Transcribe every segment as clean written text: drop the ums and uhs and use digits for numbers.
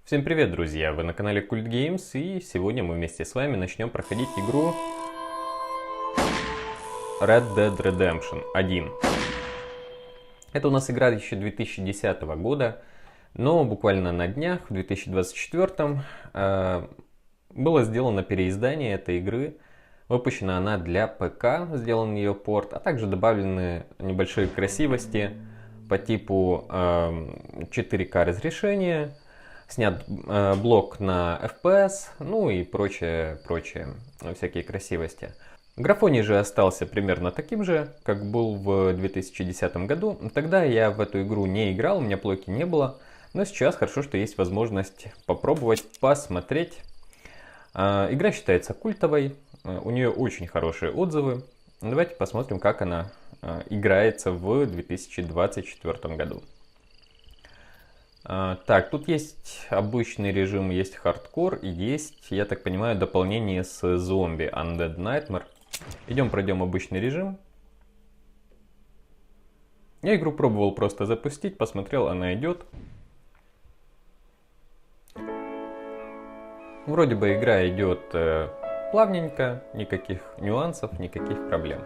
Всем привет, друзья! Вы на канале Cult Games, и сегодня мы вместе с вами начнем проходить игру Red Dead Redemption 1. Это у нас игра еще 2010 года, но буквально на днях, в 2024, было сделано переиздание этой игры. Выпущена она для ПК, сделан ее порт, а также добавлены небольшие красивости по типу 4К разрешения. Снят блок на FPS, ну и прочее, всякие красивости. Графоний же остался примерно таким же, как был в 2010 году. Тогда я в эту игру не играл, у меня плойки не было. Но сейчас хорошо, что есть возможность попробовать, посмотреть. Игра считается культовой, у нее очень хорошие отзывы. Давайте посмотрим, как она играется в 2024 году. Так, тут есть обычный режим, есть хардкор и есть, я так понимаю, дополнение с зомби Undead Nightmare. Идем пройдем обычный режим. Я игру пробовал просто запустить, посмотрел, она идет. Вроде бы игра идет плавненько, никаких нюансов, никаких проблем.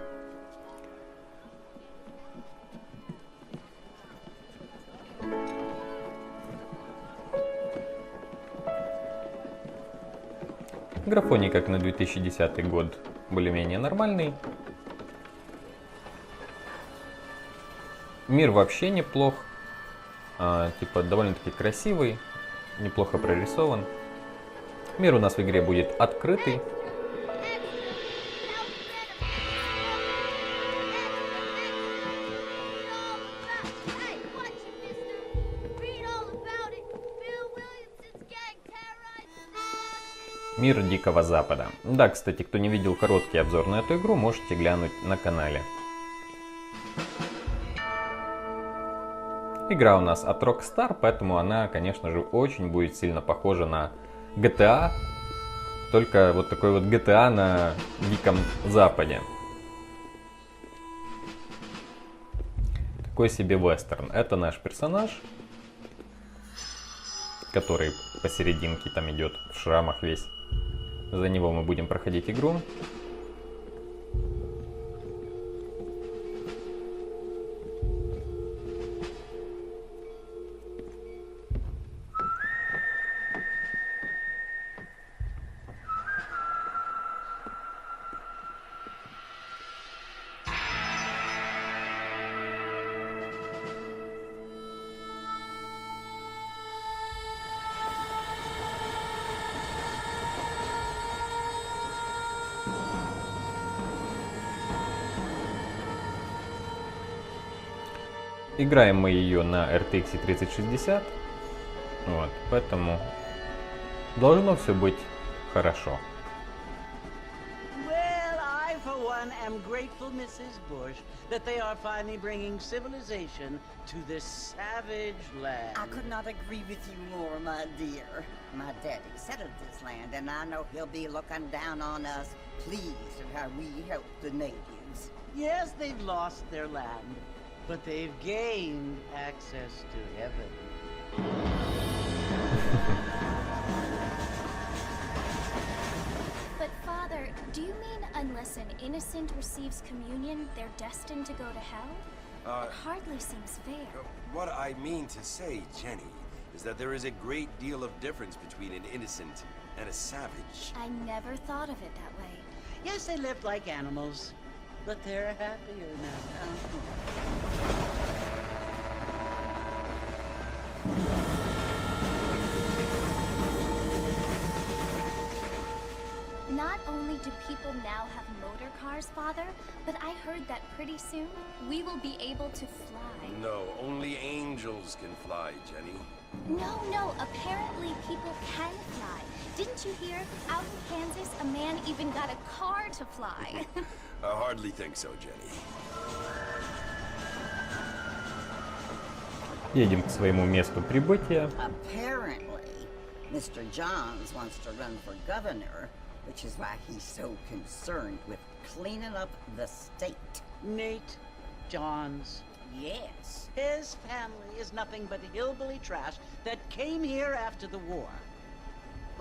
Графоний, как на 2010 год, более-менее нормальный. Мир вообще неплох. Типа довольно-таки красивый, неплохо прорисован. Мир у нас в игре будет открытый. Мир Дикого Запада. Да, кстати, кто не видел короткий обзор на эту игру, можете глянуть на канале. Игра у нас от Rockstar, поэтому она, конечно же, очень будет сильно похожа на GTA. Только вот такой вот GTA на Диком Западе. Такой себе вестерн. Это наш персонаж, который посерединке там идет, в шрамах весь. За него мы будем проходить игру. Играем мы ее на RTX 3060, вот, поэтому должно все быть хорошо. Well, I, for one, am grateful, Mrs. Bush, that they are finally bringing civilization to this savage land. I could not agree with you more, my dear. My daddy settled this land, and I know he'll be looking down on us, pleased at how we help the natives. Yes, they've lost their land, but they've gained access to heaven. But Father, do you mean unless an innocent receives communion, they're destined to go to hell? It hardly seems fair. What I mean to say, Jenny, is that there is a great deal of difference between an innocent and a savage. I never thought of it that way. Yes, they lived like animals, but they're happier now. Not only do people now have motor cars, Father, but I heard that pretty soon we will be able to fly. No, only angels can fly, Jenny. No, apparently people can fly. Didn't you hear? Out in Kansas, a man even got a car to fly. I hardly think so, Jenny. Едем к своему месту прибытия. Apparently, Mr. Johns wants to run for governor, which is why he's so concerned with cleaning up the state. Nate Johns. Yes. His family is nothing but hillbilly trash that came here after the war.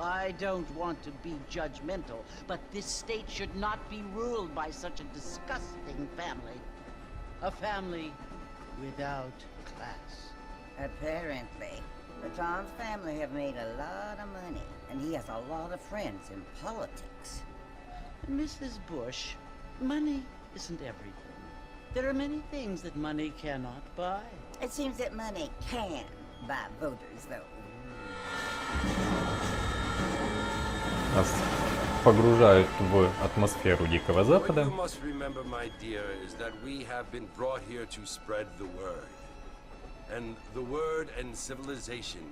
I don't want to be judgmental, but this state should not be ruled by such a disgusting family. A family without class. Apparently. The Tom's family have made a lot of money, and he has a lot of friends in politics. Mrs. Bush, money isn't everything. There are many things that money cannot buy. It seems that money can buy voters, though. Нас погружают в атмосферу Дикого What Запада. you must remember, my dear, is that we have been brought here to spread the word. And the word and civilization,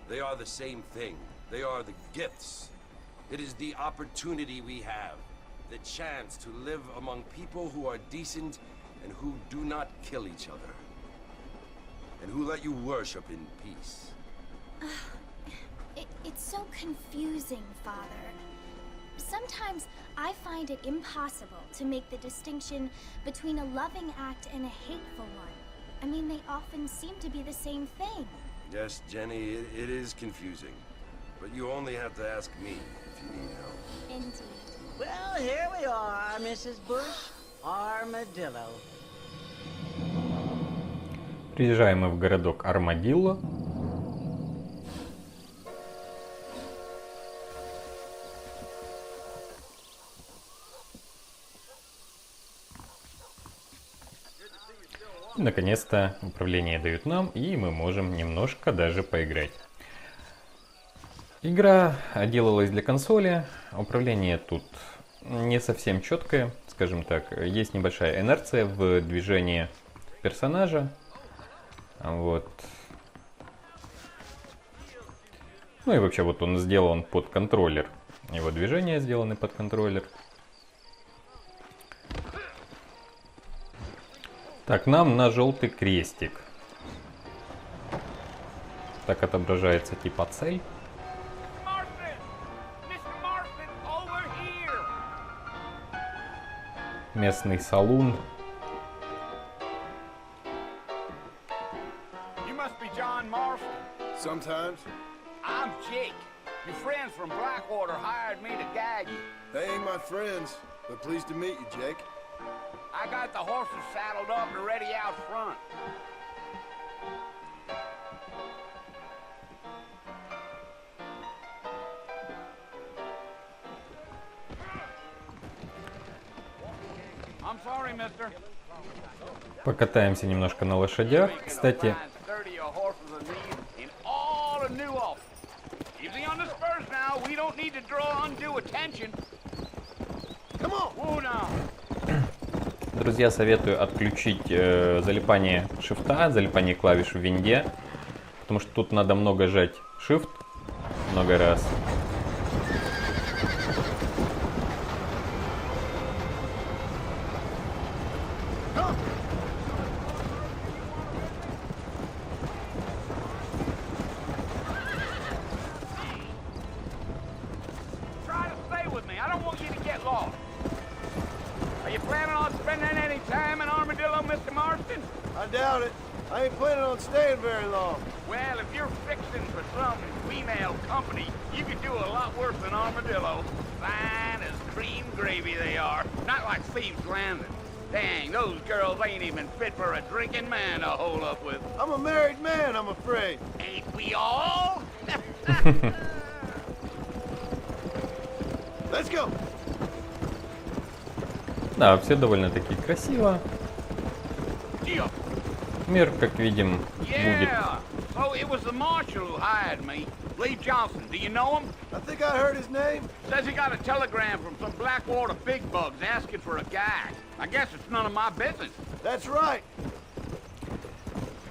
they are the same thing. They are the gifts. It is the opportunity we have, the chance to live among people who are decent and who do not kill each other. And who let you worship in peace. It's so confusing, Father. Sometimes I find it impossible to make the distinction between a loving act and a hateful one. I mean, they often seem to be the same thing. Yes, Jenny, it is confusing. But you only have to ask me if you need help. Indeed. Well, here we are, Mrs. Bush. Armadillo. Приезжаем мы в городок Армадилло. И, наконец-то управление дают нам, и мы можем немножко даже поиграть. Игра делалась для консоли. Управление тут не совсем четкое, скажем так. Есть небольшая инерция в движении персонажа. Вот. Ну и вообще вот он сделан под контроллер. Его движения сделаны под контроллер. Так, нам на желтый крестик. Так отображается типа цель. Местный салун. You must be John Marston. Sometimes. I'm Jake. Your friends from Blackwater hired me to guide you. They ain't my friends, but pleased to meet you, Jake. I got the horses saddled up and ready out front. I'm sorry, mister. Покатаемся немножко на лошадях. Кстати, друзья, советую отключить залипание шифта, залипание клавиш в винде, потому что тут надо много жать shift много раз. Dang, those girls ain't even fit for a drinking man to hole up with. I'm a married man, I'm afraid. Ain't we all? Let's go. Да, все довольно-таки красиво. Мир, как видим, будет. So it was the marshal who hired me. Lee Johnson, do you know him? I think I heard his name. Says he got a telegram from some Blackwater big bugs asking for a guy. I guess it's none of my business. That's right.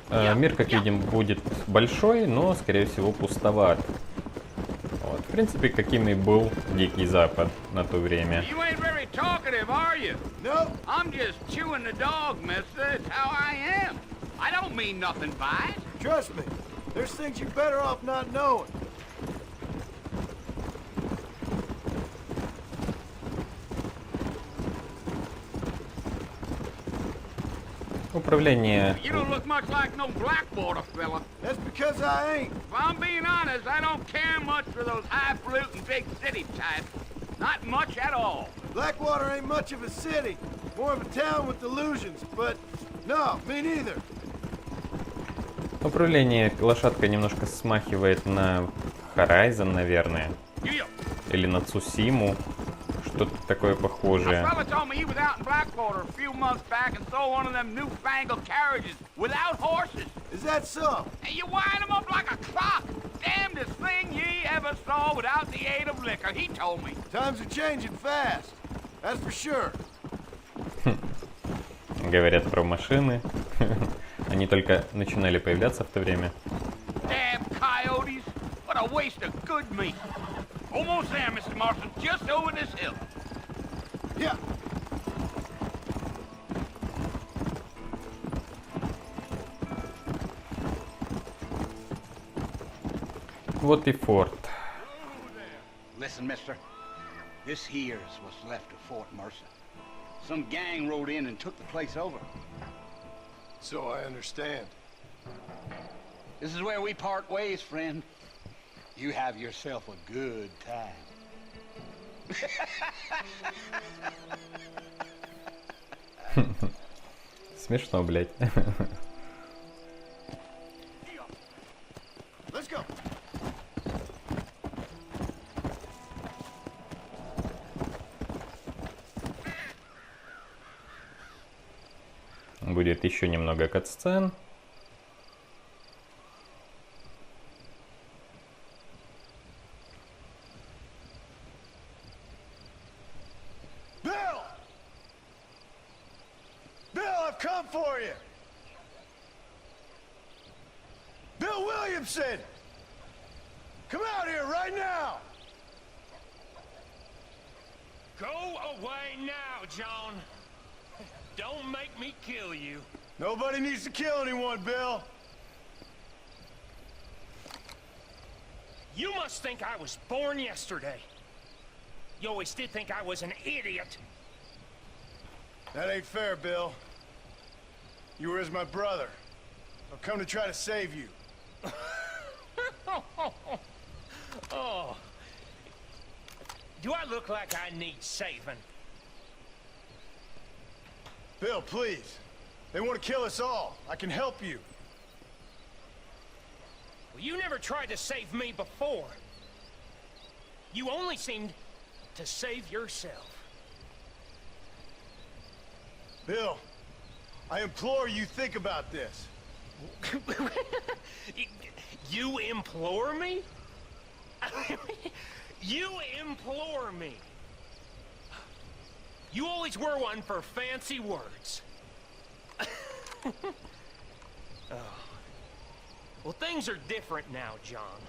Мир, как видим, будет большой, но, скорее всего, пустоват. Вот, в принципе, каким и был Дикий Запад на то время. You ain't very talkative, are you? No. I'm just chewing the dog, mister. It's how I am. I don't mean nothing by it. Trust me. There's things you're better off not knowing. Управление... You don't look much like no Blackwater fella. That's because I ain't. If I'm being honest, I don't care much for those highfalutin big city types. Not much at all. Blackwater ain't much of a city. More of a town with illusions, but no, me neither. Управление лошадкой немножко смахивает на Horizon, наверное. Или на Цусиму. Что-то такое похожее. A fella told me he was out in Blackwater a few months back and saw one of them newfangled carriages without horses. Is that so? And you wind them up like a clock. Damnedest thing ye ever saw without the aid of liquor, he told me. Times are changing fast. That's for sure. Говорят про машины. Они только начинали появляться в то время. Damn coyotes. What a waste of good meat. Almost there, Mr. Marston. Just over this hill. Yeah. Вот и форт. Listen, mister. This here's what's left of Fort Mercer. Some gang rode in and took the place over. So I understand. This is where we part ways, friend. You have yourself a good time. Смешно, блядь. Let's go. Будет еще немного катсцен. Come for you. Bill Williamson. Come out here right now. Go away now, John. Don't make me kill you. Nobody needs to kill anyone, Bill. You must think I was born yesterday. You always did think I was an idiot. That ain't fair, Bill. You were as my brother. I've come to try to save you. Oh. Do I look like I need saving? Bill, please. They want to kill us all. I can help you. Well, you never tried to save me before. You only seemed to save yourself. Bill, I implore you think about this. You implore me? You implore me. You always were one for fancy words. Oh. Well, things are different now, John.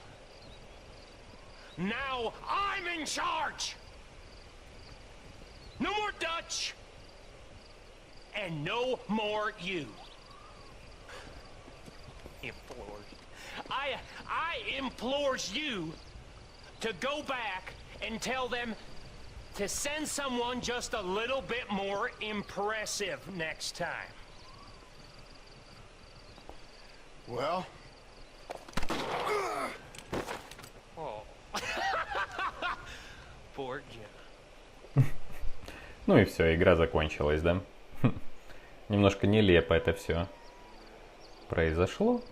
Now I'm in charge! No more Dutch! And no more you. Implores. I implores you to go back and tell them to send someone just a little bit more impressive next time. Well? Oh. Poor John. Ну и все, игра закончилась, да? Немножко нелепо это все произошло.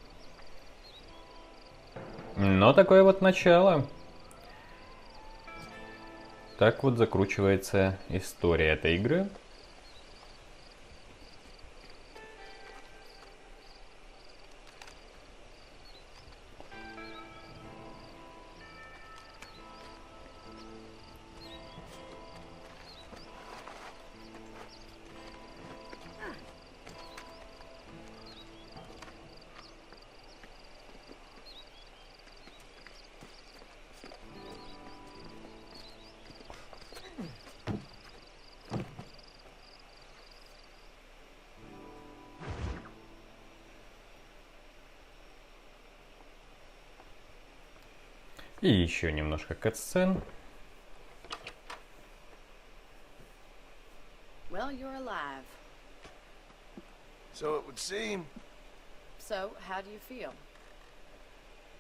Но такое вот начало. Так вот закручивается история этой игры. И еще немножко катсцен. Well, you're alive. So it would would seem. So, how do you feel?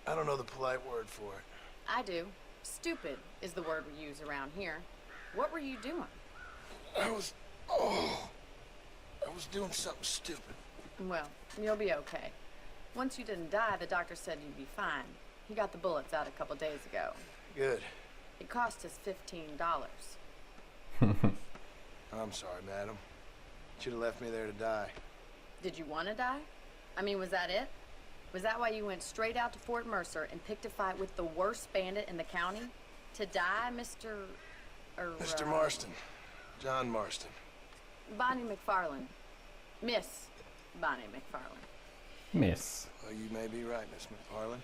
I don't know the polite word for it. I do. Stupid is the word we use around here. What were you doing? I was doing something stupid. Well, you'll be okay. Once you didn't die, the doctor said you'd be fine. He got the bullets out a couple days ago. Good. It cost us $15. I'm sorry, madam. Should have left me there to die. Did you want to die? I mean, was that it? Was that why you went straight out to Fort Mercer and picked a fight with the worst bandit in the county? To die, Mr. Mr. Marston. John Marston. Bonney McFarland. Miss Bonney McFarland. Miss. Well, you may be right, Miss McFarland.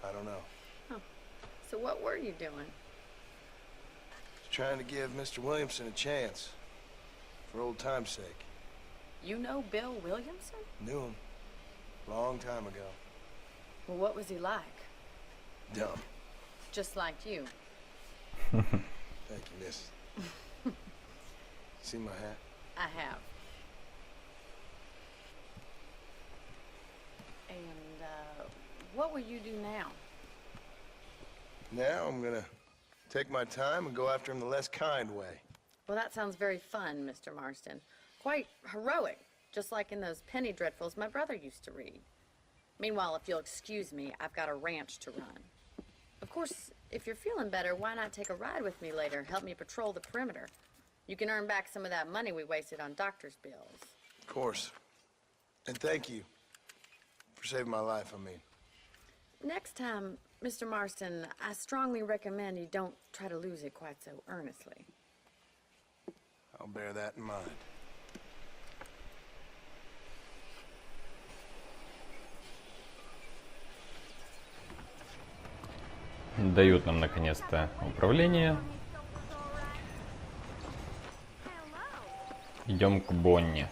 I don't know. Huh. So what were you doing? Just trying to give Mr. Williamson a chance. For old time's sake. You know Bill Williamson? Knew him. Long time ago. Well, what was he like? Dumb. Just like you. Thank you, miss. See my hat? I have. And, what will you do now? Now I'm gonna take my time and go after him the less kind way. Well, that sounds very fun, Mr. Marston. Quite heroic, just like in those penny dreadfuls my brother used to read. Meanwhile, if you'll excuse me, I've got a ranch to run. Of course, if you're feeling better, why not take a ride with me later? Help me patrol the perimeter. You can earn back some of that money we wasted on doctor's bills. Of course. And thank you for saving my life, I mean. Next time, Mr. Marston, I strongly recommend you don't try to lose it quite so earnestly. I'll bear that in mind. Дают нам наконец-то управление. Идем к Бонни.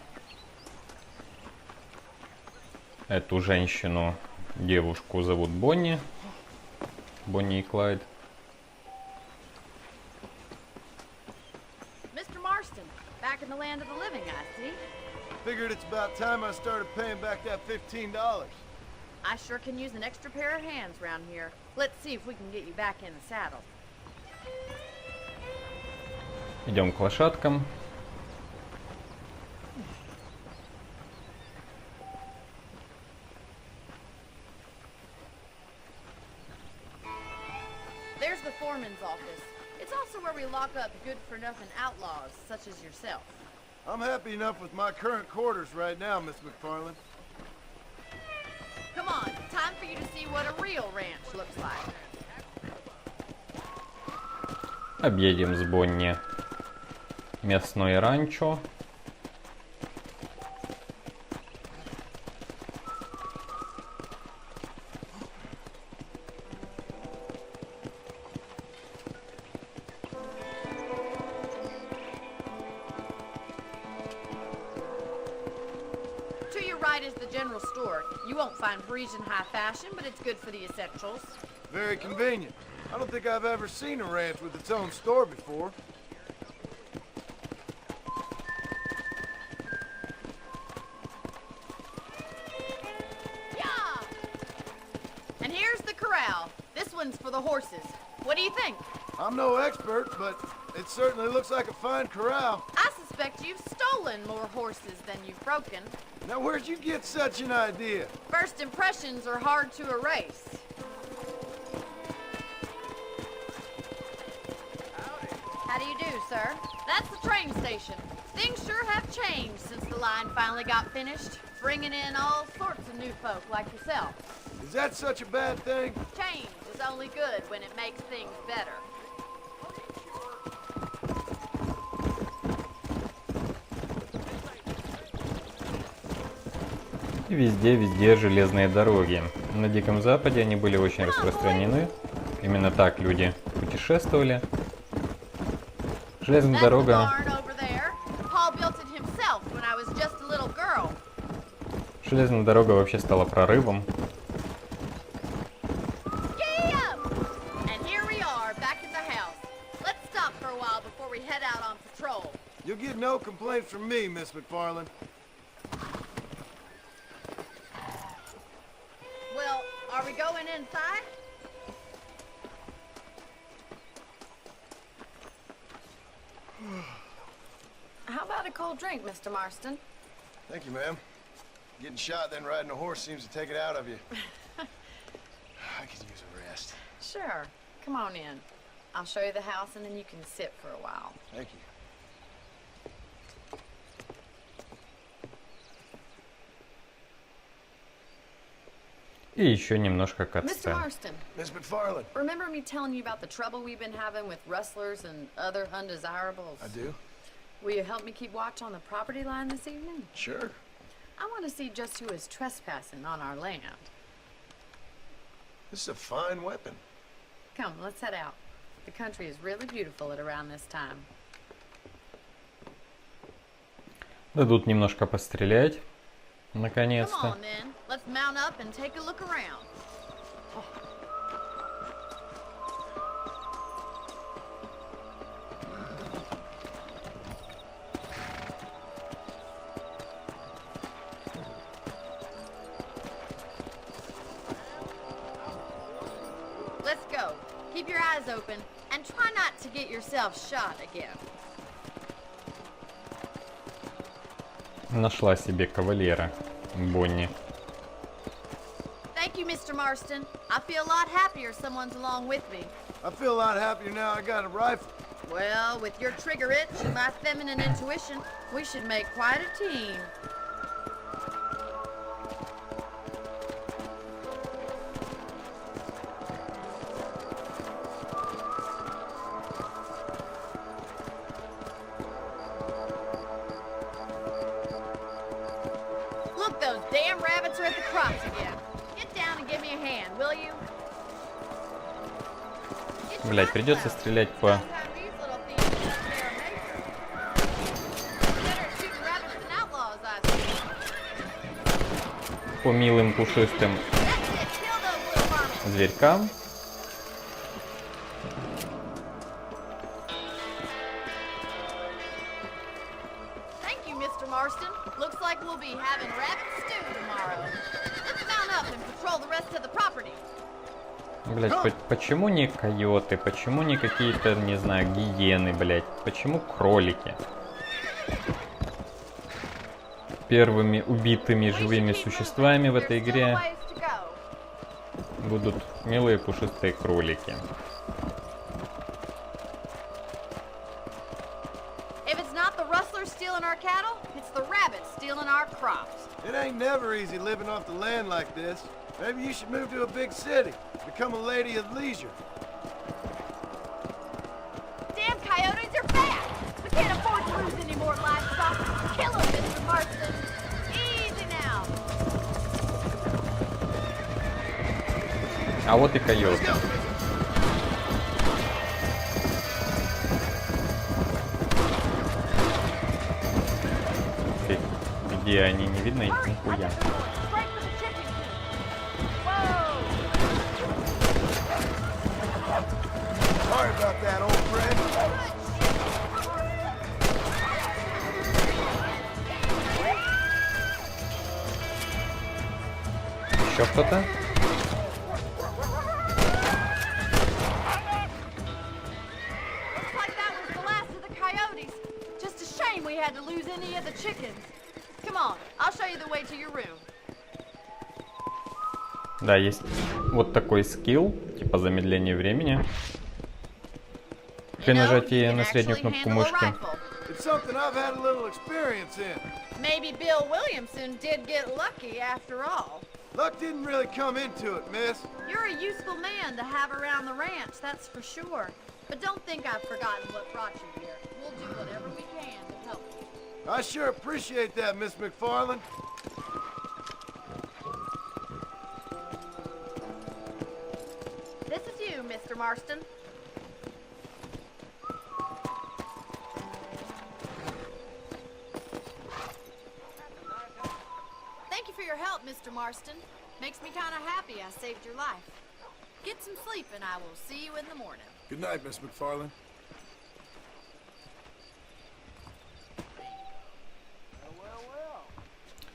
Эту женщину, девушку зовут Бонни. Бонни и Клайд. Mr. Marston, back in the land of the living, I see. Figured it's about time I started paying back that $15. I sure can use an extra pair of hands around here. Let's see if we can get you back in the saddle. Идем к лошадкам. There's the foreman's office. It's also where we lock up good-for-nothing outlaws, such as yourself. I'm happy enough with my current quarters right now, Miss McFarland. Come on, time for you to see what a real ranch looks like. Объедем с Бонни местное ранчо. To your right is the general store. You won't find Parisian high fashion, but it's good for the essentials. Very convenient. I don't think I've ever seen a ranch with its own store before. Yeah! And here's the corral. This one's for the horses. What do you think? I'm no expert, but it certainly looks like a fine corral. I suspect you've stolen more horses than you've broken. Now, where'd you get such an idea? First impressions are hard to erase. How do you do, sir? That's the train station. Things sure have changed since the line finally got finished, bringing in all sorts of new folk like yourself. Is that such a bad thing? Change is only good when it makes things better. И везде железные дороги. На Диком Западе они были очень распространены. Именно так люди путешествовали. Железная дорога... Железная дорога вообще стала прорывом. You'll get no complaints from me, Miss McFarland. we going inside? How about a cold drink, Mr. Marston? Thank you, ma'am. Getting shot, then riding a horse seems to take it out of you. I could use a rest. Sure. Come on in. I'll show you the house and then you can sit for a while. Thank you. И еще немножко Mr. катсцен. Marston, Miss McFarland. remember me telling you about the trouble we've been having with rustlers and other undesirables? I do? Will you help me keep watch on the property line this evening? Sure. I want to see just who is trespassing on our land. This is a fine weapon. Come, let's head out. The country is really beautiful at around this time. Дадут немножко пострелять. Come Наконец-то. on then, let's mount up and take a look around. Let's go. Keep your eyes open and try not to get yourself shot again. Нашла себе кавалера. Бонни. Thank you, Mr. Marston. I feel a lot happier someone's along with me. I feel a lot happier now I got a rifle. Well, with your trigger itch and my feminine intuition, we should make quite a team. Look, those damn rabbits are at the crops again. Get down and give me a hand, will you? Блять, придется стрелять по... по милым пушистым зверькам. Thank you, Mr. Marston. Looks like we'll be having rabbit stew tomorrow. Let's mount up and patrol the rest of the property. Блять, почему не койоты? Почему не какие-то, не знаю, гиены, блять? Почему кролики? Первыми убитыми живыми существами в этой игре будут милые пушистые кролики. It ain't never easy living off the land like this. Maybe you should move to a big city. Become a lady of leisure. Damn coyotes are back! We can't afford to lose any more livestock. Kill them, Mr. Marston. Easy now. А вот и койоты. Где они? Не видно их нихуя. Sorry about that, old friend. Еще кто-то? Looks like that was the last of the coyotes. Just a shame we had to lose any of the chickens. Come on, I'll show you the way to your room. Да, есть вот такой скилл, типа замедление времени. При нажатии на среднюю кнопку мышки. It's something I've had a little experience in. Maybe Bill Williamson did get lucky after all. Luck didn't really come into it, miss. You're a useful man to have around the ranch, that's for sure. But don't think I've forgotten what brought you here. We'll do whatever we can to help you. I sure appreciate that, Miss McFarland. This is you, Mr. Marston. Thank you for your help, Mr. Marston. Makes me kind of happy I saved your life. Get some sleep and I will see you in the morning. Good night, Miss McFarland.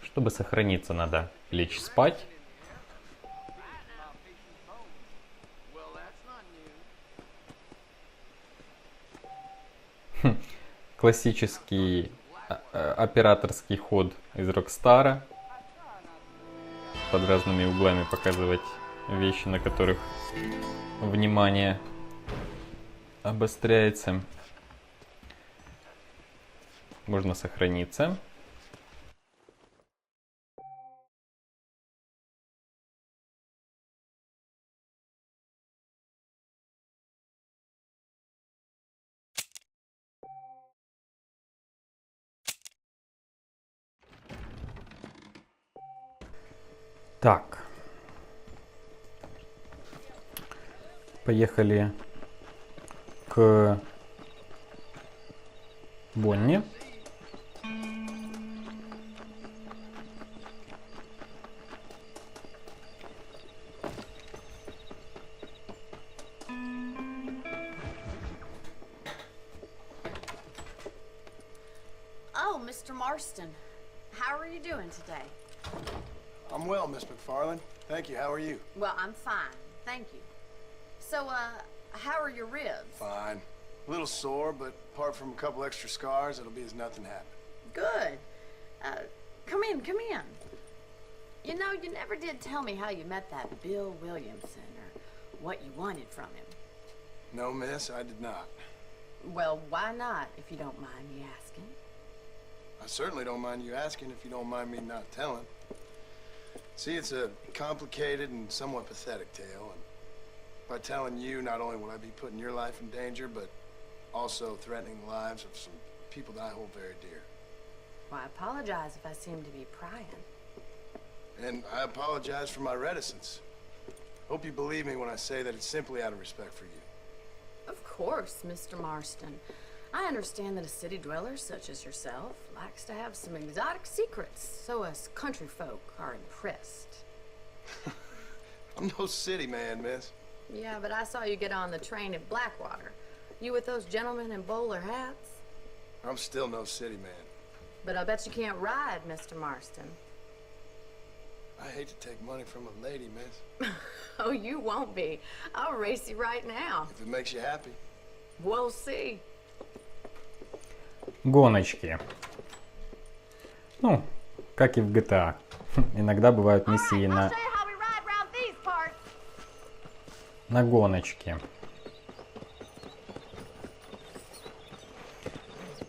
Чтобы сохраниться, надо лечь спать. классический операторский ход из Рокстара. Под разными углами показывать вещи, на которых внимание обостряется. Можно сохраниться. Так. Поехали к Бонни. Oh, Mr. Marston, how are you doing today? I'm well, Miss McFarland. Thank you. How are you? Well, I'm fine, thank you. So, how are your ribs? Fine. A little sore, but apart from a couple extra scars, it'll be as nothing happened. Good. Come in, come in. You know, you never did tell me how you met that Bill Williamson, or what you wanted from him. No, miss, I did not. Well, why not, if you don't mind me asking? I certainly don't mind you asking if you don't mind me not telling. See, it's a complicated and somewhat pathetic tale, and by telling you, not only will I be putting your life in danger, but also threatening the lives of some people that I hold very dear. Well, I apologize if I seem to be prying. And I apologize for my reticence. Hope you believe me when I say that it's simply out of respect for you. Of course, Mr. Marston. I understand that a city dweller such as yourself likes to have some exotic secrets, so us country folk are impressed. I'm no city man, miss. Yeah, but I saw you get on the train at Blackwater. You with those gentlemen in bowler hats? I'm still no city man. But I bet you can't ride, Mr. Marston. I hate to take money from a lady, miss. Oh, you won't be. I'll race you right now. If it makes you happy. We'll see. Гоночки. Ну, как и в GTA. Иногда бывают миссии на гоночки.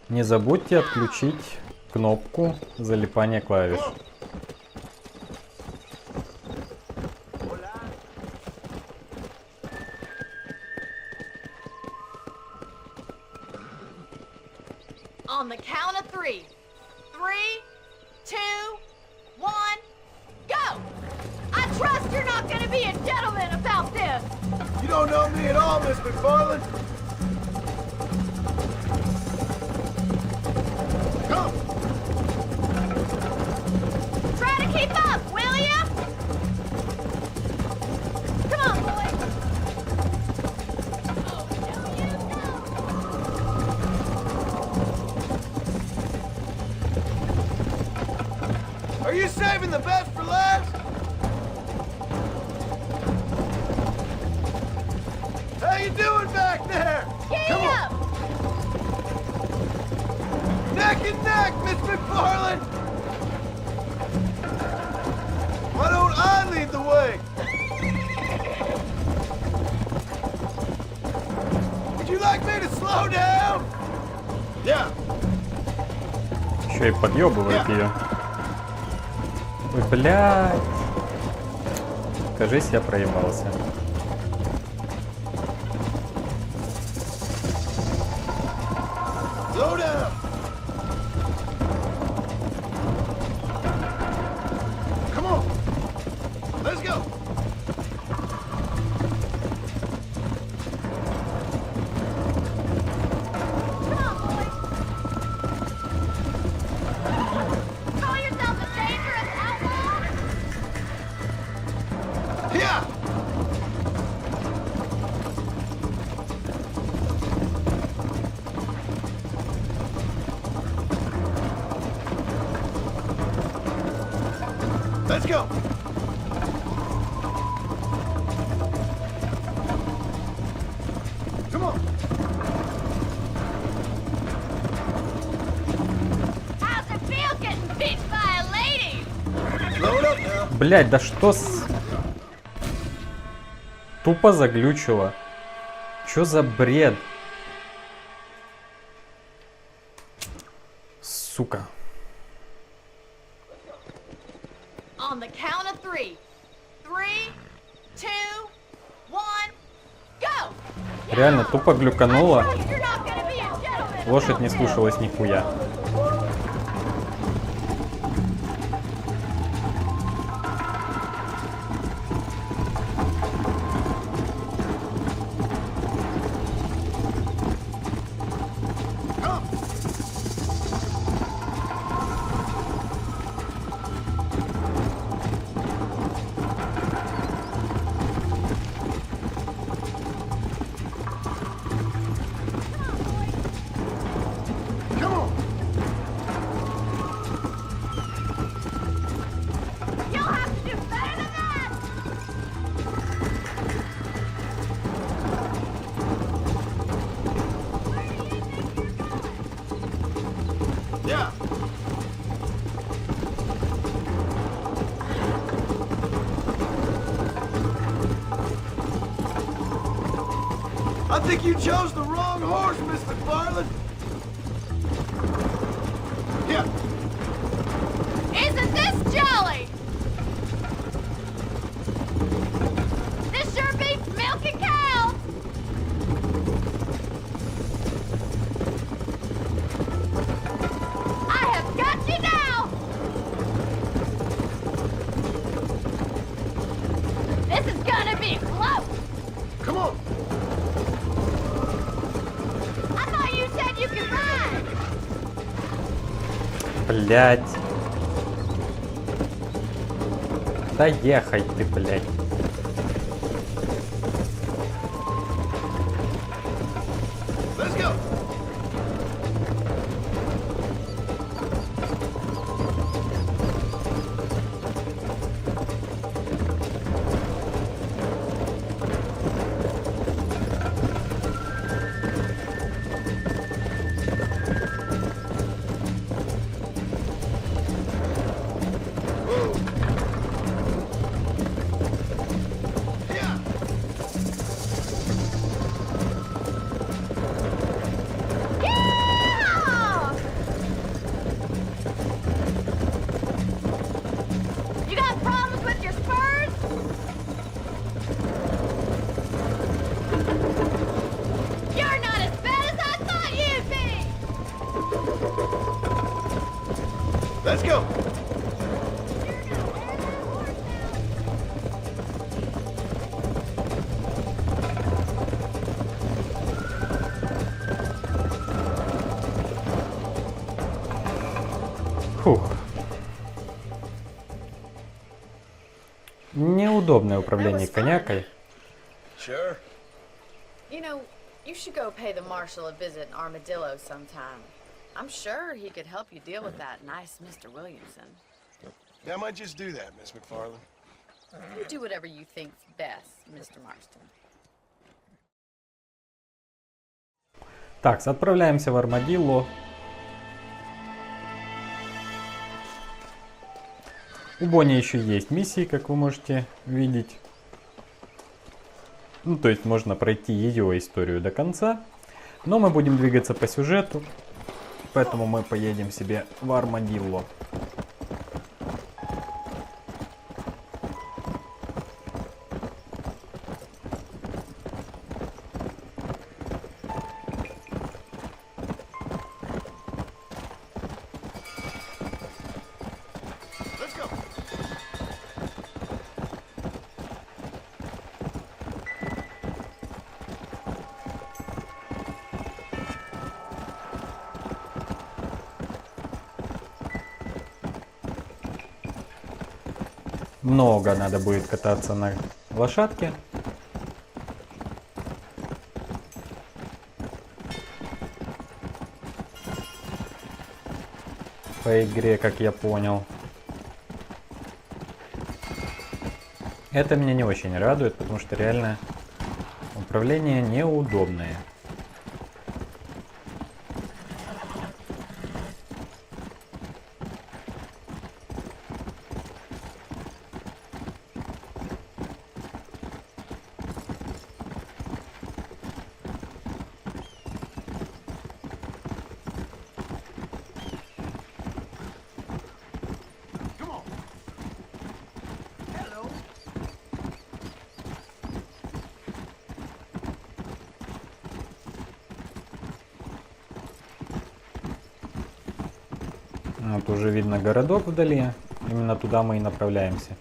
Не забудьте отключить кнопку залипания клавиш. On the count of 3. 3, 2, 1, go! I trust you're not gonna be a gentleman about this! You don't know me at all, Miss McFarland. Come! Try to keep up, will ya? Come on, boy! Are you saving the best for last? How you doing back there? Come up! Neck and neck, Miss McFarland! Why don't I lead the way? Would you like me to slow down? Yeah. Еще и подъебывает ее. Ой, блядь. Кажись, я проебался. Slow down. Come on. Let's go. Come on, boy! Call yourself a dangerous outlaw? Here. Let's go. Come on. Блять, да что с... Тупо заглючило. Чё за бред? Сука. On the count of 3. 3, 2, 1, go! Реально тупо глюкануло. You're not gonna be a gentleman. Лошадь не слушалась нихуя. You'll have to do better than that. Yeah. I think you chose the wrong horse, Miss McFarland. Yeah. Isn't this jolly? This sure beats milking cows. I have got you now. This is gonna be close. Come on. I thought you said you could ride. Блять. Да ехай ты, блять. Let's go. Yeah. Yeah! You got problems with your spurs? You're not as bad as I thought you'd be! Let's go. Фух. Неудобное управление конякой. Sure. You know, you should go pay the Marshal a visit in Armadillo sometime. I'm sure he could help you deal with that nice Mr. Williamson. Yeah, I might just do that, Miss McFarland. You do whatever you think's best, Mr. Marston. Так, отправляемся в Армадилло. У Бонни еще есть миссии, как вы можете видеть. Ну, то есть можно пройти ее историю до конца. Но мы будем двигаться по сюжету. Поэтому мы поедем себе в Армадилло. Let's go. Много надо будет кататься на лошадке. По игре, как я понял. Это меня не очень радует, потому что реально управление неудобное. Вот уже видно городок вдали. Именно туда мы и направляемся.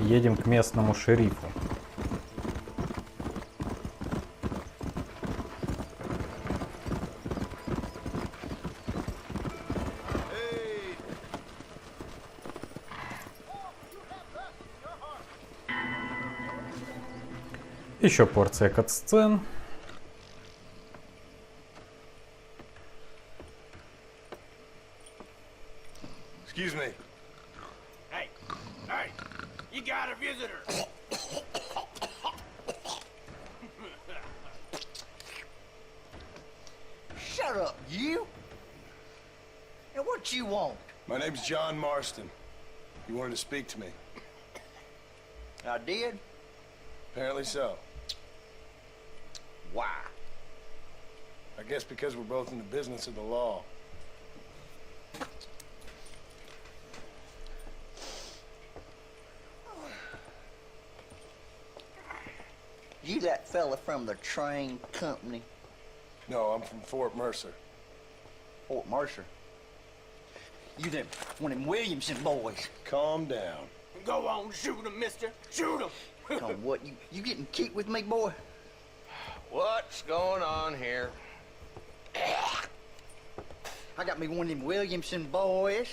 Едем к местному шерифу. Еще порция кат-сцен. Excuse me. Hey, hey, you got a visitor. Shut up, you! And what you want? My name's John Marston. You wanted to speak to me. I did? Apparently so. Why? I guess because we're both in the business of the law. You that fella from the train company? No, I'm from Fort-Mercer. Fort-Mercer? You them, one of them Williamson boys. Calm down. Go on, shoot him, mister. Shoot him. Oh, what, you getting kicked with me, boy? What's going on here? I got me one of them Williamson boys.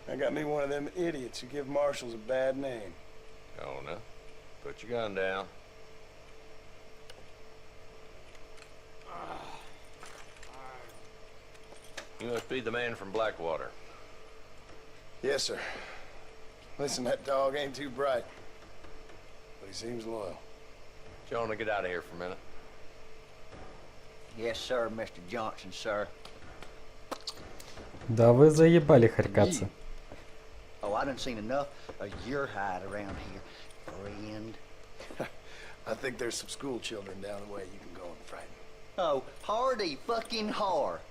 I got me one of them idiots who give marshals a bad name. Oh, no. Put your gun down. You must be the man from Blackwater. Yes, sir. Listen, that dog ain't too bright, but he seems loyal. Jonah, get out of here for a minute. Yes, sir, Mr. Johnson, sir. Да вы заебали харькаться. Oh, I done seen enough of your hide around here, friend. I think there's some school children down the way you can go and frighten. Oh, hardy fucking har.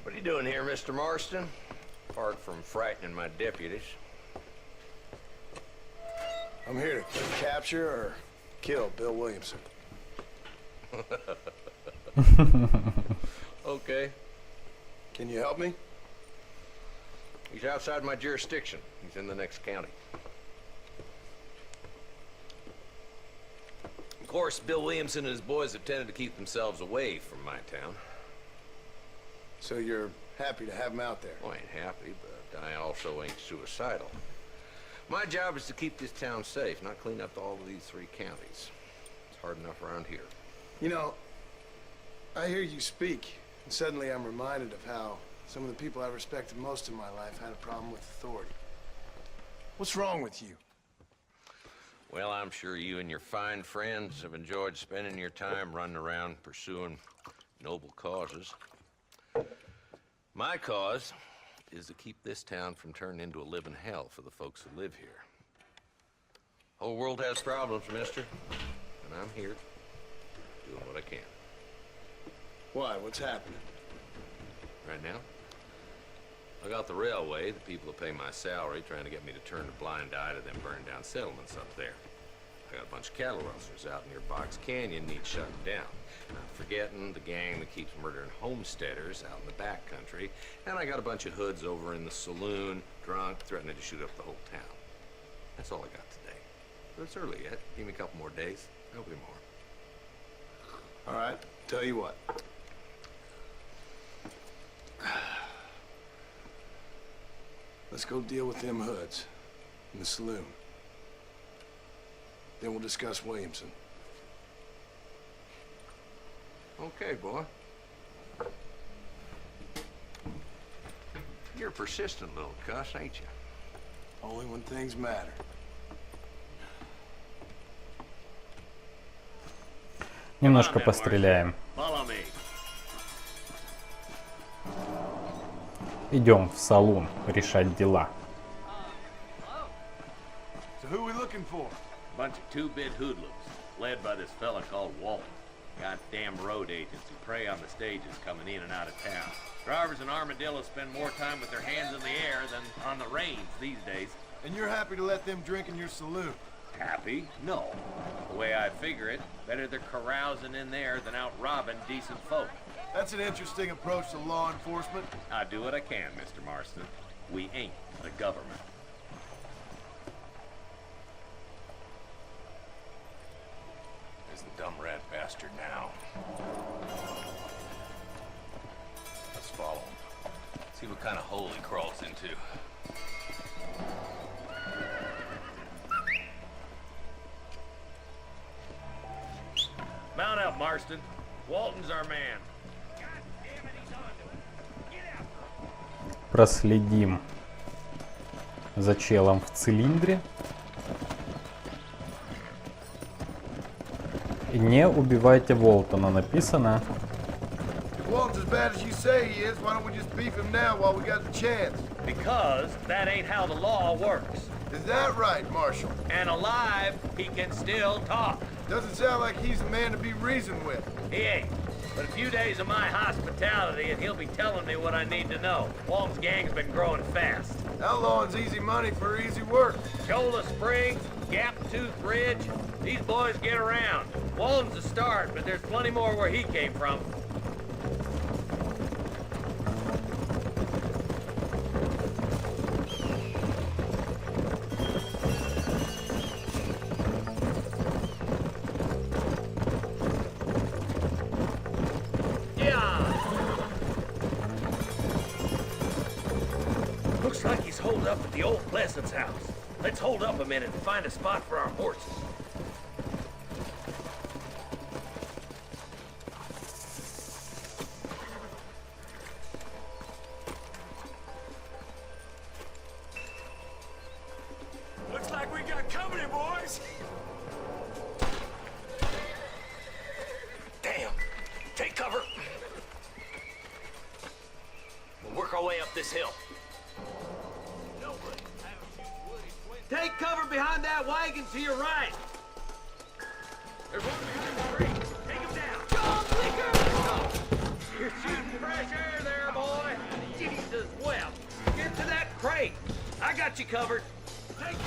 What are you doing here, Mr. Marston? Apart from frightening my deputies. I'm here to capture or kill Bill Williamson. Okay. Can you help me? He's outside my jurisdiction. He's in the next county. Of course, Bill Williamson and his boys have tended to keep themselves away from my town. So you're happy to have him out there? Well, I ain't happy, but I also ain't suicidal. My job is to keep this town safe, not clean up all of these 3 counties. It's hard enough around here. You know, I hear you speak, and suddenly I'm reminded of how some of the people I respected most in my life had a problem with authority. What's wrong with you? Well, I'm sure you and your fine friends have enjoyed spending your time running around pursuing noble causes. My cause is to keep this town from turning into a living hell for the folks who live here. Whole world has problems, mister, and I'm here doing what I can. Why? What's happening? Right now, I got the railway, the people who pay my salary, trying to get me to turn a blind eye to them burned down settlements up there. I got a bunch of cattle rustlers out near Box Canyon need shutting down. Not forgetting the gang that keeps murdering homesteaders out in the back country. And I got a bunch of hoods over in the saloon, drunk, threatening to shoot up the whole town. That's all I got today. But it's early yet. Give me a couple more days. There'll be more. All right, tell you what. Let's go deal with them hoods in the saloon. Then we'll discuss Williamson. Okay, boy. You're a persistent little cuss, ain't you? Only when things matter. Немножко постреляем. Идем в салон решать дела. So who we looking for? Bunch of two-bit hoodlums, led by this fella called Walt. Goddamn road agents who prey on the stages coming in and out of town. Drivers in Armadillo spend more time with their hands in the air than on the reins these days. And you're happy to let them drink in your saloon? Happy? No. The way I figure it, better they're carousing in there than out robbing decent folk. That's an interesting approach to law enforcement. I do what I can, Mr. Marston. We ain't the government. There's the dumb rat bastard now. Let's follow him. See what kind of hole he crawls into. Mount up, Marston. Walton's our man. Проследим за челом в цилиндре. Не убивайте Уолтона, написано. If Walton's as bad as you say he is, why don't we just beef him now while we got the chance? Because that ain't how the law works. Is that right, Marshal? And alive, he can still talk. Doesn't sound like he's the man to be reasoned with. He ain't. But a few days of my hospitality and he'll be telling me what I need to know. Walton's gang's been growing fast. Outlawing's easy money for easy work. Shola Springs, Gap Tooth Ridge, these boys get around. Walton's a start, but there's plenty more where he came from. Looks like he's holed up at the old Pleasant's house. Let's hold up a minute and find a spot for our horses. Looks like we got company, boys. Damn. Take cover. We'll work our way up this hill. Take cover behind that wagon to your right. There's one behind the tree. Take him down. John Blicker! You're shooting fresh air there, boy. Jesus, well, get to that crate. I got you covered. Take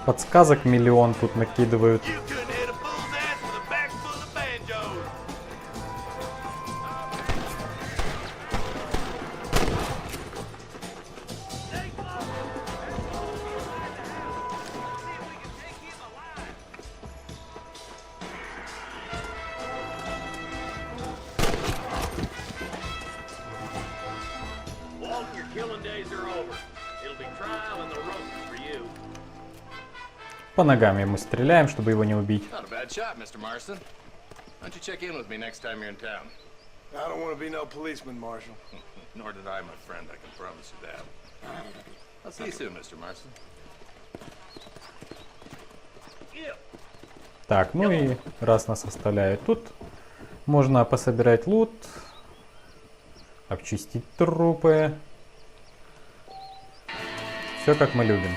Подсказок миллион тут накидывают. По ногам ему стреляем, чтобы его не убить. Not a bad shot, Mr. Marston. Why don't you check in with me next time you're in town? I don't want to be no policeman, Marshal. Nor did I, my friend. I can promise you that. I'll see you soon, Mr. Marston. Так, ну и раз нас оставляют тут, можно пособирать лут, обчистить трупы. Все как мы любим.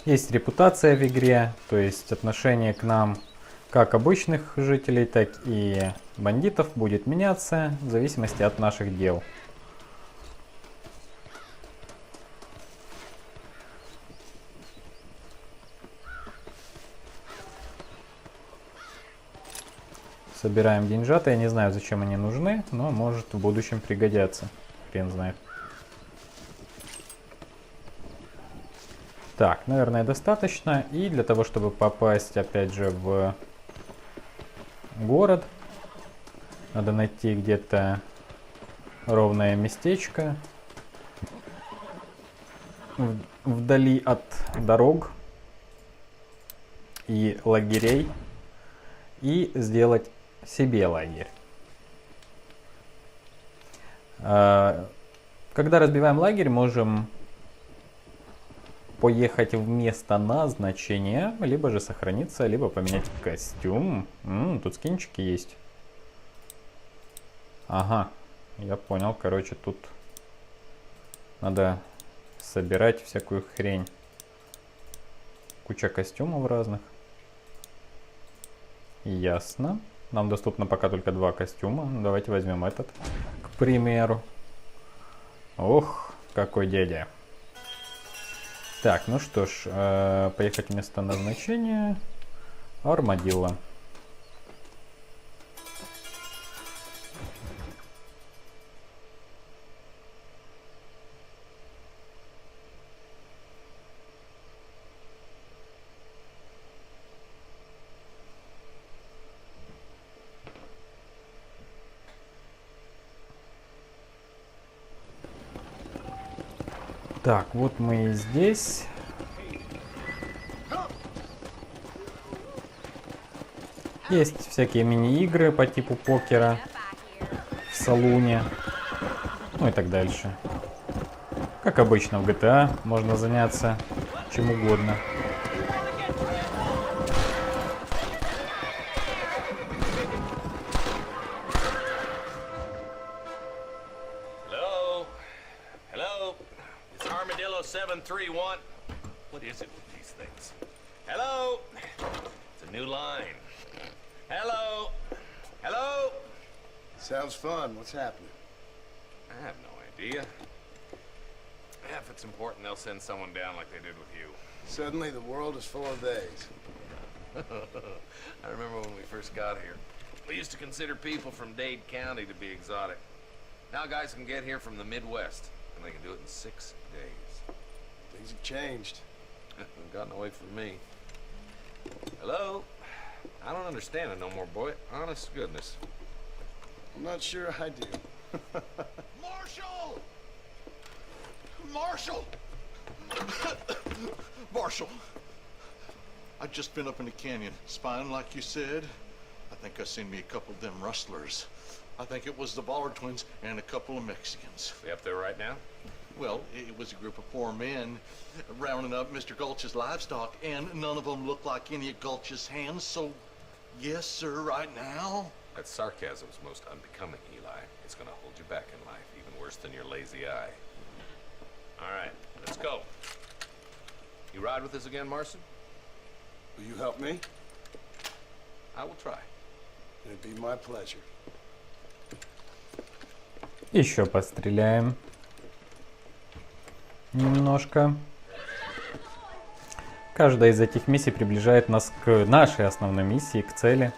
Есть репутация в игре, то есть отношение к нам как обычных жителей, так и бандитов будет меняться в зависимости от наших дел. Собираем деньжата, я не знаю, зачем они нужны, но может в будущем пригодятся. Хрен знает. Так, наверное, достаточно. И для того, чтобы попасть, опять же, в город, надо найти где-то ровное местечко вдали от дорог и лагерей и сделать себе лагерь. Когда разбиваем лагерь, можем поехать в место назначения, либо же сохраниться, либо поменять костюм. Тут скинчики есть. Ага, я понял. Короче, тут надо собирать всякую хрень. Куча костюмов разных. Ясно. Нам доступно пока только 2 костюма. Давайте возьмем этот, к примеру. Ох, какой дядя. Так, ну что ж, поехать в место назначения. Армадилlo. Так, вот мы и здесь. Есть всякие мини-игры по типу покера в салуне, ну и так дальше. Как обычно в GTA можно заняться чем угодно. What is it with these things? Hello? It's a new line. Hello? Hello? Sounds fun. What's happening? I have no idea. If it's important, they'll send someone down like they did with you. Suddenly the world is full of theys. I remember when we first got here. We used to consider people from Dade County to be exotic. Now guys can get here from the Midwest, and they can do it in 6 days. Things have changed. They've gotten away from me. Hello? I don't understand it no more, boy. Honest to goodness. I'm not sure I do. Marshal! Marshal! Marshal! I've just been up in the canyon, spying like you said. I think I seen me a couple of them rustlers. I think it was the Ballard twins and a couple of Mexicans. They up there right now? Well, it was a group of 4 men rounding up Mr. Gulch's livestock, and none of them looked like any of Gulch's hands, so yes, sir, right now. That sarcasm is most unbecoming, Eli. It's gonna hold you back in life, even worse than your lazy eye. All right, let's go. You ride with us again, Marston? Will you help me? I will try. It'd be my pleasure. Еще постреляем. Немножко. Каждая из этих миссий приближает нас к нашей основной миссии, к цели.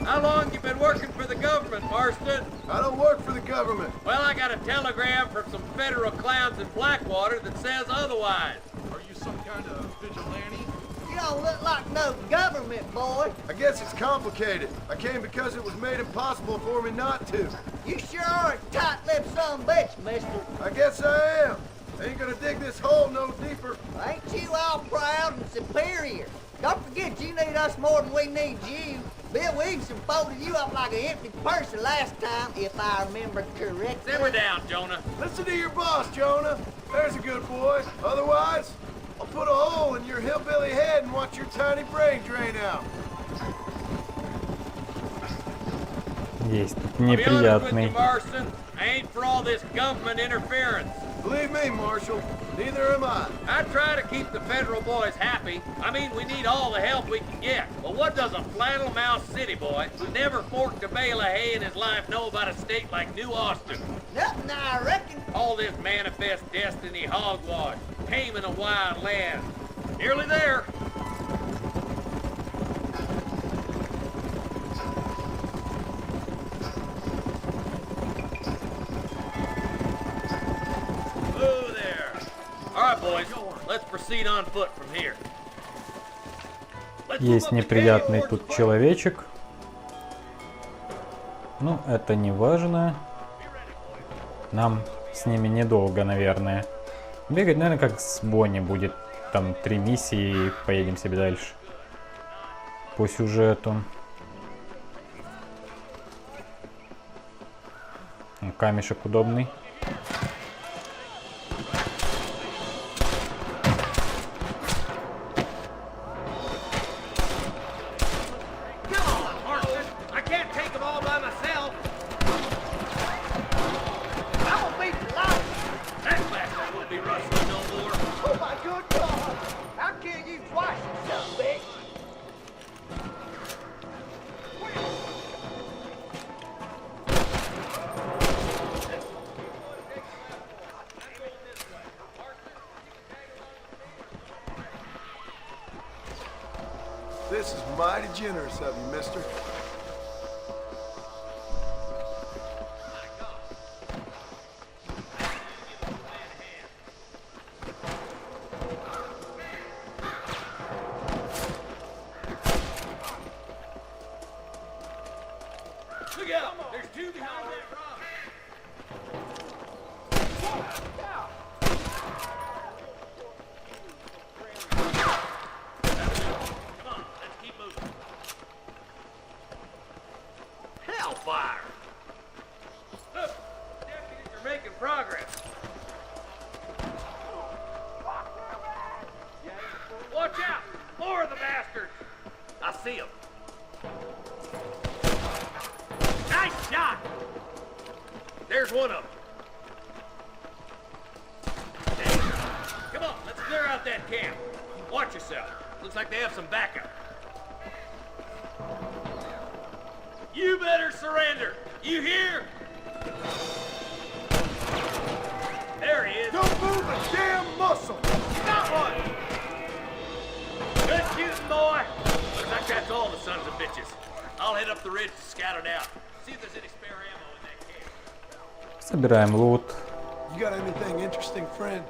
How long you been working for the government, Marston? I don't work for the government. Well, I got a telegram from some federal clowns in Blackwater that says otherwise. Are you some kind of vigilante? You don't look like no government, boy. I guess it's complicated. I came because it was made impossible for me not to. You sure are a tight-lipped son of a bitch, mister. I guess I am. Ain't gonna dig this hole no deeper. Ain't you all proud and superior? Don't forget you need us more than we need you. Bill Williamson folded you up like an empty person last time, if I remember correctly. Simmer down, Jonah. Listen to your boss, Jonah. There's a good boy. Otherwise, I'll put a hole in your hillbilly head and watch your tiny brain drain out. Есть I'll be honest with неприятный. you, Marston. I ain't for all this government interference. Believe me, Marshal, neither am I. I try to keep the federal boys happy. I mean, we need all the help we can get. But what does a flannel-mouthed city boy who never forked a bale of hay in his life know about a state like Nью-Остин? Nothing, I reckon. All this manifest destiny hogwash, taming a wild land. Nearly there. Есть неприятный тут человечек. Ну, это не важно. Нам с ними недолго, наверное. Бегать, наверное, как с Бонни будет. Там 3 миссии и поедем себе дальше. По сюжету. Камешек удобный. This is mighty generous of you, mister. Look out! There's 2 behind that rock! Come on, let's keep moving. Hellfire! Look, deputies are making progress. Watch out! More of the bastards! I see them. Nice shot! There's one of them. Come on, let's clear out that camp. Watch yourself. Looks like they have some backup. You better surrender. You hear? There he is. Don't move a damn muscle! Got one! Good shooting, boy. Looks like that's all the sons of bitches. I'll head up the ridge to scout it out. See if there's any spare ammo in that camp. Собираем лут. You got anything interesting, friend?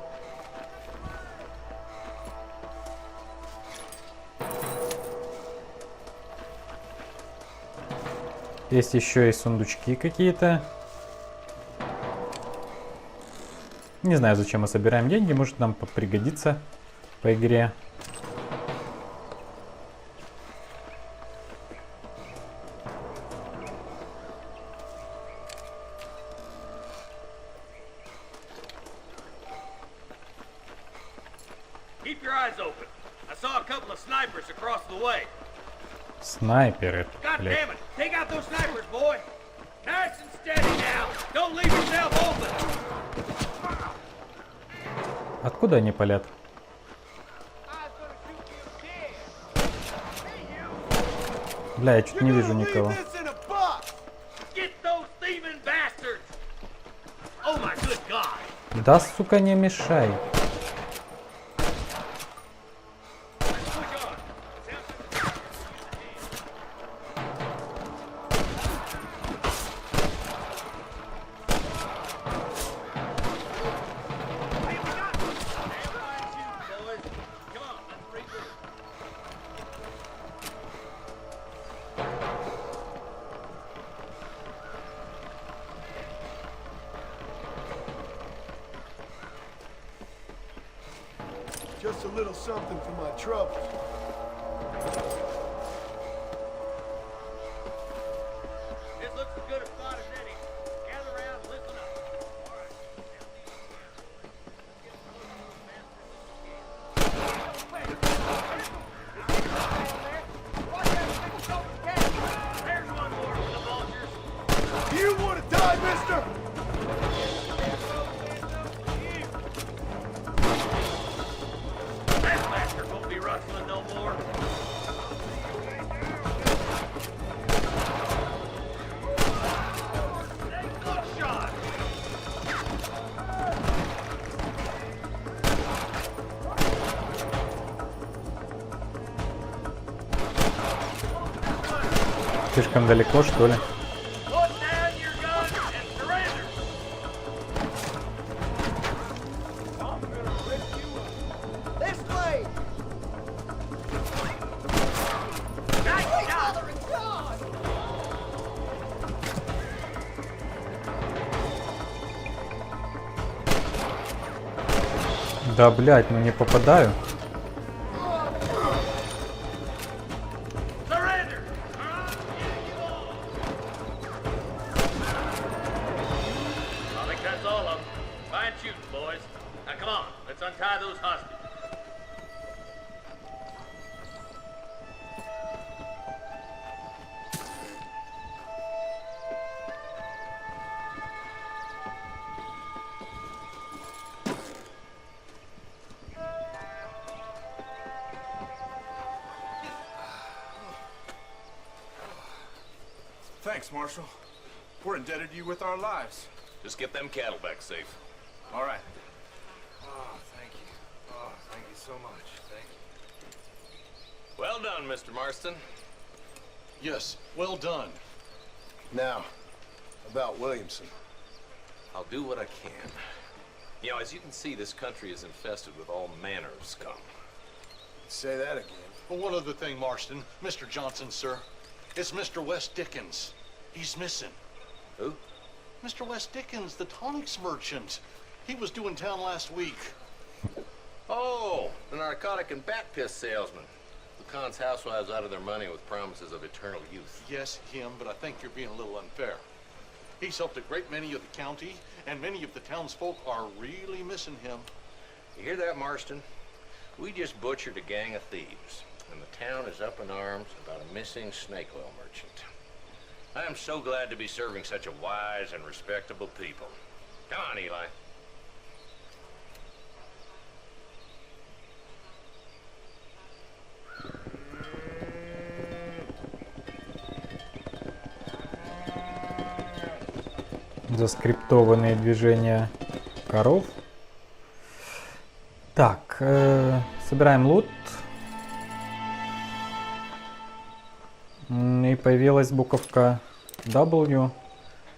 Есть еще и сундучки какие-то. Не знаю, зачем мы собираем деньги. Может, нам пригодится по игре. Keep your eyes open. I saw a couple of snipers across the way. Снайперы. God Блядь. damn it! Take out those snipers, boy! Nice and steady now! Don't leave yourself open! Откуда они палят? Бля, я чуть не вижу никого. Get those thieving bastards! Oh my good God! Да, сука, не мешай. Just a little something for my troubles. This looks as good a spot as any. Gather around and listen up. All right. There's one more for the vultures. You want to die, mister? That bastard won't be rustling no more. Good shot. Слишком далеко, что ли? Put down your gun and surrender. I'm gonna rip you up. Да, блядь, ну не попадаю. Thanks, Marshal. We're indebted to you with our lives. Just get them cattle back safe. All right. Oh, thank you. Oh, thank you so much. Thank you. Well done, Mr. Marston. Yes, well done. Now, about Williamson. I'll do what I can. You know, as you can see, this country is infested with all manner of scum. Say that again. Well, one other thing, Marston. Mr. Johnson, sir. It's Mr. West Dikens. He's missing. Who? Mr. West Dikens, the tonics merchant. He was due in town last week. Oh, the narcotic and bat piss salesman. Khan's housewives out of their money with promises of eternal youth. Yes, him, but I think you're being a little unfair. He's helped a great many of the county, and many of the townsfolk are really missing him. You hear that, Marston? We just butchered a gang of thieves, and the town is up in arms about a missing snake oil merchant. I am so glad to be serving such a wise and respectable people. Come on, Eli. Заскриптованные движения коров. Так, собираем лут. И появилась буковка W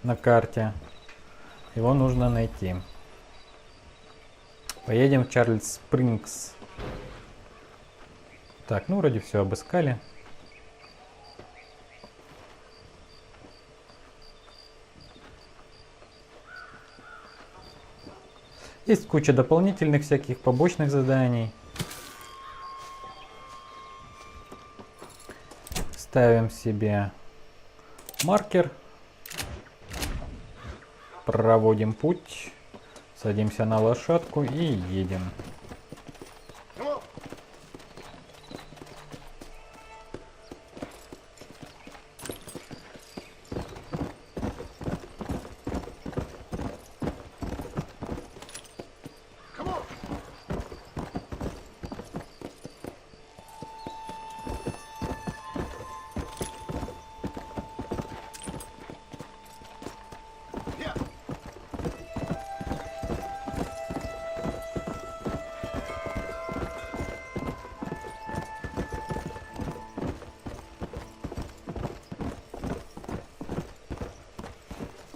на карте. Его нужно найти. Поедем в Чарльз Спрингс. Так, ну вроде все обыскали. Есть куча дополнительных всяких побочных заданий. Ставим себе маркер. Проводим путь. Садимся на лошадку и едем.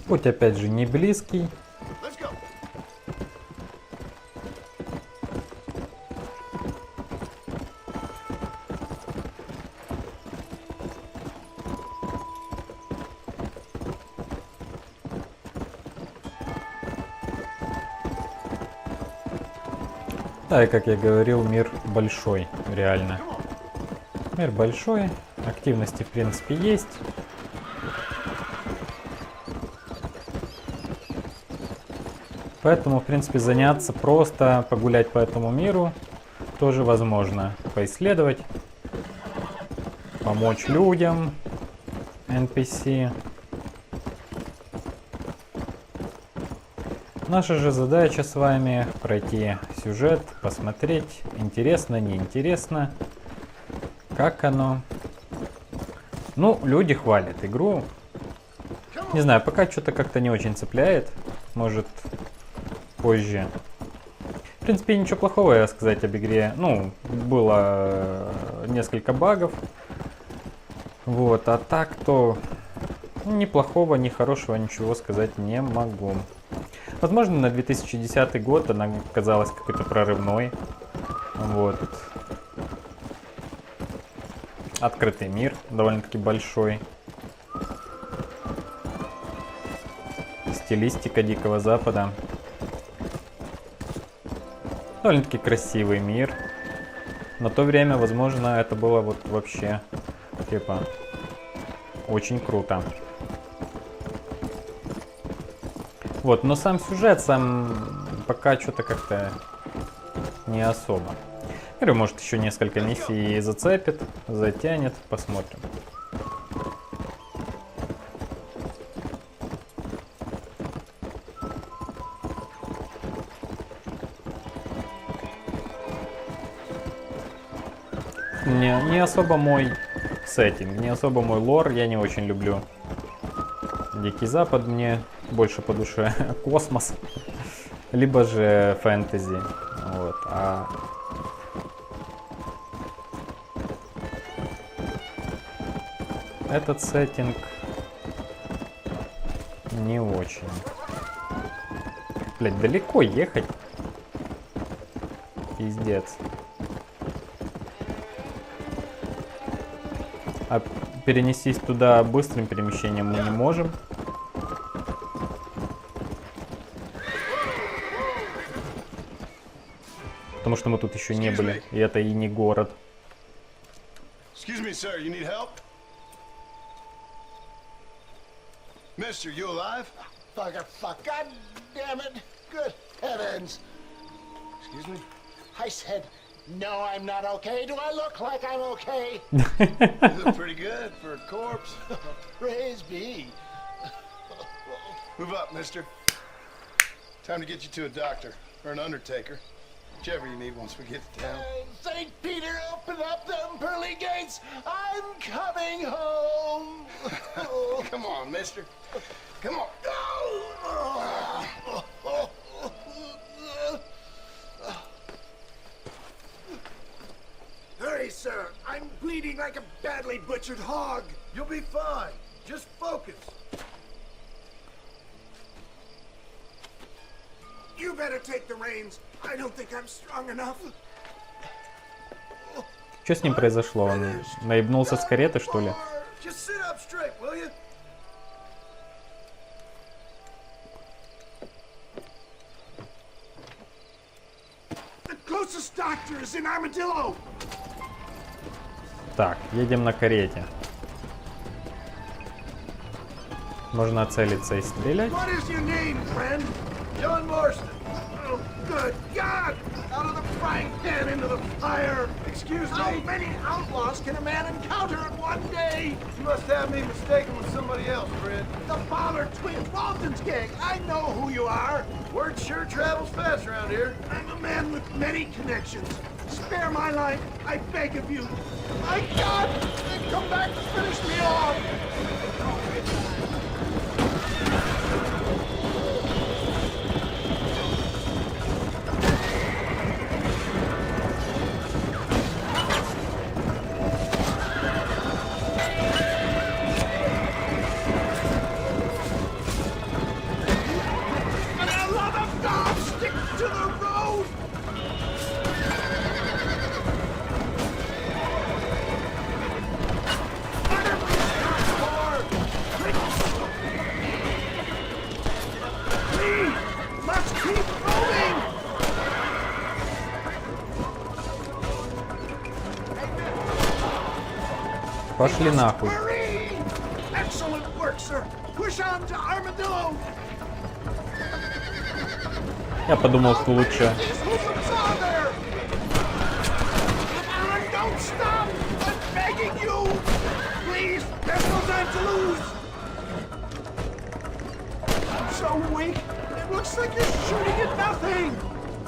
Путь опять же не близкий. Да, и как я говорил, мир большой, реально. Мир большой, активности в принципе есть. Поэтому, в принципе, заняться, просто погулять по этому миру тоже возможно. Поисследовать, помочь людям, NPC. Наша же задача с вами пройти сюжет, посмотреть, интересно, неинтересно, как оно. Ну, люди хвалят игру. Не знаю, пока что-то как-то не очень цепляет. Может, позже. В принципе, ничего плохого я сказать об игре. Ну, было несколько багов. Вот, а так то ни плохого, ни хорошего ничего сказать не могу. Возможно, на 2010 год она казалась какой-то прорывной. Вот. Открытый мир, довольно-таки большой. Стилистика Дикого Запада. Довольно-таки красивый мир. На то время, возможно, это было вот вообще, типа, очень круто. Вот, но сам сюжет, пока что-то как-то не особо. Или может еще несколько миссий зацепит, затянет, посмотрим. Не особо мой сеттинг, не особо мой лор, я не очень люблю Дикий Запад, мне больше по душе космос, либо же фэнтези, вот, а этот сеттинг не очень. Блять, далеко ехать, пиздец. А перенестись туда быстрым перемещением мы не можем. Потому что мы тут еще не были, и это и не город. Excuse me, sir, you need help? Mister, you alive? Fuck. God damn it. Good heavens. Excuse me? I said, no, I'm not okay. Do I look like I'm okay? You look pretty good for a corpse. Praise be. Move up, mister. Time to get you to a doctor, or an undertaker. Whichever you need once we get to town. St. Peter, open up them pearly gates. I'm coming home. Come on, mister. Come on. Hurry, sir. I'm bleeding like a badly butchered hog. You'll be fine. Just focus. You better take the reins. I don't think I'm strong enough. Что с ним произошло? Он наебнулся с кареты, что ли? Just sit up straight, will you? The closest doctor is in Armadillo. Так, едем на карете. Можно целиться и стрелять. What is your name, friend? John Marston. Oh, good God! Out of the frying pan into the fire! Excuse me? How many outlaws can a man encounter in one day? You must have me mistaken with somebody else, Fred. The Ballard twins, Walton's gang. I know who you are. Word sure travels fast around here. I'm a man with many connections. Spare my life, I beg of you. My God! Come back to finish me off! Пошли нахуй. Excellent work, sir. Push on to Armadillo. Я подумал, что лучше. Don't stop! I'm begging you! Please, there's no time to lose! I'm so weak. It looks like you're shooting at nothing!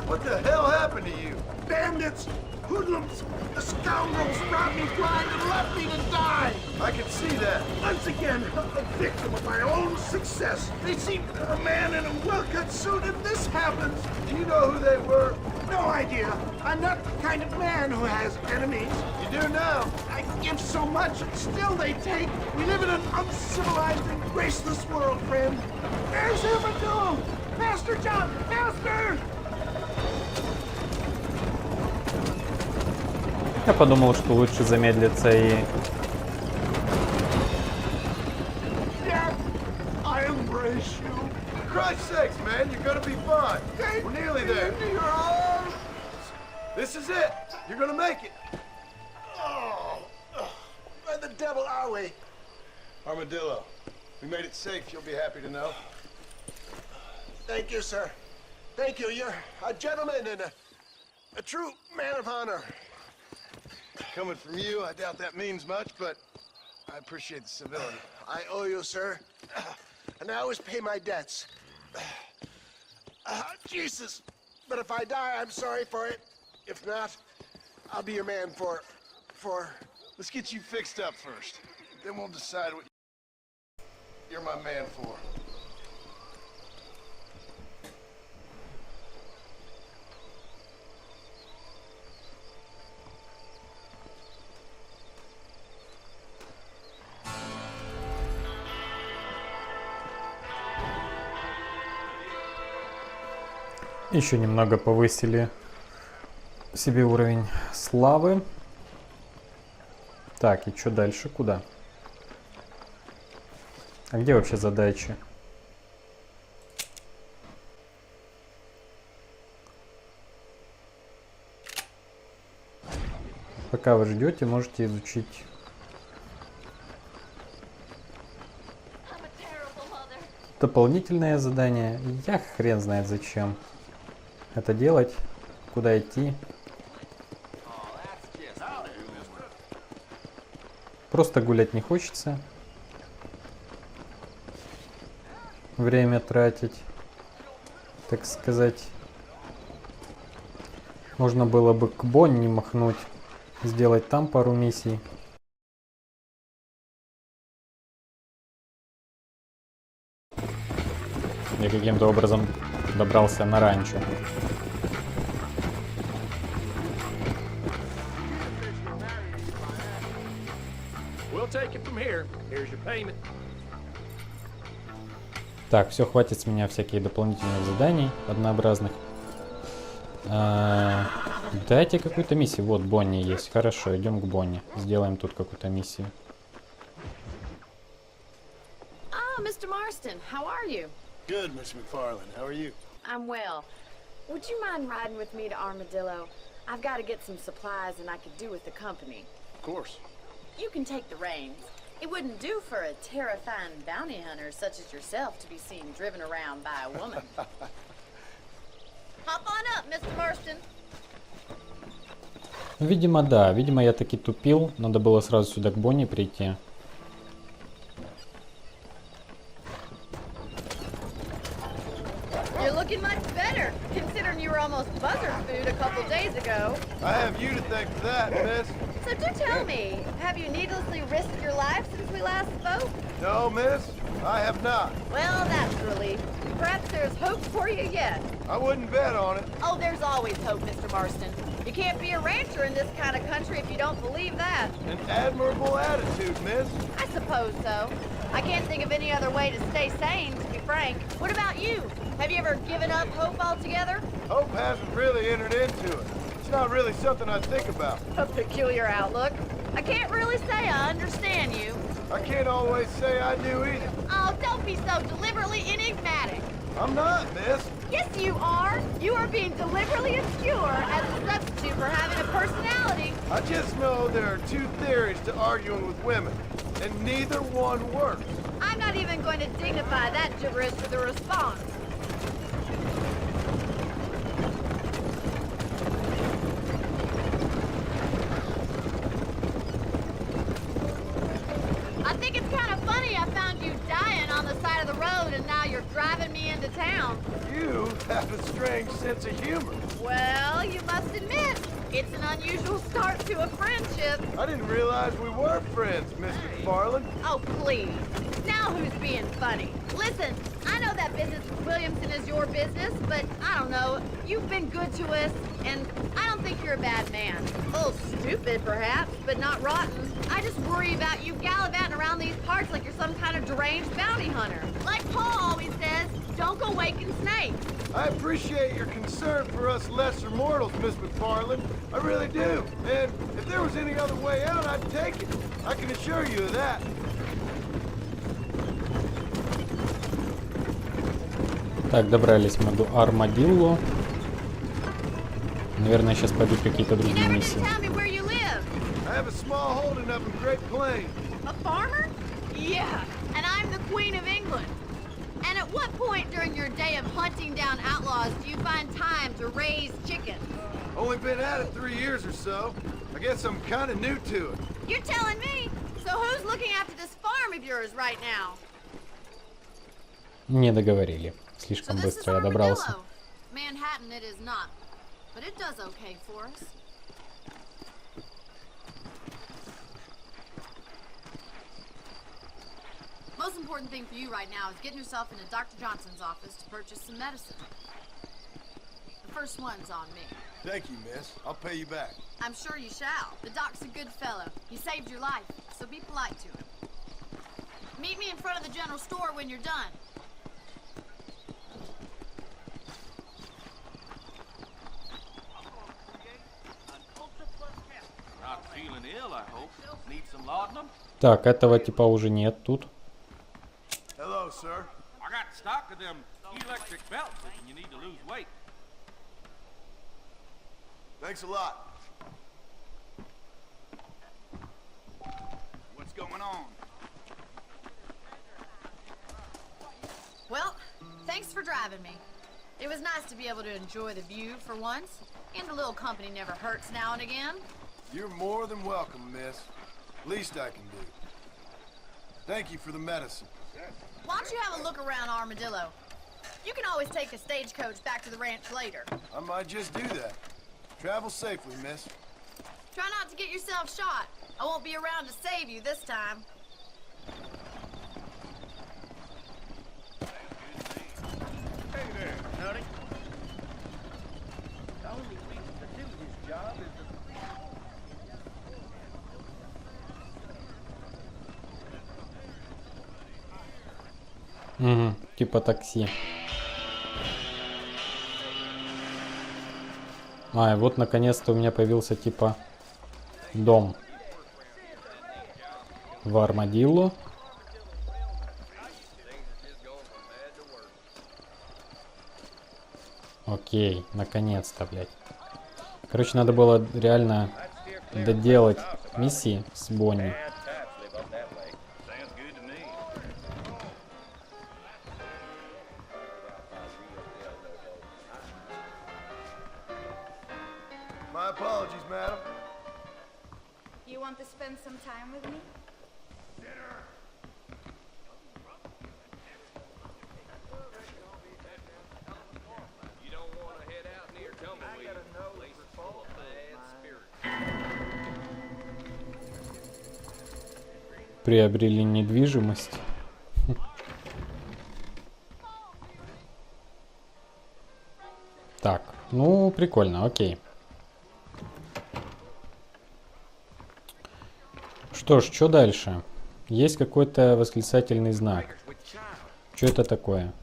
What the hell happened to you? Bandits! Hoodlums! The scoundrels robbed me blind and left me to die! I can see that. Once again, a victim of my own success. They seemed a man in a well-cut suit and this happens. Do you know who they were? No idea. I'm not the kind of man who has enemies. You do now. I give so much and still they take. We live in an uncivilized and graceless world, friend. Where's Armadillo? Master John! Master! Я подумал, что лучше замедлиться и... Yeah, I embrace you. For Christ's sakes, man, you're gonna be fine. We're nearly there. Into your arms. This is it. You're gonna make it. Oh, where the devil are we? Armadillo. We made it safe, you'll be happy to know. Thank you, sir. Thank you. You're a gentleman and a true man of honor. Coming from you, I doubt that means much, but I appreciate the civility. I owe you, sir. And I always pay my debts. Jesus. But if I die, I'm sorry for it. If not, I'll be your man for... Let's get you fixed up first. Then we'll decide what you're my man for. Еще немного повысили себе уровень славы. Так, и что дальше? Куда? А где вообще задачи? Пока вы ждете, можете изучить. Дополнительное задание. Я хрен знает зачем это делать. Куда идти. Просто гулять не хочется. Время тратить, так сказать. Можно было бы к Бонни махнуть, сделать там пару миссий. Я каким-то образом добрался на ранчо. Так, все, хватит с меня всяких дополнительных заданий однообразных. Дайте какую-то миссию. Вот Бонни есть. Хорошо, идем к Бонни. Сделаем тут какую-то миссию. Mr. Marston, how are you? Good, Miss McFarland. How are you? I'm well. Would you mind riding with me to Armadillo? I've got to get some supplies and I could do with the company. Of course. You can take the reins. It wouldn't do for a terrifying bounty hunter such as yourself to be seen driven around by a woman. Hop on up, Mr. Marston. Видимо, да. Видимо, я таки тупил. Надо было сразу сюда к Бонни прийти. You're looking much better, considering you were almost buzzard food a couple days ago. I have you to thank for that, miss. So do tell me, have you needlessly risked your life since we last spoke? No, miss, I have not. Well, that's a relief. Perhaps there's hope for you yet. I wouldn't bet on it. Oh, there's always hope, Mr. Marston. You can't be a rancher in this kind of country if you don't believe that. An admirable attitude, miss. I suppose so. I can't think of any other way to stay sane, to be frank. What about you? Have you ever given up hope altogether? Hope hasn't really entered into it. It's not really something I think about. A peculiar outlook. I can't really say I understand you. I can't always say I do either. Oh, don't be so deliberately enigmatic. I'm not, miss. Yes, you are. You are being deliberately obscure as a substitute for having a personality. I just know there are two theories to arguing with women, and neither one works. I'm not even going to dignify that gibberish with a response. I think it's kind of funny I found you dying on the side of the road and now you're driving me into town. You have a strange sense of humor. Well, you must admit, it's an unusual start to a friendship. I didn't realize we were friends, Miss McFarland. Oh, please. Now who's being funny? Listen, I know that business with Williamson is your business, but I don't know. You've been good to us, and I don't think you're a bad man. A little stupid, perhaps, but not rotten. I just worry about you gallivanting around these parts like you're some kind of deranged bounty hunter. Like Paul always says, don't go waking snakes. I appreciate your concern for us lesser mortals, Miss McFarland. I really do. And if there was any other way out, I'd take it. I can assure you of that. Так, добрались мы до Армадилло. Наверное, сейчас пойдут какие-то другие миссии. I have a small holding up in Great Plains. A farmer? Yeah, and I'm the Queen of England. And at what point during your day of hunting down outlaws do you find time to raise chickens? Only been at it 3 years or so. I guess I'm kind of new to it. You're telling me? So who's looking after this farm of yours right now? Не договорили. Слишком быстро я добрался. Manhattan it is not, but it does okay for us. Most important thing for you right now is getting yourself into Dr. Johnson's office to purchase some medicine. The first one's on me. Thank you, miss. I'll pay you back. I'm sure you shall. The doc's a good fellow. He saved your life, so be polite to him. Meet me in front of the general store when you're done. Not feeling ill, I hope. Need some laudanum? Так, этого типа уже нет тут. Hello, sir. I got stock of them electric belts if you need to lose weight. Thanks a lot. What's going on? Well, thanks for driving me. It was nice to be able to enjoy the view for once, and a little company never hurts now and again. You're more than welcome, miss. Least I can do. Thank you for the medicine. Why don't you have a look around Armadillo? You can always take a stagecoach back to the ranch later. I might just do that. Travel safely, miss. Try not to get yourself shot. I won't be around to save you this time. Hey there, Nutty. The only reason to do this job is to... Угу, типа такси. А, и вот наконец-то у меня появился типа дом в Армадилло. Окей, наконец-то, блядь. Короче, надо было реально доделать миссии с Бонни. My apologies, madam. You want to spend some time with me? You don't want to head out near Tumbleweed. Place is full of bad spirits. Приобрели недвижимость. Так, ну прикольно, окей. Что ж, что дальше? Есть какой-то восклицательный знак. Что это такое?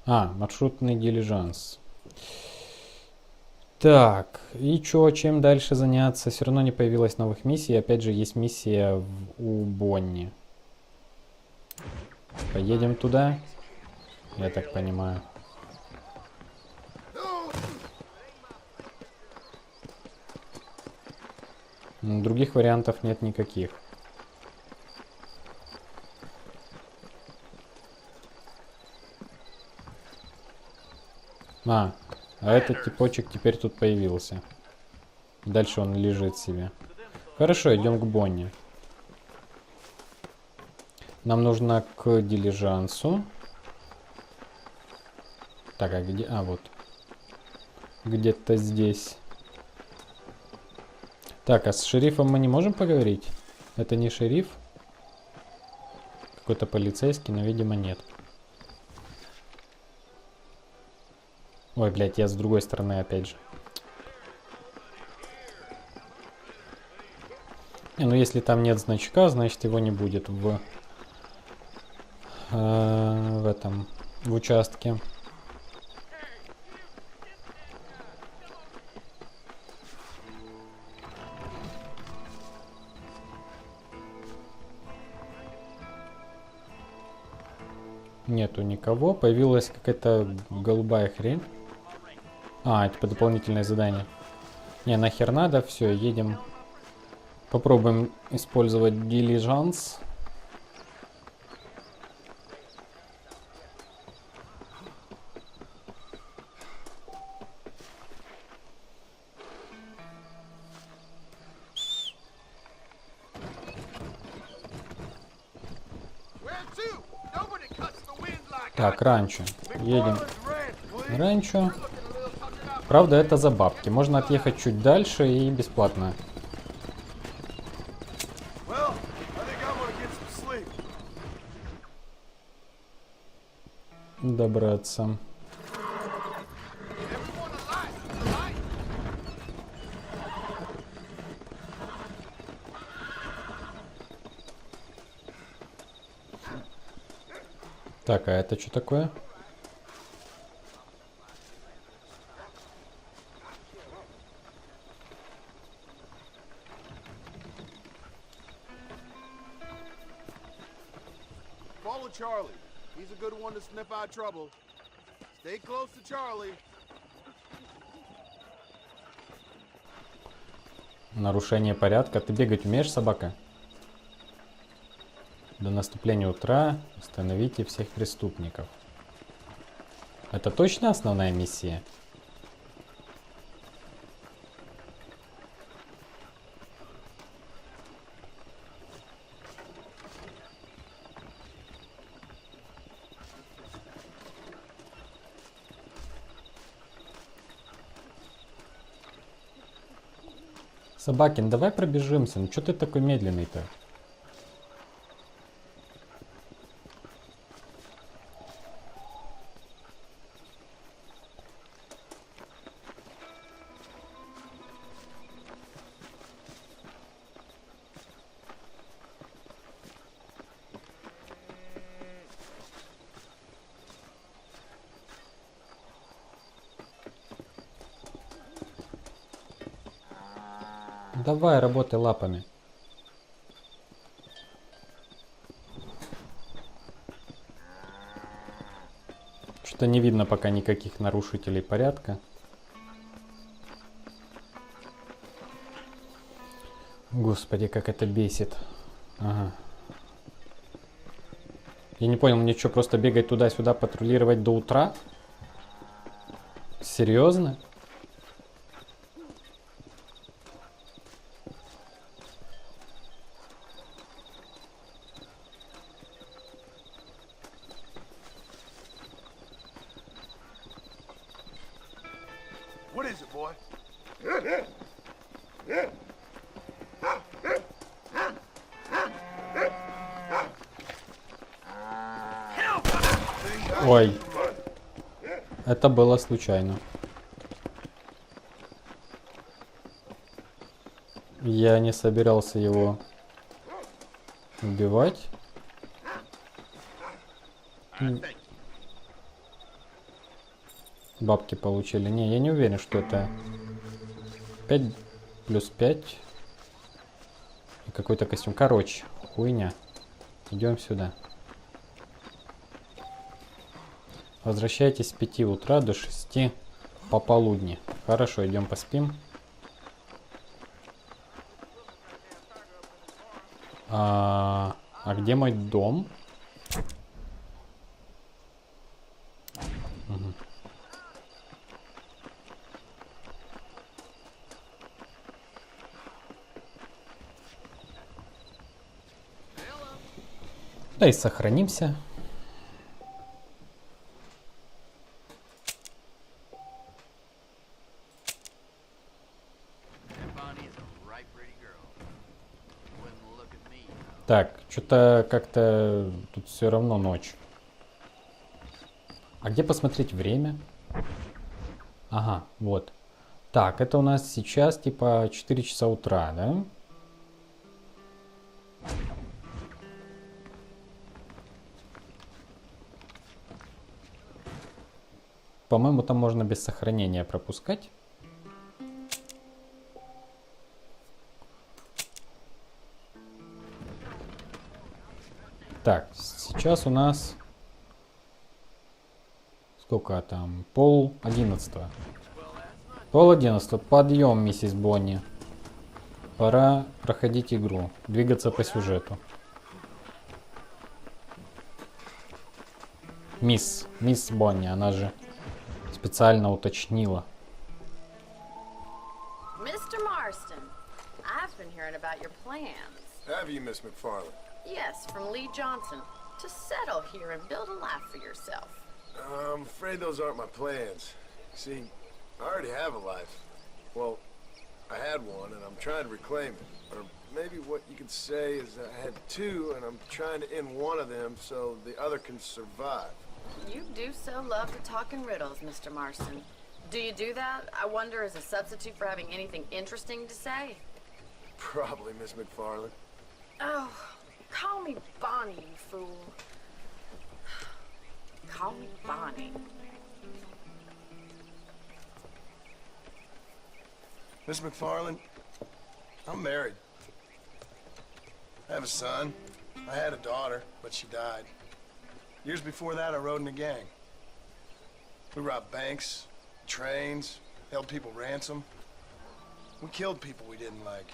А, маршрутный дилижанс. Так, и чё, чем дальше заняться? Все равно не появилось новых миссий. Опять же, есть миссия у Бонни. Поедем туда, я так понимаю. Других вариантов нет никаких. А этот типочек теперь тут появился. Дальше он лежит себе. Хорошо, идем к Бонни. Нам нужно к дилижансу. Так, а где? А, вот. Где-то здесь. Так, а с шерифом мы не можем поговорить? Это не шериф? Какой-то полицейский, но, видимо, нет. Ой, блядь, я с другой стороны опять же. Не, ну если там нет значка, значит его не будет в этом, в участке. Нету никого. Появилась какая-то голубая хрень. А, это дополнительное задание. Не, нахер надо, все, едем. Попробуем использовать дилижанс. Так, ранчо. Едем. Ранчо. Правда, это за бабки. Можно отъехать чуть дальше и бесплатно. Добраться. Так, а это что такое? Follow Charlie. He's a good one to sniff out trouble. Stay close to Charlie. Нарушение порядка. Ты бегать умеешь, собака? До наступления утра остановите всех преступников. Это точно основная миссия? Собакин, давай пробежимся. Ну что ты такой медленный-то? Давай, работай лапами. Что-то не видно пока никаких нарушителей порядка. Господи, как это бесит. Ага. Я не понял, мне что, просто бегать туда-сюда, патрулировать до утра? Серьезно? What is it, boy? Ой. Это было случайно. Я не собирался его убивать. Бабки получили. Не, я не уверен, что это 5 плюс 5. И какой-то костюм. Короче, хуйня. Идем сюда. Возвращайтесь с 5 утра до 6 пополудни. Хорошо, идем поспим. А где мой дом? Угу. Да и сохранимся. Так, что-то как-то тут все равно ночь. А где посмотреть время? Ага, вот. Так, это у нас сейчас типа 4 часа утра, да? По-моему, там можно без сохранения пропускать. Так, сейчас у нас... Сколько там? 10:30. Пол-11. Подъем, миссис Бонни. Пора проходить игру. Двигаться по сюжету. Мисс Бонни, она же специально уточнила. Mr. Marston, I've been hearing about your plans. Have you, Miss McFarland? Yes, from Lee Johnson. To settle here and build a life for yourself. I'm afraid those aren't my plans. See, I already have a life. Well, I had one, and I'm trying to reclaim it. Or maybe what you could say is that I had two, and I'm trying to end one of them so the other can survive. You do so love to talk in riddles, Mr. Marston. Do you do that, I wonder, as a substitute for having anything interesting to say? Probably, Miss McFarland. Oh, call me Bonney, you fool. Call me Bonney. Miss McFarland, I'm married. I have a son. I had a daughter, but she died. Years before that, I rode in a gang. We robbed banks, trains, held people ransom. We killed people we didn't like.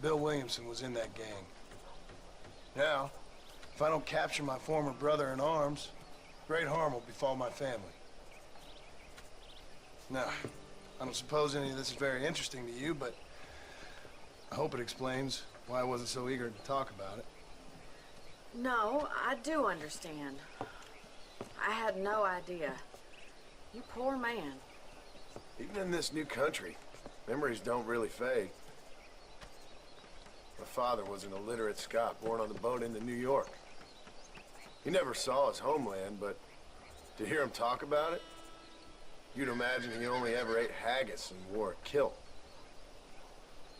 Bill Williamson was in that gang. Now, if I don't capture my former brother in arms, great harm will befall my family. Now, I don't suppose any of this is very interesting to you, but I hope it explains why I wasn't so eager to talk about it. No, I do understand. I had no idea. You poor man. Even in this new country, memories don't really fade. My father was an illiterate Scot born on the boat into New York. He never saw his homeland, but to hear him talk about it, you'd imagine he only ever ate haggis and wore a kilt.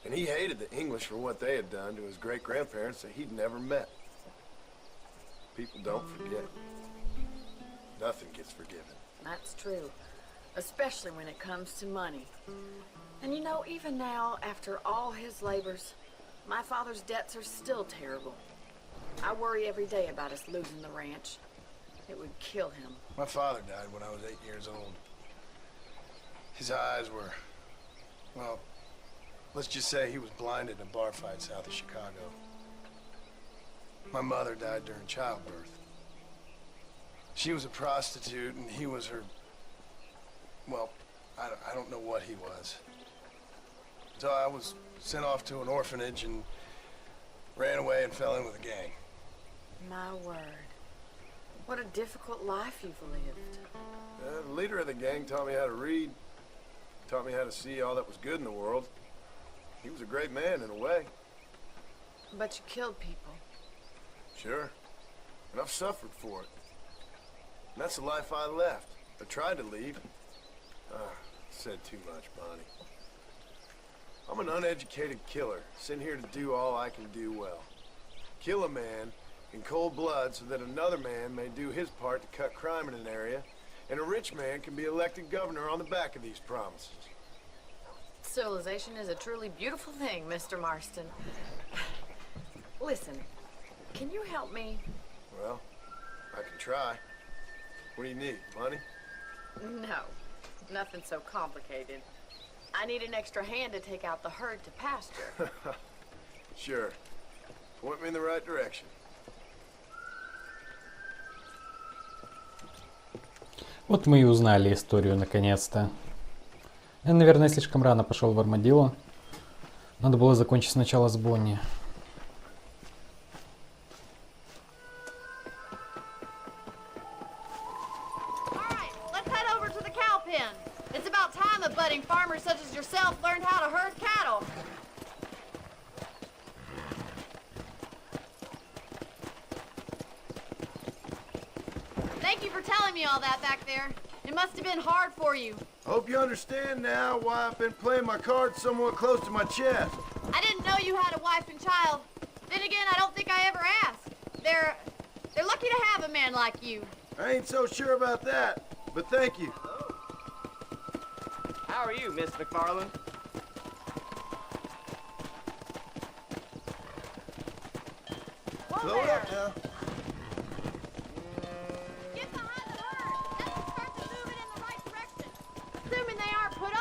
And he hated the English for what they had done to his great-grandparents that he'd never met. People don't forget. Nothing gets forgiven. That's true. Especially when it comes to money. And you know, even now, after all his labors, my father's debts are still terrible. I worry every day about us losing the ranch. It would kill him. My father died when I was 8 years old. His eyes were, well, let's just say he was blinded in a bar fight south of Chicago. My mother died during childbirth. She was a prostitute and he was her, well, I don't know what he was. So I was sent off to an orphanage and ran away and fell in with a gang. My word. What a difficult life you've lived. The leader of the gang taught me how to read, taught me how to see all that was good in the world. He was a great man in a way. But you killed people. Sure. And I've suffered for it. And that's the life I left. I tried to leave. Said too much, Bonnie. I'm an uneducated killer, sent here to do all I can do well. Kill a man in cold blood so that another man may do his part to cut crime in an area, and a rich man can be elected governor on the back of these promises. Civilization is a truly beautiful thing, Mr. Marston. Listen, can you help me? Well, I can try. What do you need, money? No, nothing so complicated. I need an extra hand to take out the herd to pasture. Sure. Point me in the right direction. Вот мы и узнали историю наконец-то. Я, наверное, слишком рано пошел в Армадило. Надо было закончить сначала с Бонни. Farmers such as yourself learned how to herd cattle. Thank you for telling me all that back there. It must have been hard for you. I hope you understand now why I've been playing my cards somewhat close to my chest. I didn't know you had a wife and child. Then again, I don't think I ever asked. They're lucky to have a man like you. I ain't so sure about that, but thank you. How are you, Miss McFarland? Slow up now. Get behind the herd. That will start to move it in the right direction. Assuming they aren't put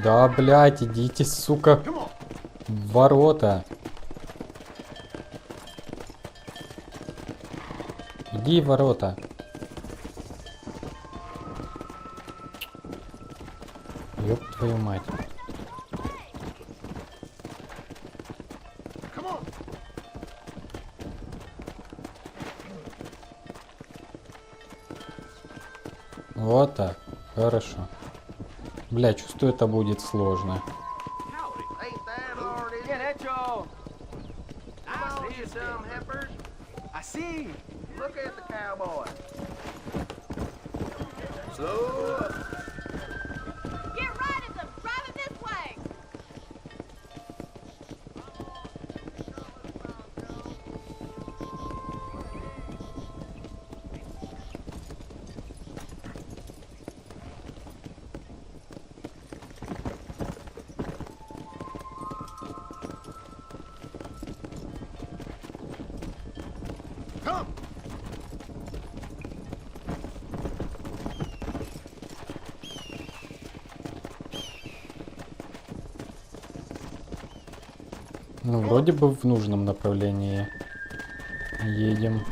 Да, блядь, идите, сука, в ворота. Иди в ворота. Ёб твою мать. Вот так. Хорошо. Бля, чувствую, это будет сложно. Ну, вроде бы в нужном направлении едем.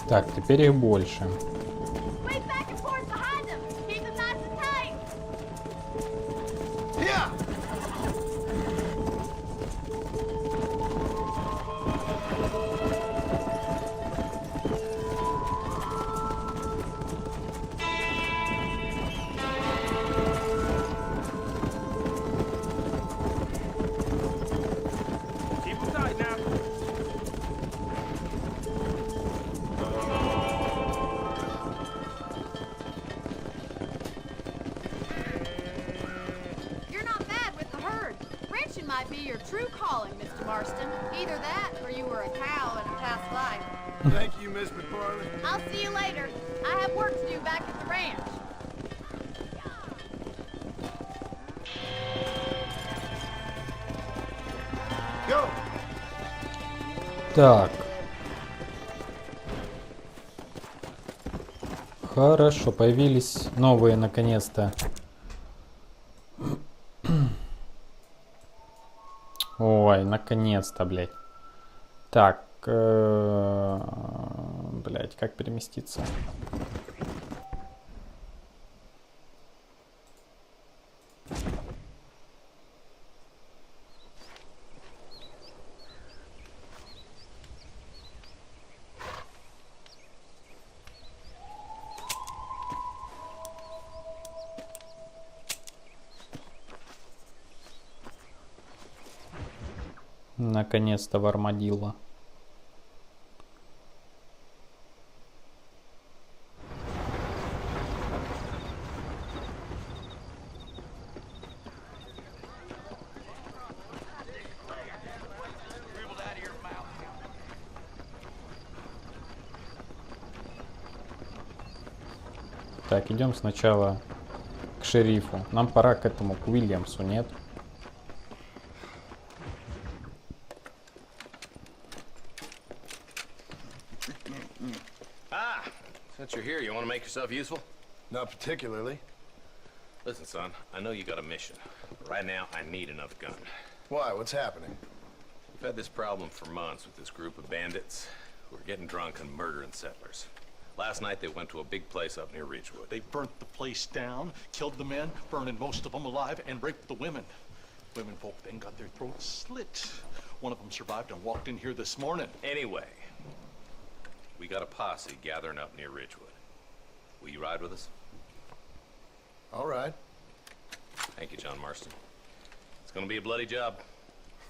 Так, теперь их больше. Might be your true calling, Mr. Marston. Either that, or you were a cow in a past life. Thank you, Miss McFarlane. I'll see you later. I have work to do back at the ranch. Go. Так. Хорошо, появились новые наконец-то. Ой, наконец-то, блядь. Так, блядь, как переместиться? Наконец-то в армадилlo. Так, идем сначала к шерифу. Нам пора к этому, к Уильямсу, нет? Since you're here, you want to make yourself useful? Not particularly. Listen, son, I know you got a mission. But right now, I need another gun. Why? What's happening? We've had this problem for months with this group of bandits who are getting drunk and murdering settlers. Last night, they went to a big place up near Ridgewood. They burnt the place down, killed the men, burning most of them alive, and raped the women. Women folk then got their throats slit. One of them survived and walked in here this morning. Anyway, we got a posse gathering up near Ridgewood. Will you ride with us? All right. Thank you, John Marston. It's gonna be a bloody job.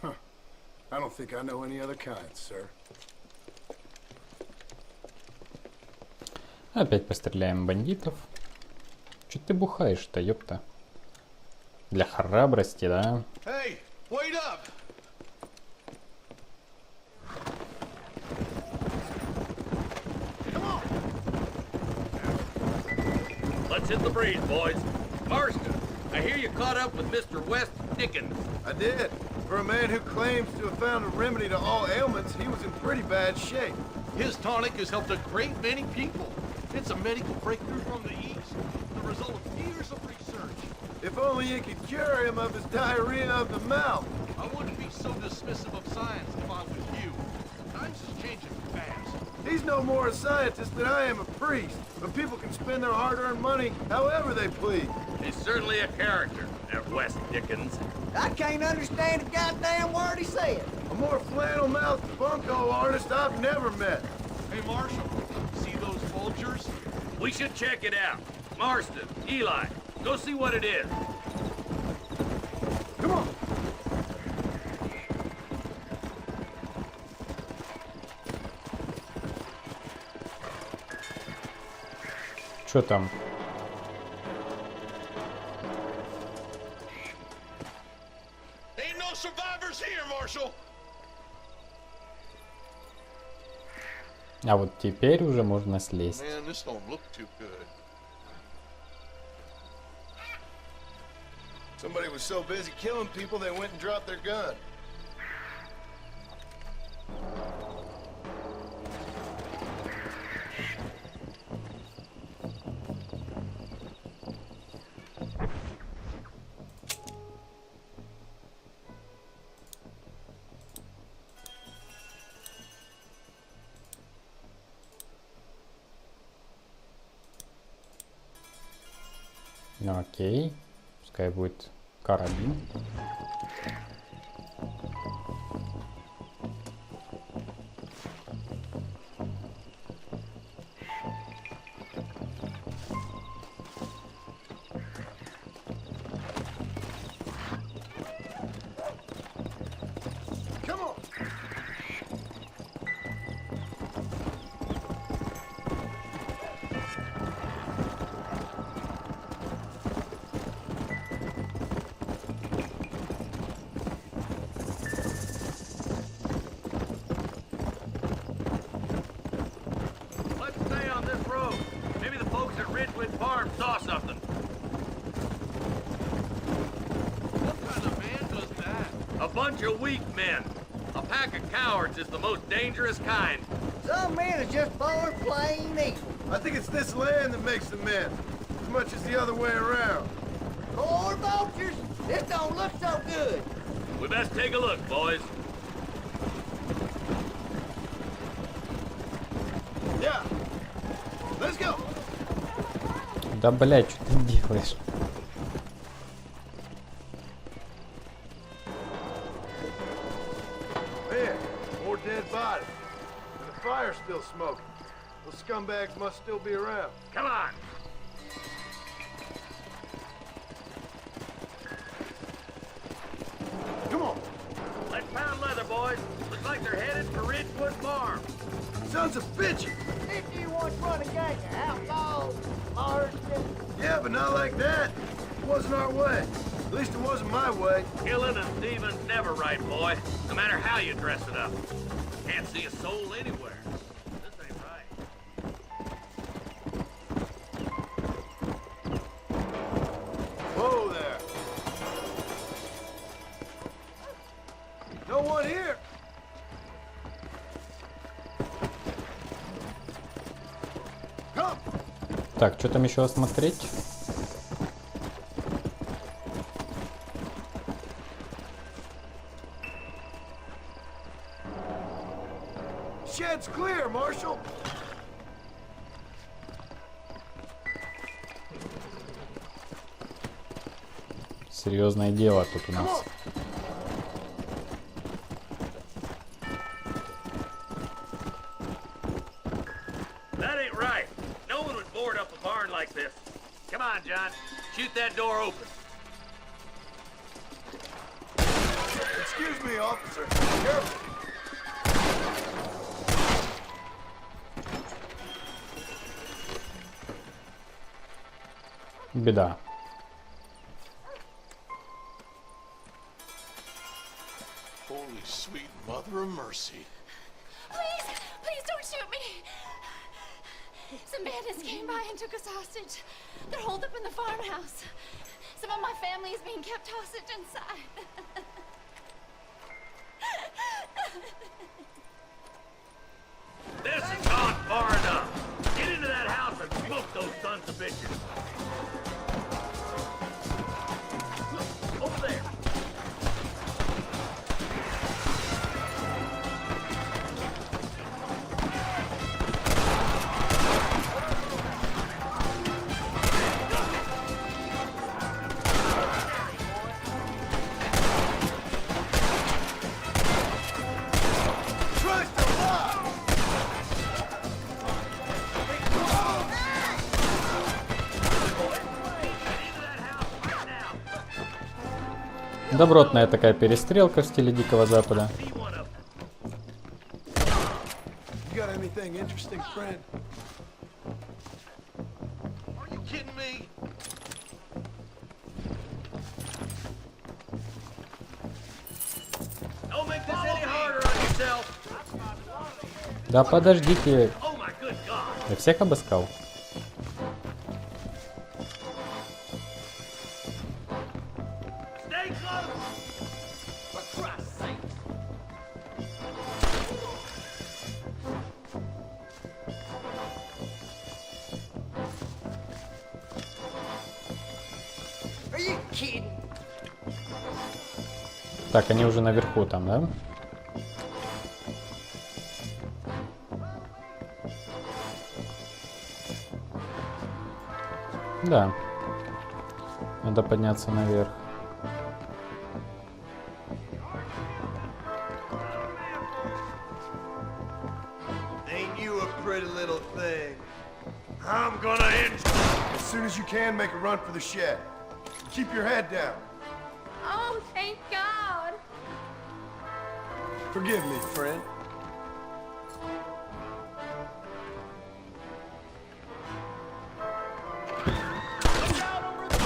Huh. I don't think I know any other kind, sir. Опять постреляем бандитов. Чё ты бухаешь-то, ёпта? Для храбрости, да? Hey, wait up! Let's hit the breeze, boys. Marston, I hear you caught up with Mr. West Dikens. I did. For a man who claims to have found a remedy to all ailments, he was in pretty bad shape. His tonic has helped a great many people. It's a medical breakthrough from the East, the result of years of research. If only you could cure him of his diarrhea of the mouth. I wouldn't be so dismissive of science if I was you. Times is changing fast. He's no more a scientist than I am a priest, but people can spend their hard-earned money however they please. He's certainly a character, that West Dikens. I can't understand a goddamn word he said. A more flannel-mouthed bunko artist I've never met. Hey, Marshal, see those vultures? We should check it out. Marston, Eli, go see what it is. Come on. Чё там? Ain't no survivors here, Marshal. А вот теперь уже можно слезть. Man, this don't look too good. Somebody was so busy killing people they went and dropped their gun. Ну окей, пускай будет карабин. Saw something. What kind of man does that? A bunch of weak men. A pack of cowards is the most dangerous kind. Some men are just born plain evil. I think it's this land that makes them men, as much as the other way around. Poor vultures, this don't look so good. We best take a look, boys. Yeah. Let's go. Да, блядь, что ты делаешь? Man, more dead bodies. And the fire's still smoking. Those scumbags must still be around. Come on. Come on. Let's pound leather, boys. Looks like they're headed for Ridgewood Farm. Sons of bitches. Didn't you once run a gang of outlaws, Marston? Yeah, but not like that. It wasn't our way. At least it wasn't my way. Killing and thieving's never right, boy. No matter how you dress it up. Can't see a soul anywhere. This ain't right. Whoa there. No one here. Come. Так, что там еще осмотреть? Shed's clear, Marshal. Серьезное дело тут у нас. That ain't right. No one would board up a barn like this. Come on, John. Shoot that door open. Excuse me, officer. Careful. Беда. Holy sweet mother of mercy. Please, please don't shoot me. Some bandits came by and took us hostage. They're holed up in the farmhouse. Some of my family is being kept hostage inside. This has gone far enough. Get into that house and smoke those sons of bitches. Over there. Добротная такая перестрелка в стиле Дикого Запада. Да подождите. Я всех обыскал. Так, они уже наверху там, да? Да. Надо подняться наверх. Ain't you a pretty little thing? I'm gonna end you. As soon as you can, make a run for the shed. Keep your head down. Oh, thank God. Forgive me, friend.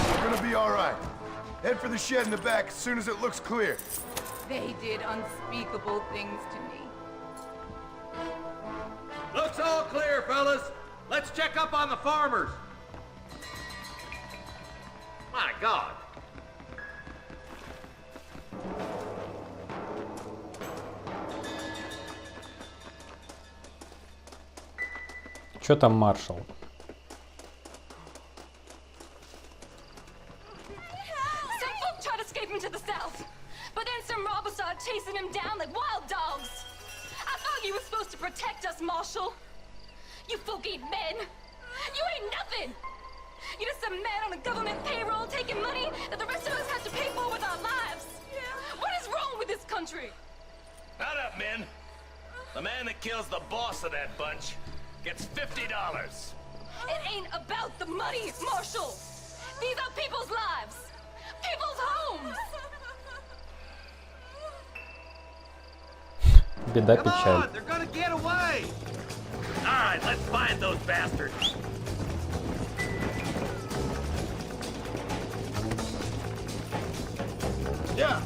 We're gonna be all right. Head for the shed in the back as soon as it looks clear. They did unspeakable things to me. Looks all clear, fellas. Let's check up on the farmers. My God. Чё там Маршал? Some folk tried escaping to the south, but then some robbers started chasing him down like wild dogs. I thought you were supposed to protect us, Marshal. You folk ain't men. You ain't nothing. You're just some man on a government payroll taking money that the rest of us have to pay for with our lives. What is wrong with this country? Shut up, men. The man that kills the boss of that bunch gets $50. It ain't about the money, Marshal. These are people's lives. People's homes. Беда, Come печаль. on, they're gonna get away. All right, let's find those bastards. Yeah.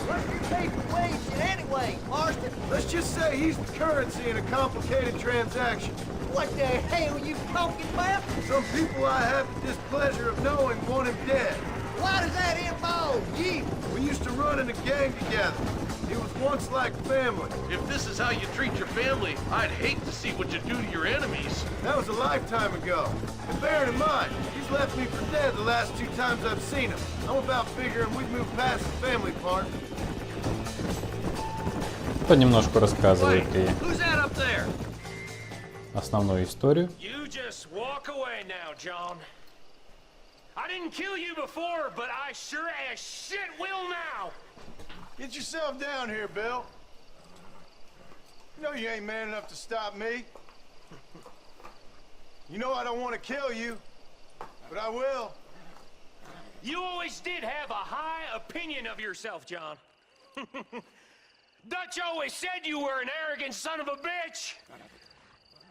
What's your paper wage anyway, Marston? Let's just say he's the currency in a complicated transaction. What the hell are you talking about? Some people I have the displeasure of knowing want him dead. Why does that involve you? We used to run in a gang together. It was once like family. If this is how you treat your family, I'd hate to see what you do to your enemies. That was a lifetime ago. And bear in mind, he's left me for dead the last 2 times I've seen him. I'm about figuring we've moved past the family part. Понемножку рассказывает и Who's that up there? основную историю. You just walk away now, John. I didn't kill you before, but I sure as shit will now. Get yourself down here, Bill. You know you ain't man enough to stop me. You know I don't want to kill you, but I will. You always did have a high opinion of yourself, John. Dutch always said you were an arrogant son of a bitch.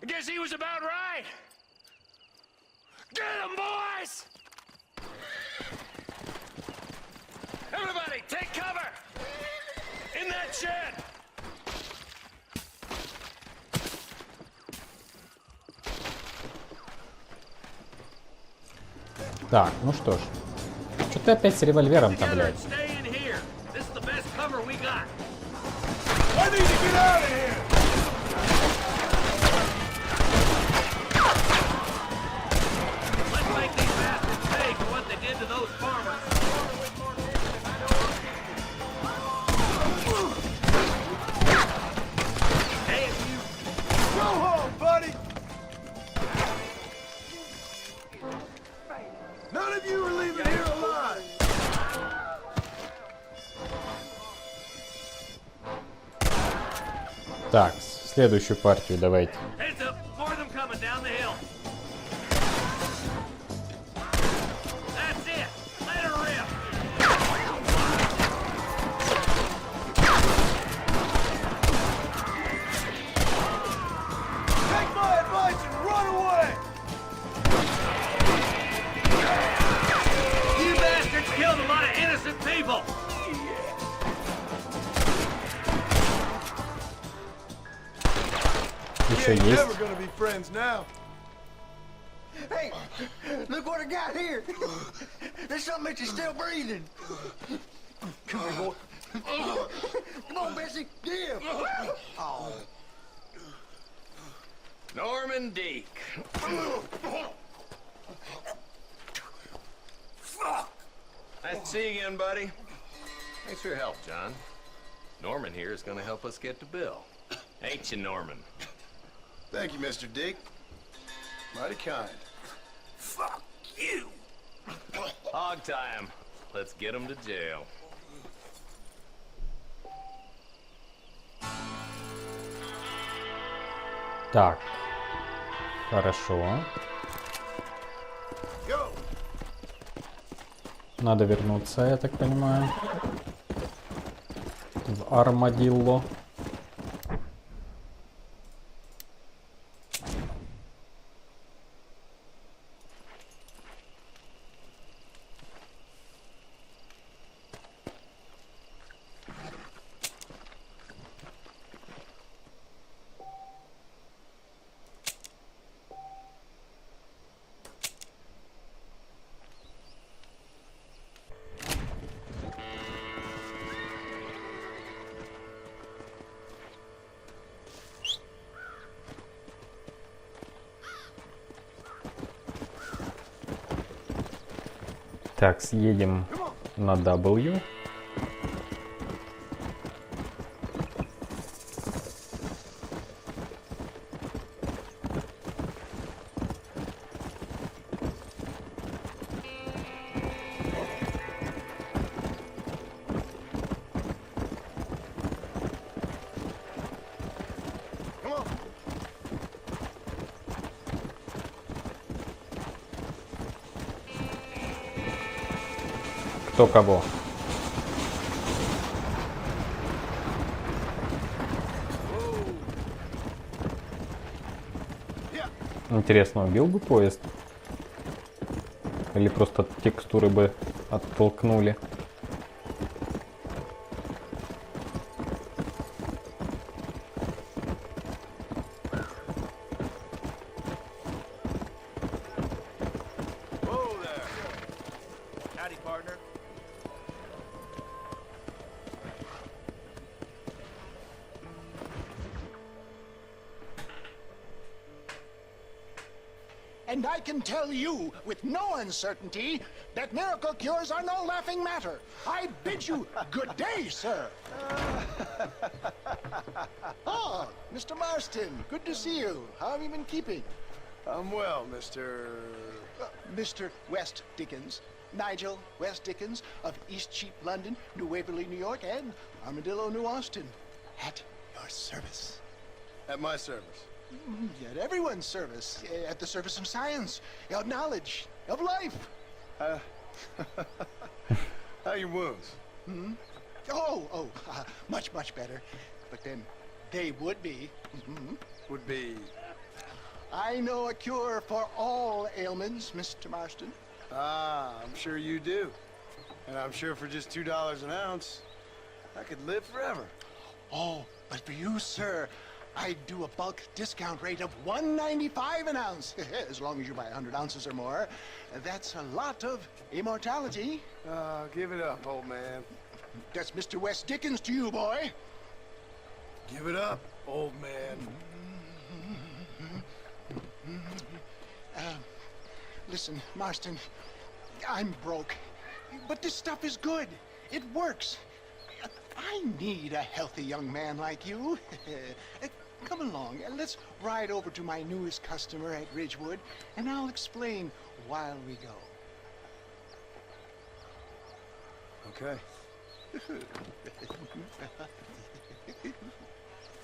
I guess he was about right. Get him, boys! Everybody, take cover! In that shed! Так, ну что ж. Что ты опять с револьвером-то, блядь? Так, следующую партию давайте. Еще есть. Hey, look what I got here. There's something that you're still breathing. Come here, boy. Come on, Bessie, give. Oh. Norman Deek. Nice to see you again, buddy. Thanks for your help, John. Norman here is going to help us get to Bill. Ain't you, Norman? Thank you, Mr. Dick. Mighty kind. Fuck you. Hog tie him. Let's get him to jail. Так. Хорошо. Надо вернуться, я так понимаю. В Армадилло. Так, съедем на W. Кто кого? Интересно, убил бы поезд? Или просто текстуры бы оттолкнули? And I can tell you with no uncertainty that miracle cures are no laughing matter. I bid you good day, sir. Ah, Mr. Marston, good to see you. How have you been keeping? I'm well, Mr. Mr. West Dikens. Nigel West Dikens of Eastcheap, London, New Waverly, New York, and Armadillo, New-Ostin. At your service. At my service. At everyone's service. At the service of science, of knowledge, of life. How are your wounds? Much, much better. But then they would be. Would be? I know a cure for all ailments, Mr. Marston. Ah, I'm sure you do. And I'm sure for just $2 an ounce, I could live forever. Oh, but for you, sir, I do a bulk discount rate of $1.95 an ounce. As long as you buy 100 ounces or more. That's a lot of immortality. Give it up, old man. That's Mr. West Dikens to you, boy. Give it up, old man. Listen, Marston, I'm broke. But this stuff is good. It works. I need a healthy young man like you. Come along, let's ride over to my newest customer at Ridgewood, and I'll explain while we go. Okay.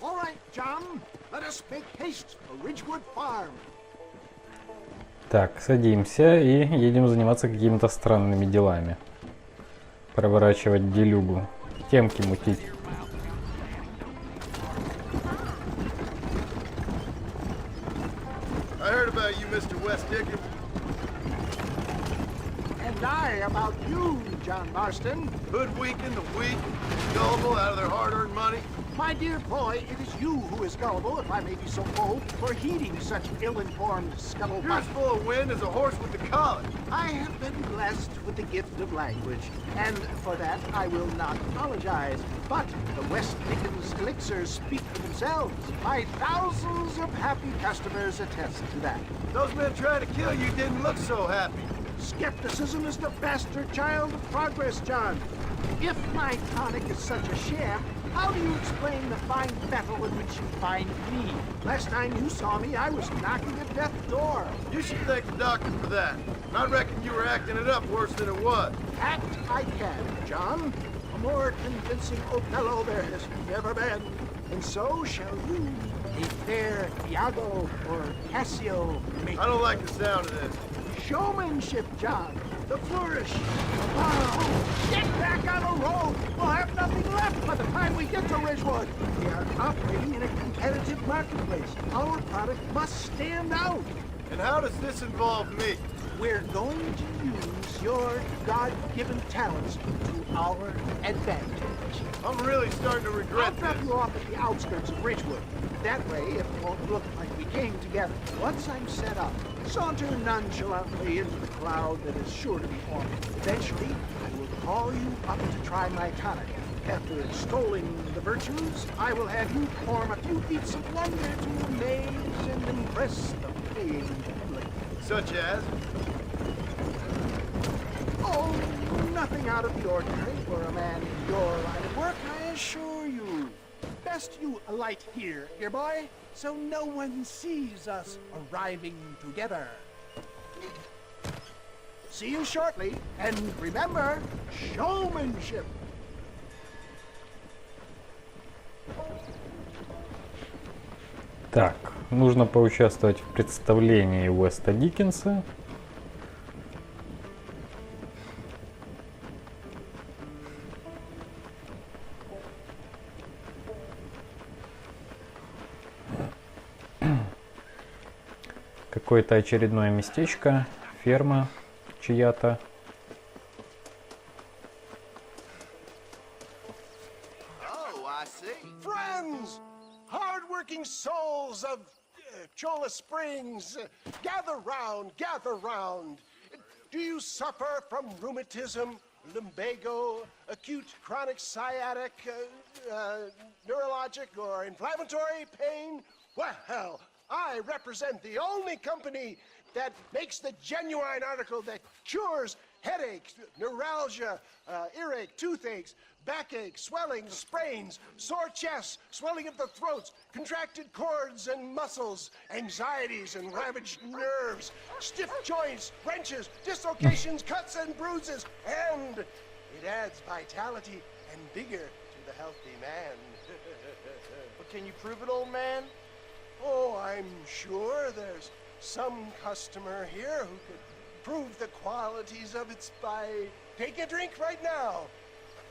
All right, John, let us make haste for Ridgewood Farm. Так, садимся и едем заниматься какими-то странными делами. Проворачивать делюгу. Темки мутить. I heard about you, Mr. West Dickenс. And I about you, John Marston. Hoodwinking the weak, gullible out of their hard-earned money. My dear boy, it is you who is gullible, if I may be so bold, for heeding such ill-informed scuttlebutt. You're as full of wind as a horse with the collar. I have been blessed with the gift of language, and for that I will not apologize. But the West Dikens elixirs speak for themselves. My thousands of happy customers attest to that. Those men trying to kill you didn't look so happy. Skepticism is the bastard child of progress, John. If my tonic is such a sham, how do you explain the fine battle in which you find me? Last time you saw me, I was knocking at death's door. You should thank the doctor for that. I reckon you were acting it up worse than it was. Act I can, John. A more convincing Othello there has never been. And so shall you, a fair Iago or Cassio make. I don't like the sound of this. Showmanship, John. The flourish. Oh, get back on the road. We'll have nothing left by the time we get to Ridgewood. We are operating in a competitive marketplace. Our product must stand out. And how does this involve me? We're going to use your God-given talents to our advantage. I'm really starting to regret I'll drop you off at the outskirts of Ridgewood. That way, it won't look like we came together. Once I'm set up, saunter nonchalantly into the cloud that is sure to be forming. Eventually, I will call you up to try my tonic. After extolling the virtues, I will have you perform a few feats of wonder to amaze and impress the paying public. Such as? Oh, nothing out of the ordinary for a man in your line of work, I assure you. Best you alight here, dear boy, so no one sees us arriving together. See you shortly, and remember, showmanship. Так, нужно поучаствовать в представлении Уэста Дикенса. Какое-то очередное местечко, ферма чья-то. Friends, hard-working souls of Cholla Springs, gather round, gather round. Do you suffer from rheumatism, lumbago, acute chronic sciatic, neurologic, or inflammatory pain? Well, I represent the only company that makes the genuine article that cures headaches, neuralgia, earache, toothaches, backache, swelling, sprains, sore chests, swelling of the throats, contracted cords and muscles, anxieties and ravaged nerves, stiff joints, wrenches, dislocations, cuts and bruises, and it adds vitality and vigor to the healthy man. But can you prove it, old man? Oh, I'm sure there's some customer here who could prove the qualities of it by taking a drink right now.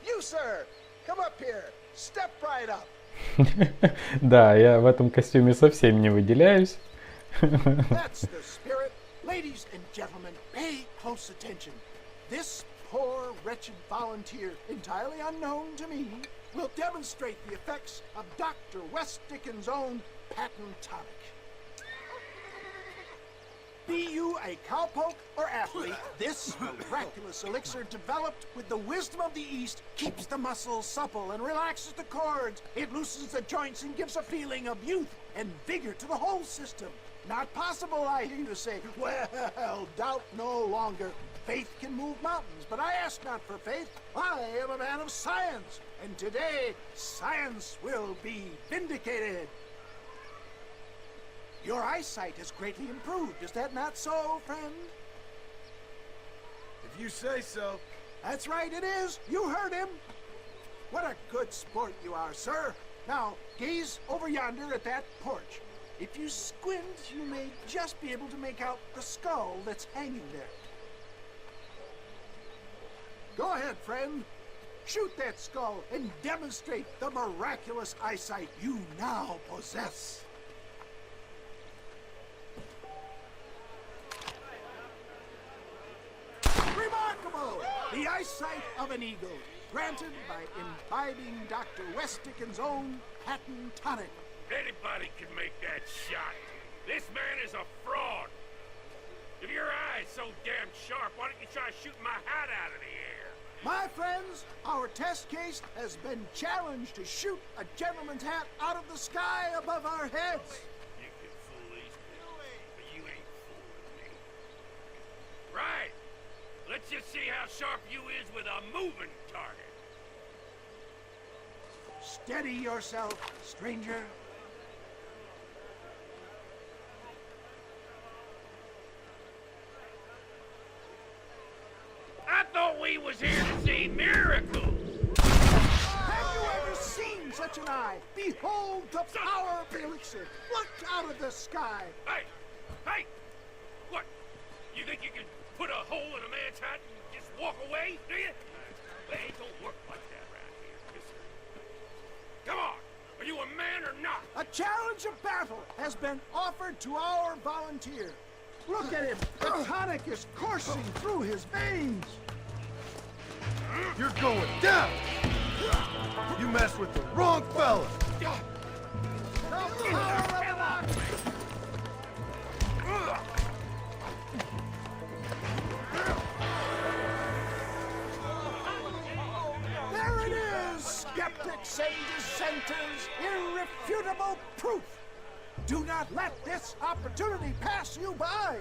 You, sir, come up here. Step right up. Да, я в этом костюме совсем не выделяюсь. That's the spirit. Ladies and gentlemen, pay close attention. This poor, wretched volunteer, entirely unknown to me, will demonstrate the effects of Dr. West Dicken's own patent tonic. Be you a cowpoke or athlete, this miraculous elixir developed with the wisdom of the East keeps the muscles supple and relaxes the cords. It loosens the joints and gives a feeling of youth and vigor to the whole system. Not possible, I hear you say. Well, doubt no longer. Faith can move mountains, but I ask not for faith. I am a man of science, and today science will be vindicated. Your eyesight has greatly improved. Is that not so, friend? If you say so. That's right, it is. You heard him. What a good sport you are, sir. Now, gaze over yonder at that porch. If you squint, you may just be able to make out the skull that's hanging there. Go ahead, friend. Shoot that skull and demonstrate the miraculous eyesight you now possess. Remarkable! The eyesight of an eagle, granted by imbibing Dr. West Dicken's own patent tonic. Anybody can make that shot. This man is a fraud. If your eye's so damn sharp, why don't you try shooting my hat out of the air? My friends, our test case has been challenged to shoot a gentleman's hat out of the sky above our heads. You can fool these people, but you ain't fooling me. Right. Let's just see how sharp you is with a moving target. Steady yourself, stranger. I thought we was here to see miracles. Have you ever seen such an eye? Behold the power of the elixir. Look out of the sky. Hey! Hey! What? You think you can put a hole in a man's hat and just walk away, do you? They don't work like that around here, mister. Come on! Are you a man or not? A challenge of battle has been offered to our volunteer. Look at him. The tonic is coursing through his veins. You're going down! You messed with the wrong fella! The power of the lock. There it is, skeptics and dissenters, irrefutable proof. Do not let this opportunity pass you by.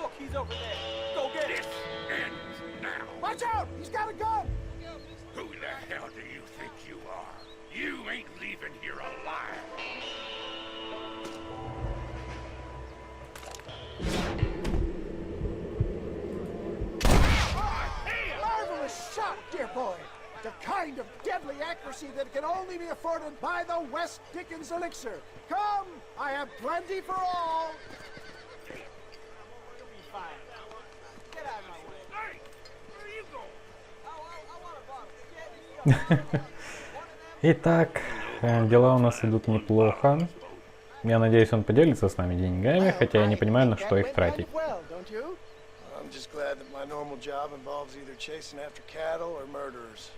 Look, he's over there. Go get it. Ends now. Watch out! He's got a gun! Who the hell do you think you are? You ain't leaving here alive. Marvelous shot, dear boy. The kind of deadly accuracy that can only be afforded by the West Dicken's elixir. Come, I have plenty for all. You'll be fine. Get out of my way. Hey, where are you going? I want a bottle. Итак, дела у нас идут неплохо. Я надеюсь, он поделится с нами деньгами, хотя я не понимаю, на что их тратить. I'm just glad that my normal job involves either chasing after cattle or murderers.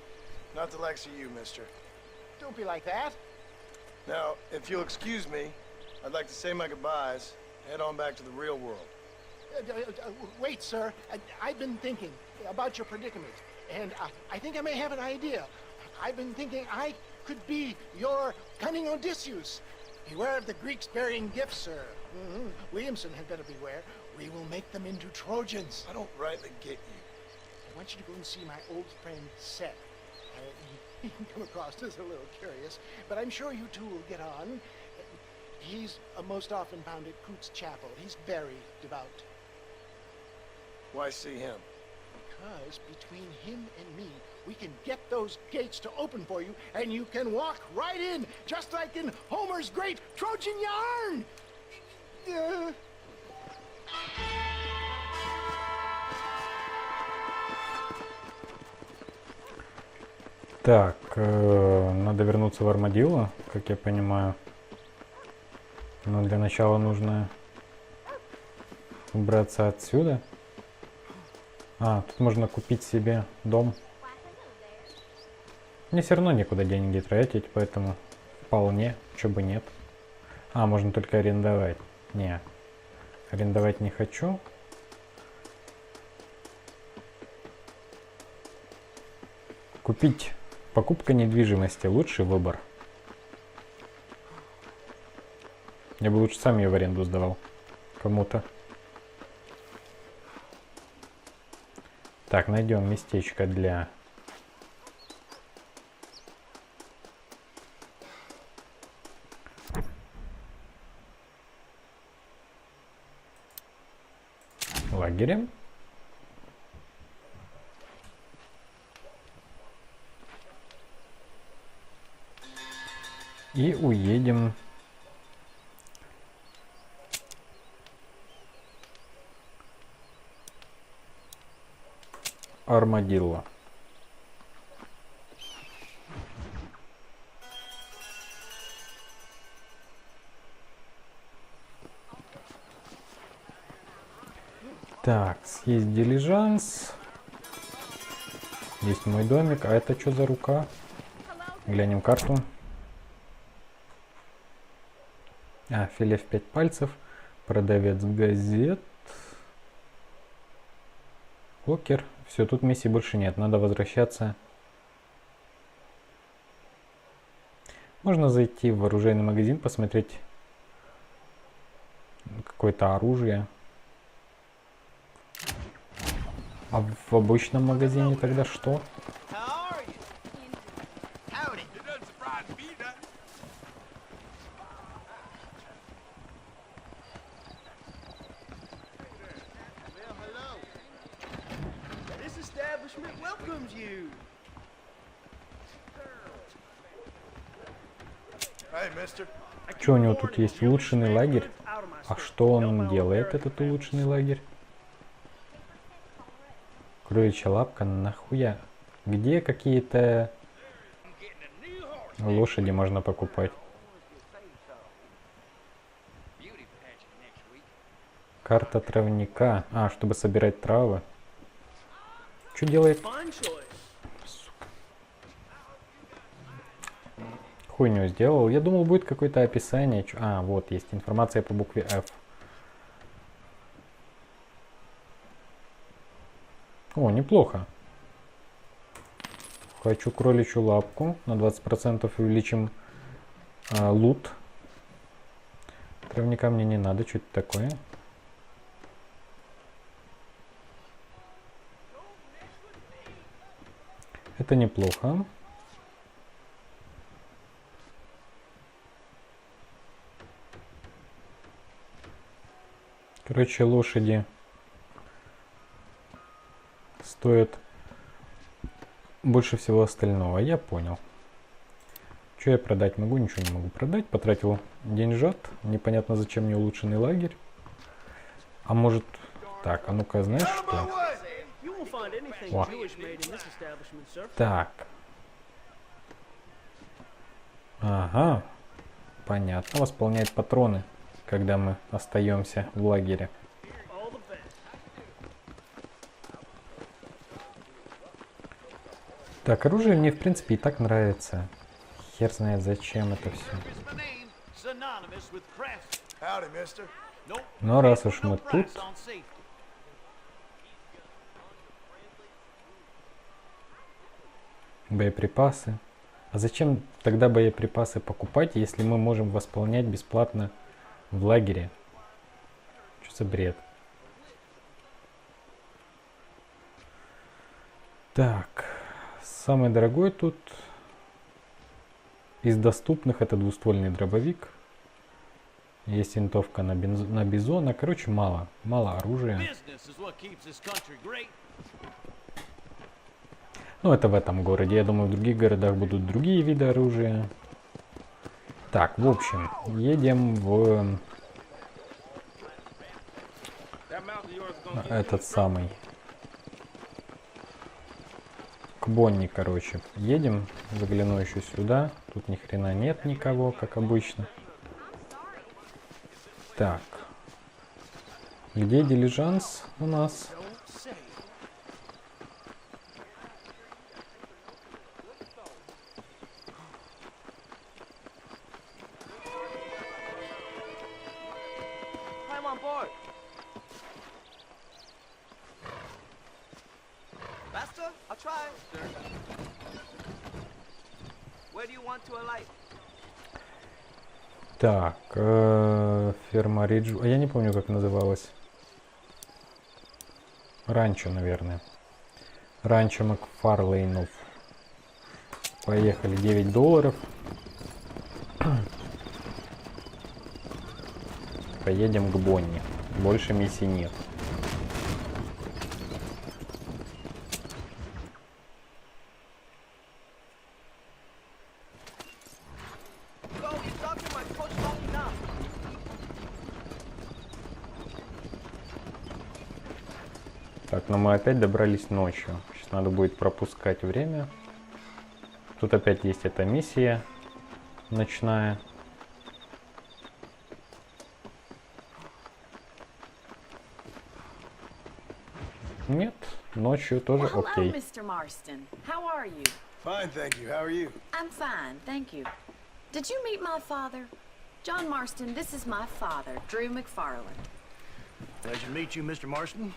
Not the likes of you, mister. Don't be like that. Now, if you'll excuse me, I'd like to say my goodbyes, head on back to the real world. Wait, sir. I've been thinking about your predicament, and I think I may have an idea. I've been thinking I could be your cunning Odysseus. Beware of the Greeks bearing gifts, sir. Williamson had better beware. We will make them into Trojans. I don't rightly get you. I want you to go and see my old friend Seth. He can come across as a little curious, but I'm sure you two will get on. He's most often found at Coote's Chapel. He's very devout. Why see him? Because between him and me, we can get those gates to open for you, and you can walk right in, just like in Homer's great Trojan yarn! Так, надо вернуться в Армадилло, как я понимаю. Но для начала нужно убраться отсюда. А, тут можно купить себе дом. Мне все равно некуда деньги тратить, поэтому вполне, чё бы нет. А, можно только арендовать. Не, арендовать не хочу. Купить. Покупка недвижимости. Лучший выбор. Я бы лучше сам ее в аренду сдавал. Кому-то. Так, найдем местечко для... лагеря. И уедем Армадилло. Так, есть дилижанс. Есть мой домик. А это что за рука? Глянем карту. А, филе в 5 пальцев. Продавец газет. Покер. Все, тут миссий больше нет. Надо возвращаться. Можно зайти в оружейный магазин, посмотреть какое-то оружие. А в обычном магазине тогда что? Что у него тут есть? Улучшенный лагерь? А что он делает, этот улучшенный лагерь? Кроличья лапка, нахуя? Где какие-то лошади можно покупать? Карта травника. А, чтобы собирать травы. Что делает? Сука. Хуйню сделал. Я думал, будет какое-то описание. А, вот, есть информация по букве F. О, неплохо. Хочу кроличью лапку. На 20% увеличим лут. Травника мне не надо. Что это такое? Это неплохо. Короче, лошади стоят больше всего остального. Я понял. Что я продать могу? Ничего не могу продать. Потратил деньжат. Непонятно, зачем мне улучшенный лагерь. А может... Так, а ну-ка, знаешь что? О. Так. Ага. Понятно. Восполняет патроны, когда мы остаемся в лагере. Так, оружие мне, в принципе, и так нравится. Хер знает, зачем это все. Но раз уж мы тут... Боеприпасы. А зачем тогда боеприпасы покупать, если мы можем восполнять бесплатно в лагере? Что за бред? Так. Самый дорогой тут из доступных это двуствольный дробовик. Есть винтовка на бизона. Короче, мало оружия. Ну, это в этом городе. Я думаю, в других городах будут другие виды оружия. Так, в общем, едем в этот самый к Бонни, короче. Едем, загляну еще сюда. Тут ни хрена нет никого, как обычно. Так. Где дилижанс у нас? Так, ферма Риджу. Я не помню, как называлась. Ранчо, наверное. Ранчо Макфарлейнов. Поехали, $9. Поедем к Бонни. Больше миссий нет. Так, но мы опять добрались ночью. Сейчас надо будет пропускать время. Тут опять есть эта миссия ночная. Нет, ночью тоже окей. Hello, Mr. Marston. How are you? Fine, thank you. How are you? I'm fine, thank you. Did you meet my father? John Marston, this is my father, Drew McFarland. Pleasure to meet you, Mr. Marston.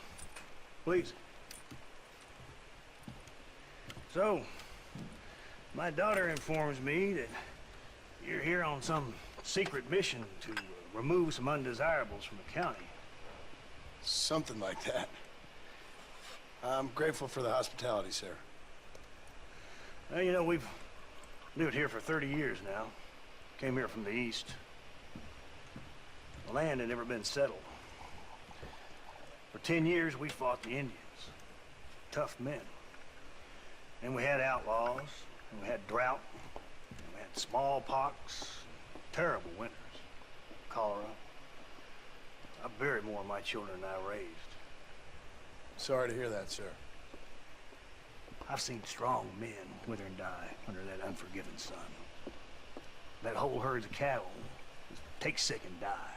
Please. So, my daughter informs me that you're here on some secret mission to remove some undesirables from the county. Something like that. I'm grateful for the hospitality, sir. Well, you know, we've lived here for 30 years now. Came here from the east. The land had never been settled. For 10 years, we fought the Indians. Tough men. And we had outlaws, and we had drought, and we had smallpox, terrible winters, cholera. I buried more of my children than I raised. Sorry to hear that, sir. I've seen strong men wither and die under that unforgiving sun. That whole herds of cattle just take sick and die.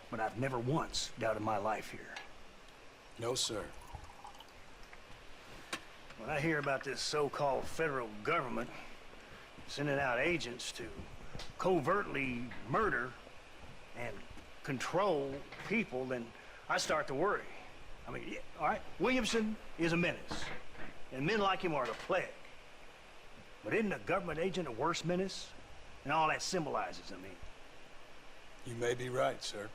But I've never once doubted my life here. No, sir. When I hear about this so-called federal government sending out agents to covertly murder and control people, then I start to worry. I mean, yeah, all right, Williamson is a menace, and men like him are the plague. But isn't a government agent a worse menace? And all that symbolizes, I mean. You may be right, sir.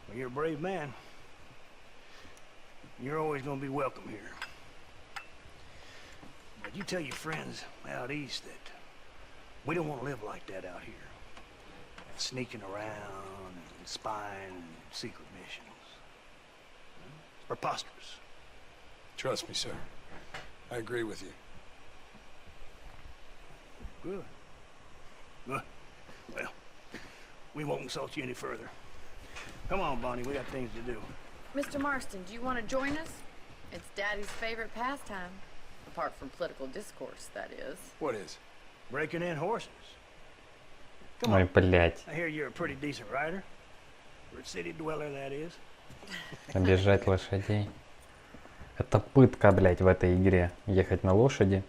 Well, you're a brave man. You're always going to be welcome here. But you tell your friends out east that we don't want to live like that out here. Sneaking around and spying and secret missions. It's preposterous. Trust me, sir. I agree with you. Good. Good. Well, we won't insult you any further. Come on, Bonnie, we got things to do. Mr. Marston, do you want to join us? It's Daddy's favorite pastime. Apart from political discourse, that is. What is? Breaking in horses. Ой, блядь. I hear you're a pretty decent rider. For a city dweller, that is. Обижать лошадей. Это пытка, блядь, в этой игре. Ехать на лошади.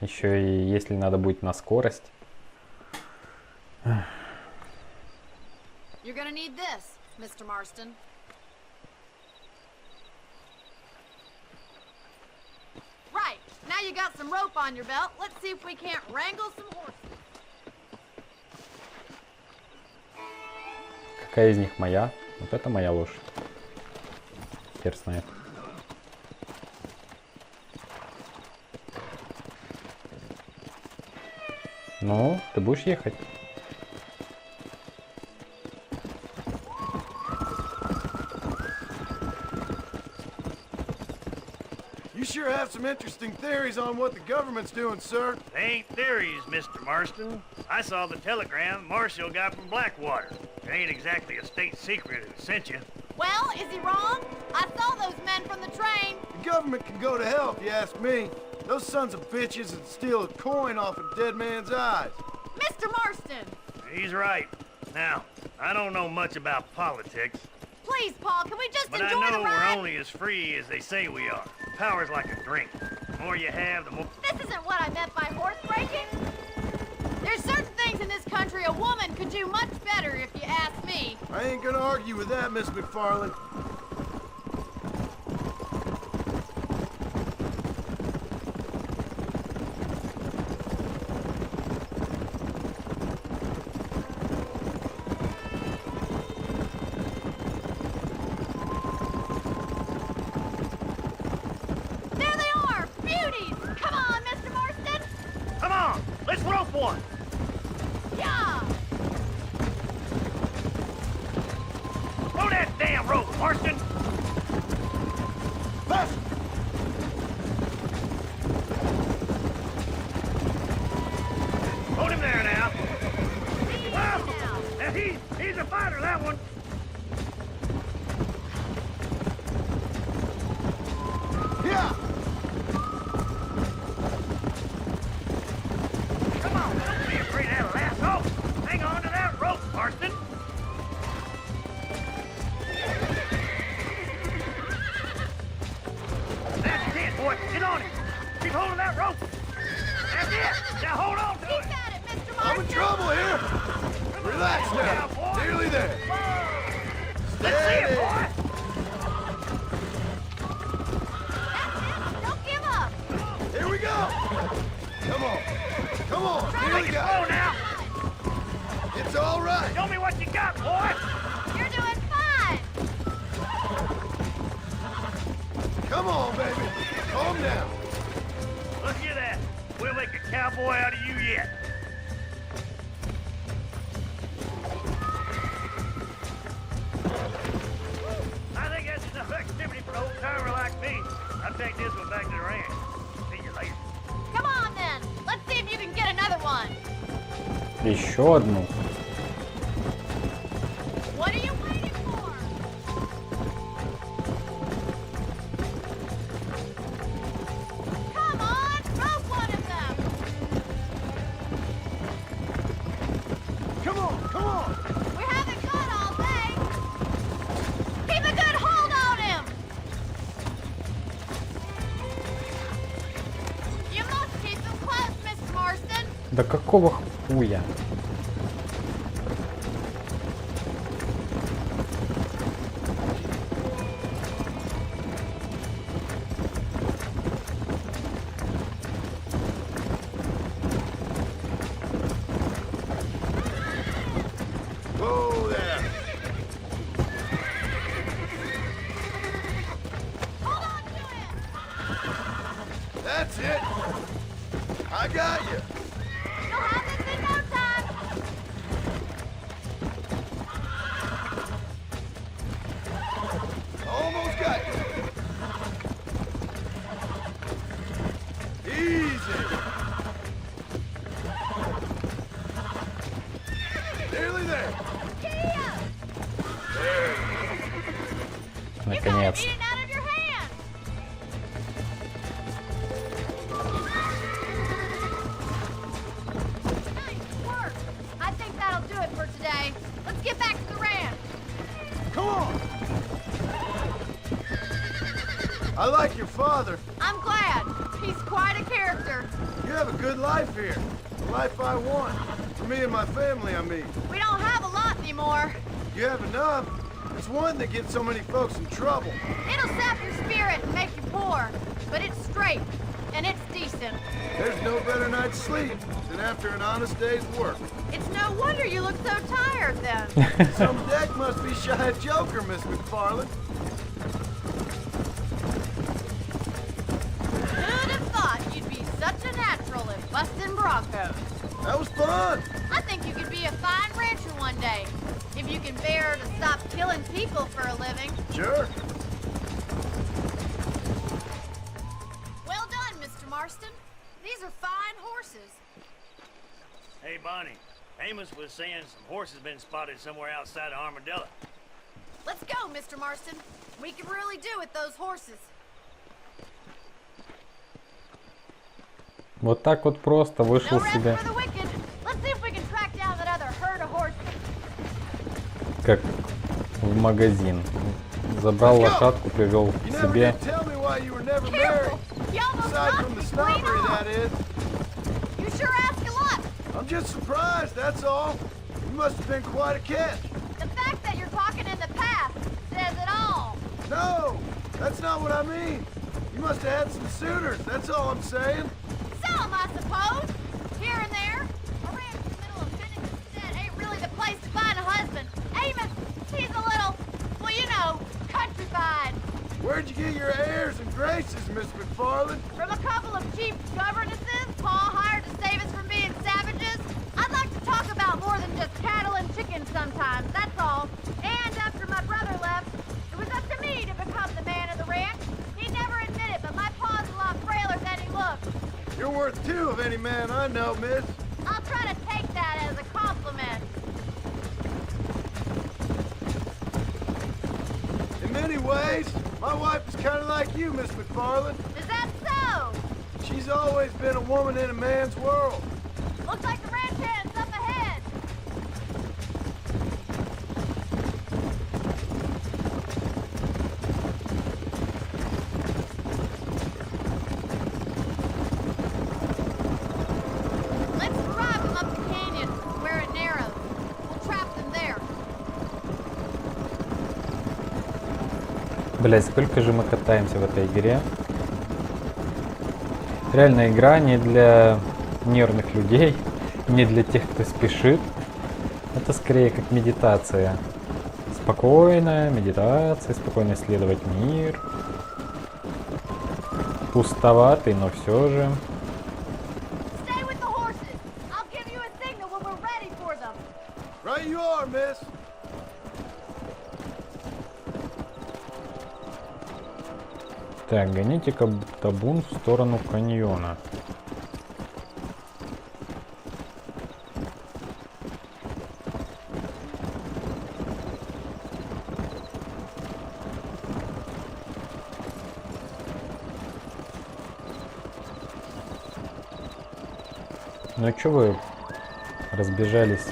Еще и если надо будет на скорость. You're gonna need this, Mr. Marston. Right, now you got some rope on your belt. Let's see if we can't wrangle some horses. Какая из них моя? Вот это моя лошадь. Хер знает. Ну, ты будешь ехать? You sure have some interesting theories on what the government's doing, sir. They ain't theories, Mr. Marston. I saw the telegram Marshal got from Blackwater. It ain't exactly a state secret who sent you. Well, is he wrong? I saw those men from the train. The government can go to hell if you ask me. Those sons of bitches would steal a coin off a dead man's eyes. Mr. Marston! He's right. Now, I don't know much about politics. Please, Paul, can we just but enjoy I know the ride? we're only as free as they say we are. Power's like a drink. The more you have, the more... This isn't what I meant by horse breaking. There's certain things in this country a woman could do much better if you ask me. I ain't gonna argue with that, Miss McFarland. There they are! Beauties! Come on, Mr. Marston! Come on! Let's rope one! Yeah! Throw that damn rope, Marston! Pass! Hold him there now. Now he's a fighter, that one. Yeah! Come on, don't be afraid of that lasso. Hang on to that rope, Marston. That's it, boy. Get on it. Keep holding that rope. That's it. Now hold on to it. Keep at it, Mr. I'm in Marston! trouble here! Relax now! Nearly there! Let's see it, Steady. boy. Don't give up! Here we go! Come on! Come on! Nearly Make it got slow now. it! It's all right! Show me what you got, boy. You're doing fine! Come on, baby! Calm down! Look at that. We'll make a cowboy out of you yet. I think that's enough activity for an old-timer like me. I'll take this one back to the ranch. See you later. Come on, then! Let's see if you can get another one! Еще одну. What are you waiting for? Come on! Rope one of them! Come on! Come on! We haven't good all day! Keep a good hold on him! You must keep them close, Mr. Marston! Да какого хуя? Whoa there! Hold on to it! That's it! I got you! You'll have this in no time! Almost got you! Easy! Nearly there! There! Наконец. Eat it out of your hand! Nice work! I think that'll do it for today. Let's get back to the ranch. Come on! I like your father. I'm glad. He's quite a character. You have a good life here. The life I want. For me and my family, I mean. We don't have a lot anymore. You have enough. It's one that gets so many folks in trouble. It'll sap your spirit and make you poor. But it's straight. And it's decent. There's no better night's sleep than after an honest day's work. It's no wonder you look so tired then. Some deck must be shy of Joker, Miss McFarland. Who'd have thought you'd be such a natural at busting broncos? That was fun. I think you could be a fine rancher one day. If you can bear to stop killing people for a living. Sure. Well done, Mr. Marston. These are fine horses. Hey, Bonnie. Amos was saying some horses been spotted somewhere outside of Armadillo. Let's go, Mr. Marston. We can really do with those horses. Вот так вот просто вышел себе. Как в магазин. Забрал лошадку, привел к себе. I'm just surprised, that's all. You must have been quite a catch. The fact that you're talking in the past says it all. No, that's not what I mean. You must have had some suitors, that's all I'm saying. Some, I suppose. Here and there. A ranch in the middle of Bennington ain't really the place to find a husband. Amos, he's a little, well, you know, countrified. Where'd you get your airs and graces, Miss McFarland? From a couple of cheap governesses Paul hired to save us from being savages. I'd like to talk about more than just cattle and chickens sometimes, that's all. And after my brother left, it was up to me to become the man of the ranch. He never admitted, but my pa's a lot frailer than he looks. You're worth two of any man I know, miss. I'll try to take that as a compliment. In many ways, my wife is kind of like you, Miss McFarland. Is that so? She's always been a woman in a man's world. Looks like the ranch hand's up ahead. Let's drive them up the canyon where it narrows. We'll trap them there. Блять, сколько же мы катаемся в этой игре. Реально игра не для нервных людей, не для тех, кто спешит. Это скорее как медитация. Спокойная медитация, спокойно исследовать мир. Пустоватый, но все же. Right you are, miss. Так, гоните-ка табун в сторону каньона. Ну чё вы разбежались?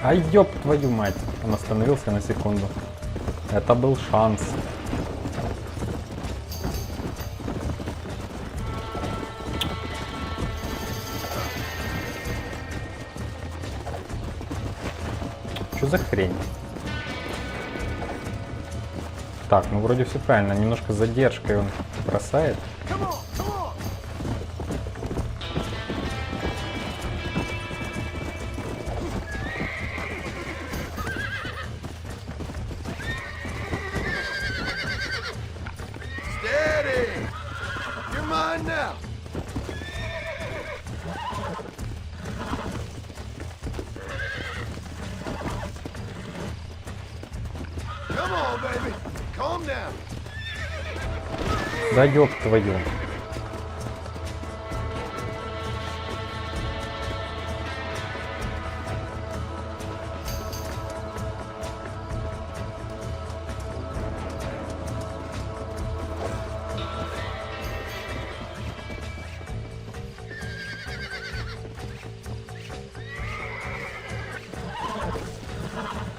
Ай, ёб твою мать. Он остановился на секунду. Это был шанс. Что за хрень? Так, ну вроде все правильно. Немножко с задержкой он бросает. Да ёб твою.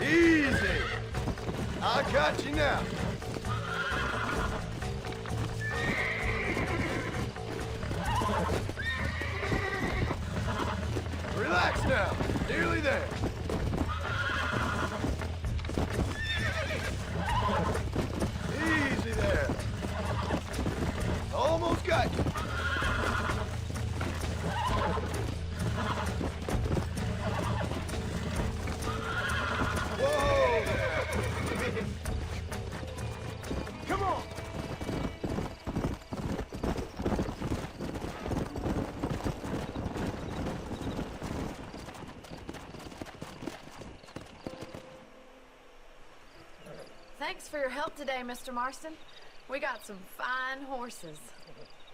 Easy. I got you now. Relax now. Nearly there. Easy there. Almost got you. Whoa there. Come on. Thanks for your help today, Mr. Marston. We got some fine horses.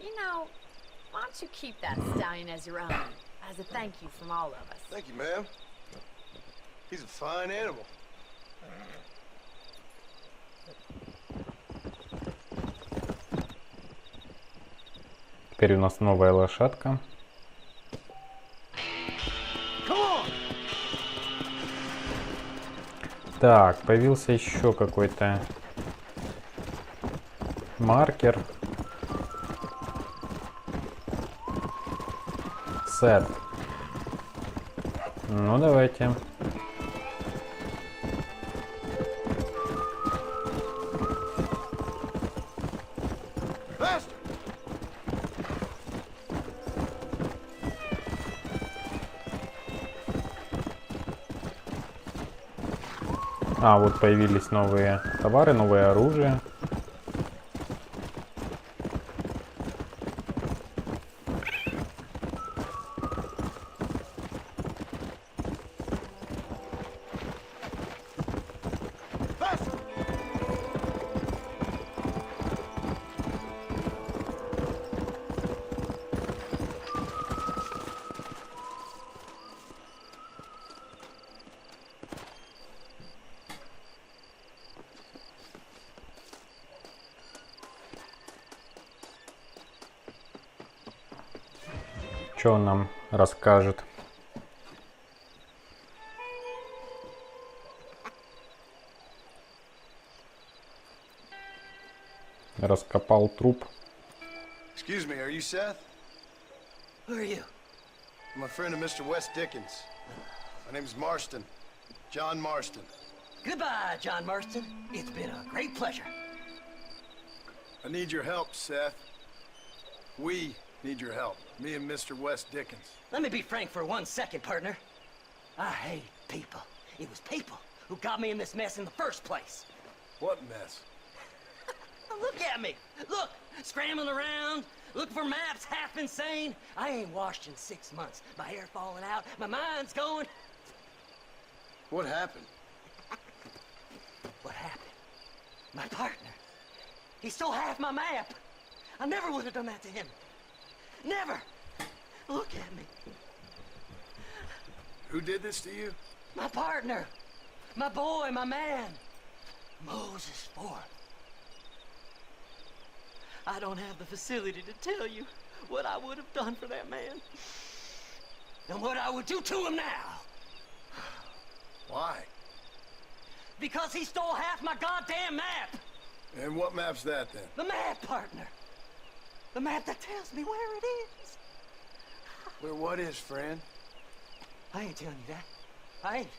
You know, why don't you keep that stallion as your own, as a thank you from all of us? Thank you, ma'am. He's a fine animal. Теперь у нас новая лошадка. Так, появился еще какой-то маркер. Сет. Ну, давайте. А, вот появились новые товары, новое оружие. Что он нам расскажет? Раскопал труп. Excuse me, are you Seth? Who are you? I'm a friend of Mr. West Dikens. My name's Marston. John Marston. Goodbye, John Marston. It's been a great pleasure. I need your help, Seth. We need your help. Me and Mr. West Dikens. Let me be frank for 1 second, partner. I hate people. It was people who got me in this mess in the first place. What mess? Look at me. Look, scrambling around, looking for maps, half insane. I ain't washed in 6 months. My hair falling out, my mind's going. What happened? What happened? My partner. He stole half my map. I never would have done that to him. Never! Look at me. Who did this to you? My partner. My boy, my man. Moses Ford. I don't have the facility to tell you what I would have done for that man. And what I would do to him now. Why? Because he stole half my goddamn map. And what map's that then? The map, partner. The map that tells me where it is. Where what is, friend? I ain't telling you that. I ain't.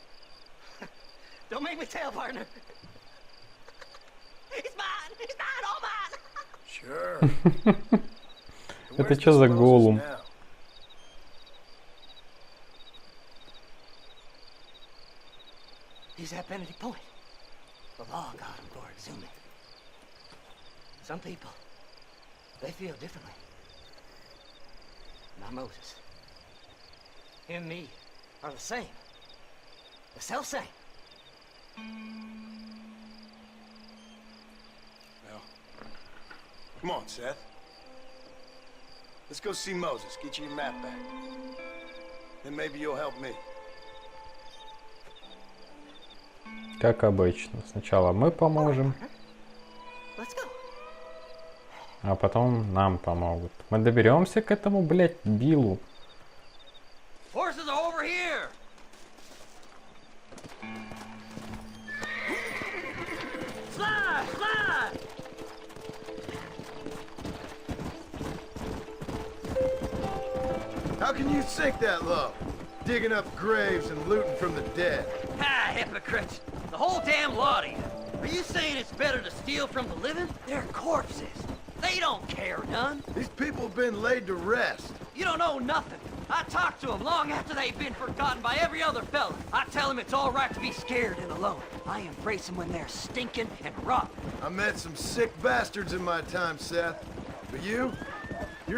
Don't make me tell, partner. He's mine. He's mine. All mine. Sure. Это что за голум? He's at Benedict Point. The law got him for exhuming. Some people, they feel differently. Not Moses. Him and me are the same. The self-same. Well, come on, Seth. Let's go see Moses. Get you your map back. Then maybe you'll help me. Как обычно. Сначала мы поможем, а потом нам помогут. Мы доберемся к этому, блядь, Биллу. Horses are over here. Slide, slide. How can you sink that low? Digging up graves and looting from the dead. Ah, hypocrites. The whole damn lot of you. Are you saying it's better to steal from the living? They're corpses. They don't care none. These people have been laid to rest. You don't know nothing. I talk to them long after they've been forgotten by every other fella. I tell them it's all right to be scared and alone. I embrace them when they're stinking and rotten. I met some sick bastards in my time, Seth. But you're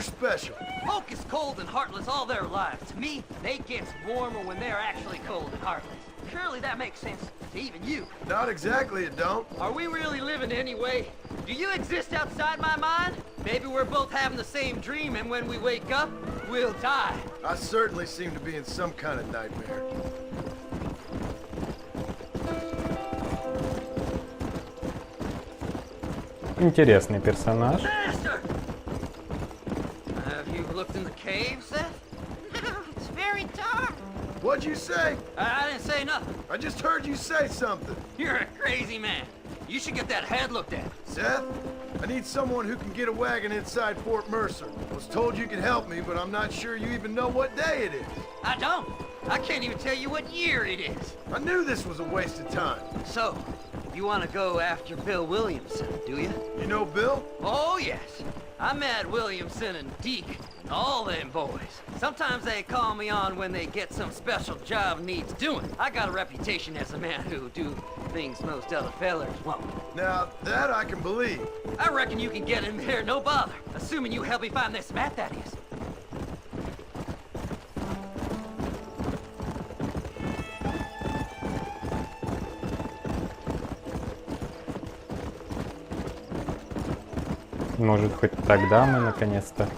special. Folk is cold and heartless all their lives. To me, they get warmer when they're actually cold and heartless. Surely that makes sense to even you. Not exactly, it don't. Are we really living anyway? Do you exist outside my mind? Maybe we're both having the same dream, and when we wake up, we'll die. I certainly seem to be in some kind of nightmare. Интересный персонаж. Master! Have you looked in the cave, Seth? It's very dark. What'd you say? I didn't say nothing. I just heard you say something. You're a crazy man. You should get that head looked at. Seth, I need someone who can get a wagon inside Fort Mercer. I was told you could help me, but I'm not sure you even know what day it is. I don't. I can't even tell you what year it is. I knew this was a waste of time. So, you want to go after Bill Williamson, do you? You know Bill? Oh, yes. I met Williamson and Deke and all them boys. Sometimes they call me on when they get some special job needs doing. I got a reputation as a man who'll do things most other fellers won't. Now, that I can believe. I reckon you can get in there, no bother. Assuming you help me find this map, that is. Может, хоть тогда мы наконец-то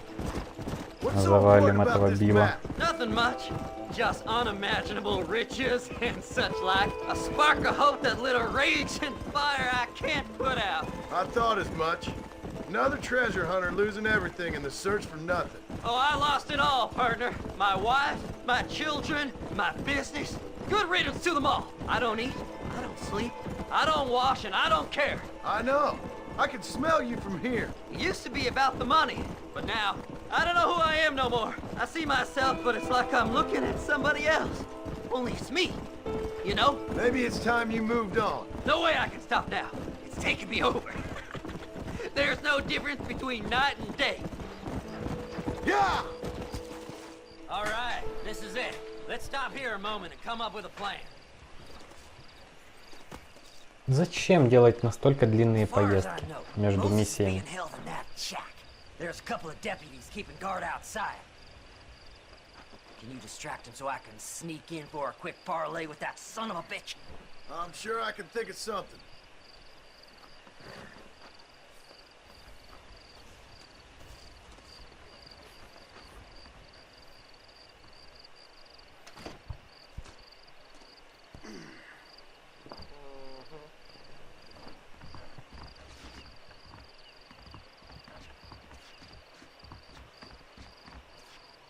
завалим этого Билла. Nothing much. Just unimaginable riches and such like. A spark of hope that lit a raging fire I can't put out. I thought as much. Another treasure hunter losing everything in the search for nothing. Oh, I lost it all, partner. My wife, my children, my business. Good riddance to them all. I don't eat, I don't sleep, I don't wash, and I don't care. I know. I can smell you from here. It used to be about the money, but now, I don't know who I am no more. I see myself, but it's like I'm looking at somebody else. Only it's me, you know? Maybe it's time you moved on. No way I can stop now. It's taking me over. There's no difference between night and day. Yeah! All right, this is it. Let's stop here a moment and come up with a plan. Зачем делать настолько длинные поездки между миссиями? There's a couple of deputies keeping guard outside. Can you distract him so I can sneak in for a quick parlay with that son of a bitch? I'm sure I can think of something.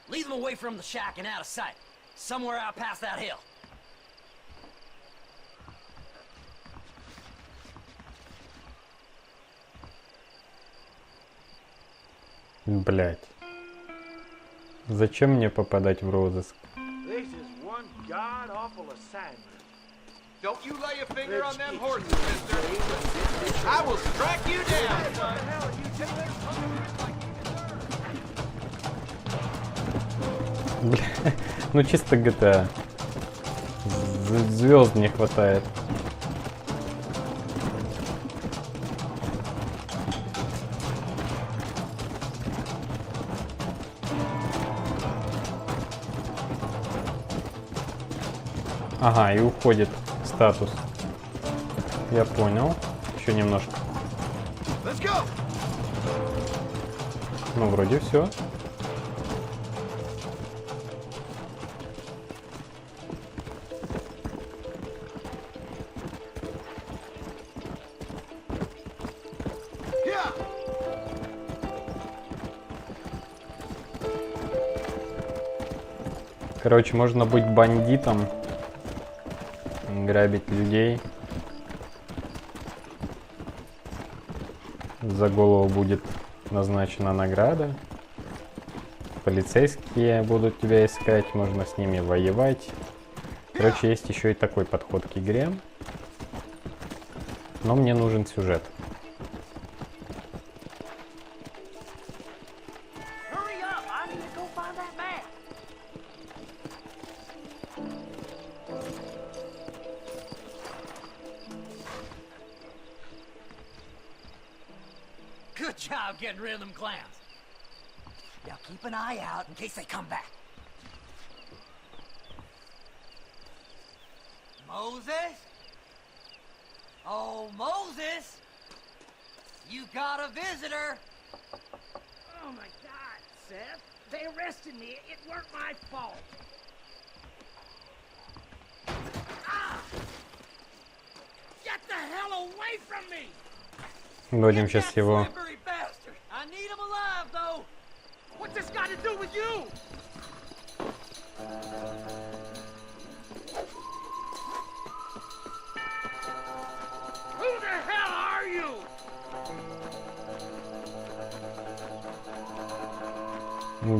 Lead them away from the shack and out of sight. Somewhere out past that hill. Блять. Зачем мне попадать в розыск? This is one god-awful assignment. Don't you lay a finger on them horses, mister. I will strike you down. Ну чисто GTA. Звезд не хватает. Ага, и уходит статус. Я понял. Еще немножко. Ну, вроде все. Короче, можно быть бандитом, грабить людей. За голову будет назначена награда. Полицейские будут тебя искать, можно с ними воевать. Короче, есть еще и такой подход к игре. Но мне нужен сюжет. Good job getting rid of them clowns. Now keep an eye out in case they come back. Moses? Oh, Moses! You got a visitor! Oh my God, Seth. They arrested me. It weren't my fault. Ah! Get the hell away from me! Будем сейчас его... I need him alive, though. What's this got to do with you? Who the hell are you?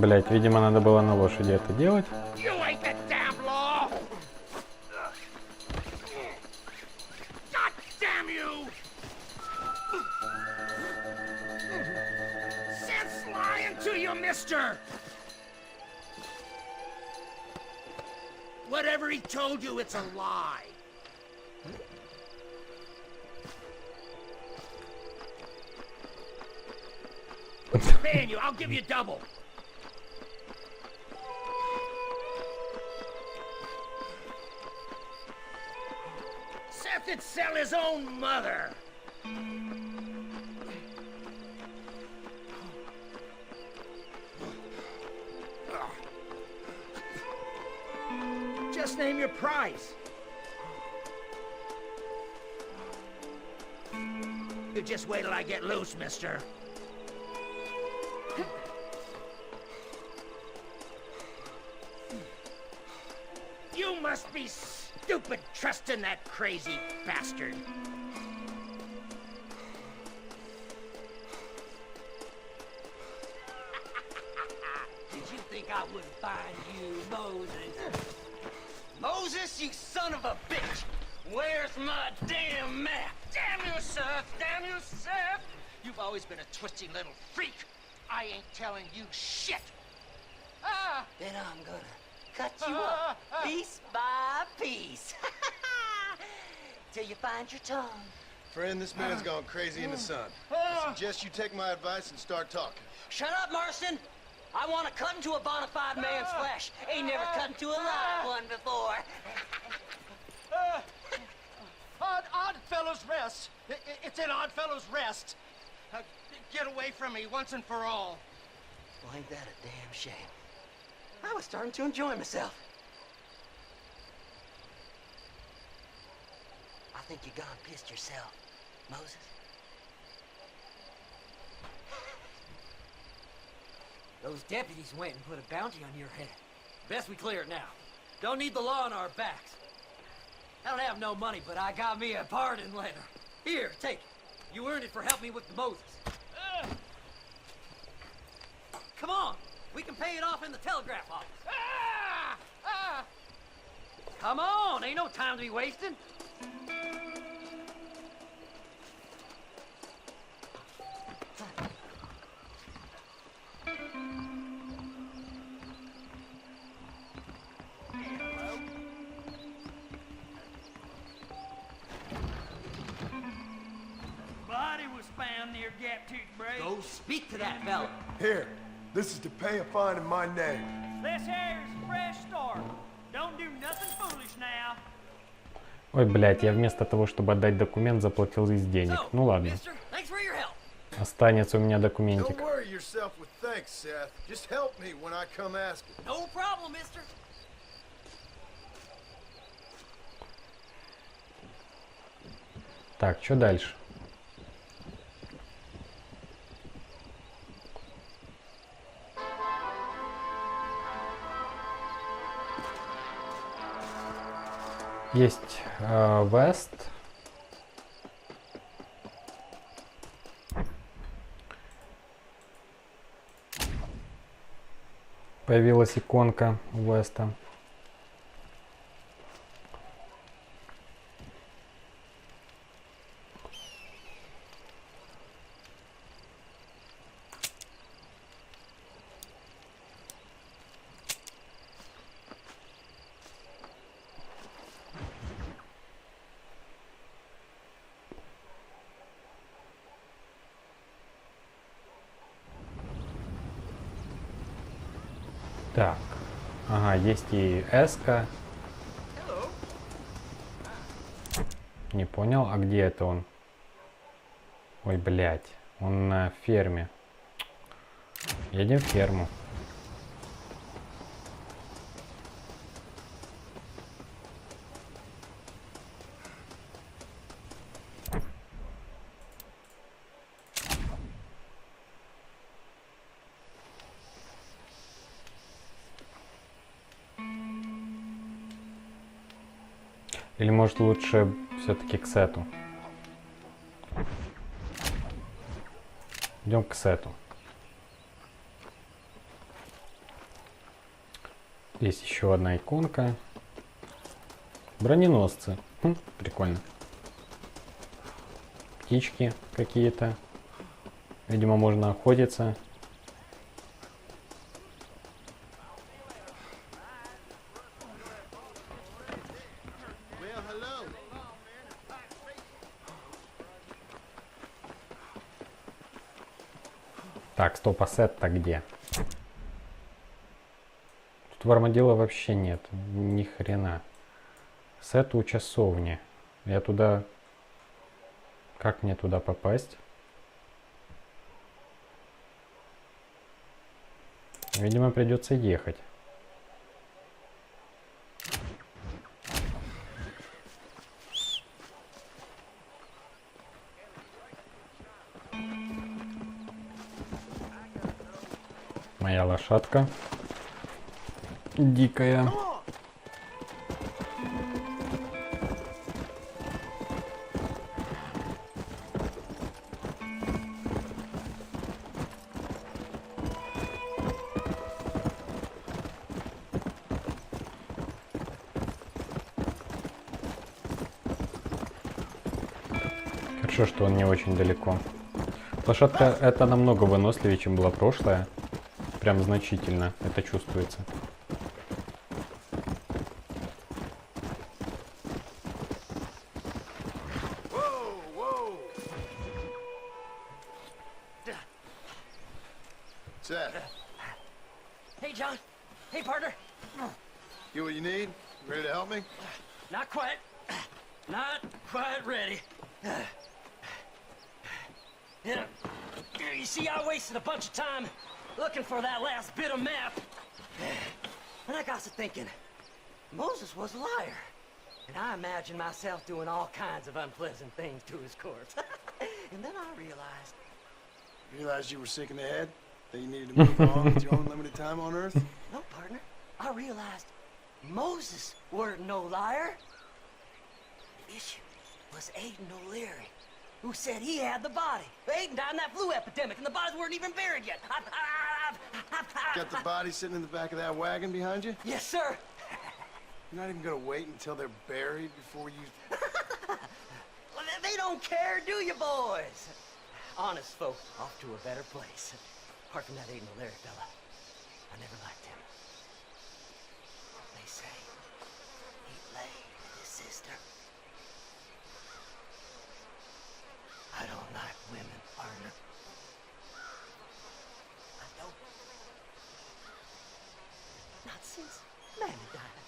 Блять, видимо, надо было на лошади это делать. You ain't the damn law. God damn you! Seth's lying to you, mister! Whatever he told you, it's a lie. What's he paying you? I'll give you double. Seth could sell his own mother. Just name your price. You just wait till I get loose, mister. You must be stupid trusting that crazy bastard. Did you think I wouldn't find you, Moses? Moses, you son of a bitch! Where's my damn map? Damn you, Seth! Damn you, Seth! You've always been a twisty little freak. I ain't telling you shit. Then I'm gonna cut you up piece by piece. Till you find your tongue. Friend, this man's gone crazy in the sun. I suggest you take my advice and start talking. Shut up, Marston! I want to cut into a bona fide man's flesh. Ain't never cut into a live one before. Odd Fellow's Rest. It's in Odd Fellow's Rest. Get away from me once and for all. Well, ain't that a damn shame? I was starting to enjoy myself. I think you gone pissed yourself, Moses. Those deputies went and put a bounty on your head. Best we clear it now. Don't need the law on our backs. I don't have no money, but I got me a pardon letter. Here, take it. You earned it for helping me with the Moses. Come on, we can pay it off in the telegraph office. Come on, ain't no time to be wasting. Go speak to that fella. Here, this is to pay a fine in my name. This here is a fresh start. Don't do nothing foolish now. Ой, блядь, я вместо того, чтобы отдать документ, заплатил из денег. Ну ладно. Останется у меня документик. Так, что дальше? Есть Уэст. Появилась иконка Уэста. Так, ага, есть и эска. Не понял, а где это он? Ой, блядь, он на ферме. Едем в ферму. Или может лучше все-таки к сету? Идем к сету. Есть еще одна иконка. Броненосцы. Прикольно. Птички какие-то. Видимо, можно охотиться. Так, стоп, а сет-то где? Тут в армадилла вообще нет, ни хрена. Сет у часовни. Я туда... Как мне туда попасть? Видимо, придется ехать. Моя лошадка дикая. Хорошо, что он не очень далеко. Лошадка это намного выносливее, чем была прошлая. Прям значительно это чувствуется. Hey, John. Hey, partner. You what you need? Ready to help me? Not quite. Not quite ready. You see, I wasted a bunch of time looking for that last bit of map. And I got to thinking, Moses was a liar. And I imagined myself doing all kinds of unpleasant things to his corpse. And then I realized... You realized you were sick in the head? That you needed to move on with your own limited time on Earth? No, partner. I realized Moses weren't no liar. The issue was Aiden O'Leary, who said he had the body. Aiden died in that flu epidemic, and the bodies weren't even buried yet. Got the body sitting in the back of that wagon behind you? Yes, sir. You're not even gonna wait until they're buried before you... don't care, do you, boys? Honest folk, off to a better place. Apart from that Aiden Larry fella, I never liked him. They say he played with his sister. I don't like women, partner. I don't. Not since Mammy died.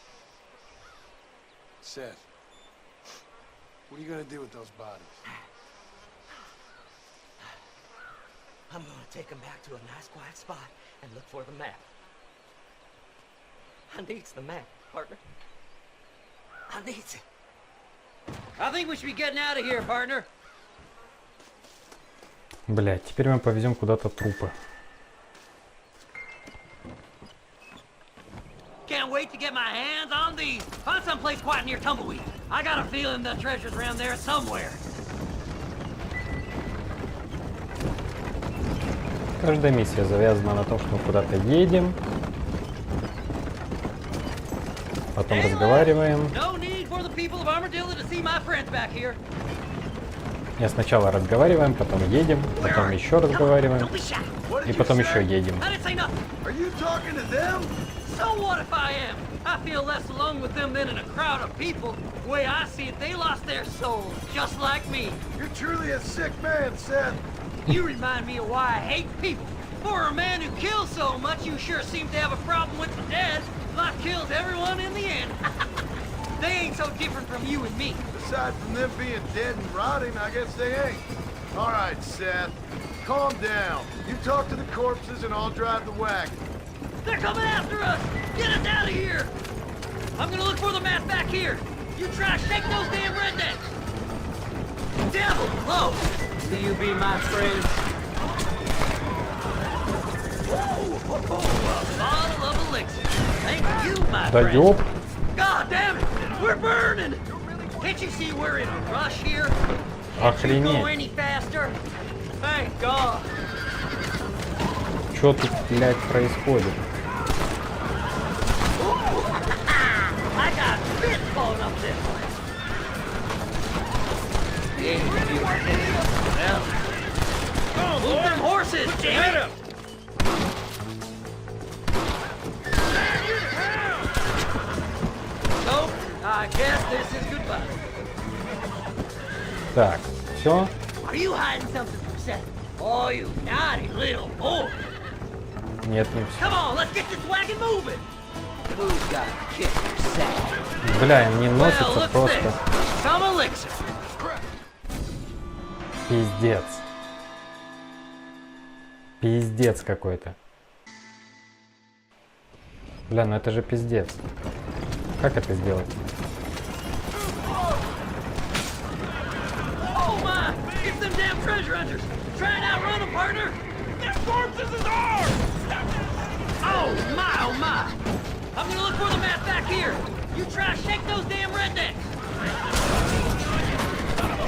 Seth, what are you gonna do with those bodies? I'm gonna take them back to a nice quiet spot and look for the map. I needs the map, partner. I needs it. I think we should be getting out of here, partner. Блять, теперь мы повезем куда-то трупы. Can't wait to get my hands on these. Find someplace quiet near Tumbleweed. I got a feeling the treasure's around there somewhere. Каждая миссия завязана на том, что мы куда-то едем, потом разговариваем. Не, сначала разговариваем, потом едем, потом еще разговариваем, и потом еще едем. So what if I am? I feel less alone with them than in a crowd of people. The way I see it, they lost their souls, just like me. You're truly a sick man, Seth. You remind me of why I hate people. For a man who kills so much, you sure seem to have a problem with the dead. Life kills everyone in the end. They ain't so different from you and me. Aside from them being dead and rotting, I guess they ain't. All right, Seth. Calm down. You talk to the corpses and I'll drive the wagon. They're coming after us! Get us out of here! I'm gonna look for the map back here. You try to shake those damn rednecks! Devil, low! Will you be my friend? Whoa! A bottle of elixir. Thank you, my Да friend. ёп. God damn it! We're burning! Can't you see we're in a rush here? Охренеть. Can't you go any faster? Thank God. Что тут, блядь, происходит? I got bit falling up this way. Well, move them horses, damn it! So, I guess this is goodbye. Так, все. Are you hiding something from Seth? Oh, you naughty little boy. Нет, не все. Come on, let's get this wagon moving. Who's got a kick Seth? Бля, не носится просто. Some elixir. Пиздец. Пиздец какой-то. Бля, ну это же пиздец. Как это сделать? Oh my! It's them damn treasure hunters! Try and outrun them, partner! Their corpses is ours! Oh my! I'm gonna look for the map back here! You try to shake those damn rednecks!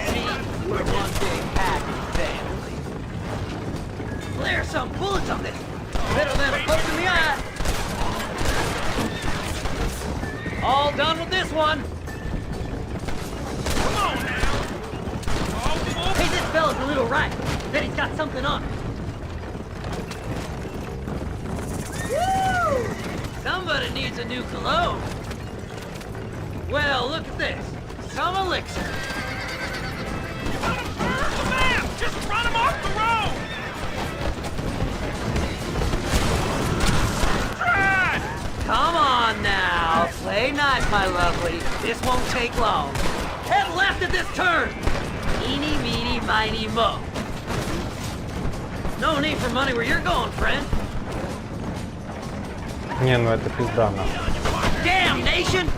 See? We're one big happy family. There's some bullets on this! Better than a poke in the eye! All done with this one! Come on now! Hey, this fella's a little right. Bet he's got something on him. Woo! Somebody needs a new cologne. Well, look at this. Some elixir. Man, just run him off the road! Try! Come on now. Play nice, my lovely. This won't take long. Head left at this turn. Eeny, meeny, miny, mo. No need for money where you're going, friend. Не, ну это пизда нахуй. Damn nation!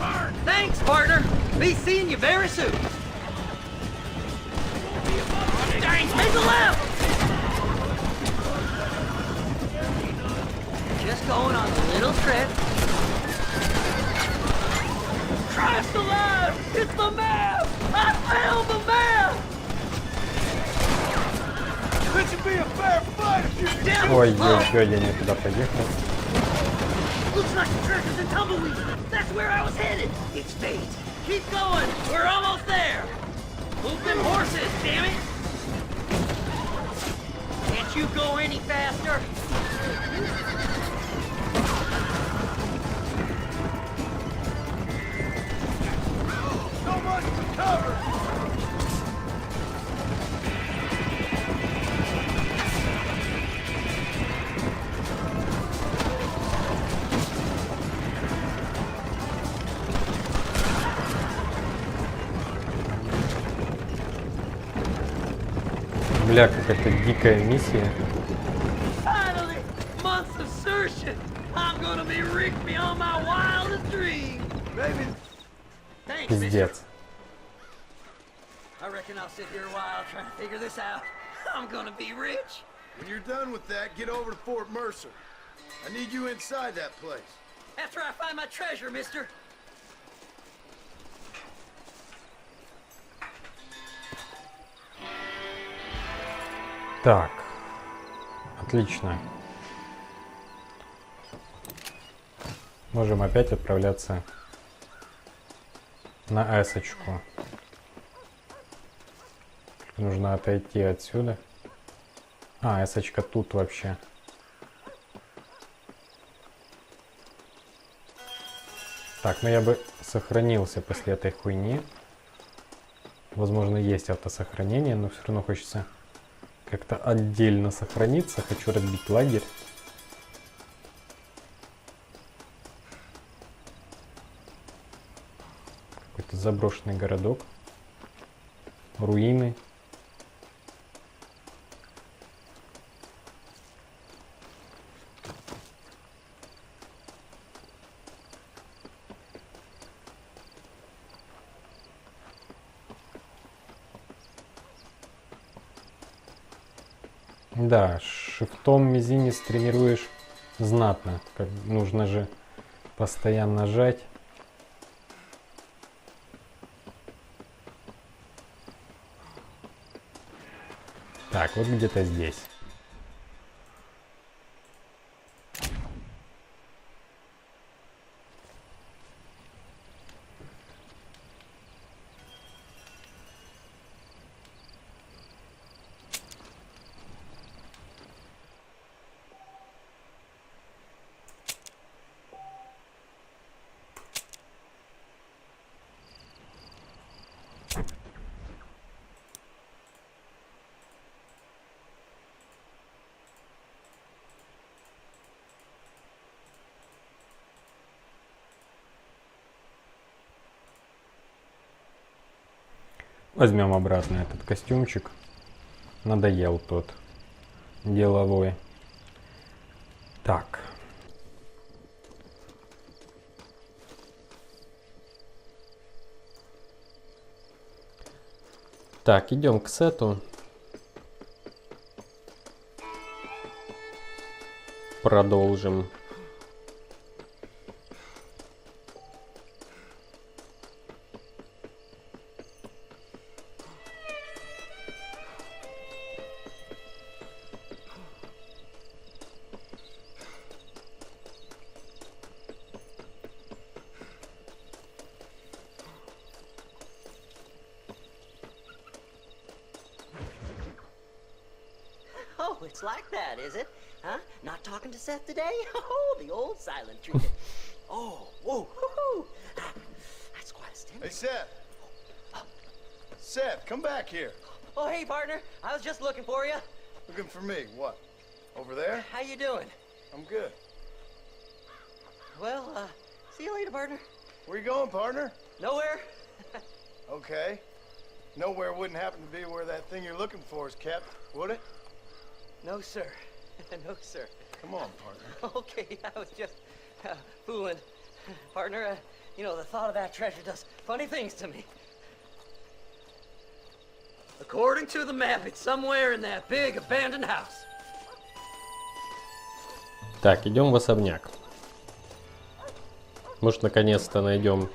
Thanks, partner. Be seeing you very soon. Dang, make a left! Just going on a little trip. Christ alive! It's the map! I found the map! This should be a fair fight if you damn. Ой-ой-ой, я не туда поехал. Looks like the treasure's in Tumbleweed. That's where I was headed. It's fate. Keep going. We're almost there. Move them horses, damn Бля, какая-то дикая миссия. Finally, months of searching. I'm gonna be rich beyond my wildest dreams. Baby. Thanks, Пиздец. I reckon I'll sit here a while trying to figure this out. I'm gonna be rich. When you're done with that, get over to Fort-Mercer. I need you inside that place. After I find my treasure, mister. Так. Отлично. Можем опять отправляться на эсочку. Нужно отойти отсюда. А, эсочка тут вообще. Так, ну я бы сохранился после этой хуйни. Возможно, есть автосохранение, но все равно хочется как-то отдельно сохраниться. Хочу разбить лагерь. Какой-то заброшенный городок. Руины. Да, шифтом мизинец тренируешь знатно. Как нужно же постоянно жать. Так, вот где-то здесь. Возьмем обратно этот костюмчик. Надоел тот деловой. Так. Так, идем к сету. Продолжим. Oh, it's like that, is it? Huh? Not talking to Seth today? Oh, the old silent treatment. Oh, whoa, woohoo! That's quite a stimulus. Hey, Seth. Seth, come back here. Oh, hey, partner. I was just looking for you. Looking for me? What? Over there? How you doing? I'm good. Well, see you later, partner. Where you going, partner? Nowhere. Okay. Nowhere wouldn't happen to be where that thing you're looking for is kept, would it? No, sir. No, sir. Come on, partner. Okay, I was just fooling. Partner, you know, the thought of that treasure does funny things to me. According to the map, it's somewhere in that big abandoned house. Так, идем в особняк. Может, наконец-то найдем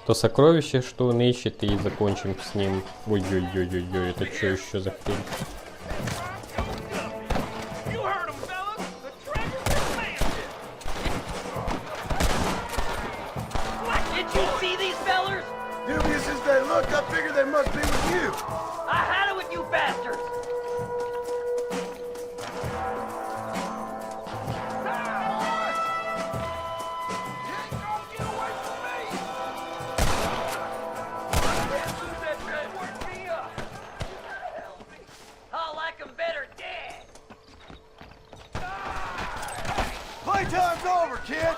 то сокровище, что он ищет, и закончим с ним. Ой-ой-ой-ой-ой, это что еще за хрень? Dubious as they look, I figure they must be with you. I had it with you bastards! I'll like them better dead. Playtime's over, kids.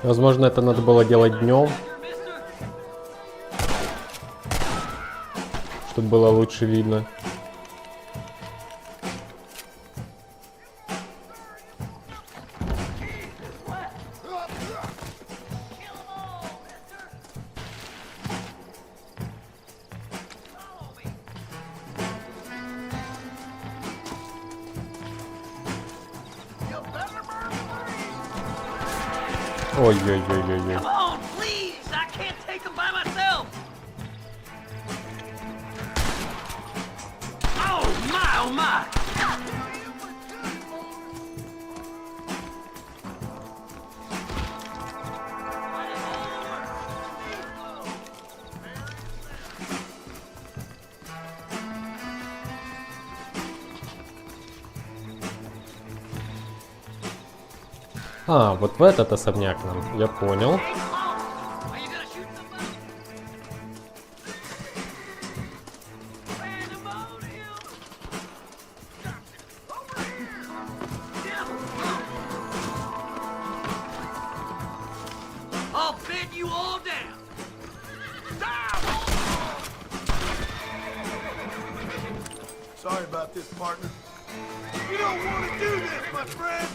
Возможно, это надо было делать днем, чтобы было лучше видно. Ой-ой-ой-ой-ой. Come on, please! I can't take them by myself! Oh my, oh my! А, вот в этот особняк нам, я понял. I'll pin you all down! Sorry about this, partner. You don't want to do this, my friend!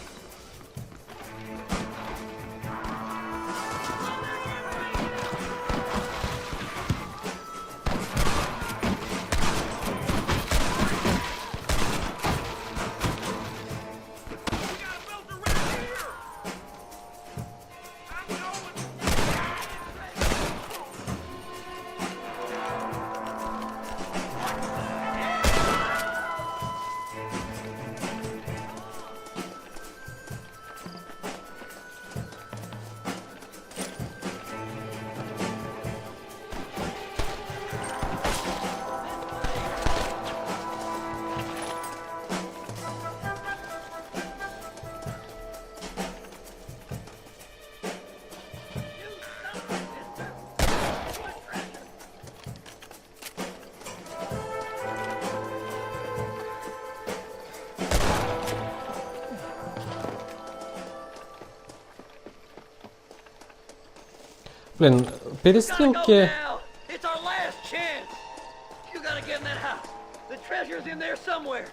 Блин, перестрелки... It's our last chance! You gotta get in that house. The treasure's in there somewhere.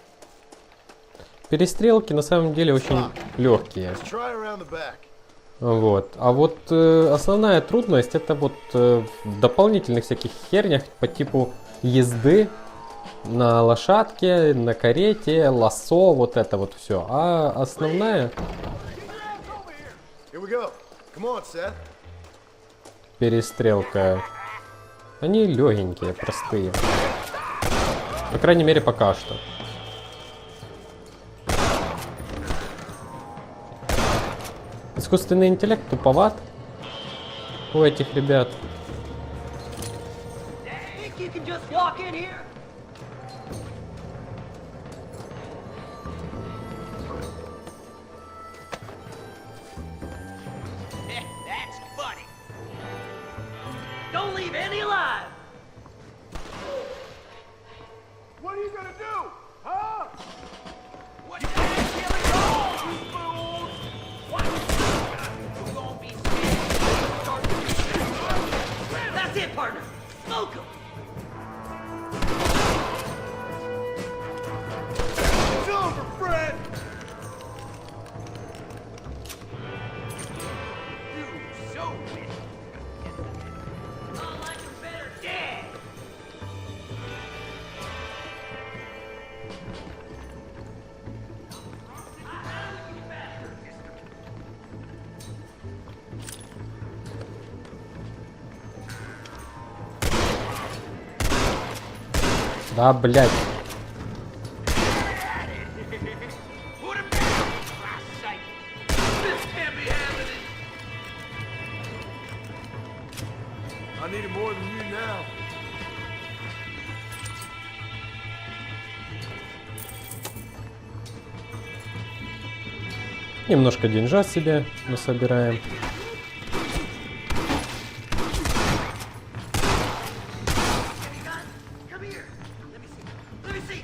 Перестрелки на самом деле очень легкие. Let's try around the back. Вот. А вот основная трудность это вот в дополнительных всяких хернях по типу езды на лошадке, на карете, лассо, вот это вот все. А основная... Here we go. Come on, Seth. Перестрелка. Они легенькие, простые. По крайней мере, пока что. Искусственный интеллект туповат у этих ребят. Think you can just walk in here? That's funny. Don't leave any alive. What are you gonna do? Huh? What? You can't kill it all, you fools! What? You won't be scared. That's it, partner. Smoke 'em. It's over, Fred. You so witty. I like 'em better dead. Да, блядь. Put 'em down, for Christ's sake. This can't be happening. I need it more than you now. Немножко деньжат себе мы собираем. Come here. Let me see. Let me see.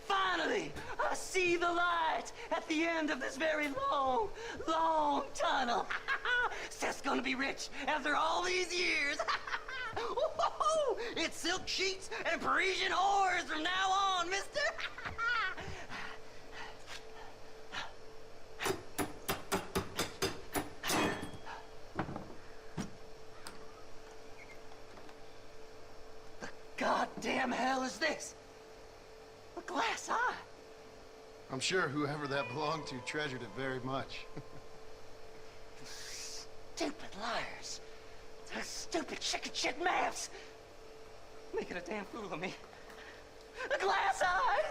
Finally, I see the light at the end of this very long, long tunnel. Seth's gonna be rich after all these years. It's silk sheets and Parisian whores from now on, mister. The goddamn hell is this? A glass eye? I'm sure whoever that belonged to treasured it very much. Stupid liars. Those stupid chicken shit maps. Making a damn fool of me. A glass eye!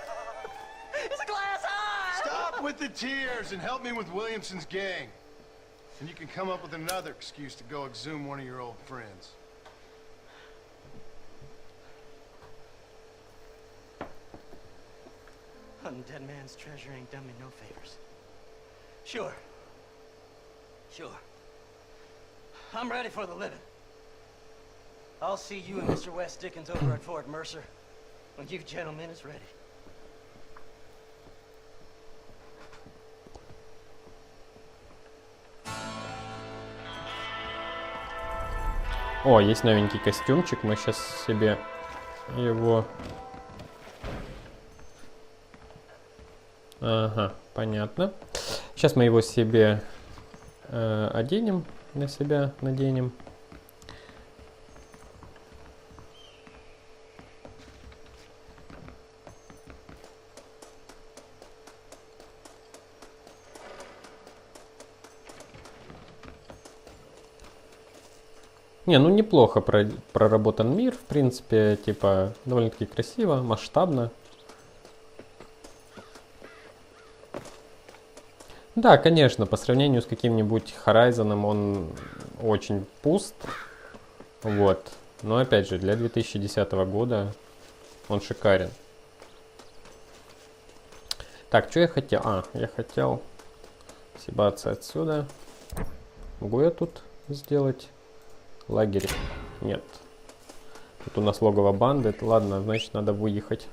It's a glass eye! Stop with the tears and help me with Williamson's gang. And you can come up with another excuse to go exhume one of your old friends. Hunting dead man's treasure ain't done me no favors. Sure. I'm ready for the living. I'll see you and Mr. West Dikens over at Fort-Mercer when you gentlemen is ready. О, есть новенький костюмчик. Мы сейчас себе его... Ага, понятно. Сейчас мы его себе оденем, на себя наденем. Не, ну неплохо проработан мир, в принципе, типа, довольно-таки красиво, масштабно. Да, конечно, по сравнению с каким-нибудь Horizon'ом он очень пуст, вот. Но опять же, для 2010 года он шикарен. Так, что я хотел? Я хотел съебаться отсюда. Могу я тут сделать лагерь? Нет. Тут у нас логово банды. Ладно, значит, надо выехать.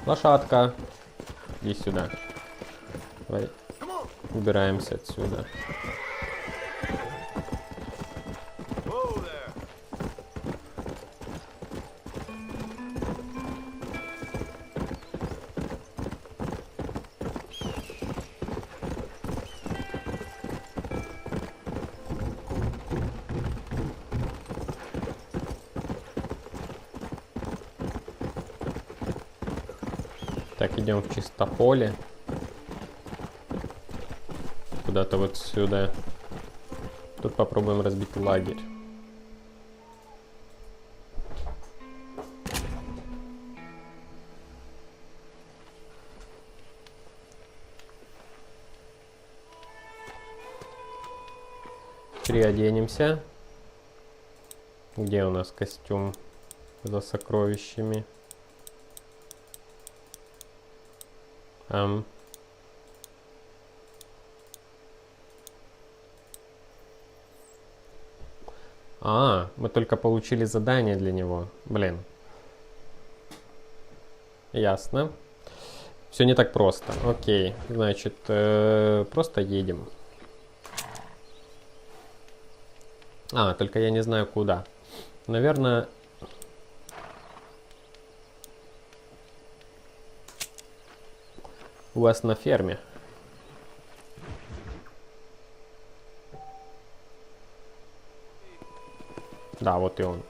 Лошадка. Иди сюда. Давай. Убираемся отсюда. Так, идем в чистополе. Куда-то вот сюда. Тут попробуем разбить лагерь. Переоденемся. Где у нас костюм за сокровищами? Мы только получили задание для него. Блин. Ясно. Все не так просто. Окей. Значит, просто едем. Только я не знаю куда. Наверное... У вас на ферме. Да, вот и он.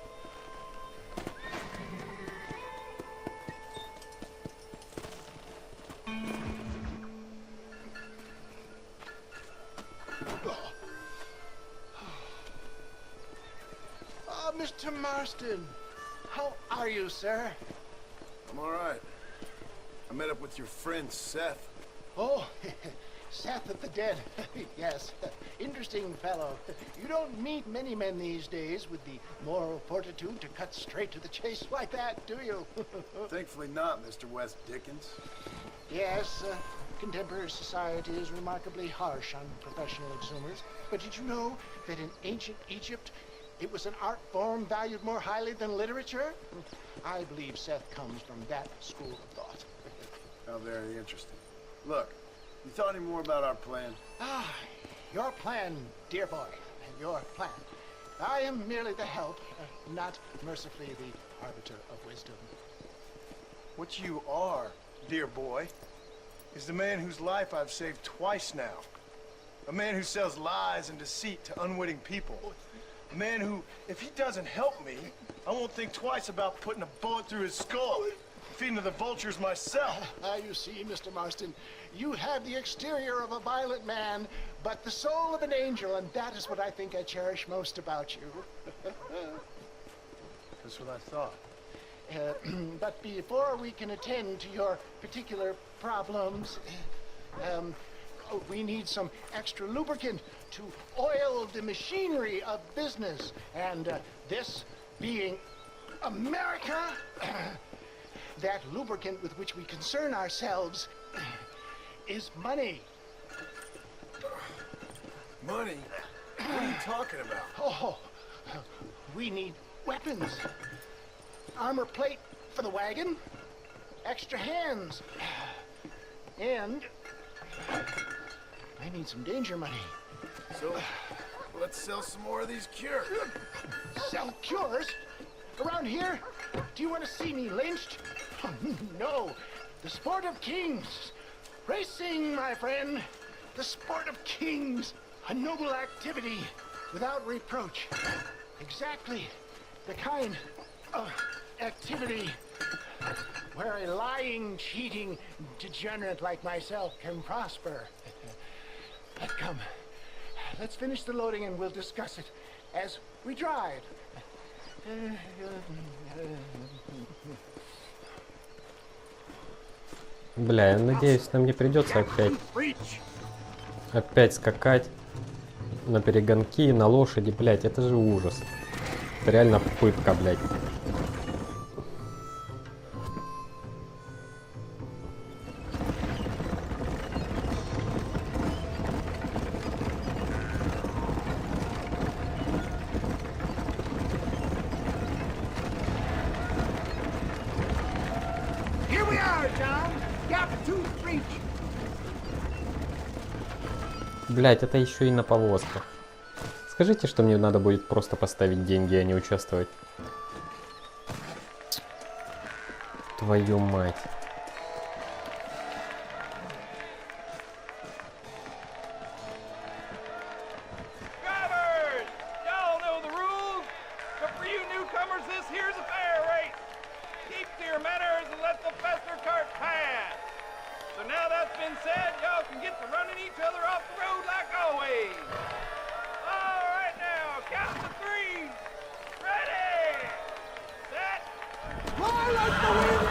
Mr. Marston, how are you, sir? I'm all right. I met up with your friend Seth. Oh, Seth of the Dead. Yes, interesting fellow. You don't meet many men these days with the moral fortitude to cut straight to the chase like that, do you? Thankfully not, Mr. West Dikens. Yes, contemporary society is remarkably harsh on professional exhumers. But did you know that in ancient Egypt, it was an art form valued more highly than literature? I believe Seth comes from that school of thought. How very interesting. Look, you thought any more about our plan? Ah, your plan, dear boy, your plan. I am merely the help, not mercifully the arbiter of wisdom. What you are, dear boy, is the man whose life I've saved twice now. A man who sells lies and deceit to unwitting people. A man who, if he doesn't help me, I won't think twice about putting a bullet through his skull, feeding to the vultures myself. You see, Mr. Marston, you have the exterior of a violent man, but the soul of an angel, and that is what I think I cherish most about you. That's what I thought. But before we can attend to your particular problems, we need some extra lubricant to oil the machinery of business. And this being America, that lubricant with which we concern ourselves is money. Money? What are you talking about? Oh, we need weapons. Armor plate for the wagon, extra hands, and I need some danger money. So, let's sell some more of these cures. Sell cures? Around here? Do you want to see me lynched? No. The sport of kings. Racing, my friend. The sport of kings. A noble activity without reproach. Exactly the kind of activity where a lying, cheating degenerate like myself can prosper. But come, let's finish the loading and we'll discuss it as we drive. Бля, я надеюсь, нам не придется опять скакать на перегонки, на лошади, блять, это же ужас. Это реально пытка, блять. Блять, это еще и на повозках. Скажите, что мне надо будет просто поставить деньги, а не участвовать. Твою мать. Drivers! Y'all know the rules, but for you newcomers, this here's a fair race. Keep to your manners and let the faster cart pass. So now that's been said, y'all can get to running each other off the road like always. All right now, count to three. Ready, set. Fly like the wind,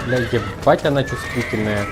Бля, ебать, она чувствительная.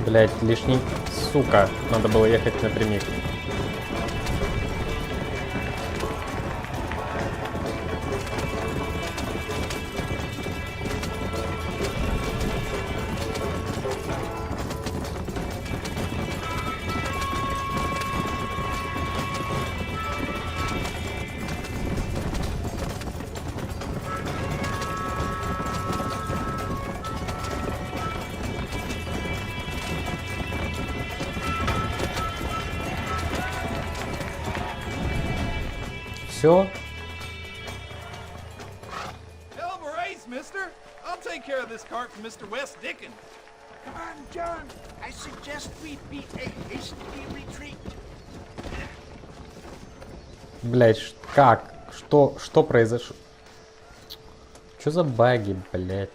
Блять, лишний... Сука, надо было ехать напрямик. Все. Hell of a race, mister. I'll take care of this cart for Mr. West Dickens. Come on, John. I suggest we beat a hasty retreat. Блять, как? Что произошло? Что за баги, блять?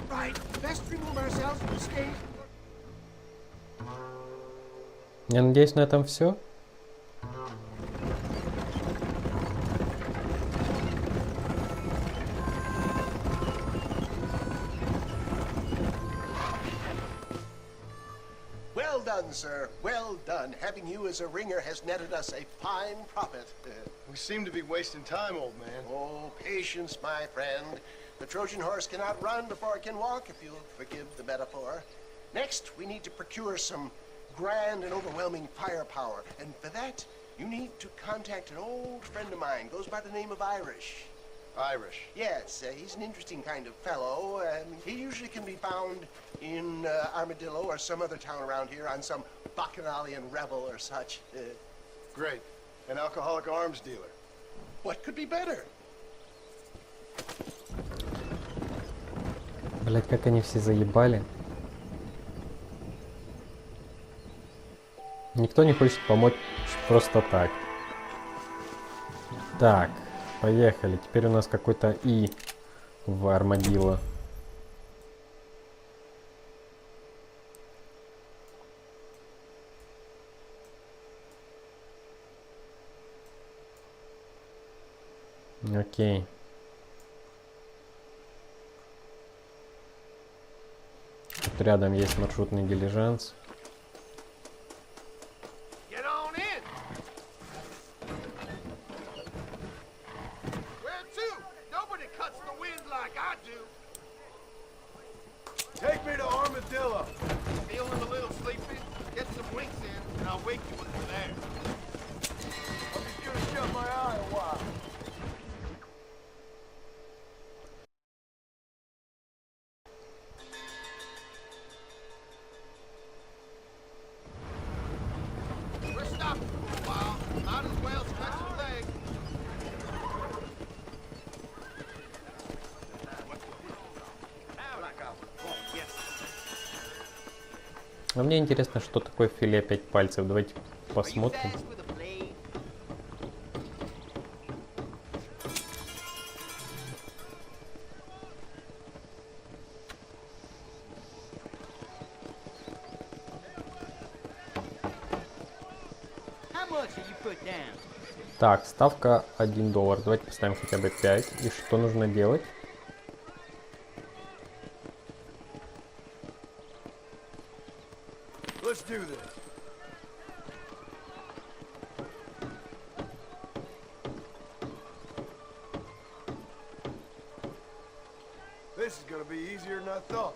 Right. Best remove ourselves from the stage. Я надеюсь, на этом все. Well done, sir. Well done. Having you as a ringer has netted us a fine profit. We seem to be wasting time, old man. Oh, patience, my friend. The Trojan horse cannot run before it can walk, if you'll forgive the metaphor. Next, we need to procure some grand and overwhelming firepower. And for that, you need to contact an old friend of mine. Goes by the name of Irish. Irish? Yes, he's an interesting kind of fellow. He usually can be found in Armadillo or some other town around here on some bacchanalian revel or such. Great. An alcoholic arms dealer. What could be better? Блять, как они все заебали. Никто не хочет помочь просто так. Так, поехали. Теперь у нас какой-то И в Армадило. Окей. Тут рядом есть маршрутный дилижанс. Take me to Armadillo. Feeling a little sleepy? Get some winks in, and I'll wake you when we're there. I'm just gonna shut my eye a while. We're stopping for a while. Might as well stretch your legs. А мне интересно, что такое филе 5 пальцев. Давайте посмотрим. Так, ставка $1. Давайте поставим хотя бы 5. И что нужно делать? Let's do this. This is gonna be easier than I thought.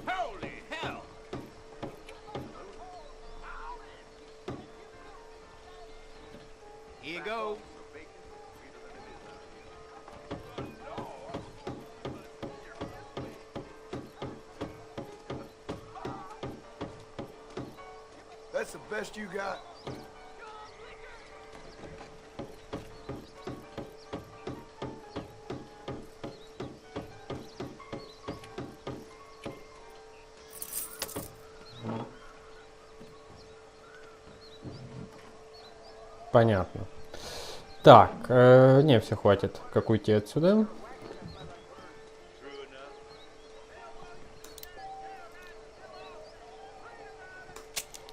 Holy hell! Here you go. That's the best you got? Понятно. Так, не, все, хватит. Как уйти отсюда?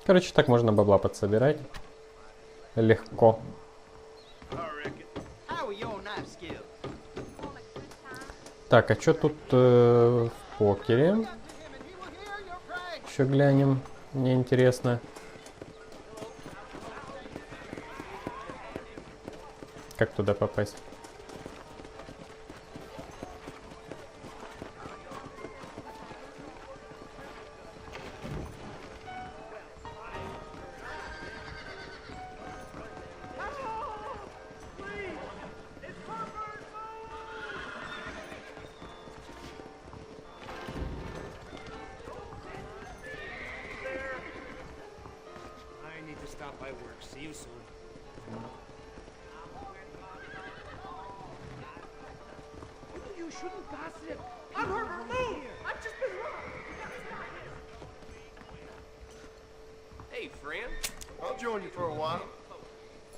Короче, так можно бабла подсобирать. Легко. Так, а что тут в покере? Еще глянем. Мне интересно. Как туда попасть?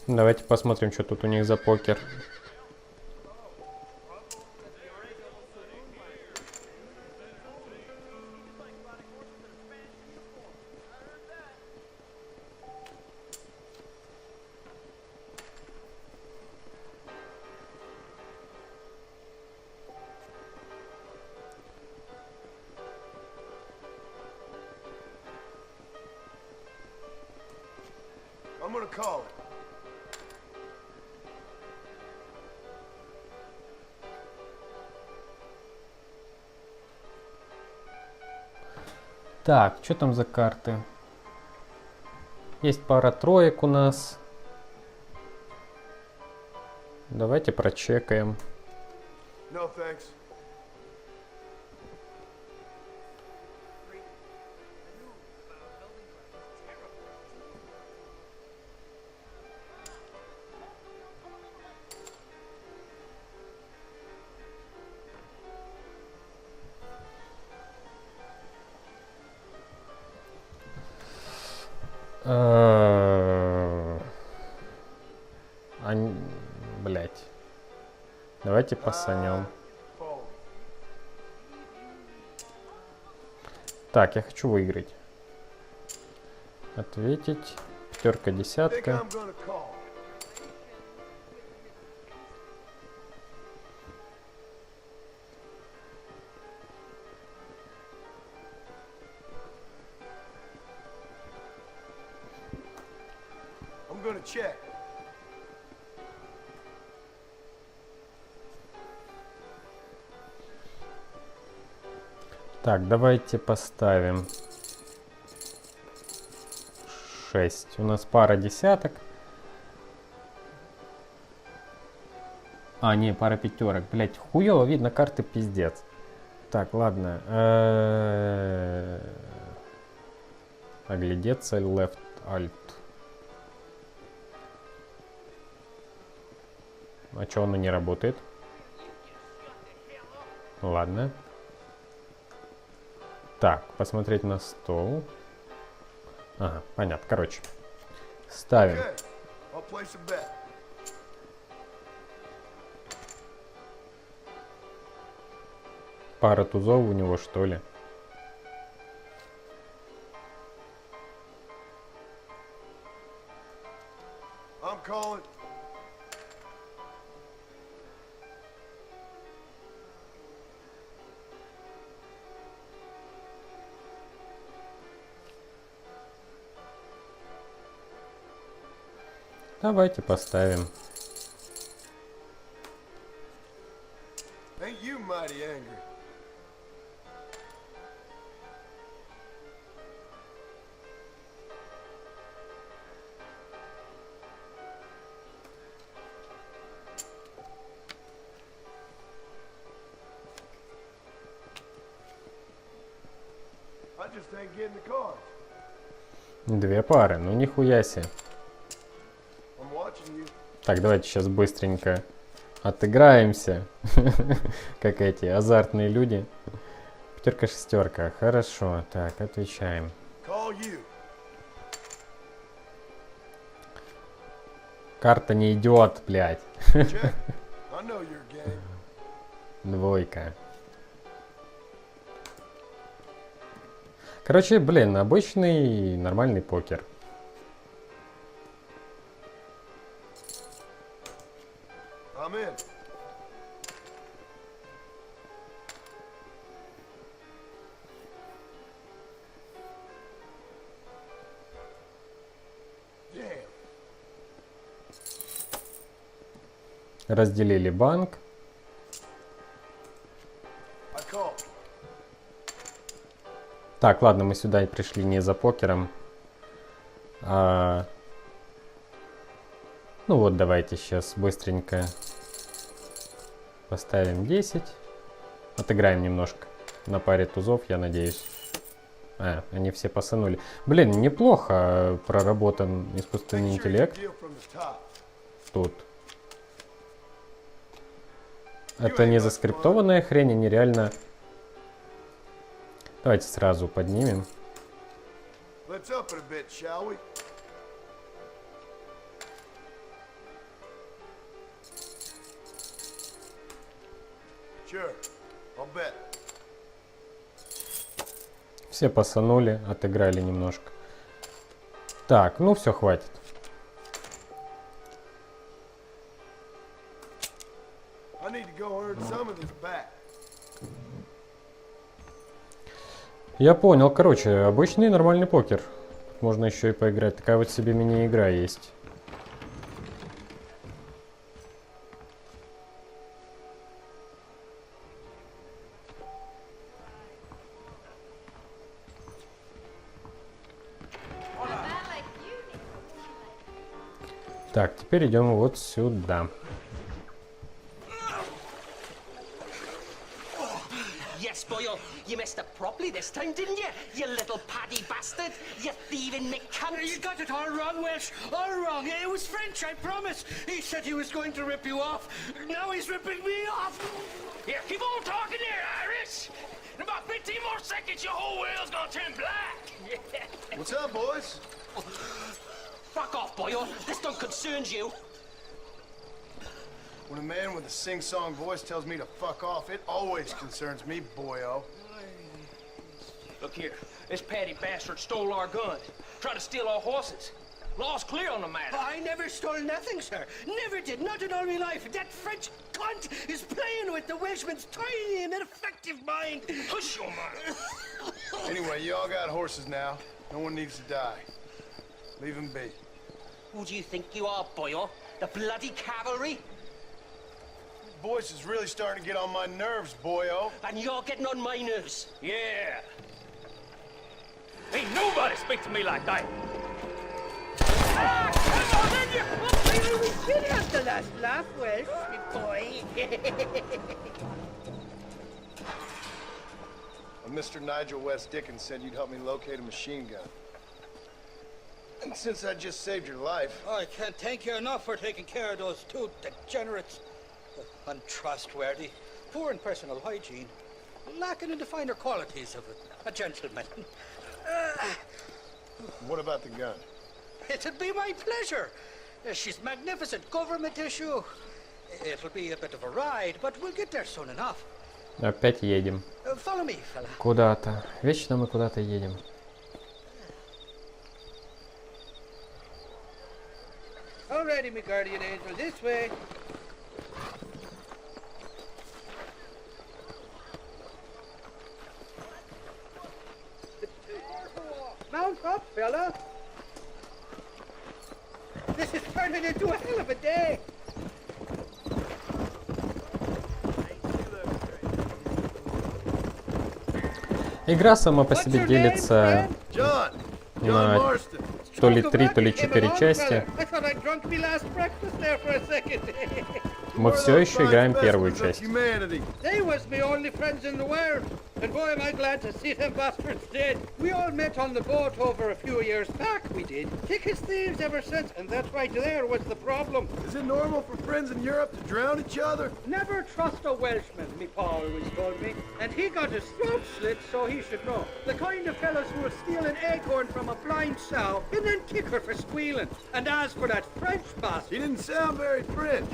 Давайте посмотрим, что тут у них за покер. I'm gonna call it. Так, что там за карты? Есть пара троек у нас. Давайте прочекаем. No thanks. Блять. Давайте пасанем. Так, я хочу выиграть. Ответить. Пятерка, десятка. I'm gonna check. Так, давайте поставим 6. У нас пара десяток. А, не, пара пятерок. Блять, хуёво видно карты, пиздец. Так, ладно. Оглядеться, left, alt. А чё оно не работает? Ладно. Так, посмотреть на стол. Ага, понятно. Короче, ставим. Пара тузов у него, что ли? I'm calling. Давайте поставим. Ain't you mighty angry? I just ain't getting the cards. Две пары, ну нихуя себе. I'm watching you. Так, давайте сейчас быстренько отыграемся, как эти азартные люди. Пятерка, шестерка, хорошо. Так, отвечаем. Карта не идет, блядь. Двойка. Короче, блин, обычный нормальный покер. Разделили банк. Так, ладно, мы сюда пришли не за покером. Ну вот, давайте сейчас быстренько поставим 10. Отыграем немножко на паре тузов, я надеюсь. Они все посынули. Блин, неплохо проработан искусственный интеллект. Тут. Это не заскриптованная хрень, они реально... Давайте сразу поднимем. Все посанули, отыграли немножко. Так, ну все, хватит. Я понял, короче, обычный нормальный покер. Можно еще и поиграть. Такая вот себе мини-игра есть. Так, теперь идем вот сюда. You messed up properly this time, didn't you? You little paddy bastard! You thieving McCunt! You got it all wrong, Welsh! All wrong! It was French, I promise! He said he was going to rip you off. Now he's ripping me off! Here, keep on talking there, Irish! In about 15 more seconds, your whole world's gonna turn black! What's up, boys? Fuck off, boyo! This don't concern you! When a man with a sing-song voice tells me to fuck off, it always concerns me, boyo. Look here, this paddy bastard stole our gun. Tried to steal our horses. Law's clear on the matter. I never stole nothing, sir. Never did, not in all my life. That French cunt is playing with the Welshman's tiny and ineffective mind. Hush your mouth. Anyway, you all got horses now. No one needs to die. Leave them be. Who do you think you are, boyo? The bloody cavalry? Voice is really starting to get on my nerves, boyo. And you're getting on my nerves. Yeah. Ain't nobody speak to me like that. Ah, come on, then you... We should have the last laugh, Welsh, boy. Mr. Nigel West Dickens said you'd help me locate a machine gun. And since I just saved your life... I can't thank you enough for taking care of those two degenerates. Untrustworthy, poor in personal hygiene, lacking in the finer qualities of a gentleman. What about the gun? It'd be my pleasure. She's magnificent, government issue. It'll be a bit of a ride, but we'll get there soon enough. Опять едем. Follow me, fella. Куда-то. Вечно мы куда-то едем. Alrighty, my guardian angel, this way. Mount up, fella. This is turning into a hell of a day. Игра сама по себе делится на то ли 3, то ли 4 части. Мы все еще играем первую часть. They was my only friends in the world, and boy am I glad to see them bastards dead. We all met on the boat over a few years back, we did. Thick as thieves ever since, and that's right there was the problem. Is it normal for friends in Europe to drown each other? Never trust a Welshman, me pa always told me. And he got his throat slit, so he should know. The kind of fellas who will steal an acorn from a blind sow and then kick her for squealing. And as for that French bastard... He didn't sound very French.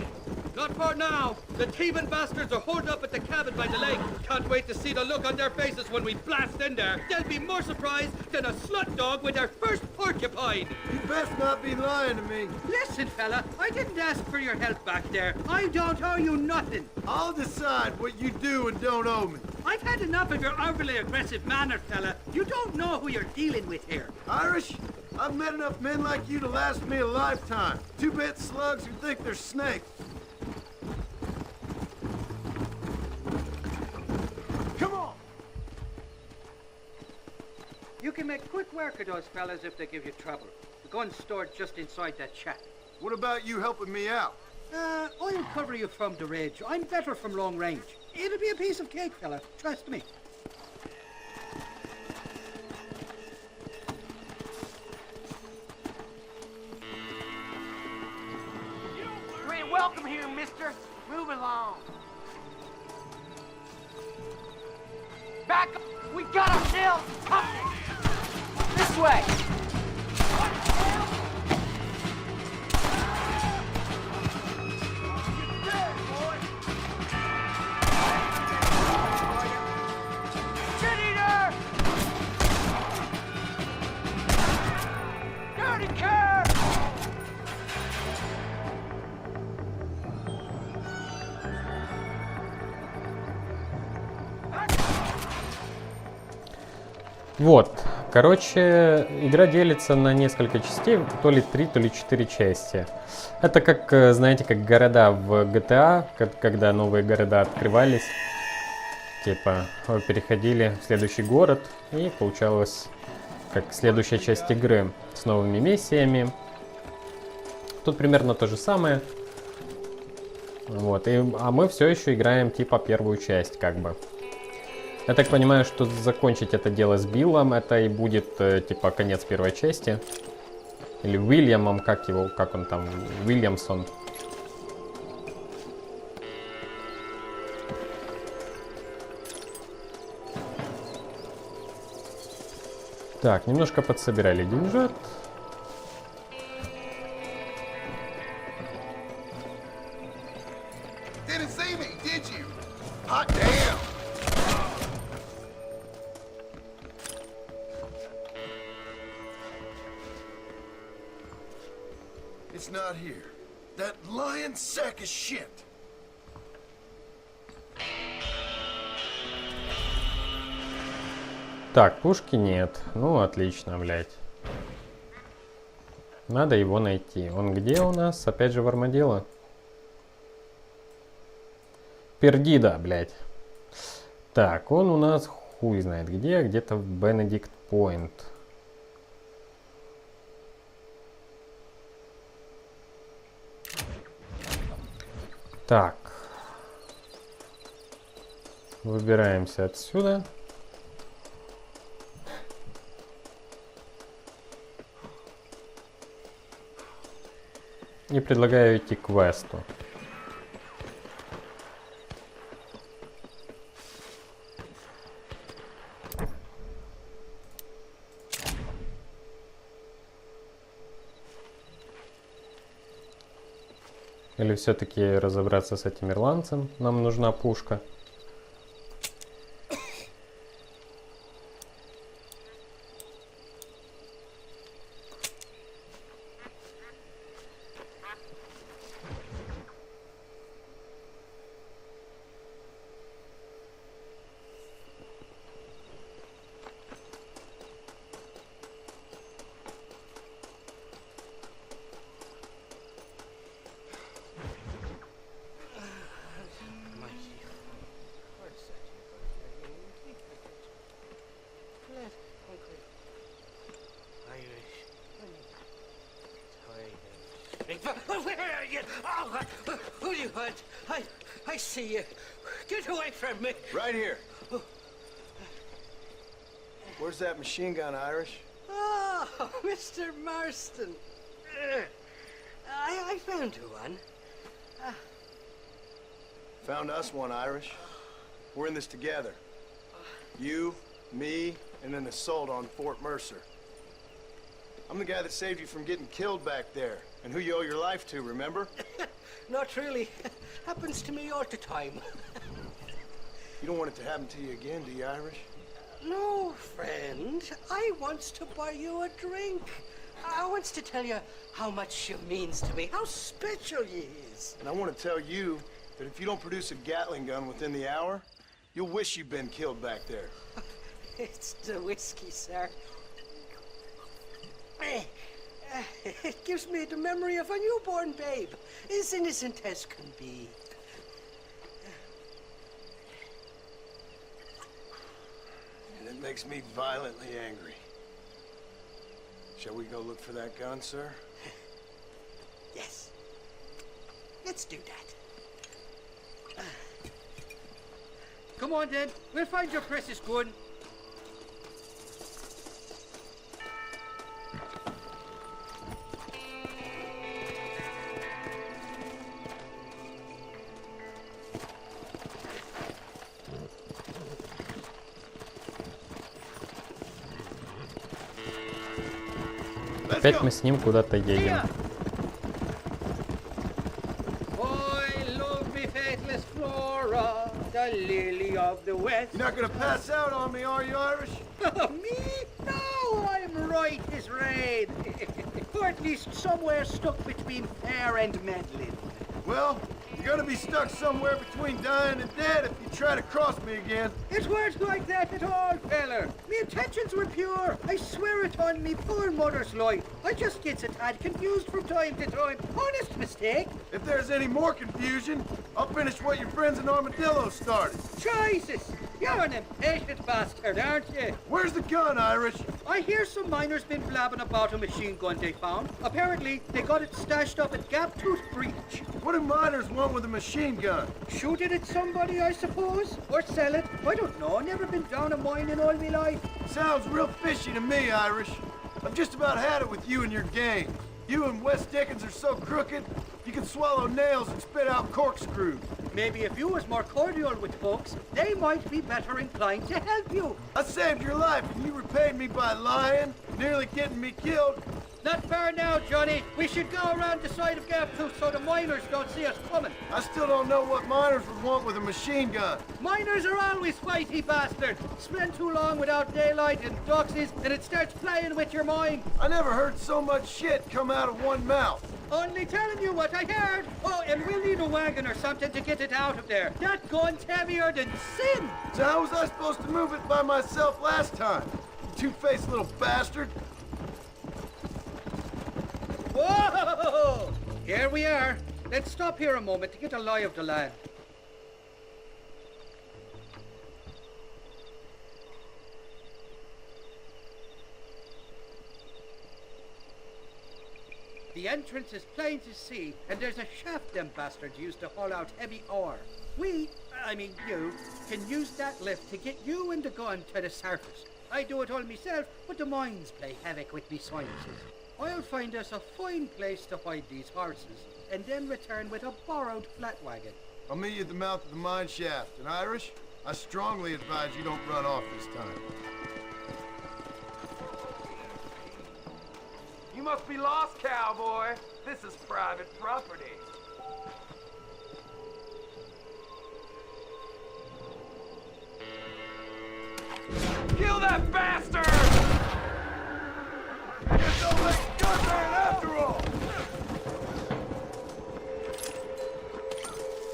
Not for now. The thieving bastards are holed up at the cabin by the lake. Can't wait to see the look on their faces when we blast in there. They'll be more surprised than a slut dog with their first porcupine. You best not be lying to me. Listen, fella, I didn't ask for your help back there. I don't owe you nothing. I'll decide what you do and don't owe me. I've had enough of your overly aggressive manner, fella. You don't know who you're dealing with here. Irish? I've met enough men like you to last me a lifetime. Two-bit slugs who think they're snakes. You can make quick work of those fellas if they give you trouble. The gun's stored just inside that shack. What about you helping me out? I'll cover you from the ridge. I'm better from long range. It'll be a piece of cake, fella. Trust me. You ain't welcome here, mister. Move along. Back up. We got ourselves company. This way. Вот, короче, игра делится на несколько частей, то ли 3, то ли 4 части. Это как, знаете, как города в GTA, когда новые города открывались. Типа, вы переходили в следующий город, и получалось как следующая часть игры с новыми миссиями. Тут примерно то же самое. Вот, а мы все еще играем типа первую часть, как бы. Я так понимаю, что закончить это дело с Биллом, это и будет типа конец первой части. Или Уильямом, как он там, Уильямсон. Так, немножко подсобирали деньжат. It's not here. That lying sack of shit. Так, пушки нет. Ну, отлично, блядь. Надо его найти. Он где у нас? Опять же в армадело. Пердида, блядь. Так, он у нас хуй знает где. Где-то в Бенедикт Пойнт. Так. Выбираемся отсюда. И предлагаю идти к Весту. Или все-таки разобраться с этим ирландцем? Нам нужна пушка. Where are you? Oh, who do you want? I see you. Get away from me. Right here. Where's that machine gun, Irish? Oh, Mr. Marston. I found you one. Found us one, Irish. We're in this together. You, me, and an assault on Fort Mercer. I'm the guy that saved you from getting killed back there, and who you owe your life to, remember? Not really. Happens to me all the time. You don't want it to happen to you again, do you, Irish? No, friend. I wants to buy you a drink. I wants to tell you how much you means to me, how special you is. And I want to tell you that if you don't produce a Gatling gun within the hour, you'll wish you'd been killed back there. It's the whiskey, sir. It gives me the memory of a newborn babe, as innocent as can be. And it makes me violently angry. Shall we go look for that gun, sir? Yes. Let's do that. Come on then, we'll find your precious gun. Опять мы с ним куда-то едем. You're not gonna pass out on me, are you, Irish? Me? No, I'm right as rain. Or at least somewhere stuck between fair and meddling. Well, you're gonna be stuck somewhere between dying and dead if you try to cross me again. It weren't like that at all, feller. Me intentions were pure. I swear it on me poor mother's life. I just gets a tad confused from time to time. Honest mistake. If there's any more confusion, I'll finish what your friends in Armadillo started. Jesus! You're an impatient bastard, aren't you? Where's the gun, Irish? I hear some miners been blabbing about a machine gun they found. Apparently, they got it stashed up at Gaptooth Breach. What do miners want with a machine gun? Shoot it at somebody, I suppose? Or sell it? I don't know. Never been down a mine in all my life. Sounds real fishy to me, Irish. I've just about had it with you and your gang. You and West Dicken's are so crooked, you can swallow nails and spit out corkscrews. Maybe if you was more cordial with folks, they might be better inclined to help you. I saved your life and you repaid me by lying, nearly getting me killed. Not far now, Johnny. We should go around the side of Gaptooth so the miners don't see us coming. I still don't know what miners would want with a machine gun. Miners are always fighty bastards. Spend too long without daylight and doxies and it starts playing with your mind. I never heard so much shit come out of one mouth. Only telling you what I heard. Oh, and we'll need a wagon or something to get it out of there. That gun's heavier than sin. So how was I supposed to move it by myself last time? You two-faced little bastard. Whoa! Here we are. Let's stop here a moment to get a lie of the land. The entrance is plain to see, and there's a shaft them bastards used to haul out heavy ore. You, can use that lift to get you and the gun to the surface. I do it all myself, but the mines play havoc with me sciences. I'll find us a fine place to hide these horses, and then return with a borrowed flat wagon. I'll meet you at the mouth of the mine shaft. And Irish, I strongly advise you don't run off this time. You must be lost, cowboy. This is private property. Kill that bastard! It's all like gunman after all!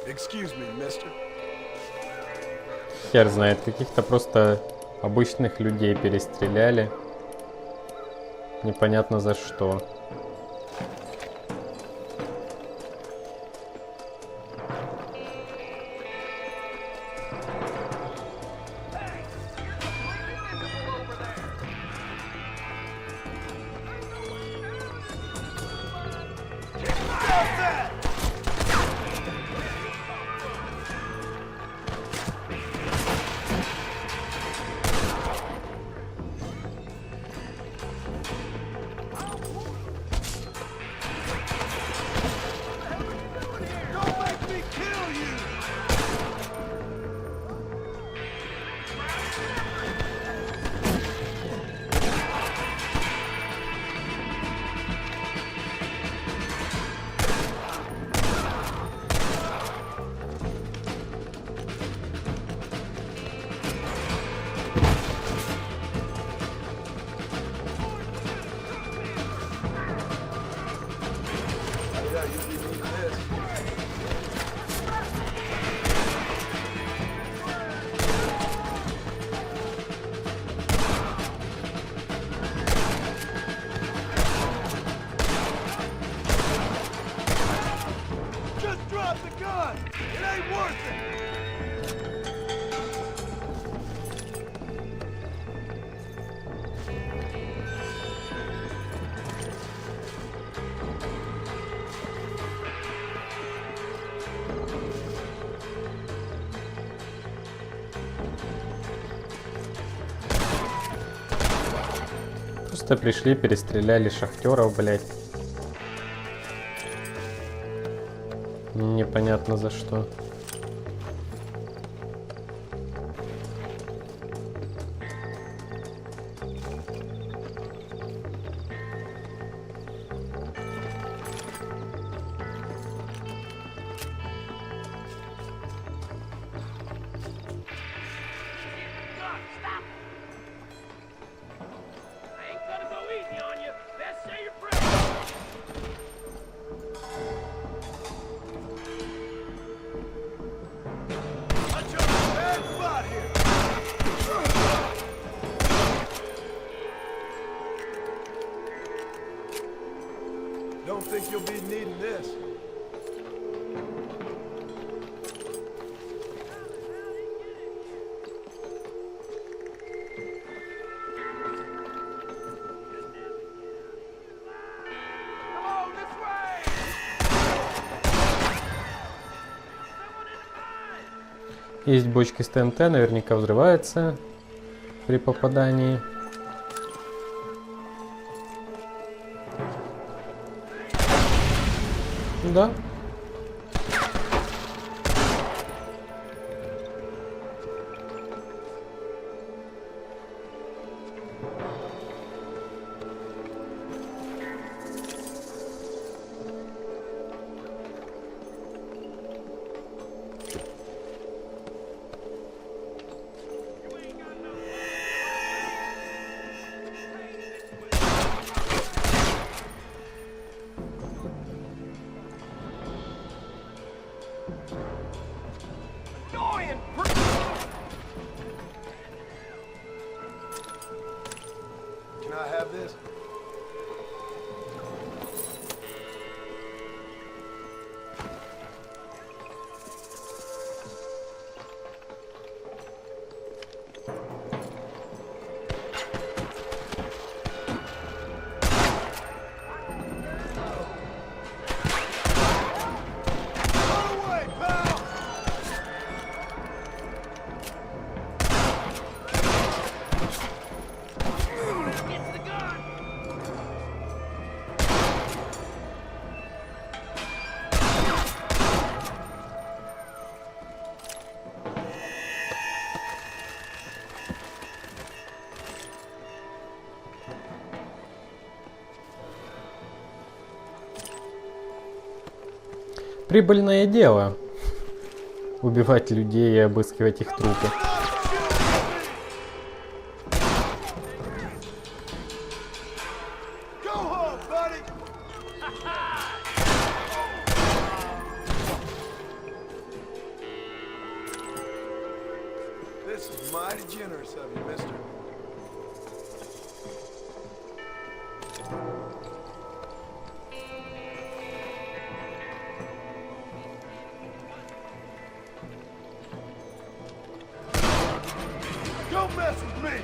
Excuse me, mister. Хер знает, каких-то просто обычных людей перестреляли. Непонятно за что. Просто пришли, перестреляли шахтеров, блядь. Непонятно за что. Don't think you'll be needing this. Есть бочки с ТНТ, наверняка взрывается при попадании. Да. Can I have this? Прибыльное дело убивать людей и обыскивать их трупы. This is mighty generous of you, mister. Don't mess with me!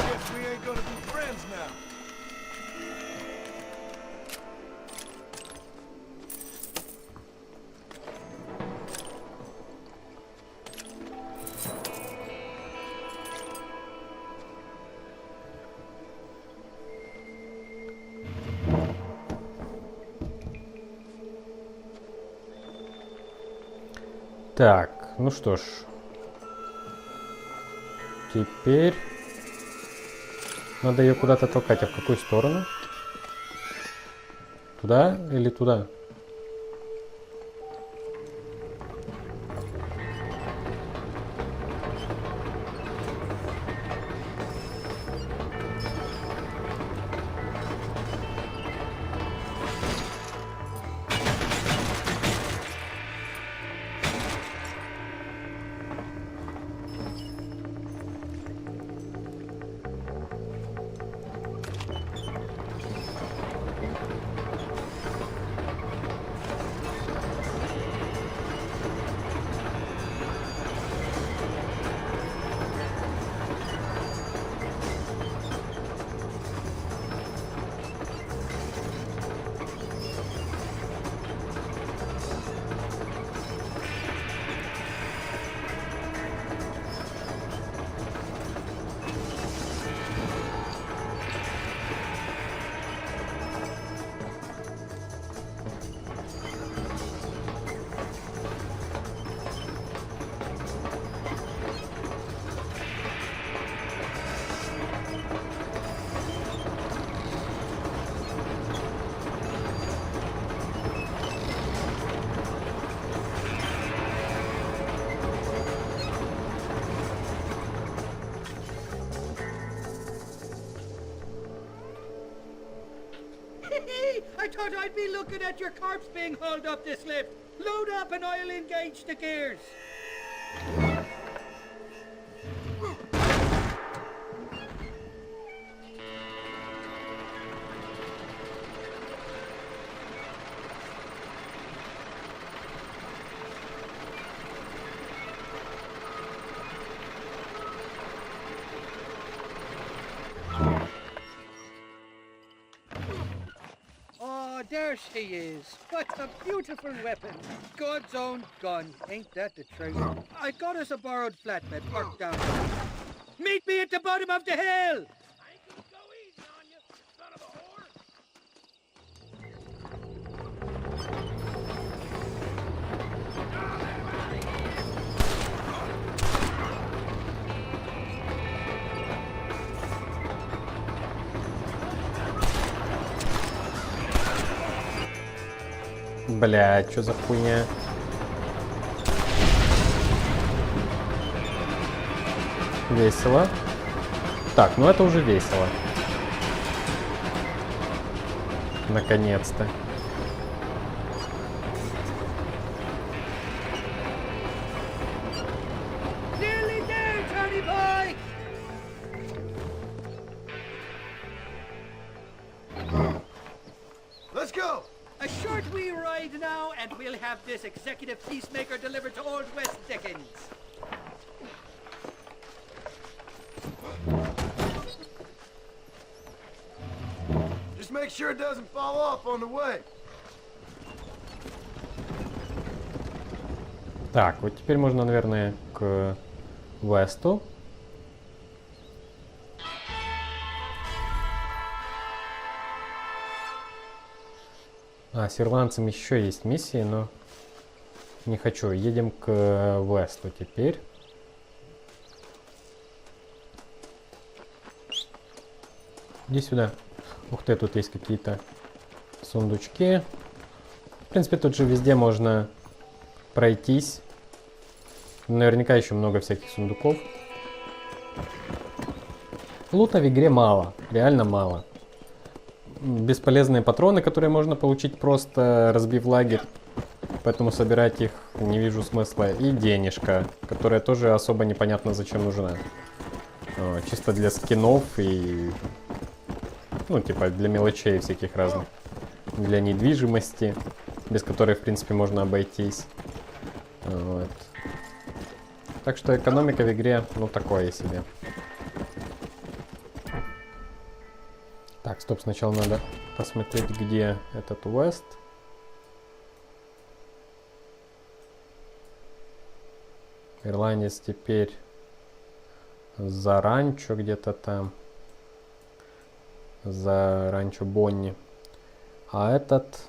Guess we ain't gonna be friends now. Так, ну что ж. Теперь надо ее куда-то толкать. А в какую сторону? Туда или туда? me? I thought I'd be looking at your corpse being hauled up this lift. Load up and I'll engage the gears. Oh, there she is. What a beautiful weapon. God's own gun. Ain't that the truth? I got us a borrowed flatbed parked down there. Meet me at the bottom of the hill! Бля, что за хуйня? Весело. Так, ну это уже весело. Наконец-то. Nearly there, Tony boy! Let's go! A short wee ride now, and we'll have this executive peacemaker delivered to old West Dickens. Just make sure it doesn't fall off on the way. Так, вот теперь можно, наверное, к Весту. А, с ирландцем еще есть миссии, но не хочу. Едем к Весту теперь. Иди сюда. Ух ты, тут есть какие-то сундучки. В принципе, тут же везде можно пройтись. Наверняка еще много всяких сундуков. Лута в игре мало. Реально мало. Бесполезные патроны, которые можно получить, просто разбив лагерь. Поэтому собирать их не вижу смысла. И денежка, которая тоже особо непонятно зачем нужна. Чисто для скинов и... Ну, типа для мелочей всяких разных. Для недвижимости, без которой, в принципе, можно обойтись. Вот. Так что экономика в игре, ну, такое себе. Так, стоп, сначала надо посмотреть, где этот Уэст. Ирландец теперь за ранчо где-то там. За ранчо Бонни. А этот...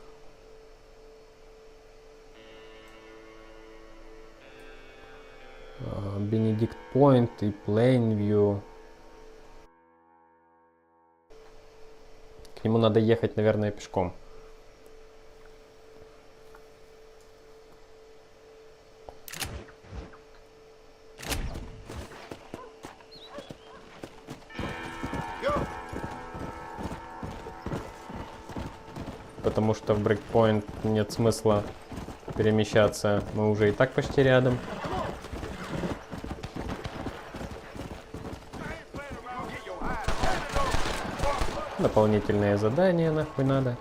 Бенедикт Пойнт и Плейнвью. К нему надо ехать, наверное, пешком. Потому что в брейкпоинт нет смысла перемещаться. Мы уже и так почти рядом. Дополнительные задания нахуй надо.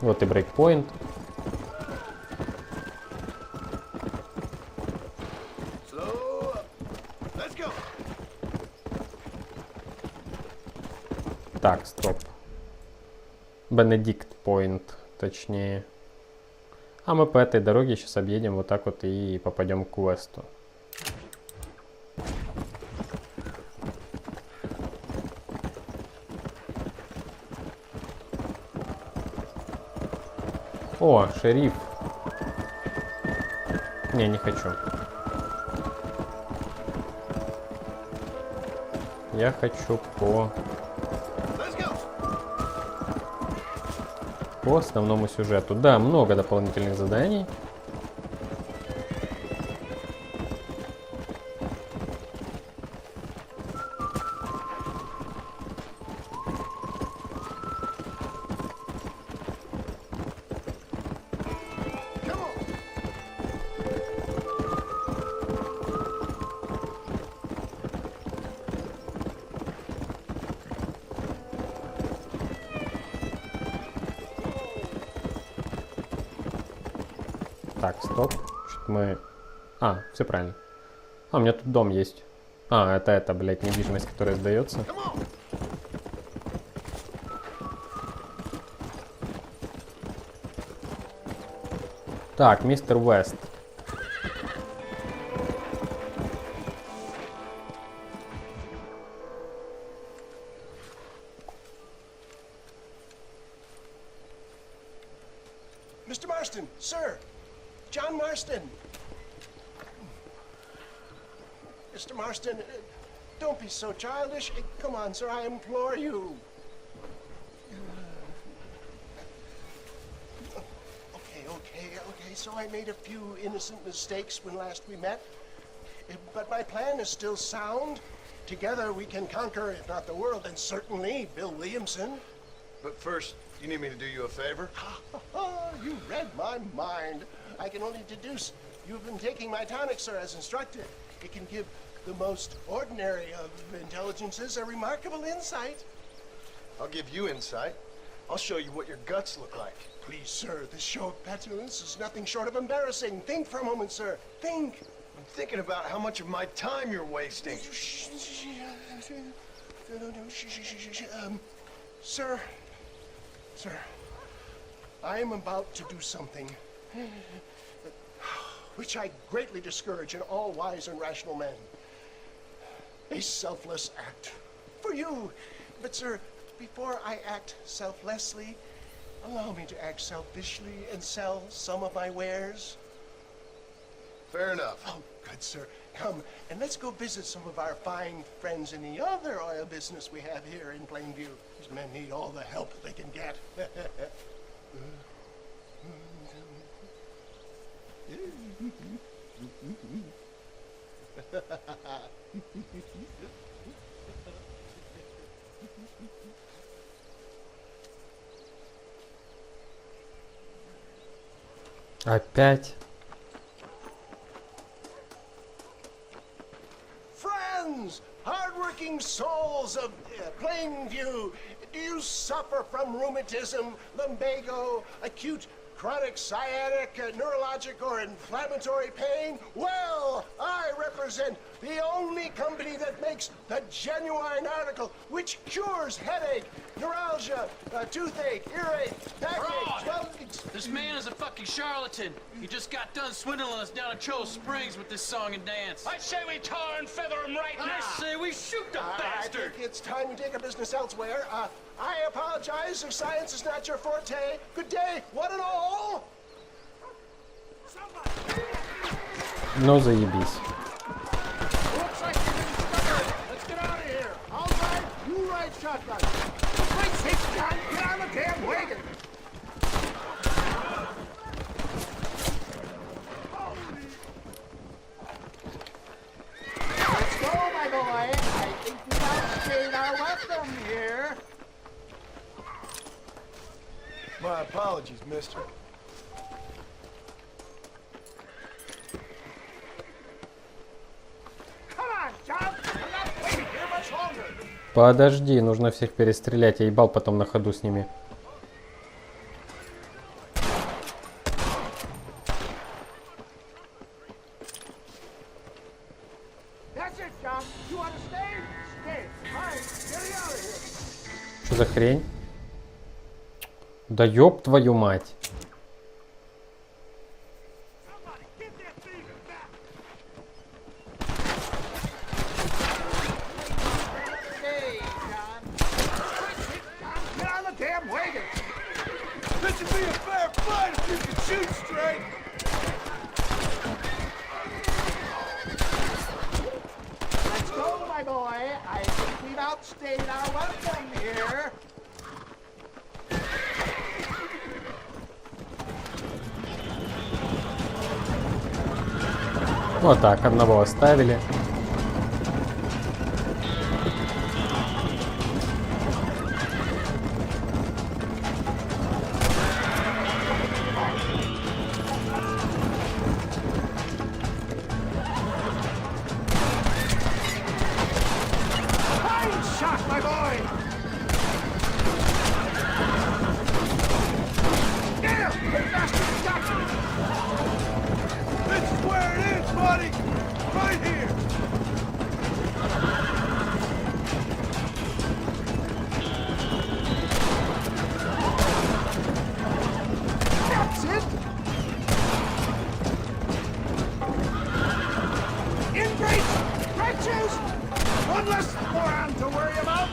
Вот и брейкпоинт. Так, стоп. Бенедикт Пойнт, точнее. А мы по этой дороге сейчас объедем вот так вот и попадем к Уэсту. О, шериф. Не хочу. Я хочу по основному сюжету. Да, много дополнительных заданий. Так, стоп. Что-то мы... А, все правильно. А, у меня тут дом есть. А, это, блядь, недвижимость, которая сдается. Так, мистер Уэст. Mr. Marston, sir. John Marston. Mr. Marston, don't be so childish. Come on, sir, I implore you. Okay, so I made a few innocent mistakes when last we met. But my plan is still sound. Together we can conquer, if not the world, then certainly Bill Williamson. But first, you need me to do you a favor? You read my mind. I can only deduce you've been taking my tonic, sir, as instructed. It can give the most ordinary of intelligences a remarkable insight. I'll give you insight. I'll show you what your guts look like. Please, sir, this show of petulance is nothing short of embarrassing. Think for a moment, sir. Think. I'm thinking about how much of my time you're wasting. Sir, I am about to do something which I greatly discourage in all wise and rational men. A selfless act for you. But, sir, before I act selflessly, allow me to act selfishly and sell some of my wares. Fair enough. Oh, good, sir. Come, and let's go visit some of our fine friends in the other oil business we have here in Plainview. These men need all the help they can get. Опять? Friends, hard-working souls of Plainview, do you suffer from rheumatism, lumbago, acute chronic sciatic, neurologic, or inflammatory pain? Well, I represent the only company that makes the genuine article which cures headache, neuralgia, toothache, earache, backache, This man is a fucking charlatan. He just got done swindling us down at Cho Springs with this song and dance. I say we tar and feather him right now. I say we shoot the bastard. I think it's time we take our business elsewhere. I apologize if science is not your forte. Good day, one and all. Ну, заебись. Looks like you're getting stubborn. Let's get out of here. I'll drive, you ride shotgun. For Christ's sake, John, get on the damn wagon. Let's go, my boy. I think we've outstayed our welcome here. My apologies, mister. Come on, John. I'm not waiting here much longer. Подожди, нужно всех перестрелять. Я ебал потом на ходу с ними. That's it, John. You want to stay? Stay. Fine. Get me out of here. Что за хрень? Да ёб твою мать. Stay, John. Get on the damn wagon. This would be a fair fight if you could shoot straight. Let's go, my boy. I think we've outstayed our welcome here. Вот так, одного оставили. Fine shot, my boy. There, the bastard got me. Everybody, right here! That's it! In breach! Breaches! One less moron to worry about!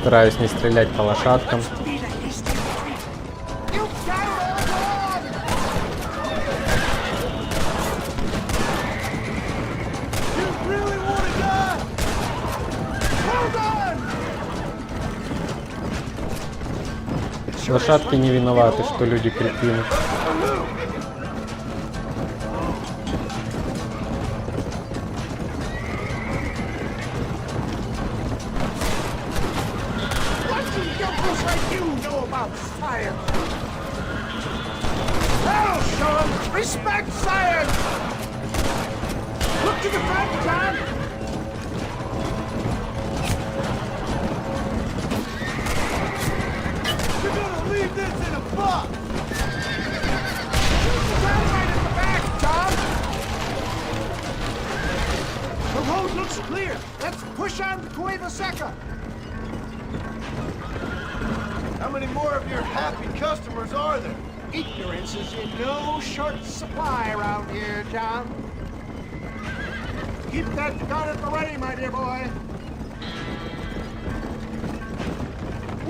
Стараюсь не стрелять по лошадкам. Лошадки не виноваты, что люди кретины. Respect science! Look to the front, John! You're gonna leave this in a box! Right in the back, John! The road looks clear. Let's push on to Cueva Seca. How many more of your happy customers are there? Ignorance is in no short supply around here, John. Keep that gun at the ready, my dear boy.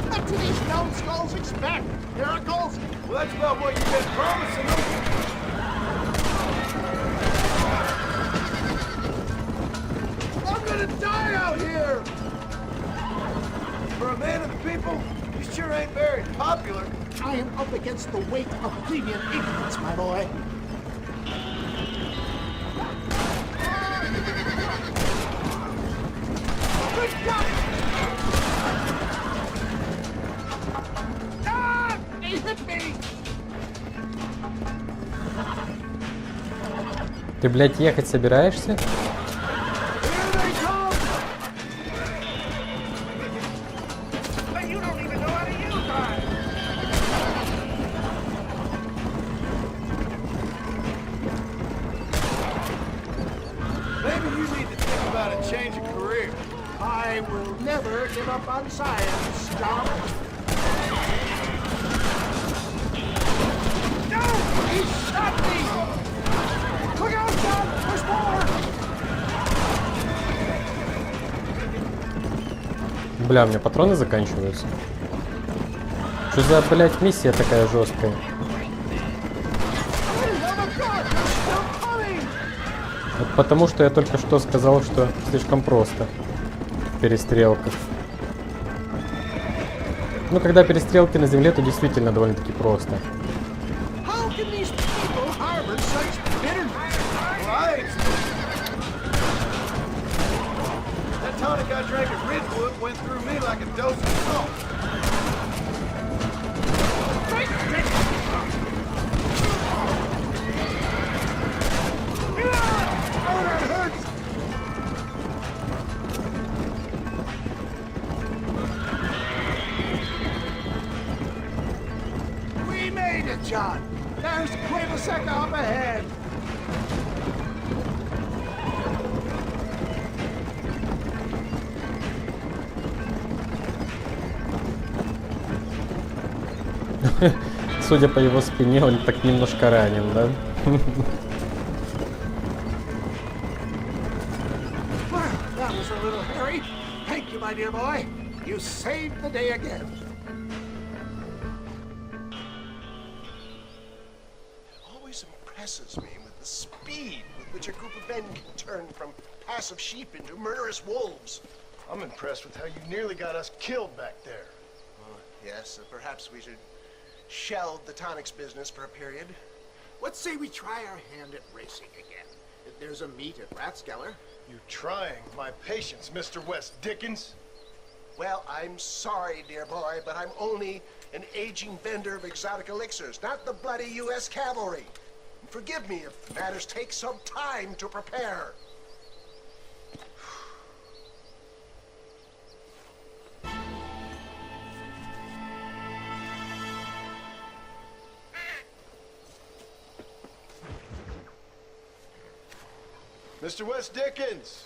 What do these numbskulls expect? Miracles? Well, that's about what you've been promising them. I'm gonna die out here! For a man of the people, you sure ain't very popular. I am up against the weight of plebeian ignorance, my boy. Good God! Ah! He hit me! Ты, блядь, ехать собираешься? On science, John. No! He shot me! Look out, John! There's more! Бля, у меня патроны заканчиваются. Что за, блядь, миссия такая жесткая? Вот потому что я только что сказал, что слишком просто в перестрелках. Ну, когда перестрелки на земле, то действительно довольно-таки просто. John, there's Cueva Seca up ahead. Судя по его спине, он так немножко ранен, да? That was a little hairy. Thank you, my dear boy. You saved the day again. Impresses me with the speed with which a group of men can turn from passive sheep into murderous wolves. I'm impressed with how you nearly got us killed back there. Yes, perhaps we should shelve the tonics business for a period. Let's say we try our hand at racing again. If there's a meet at Rathskeller. You're trying my patience, Mr. West Dikens. Well, I'm sorry, dear boy, but I'm only an aging vendor of exotic elixirs, not the bloody U.S. cavalry. Forgive me if matters take some time to prepare. Mr. West Dikens.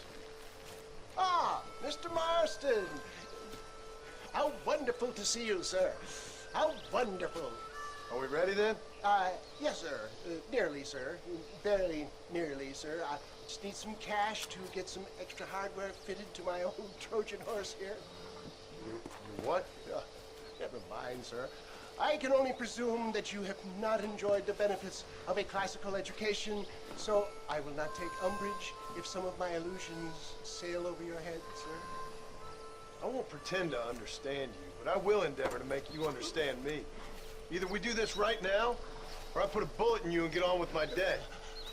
Ah, Mr. Marston. How wonderful to see you, sir. How wonderful. Are we ready then? Yes, sir. Nearly, sir. Very nearly, sir. I just need some cash to get some extra hardware fitted to my old Trojan horse here. You what? Never mind, sir. I can only presume that you have not enjoyed the benefits of a classical education, so I will not take umbrage if some of my illusions sail over your head, sir. I won't pretend to understand you, but I will endeavor to make you understand me. Either we do this right now, or I put a bullet in you and get on with my day.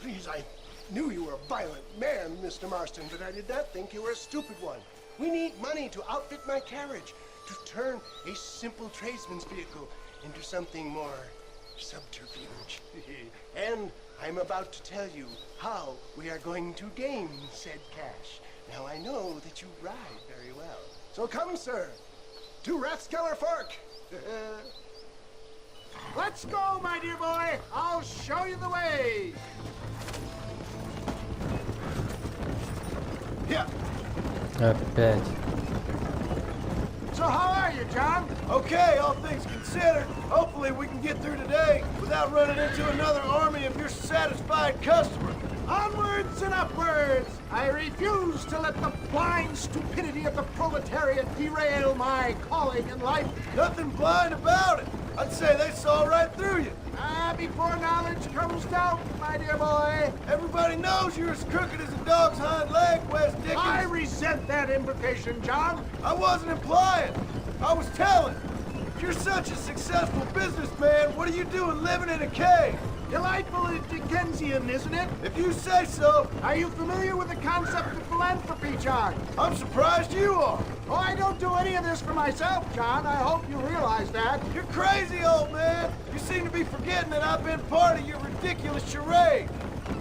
Please, I knew you were a violent man, Mr. Marston, but I did not think you were a stupid one. We need money to outfit my carriage, to turn a simple tradesman's vehicle into something more subterfuge. And I'm about to tell you how we are going to gain said cash. Now, I know that you ride very well. So come, sir, to Rathskeller Fork. Let's go, my dear boy. I'll show you the way. Yeah. Опять. So how are you, John? Okay, all things considered. Hopefully we can get through today without running into another army of your satisfied customers. Onwards and upwards! I refuse to let the blind stupidity of the proletariat derail my calling in life. Nothing blind about it. I'd say they saw right through you. Before knowledge comes doubt, my dear boy. Everybody knows you're as crooked as a dog's hind leg, West Dikens. I resent that implication, John. I wasn't implying. I was telling. If you're such a successful businessman, what are you doing living in a cave? Delightfully Dickensian, isn't it? If you say so. Are you familiar with the concept of philanthropy, John? I'm surprised you are. Oh, I don't do any of this for myself, John. I hope you realize that. You're crazy, old man. You seem to be forgetting that I've been part of your ridiculous charade.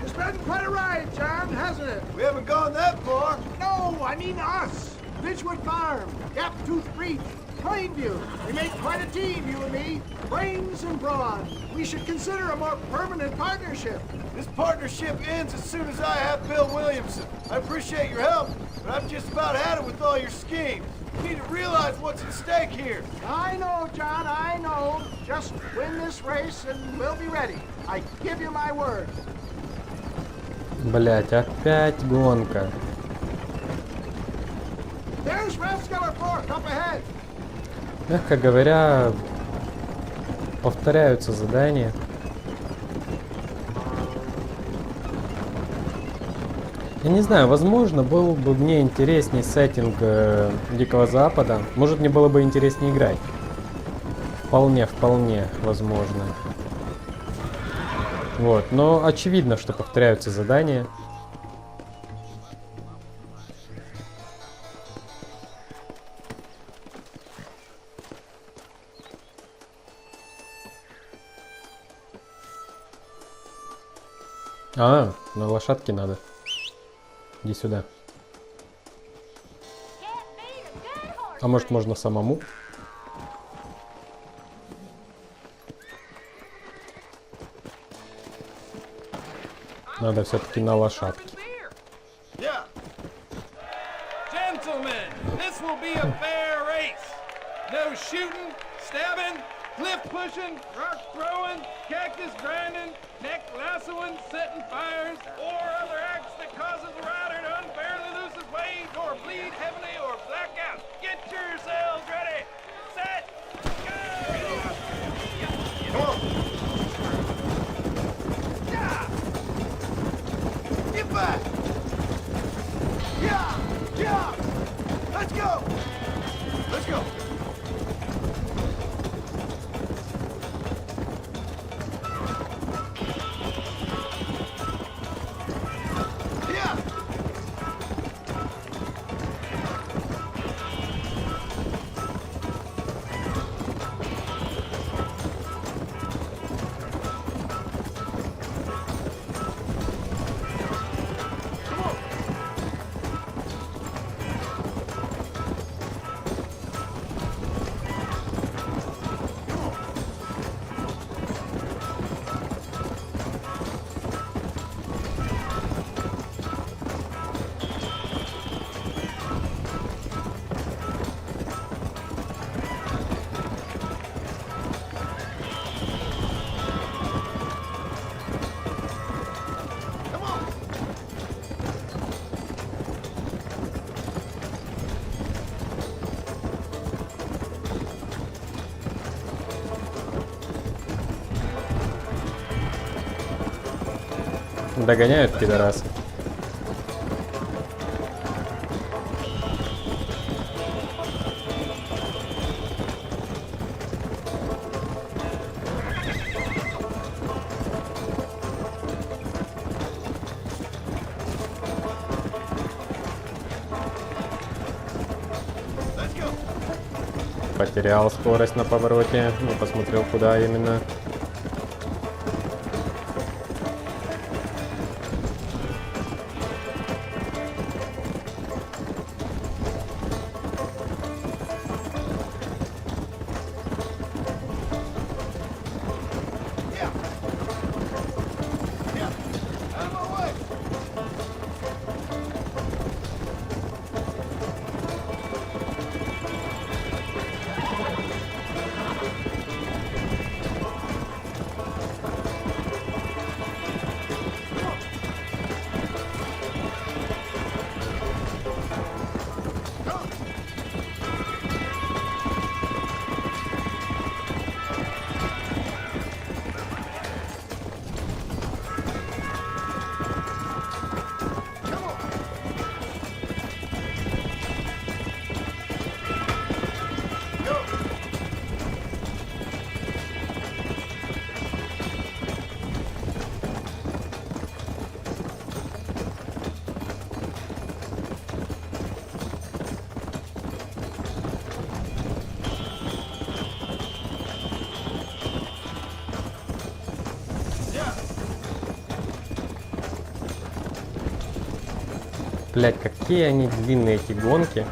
It's been quite a ride, John, hasn't it? We haven't gone that far. No, I mean us. Ridgewood Farm, Gaptooth Breach, Plainview. We make quite a team, you and me. Brains and brawn. We should consider a more permanent partnership. This partnership ends as soon as I have Bill Williamson. I appreciate your help, but I've just about had it with all your schemes. You need to realize what's at stake here. I know, John, I know. Just win this race and we'll be ready. I give you my word. Блять, опять гонка. There's Rathskeller Fork up ahead. Мягко говоря, повторяются задания. Я не знаю, возможно, был бы мне интереснее сеттинг Дикого Запада. Может, мне было бы интереснее играть. Вполне возможно. Вот, но очевидно, что повторяются задания. А, на лошадке надо. Иди сюда. А может, можно самому? Надо все-таки на лошадке. Yeah. Gentlemen, this will be a fair race. No shooting, stabbing, cliff pushing, rock throwing, cactus grinding, neck lassoing, setting fires, or other acts that causes the rider to unfairly lose his weight, or bleed heavily, or black out. Get yourselves ready. Set. Go. Come on. Get back! Yeah! Yeah! Let's go! Let's go! Yeah! Догоняют пидорасы. Потерял скорость на повороте, не посмотрел, куда именно. Блять, какие они длинные, эти гонки.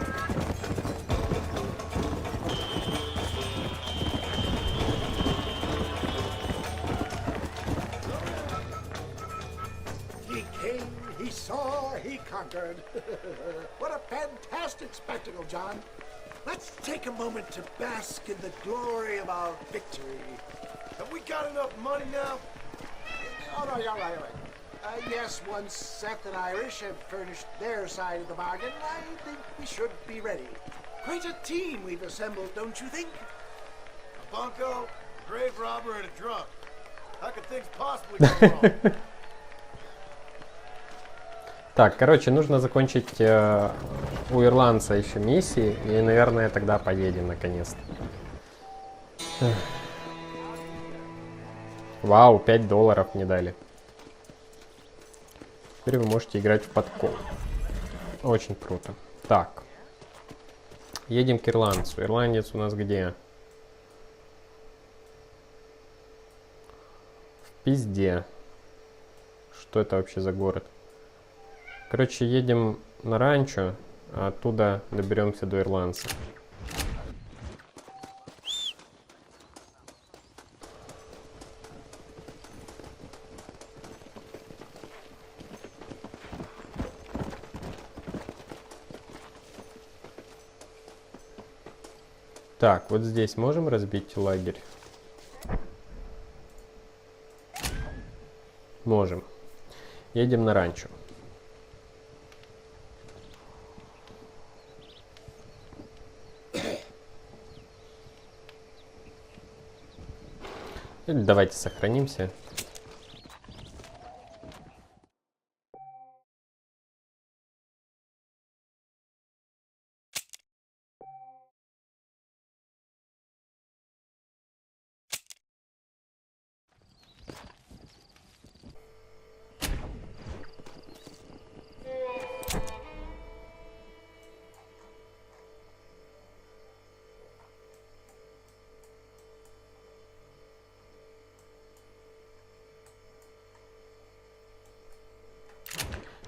He came, he saw, he conquered. What a fantastic spectacle, John. Let's take a moment to bask in the glory of our victory. Have we got enough money now? All right, all right, all right. Yes, once Seth and Irish have furnished their side of the bargain, I think we should be ready. Quite a team we've assembled, don't you think? A bunco, a grave robber, and a drunk. How could things possibly go wrong? Так, короче, нужно закончить у ирландца еще миссии, и, наверное, тогда поедем наконец-то. Вау, $5 мне дали. Теперь вы можете играть в подкол. Очень круто. Так. Едем к ирландцу. Ирландец у нас где? В пизде. Что это вообще за город? Короче, едем на ранчо, а оттуда доберемся до ирландца. Так, вот здесь можем разбить лагерь? Можем. Едем на ранчо. Или давайте сохранимся.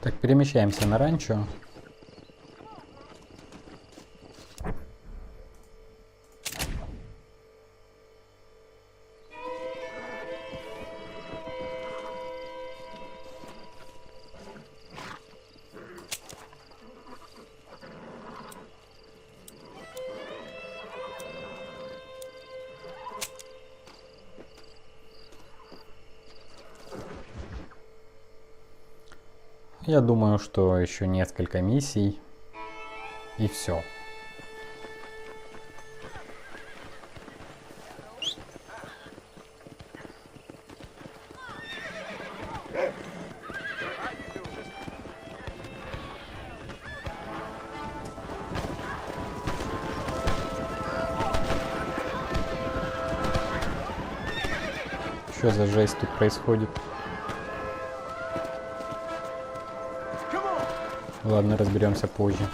Так, перемещаемся на ранчо. Я думаю, что еще несколько миссий и все. Что за жесть тут происходит? Ладно, разберемся позже.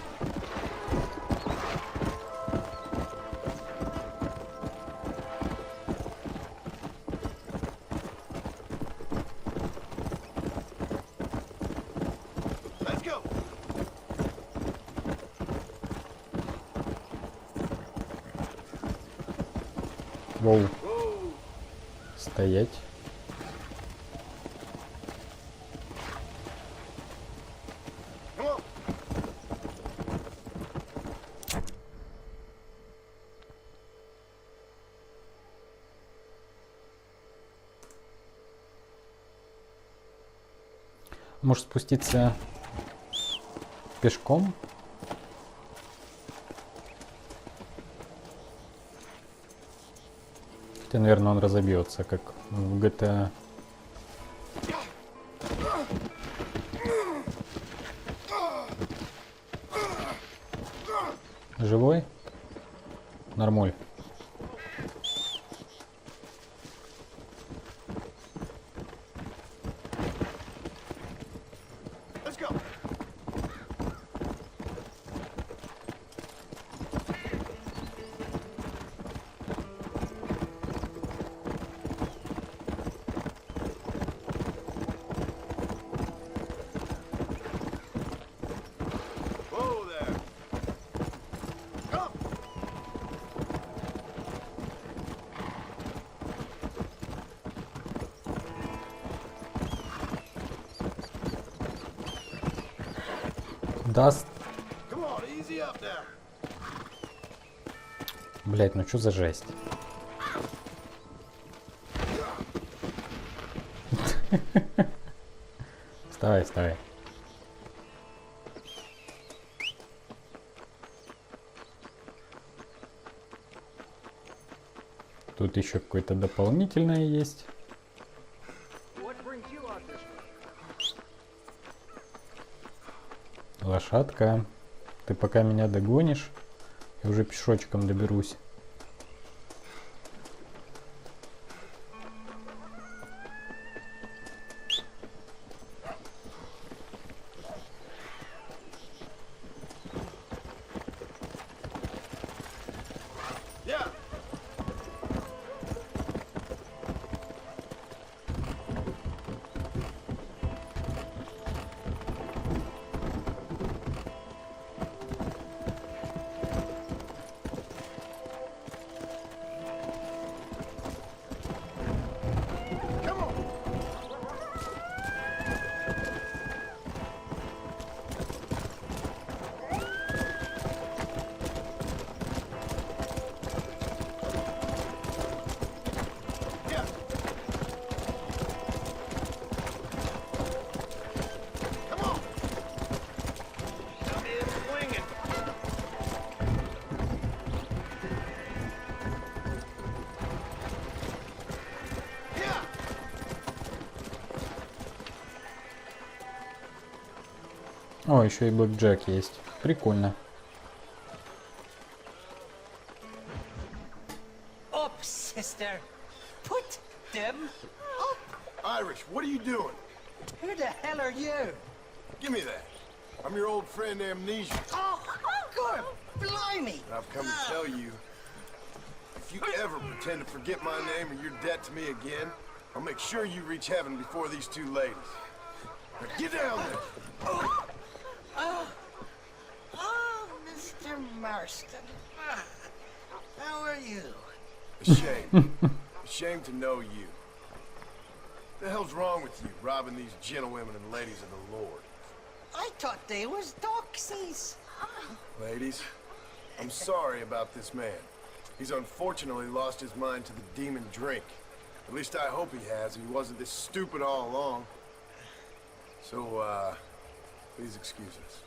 Воу. Стоять. Может спуститься пешком? Хотя, наверное, он разобьется, как в GTA. Живой? Нормуль. Даст. Блять, ну что за жесть? Вставай, вставай. Тут еще какое-то дополнительное есть. Лошадка, ты пока меня догонишь, я уже пешочком доберусь. О, еще и блэкджек есть. Прикольно. Up, sister. Put them up. Irish, what are you doing? Who the hell are you? Give me that. I'm your old friend Amnesia. Oh, Uncle! Blimey! I've come to tell you, if you ever pretend to forget my name or your debt to me again, I'll make sure you reach heaven before these two ladies. Now get down there. Oh, Mr. Marston. How are you? Ashamed. Ashamed to know you. What the hell's wrong with you, robbing these gentlewomen and ladies of the Lord? I thought they was doxies. Ladies, I'm sorry about this man. He's unfortunately lost his mind to the demon drink. At least I hope he has, and he wasn't this stupid all along. So, please excuse us.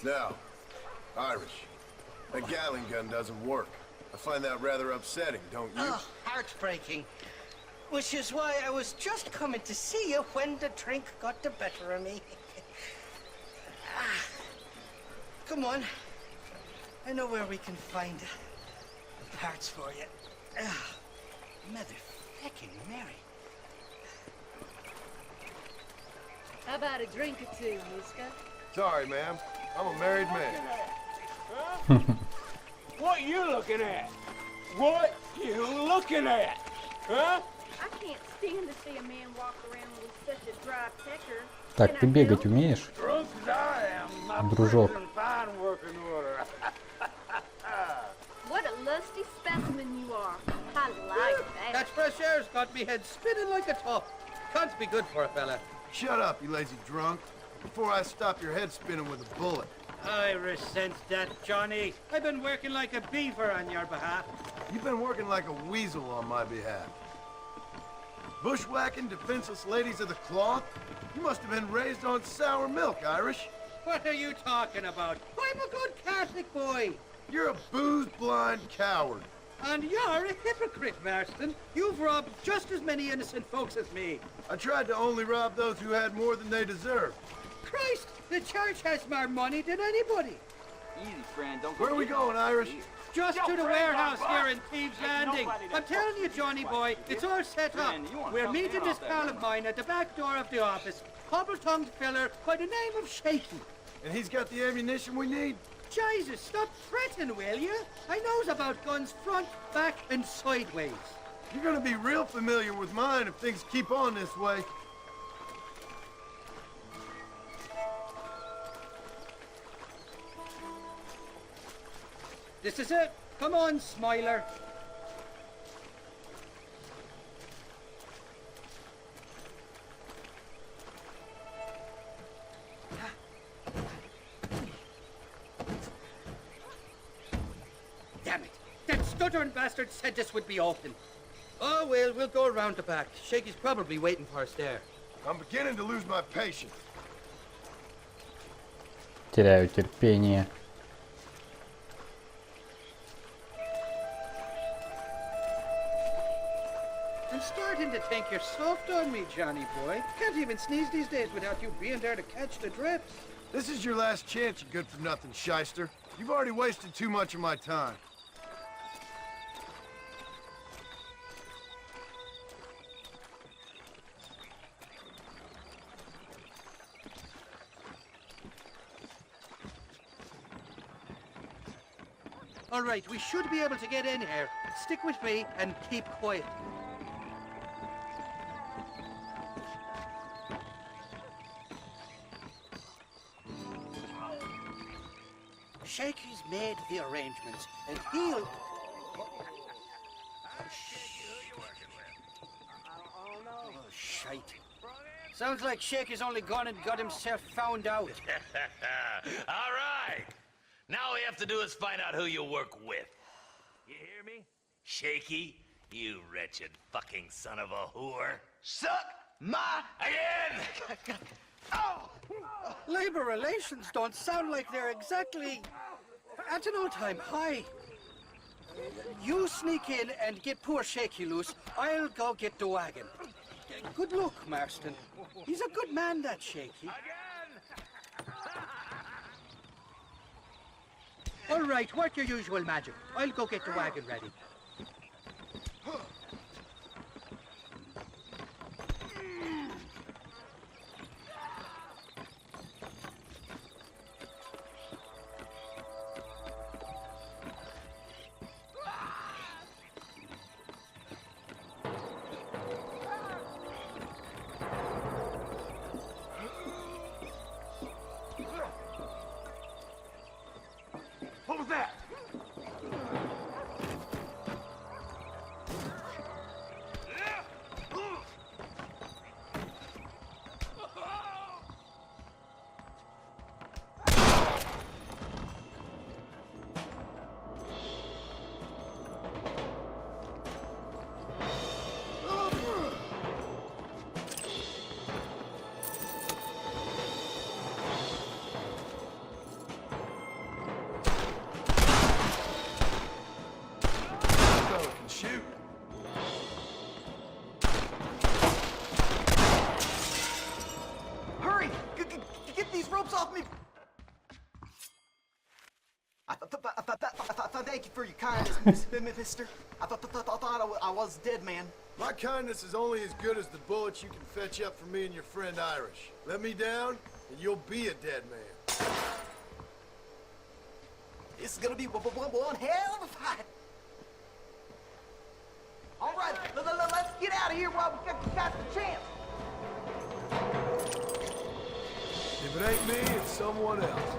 Now, Irish, that Gatling gun doesn't work. I find that rather upsetting, don't you? Oh, heartbreaking. Which is why I was just coming to see you when the drink got the better of me. Come on. I know where we can find the parts for you. Mother-fecking Mary. How about a drink or two, Miska? Sorry, ma'am. I'm a married man. Huh? What you looking at? What you looking at? Huh? I can't stand to see a man walk around with such a dry pecker. Так, ты бегать умеешь? Drunk as I am, my Дружок. person's fine working order. What a lusty specimen you are. I like that. That fresh air's got me head spinning like a top. Can't be good for a fella. Shut up, you lazy drunk, before I stop your head spinning with a bullet. I resent that, Johnny. I've been working like a beaver on your behalf. You've been working like a weasel on my behalf. Bushwhacking defenseless ladies of the cloth? You must have been raised on sour milk, Irish. What are you talking about? I'm a good Catholic boy. You're a booze-blind coward. And you're a hypocrite, Marston. You've robbed just as many innocent folks as me. I tried to only rob those who had more than they deserved. Christ, the church has more money than anybody. Easy, friend. Don't. Where are we going, Irish? Just to the warehouse here in Thieves' Landing. I'm telling you, Johnny boy, it's all set up. We're meeting this pal of mine at the back door of the office. Hobble-tongued filler by the name of Shaky. And he's got the ammunition we need? Jesus, stop fretting, will you? I knows about guns front, back, and sideways. You're gonna be real familiar with mine if things keep on this way. This is it. Come on, Smiler. Damn it. That stuttering bastard said this would be open. Oh, well, we'll go around the back. Shaky's probably waiting for us there. I'm beginning to lose my patience. Теряю терпение. I'm starting to think you're soft on me, Johnny boy. Can't even sneeze these days without you being there to catch the drips. This is your last chance, you good-for-nothing shyster. You've already wasted too much of my time. All right, we should be able to get in here. Stick with me and keep quiet. Shaky's made the arrangements, and he'll... Oh, shite. Sounds like Shaky's only gone and got himself found out. All right. Now all we have to do is find out who you work with. You hear me? Shaky, you wretched fucking son of a whore. Suck my... Again! Oh! Labor relations don't sound like they're exactly at an all-time high. You sneak in and get poor Shaky loose. I'll go get the wagon. Good luck, Marston. He's a good man, that Shaky. All right, work your usual magic. I'll go get the wagon ready. What was that? Thank you for your kindness, mister. I thought I was a dead man. My kindness is only as good as the bullets you can fetch up for me and your friend Irish. Let me down, and you'll be a dead man. This is gonna be one hell of a fight. All right, let's get out of here while we got the chance. If it ain't me, it's someone else.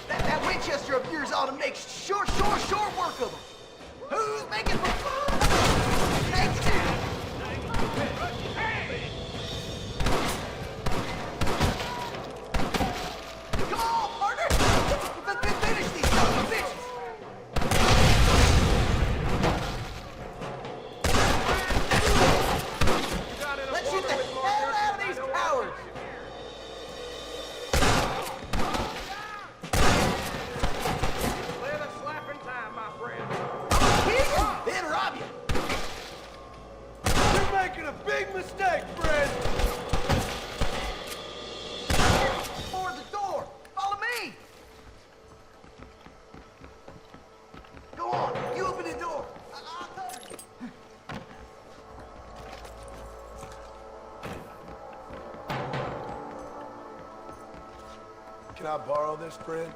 That Winchester of yours ought to make short work of them. Who's making for fun? Thanks, dude. Come on, partner. Finish these sons of bitches. Let's shoot the hell out of these cowards. Then rob you. You're making a big mistake, Fred. For the door. Follow me. Go on. You open the door. I'll cover you. Can I borrow this, Fred?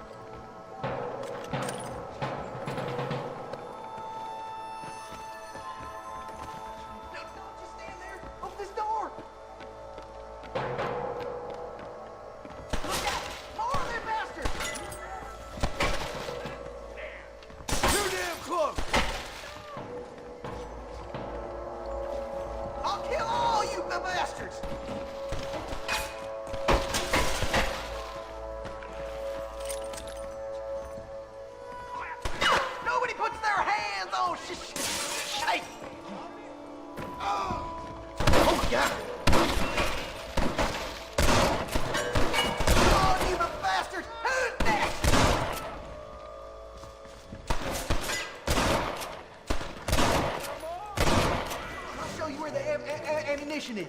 Is.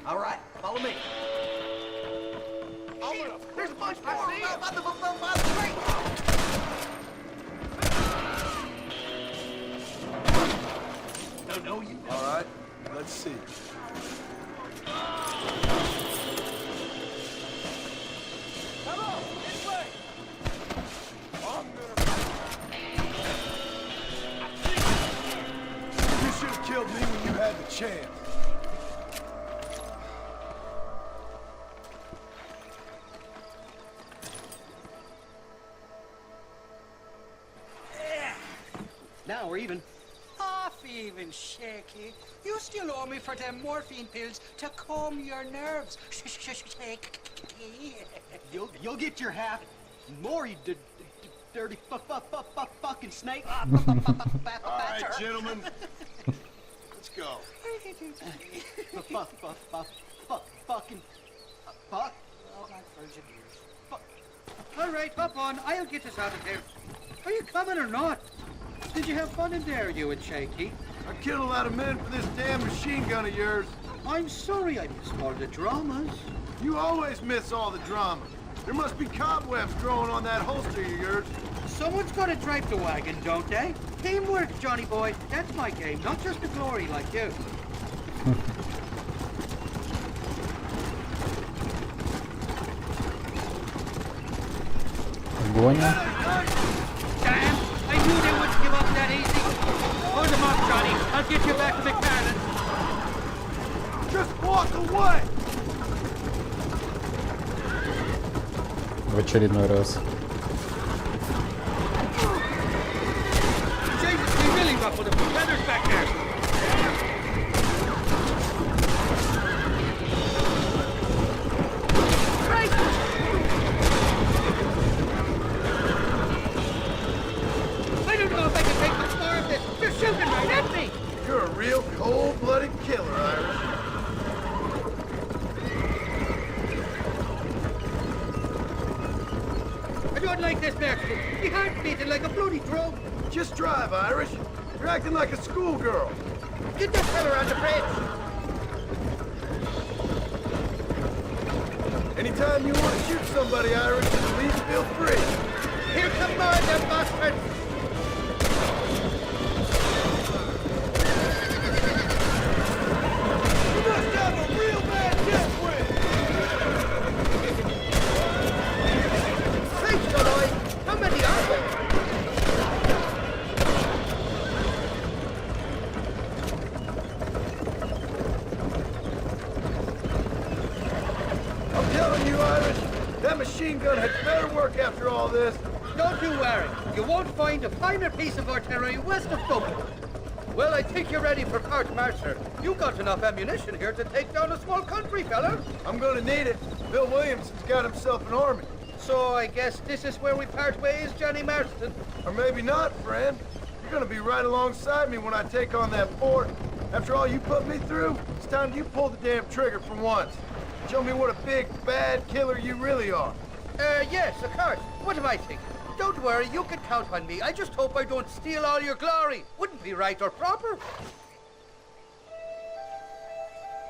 All right, follow me. There's a bunch more by the tree. No, you. All right, let's see. Come on, this way. You should have killed me when you had the chance. Now we're even. Half even, Shaky. You still owe me for them morphine pills to calm your nerves. You'll get your half. More, you dirty fucking snake. All right, gentlemen. Let's go. Fucking fuck. Oh, my virgin ears. All right, hop on. I'll get us out of here. Are you coming or not? Did you have fun in there, you and Shaky? I killed a lot of men for this damn machine gun of yours. I'm sorry I missed all the dramas. You always miss all the drama. There must be cobwebs growing on that holster of yours. Someone's got to drive the wagon, don't they? Teamwork, Johnny boy. That's my game, not just the glory like you. Бонни. Damn! I knew they wouldn't give up that easy. Hold them up, Johnny. I'll get you back to McFarland. Just walk away! В очередной раз. Jesus, we really ruffled them. Feathers back there. Right! I don't know if I can take much more of this. You're shooting right at me. You're a real cold-blooded killer, Irish. I don't like this bastard. He heart beating like a bloody drum. Just drive, Irish. You're acting like a schoolgirl. Get that fella on the bridge. Anytime Anytime you want to shoot somebody, Irish, please feel free. Here come more, them bastards! You must have a real bad death wish! Say, Shaloi, how many are there? I'm telling you, Irish, that machine gun had better work after all this. Don't you worry. You won't find a finer piece of artillery west of Dublin. Well, I think you're ready for Fort-Mersera. You got enough ammunition here to take down a small country, fella. I'm gonna need it. Bill Williamson's got himself an army. So I guess this is where we part ways, Johnny Marston. Or maybe not, friend. You're gonna be right alongside me when I take on that fort. After all you put me through, it's time you pull the damn trigger for once. Show me what a big, bad killer you really are. Yes, of course. What am I thinking? Don't worry, you can count on me. I just hope I don't steal all your glory. Wouldn't be right or proper.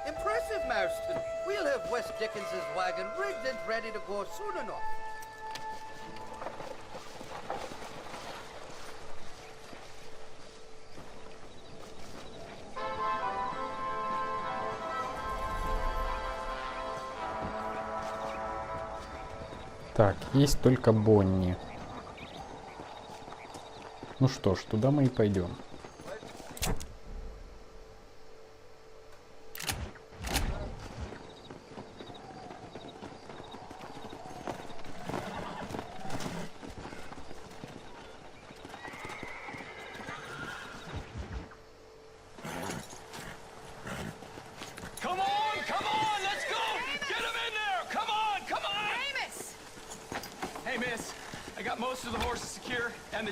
Impressive, Marston. We'll have West Dicken's wagon rigged and ready to go soon enough. Так, есть только Бонни. Ну что ж, туда мы и пойдем.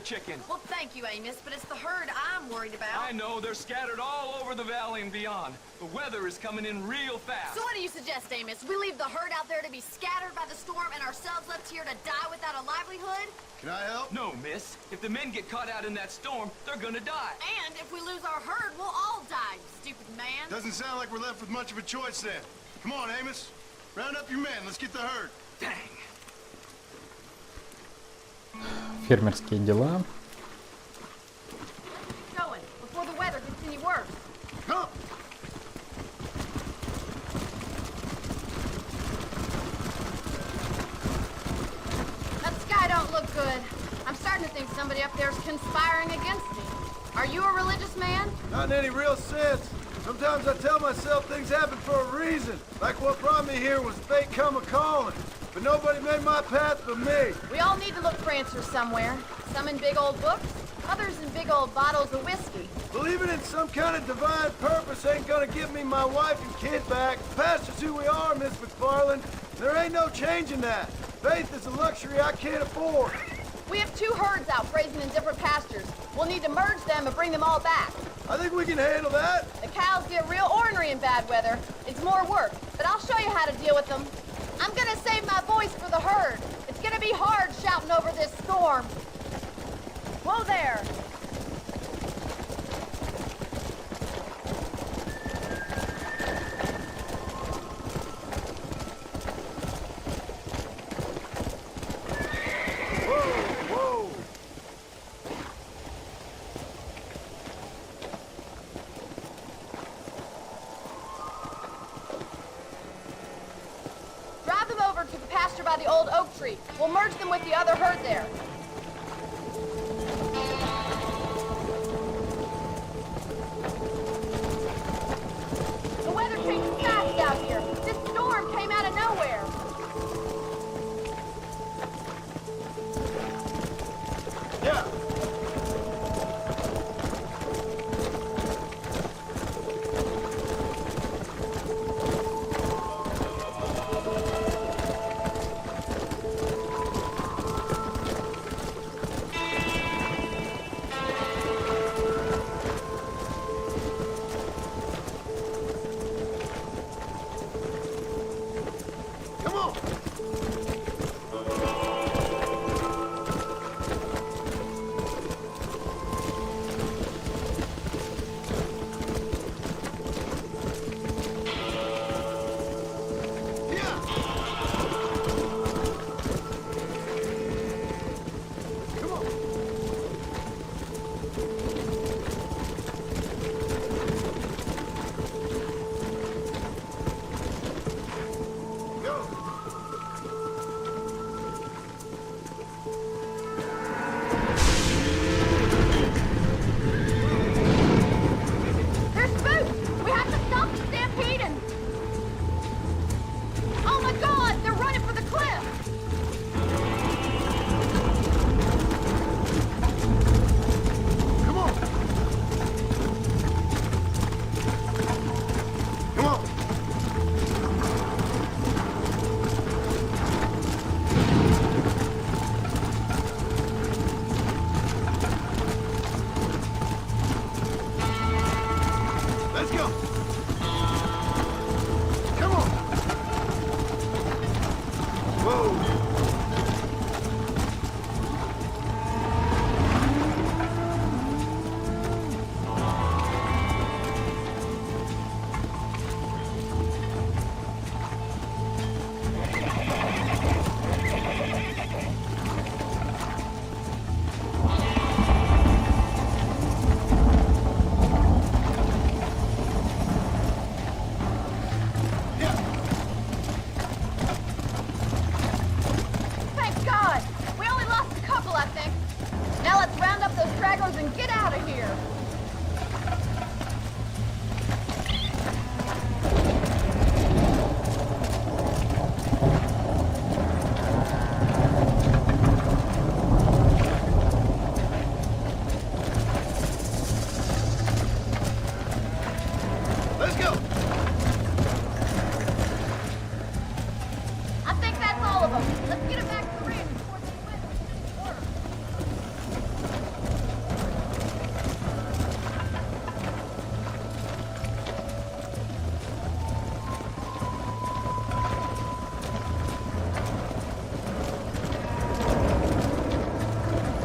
Chicken. Well, thank you, Amos, but it's the herd I'm worried about. I know, they're scattered all over the valley and beyond. The weather is coming in real fast. So what do you suggest, Amos? We leave the herd out there to be scattered by the storm and ourselves left here to die without a livelihood? Can I help? No, miss. If the men get caught out in that storm, they're gonna die. And if we lose our herd, we'll all die, you stupid man. Doesn't sound like we're left with much of a choice then. Come on, Amos. Round up your men. Let's get the herd. Dang. Фермерские дела. Going before the weather gets any worse. Come. That sky don't look good. I'm starting to think somebody up there's conspiring against me. Are you a religious man? Not in any real sense. Sometimes I tell myself things happen for a reason. Like what brought me here was fate come a-calling. But nobody made my path but me. We all need to look for answers somewhere. Some in big old books, others in big old bottles of whiskey. Believing in some kind of divine purpose ain't gonna give me my wife and kid back. Past is who we are, Miss McFarland. There ain't no changing that. Faith is a luxury I can't afford. We have two herds out grazing in different pastures. We'll need to merge them and bring them all back. I think we can handle that. The cows get real ornery in bad weather. It's more work, but I'll show you how to deal with them. I'm gonna save my voice for the herd. It's gonna be hard shouting over this storm. Whoa there! Whoa! Drive them over to the pasture by the old oak tree. We'll merge them with the other herd there. The weather changes fast out here. This storm came out of nowhere. Yeah.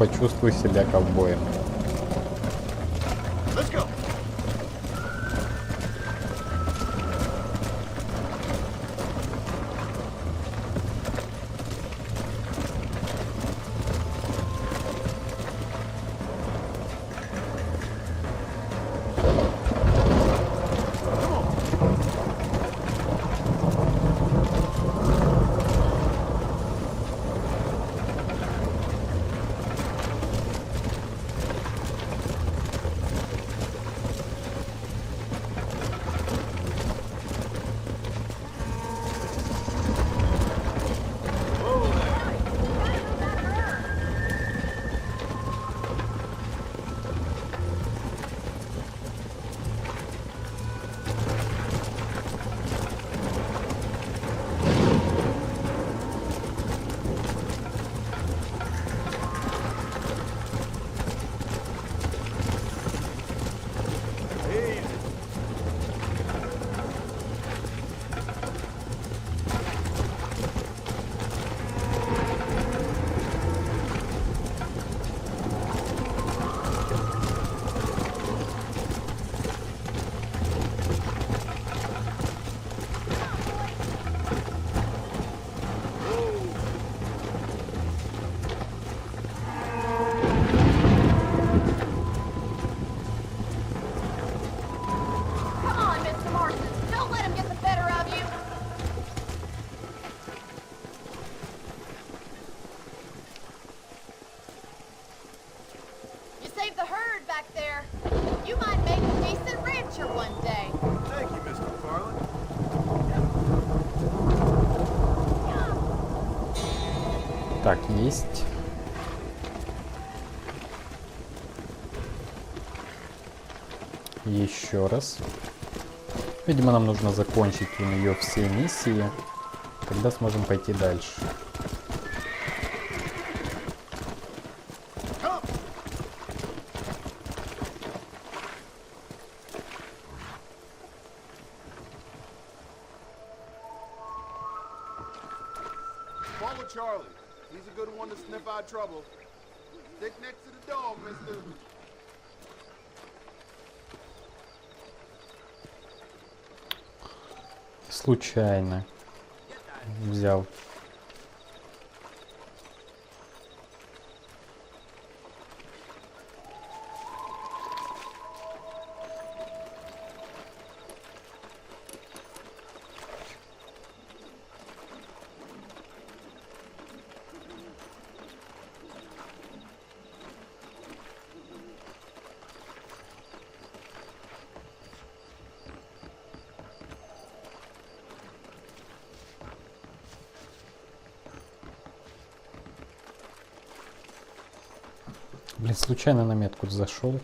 Почувствуй себя ковбоем. Let's go. Так, есть. Еще раз. Видимо, нам нужно закончить у нее все миссии. Тогда сможем пойти дальше. Follow Charlie. He's a good one to sniff out trouble. Stick next to the dog, mister. Случайно взял. Блин, случайно на метку зашел.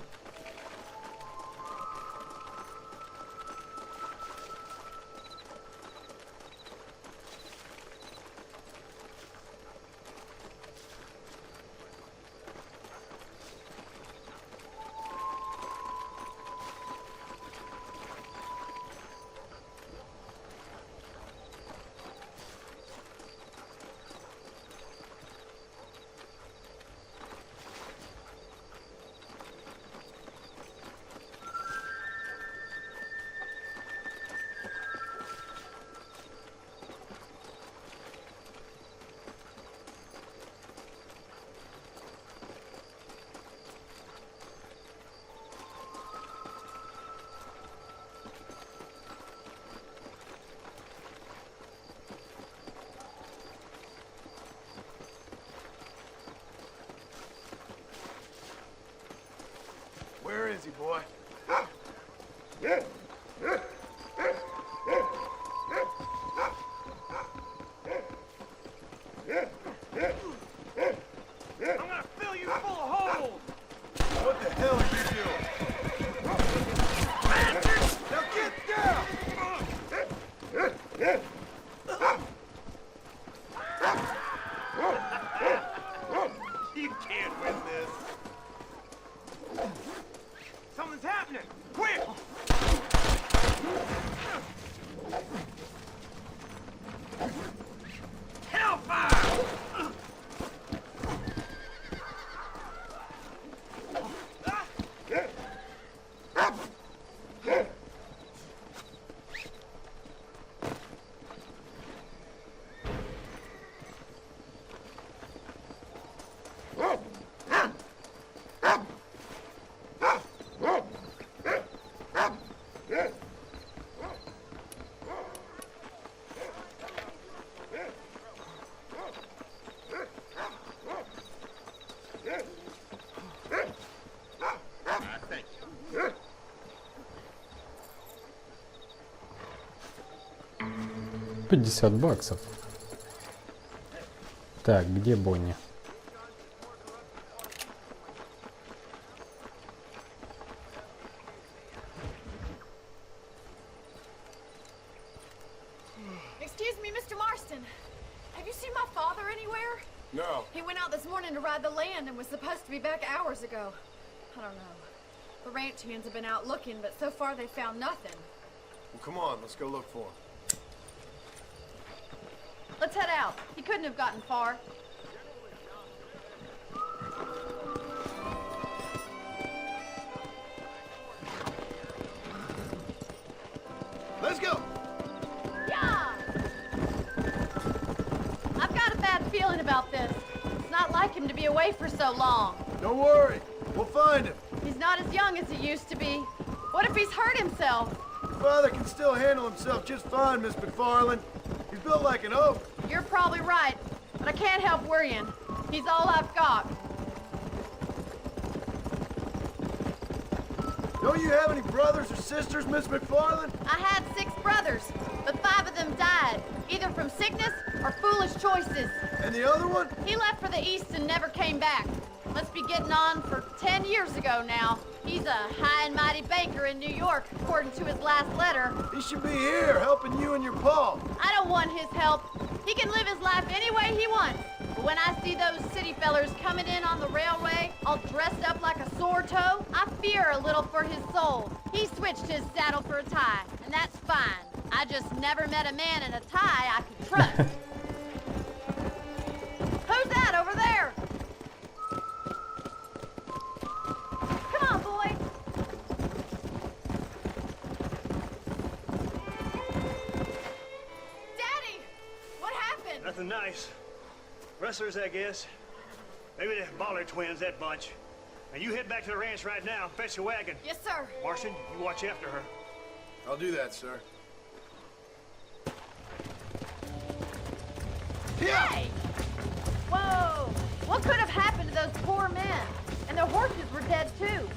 $50. Так, где Бонни? Excuse me, Mr. Marston. Have you seen my father anywhere? No. He went out this morning to ride the land and was supposed to be back hours ago. I don't know. The ranch hands have been out looking, but so far they found nothing. Well, come on, let's go look for him. Let's head out. He couldn't have gotten far. Let's go! Yeah! I've got a bad feeling about this. It's not like him to be away for so long. Don't worry, we'll find him. He's not as young as he used to be. What if he's hurt himself? Your father can still handle himself just fine, Miss McFarland. He's built like an oak. You're probably right, but I can't help worrying. He's all I've got. Don't you have any brothers or sisters, Miss McFarland? I had 6 brothers, but 5 of them died, either from sickness or foolish choices. And the other one? He left for the east and never came back. Must be getting on for 10 years ago now. He's a high and mighty banker in New York, according to his last letter. He should be here, helping you and your pa. I don't want his help. He can live his life any way he wants. But when I see those city fellers coming in on the railway, all dressed up like a sore toe, I fear a little for his soul. He switched his saddle for a tie, and that's fine. I just never met a man in a tie I could trust. Who's that over there? Come on, boy. Daddy! What happened? Nothing nice. Rustlers, I guess. Maybe the Baller twins, that bunch. Now you head back to the ranch right now. Fetch a wagon. Yes, sir. Marston, you watch after her. I'll do that, sir. Hey! Whoa! What could have happened to those poor men? And their horses were dead, too.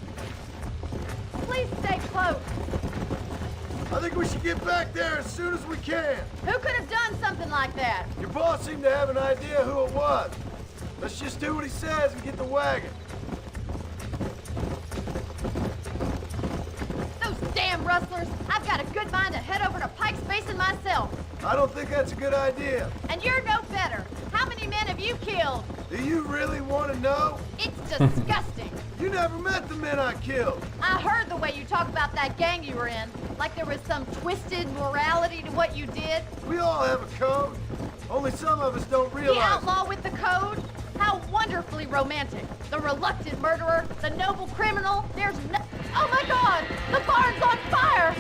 Please stay close. I think we should get back there as soon as we can. Who could have done something like that? Your boss seemed to have an idea who it was. Let's just do what he says and get the wagon. Those damn rustlers! I've got a good mind to head over to Pike's Basin myself. I don't think that's a good idea. And you're no better. How many men have you killed? Do you really want to know? It's disgusting. You never met the men I killed. I heard the way you talk about that gang you were in, like there was some twisted morality to what you did. We all have a code. Only some of us don't realize. The outlaw with the code? How wonderfully romantic. The reluctant murderer, the noble criminal. There's no... Oh my God! The barn's on fire!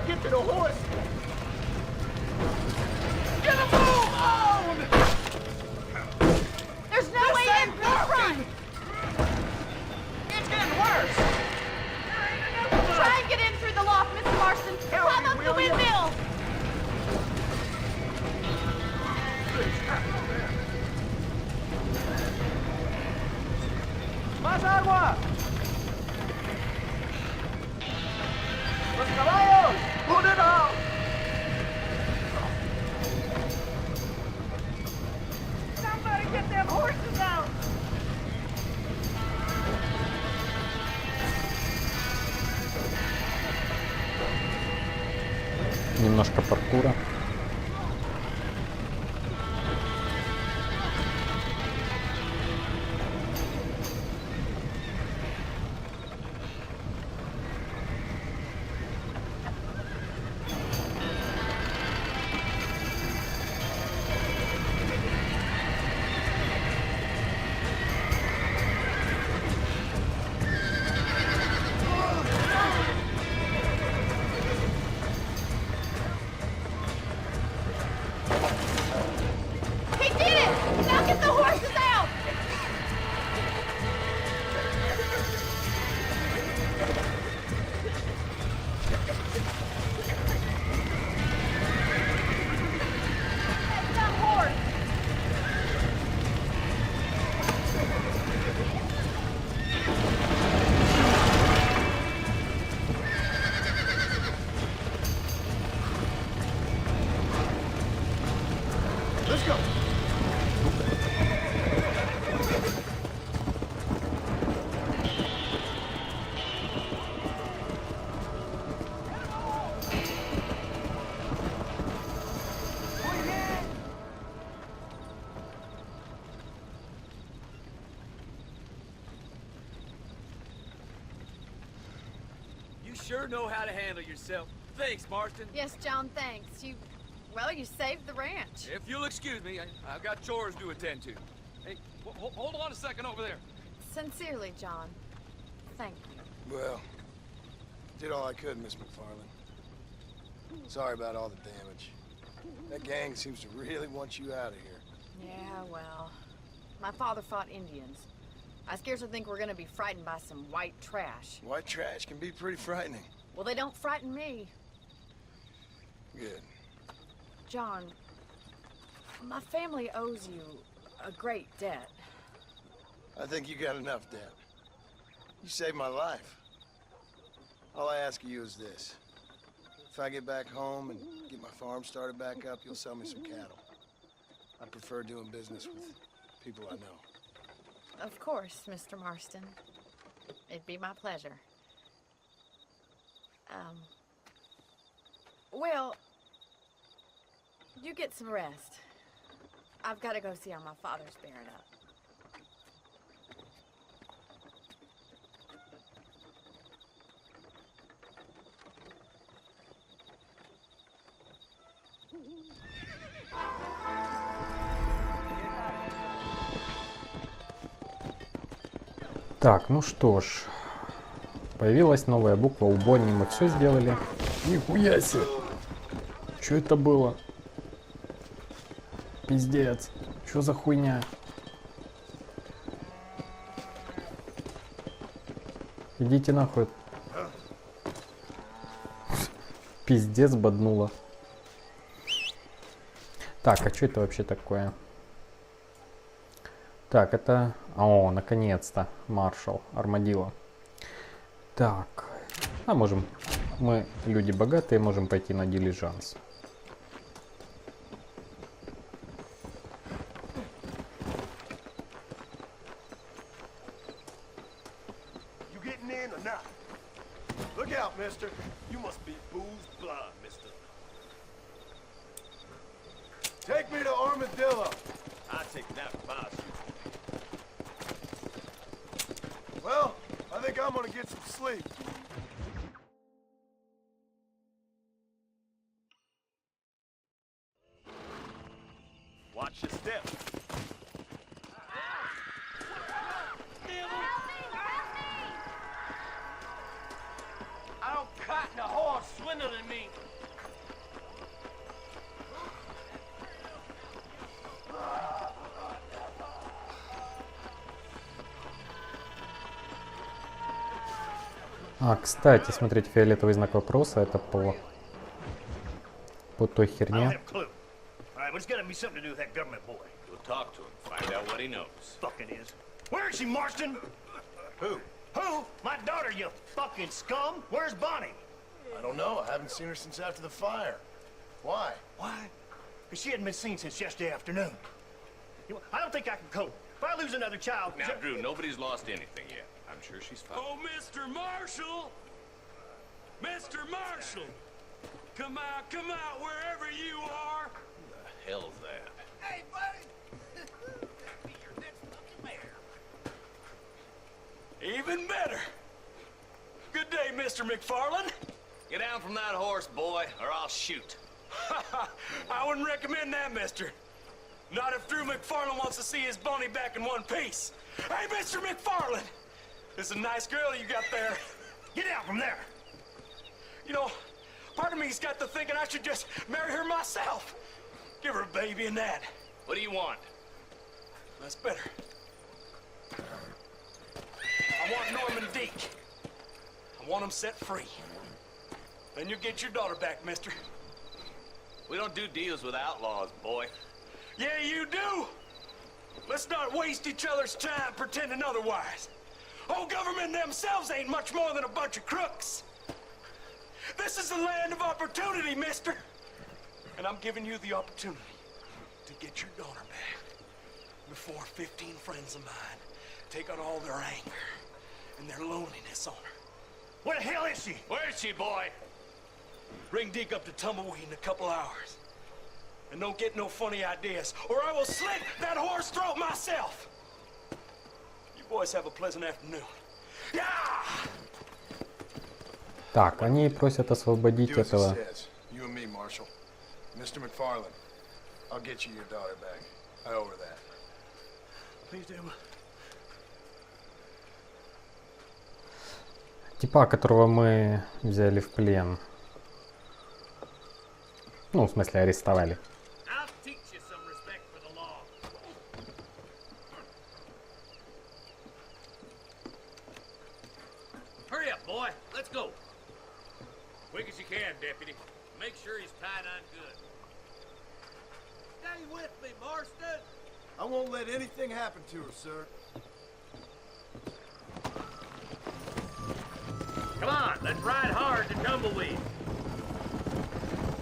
Get to the horse! Get a move on! There's no way in from the front! It's getting worse! Try and get in through the loft, Mr. Marston. Climb up the windmill! ¡Más agua! ¡Los caballos! ¡Put it out! Somebody get them horses out! Немножко паркура. Let's go. Sure know how to handle yourself. Thanks, Marston. Yes, John, thanks. Well, you saved the ranch. If you'll excuse me, I've got chores to attend to. Hey, hold on a second over there. Sincerely, John. Thank you. Well, did all I could, Miss McFarland. Sorry about all the damage. That gang seems to really want you out of here. Yeah, well, my father fought Indians. I scarcely think we're gonna be frightened by some white trash. White trash can be pretty frightening. Well, they don't frighten me. Good. John, my family owes you a great debt. I think you got enough debt. You saved my life. All I ask of you is this. If I get back home and get my farm started back up, you'll sell me some cattle. I prefer doing business with people I know. Of course, Mr. Marston. It'd be my pleasure. Well, you get some rest. I've got to go see how my father's bearing up. Так, ну что ж. Появилась новая буква у Бонни. Мы все сделали. Нихуя себе. Что это было? Пиздец. Что за хуйня? Идите нахуй. Пиздец боднуло. Так, а что это вообще такое? Так, это... О, наконец-то. Маршал. Армадило. Так. А можем... Мы люди богатые, можем пойти на дилижанс. You getting in or not? Look out, mister. You must be boozed blind, mister. Take me to Armadillo. I take that if I was you. Well, I think I'm gonna get some sleep. Watch your step. I don't cotton a horse swindling me. А, кстати, смотрите, фиолетовый знак вопроса, это по той херне. Alright, but it's gotta be something to do with that government boy. We'll talk to him, find out what he knows. Fucking is. Where is she, Marston? Who? Who? My daughter, you fucking scum. Where's Bonney? I don't know. I haven't seen her since after the fire. Why? Why? Because she hadn't been seen since yesterday afternoon. I don't think I can cope. If I lose another child... Now, Drew, nobody's lost anything yet. I'm sure she's fine. Oh, Mr. Marshall! Mr. Marshall! Come out, wherever you are! Who the hell's that? Hey, buddy! Be your next fucking mayor. Even better! Good day, Mr. McFarland. Get down from that horse, boy, or I'll shoot. I wouldn't recommend that, mister. Not if Drew McFarland wants to see his Bonney back in one piece. Hey, Mr. McFarland! This is a nice girl you got there. Get out from there! You know, part of me's got to thinking I should just marry her myself. Give her a baby and that. What do you want? That's better. I want Norman Deke. I want him set free. Then you'll get your daughter back, mister. We don't do deals with outlaws, boy. Yeah, you do! Let's not waste each other's time pretending otherwise. Old government themselves ain't much more than a bunch of crooks. This is the land of opportunity, mister. And I'm giving you the opportunity. to get your daughter back before 15 friends of mine take out all their anger and their loneliness on her. Where the hell is she? Where is she, boy? Bring Deke up to Tumbleweed in a couple hours. And don't get no funny ideas, or I will slit that whore's throat myself. You boys have a pleasant afternoon. Yeah! Так, они просят освободить Do as he этого. says. You and me, Marshal. Mr. McFarland, I'll get you your daughter back. I owe her that. Please do. Типа, которого мы взяли в плен. Ну, в смысле, арестовали. I'll teach you some respect for the law. Hurry up, boy. Let's go. Quick as you can, deputy. Make sure he's tied on good. Stay with me, Marston. I won't let anything happen to her, sir. Come on, let's ride hard to Tumbleweed.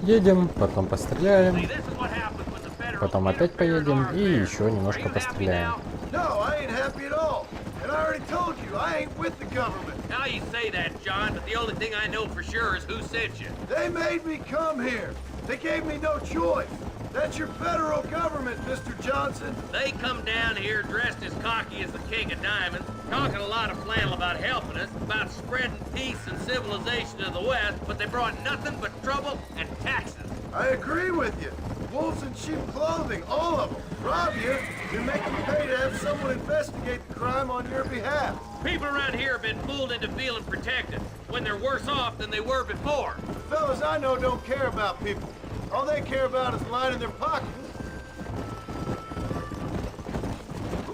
Едем, потом постреляем, See, this is what happens when the federals потом опять поедем и еще немножко постреляем. No, I ain't happy at all. And I already told you, I ain't with the government. Now you say that, John, but the only thing I know for sure is who sent you. They made me come here. They gave me no choice. That's your federal government, Mr. Johnson. They come down here dressed as cocky as the King of Diamonds, talking a lot of flannel about helping us, about spreading peace and civilization to the West, but they brought nothing but trouble and taxes. I agree with you. Wolves in sheep clothing, all of them. Rob you, and make them pay to have someone investigate the crime on your behalf. People around here have been fooled into feeling protected, when they're worse off than they were before. The fellas I know don't care about people. All they care about is lining their pockets.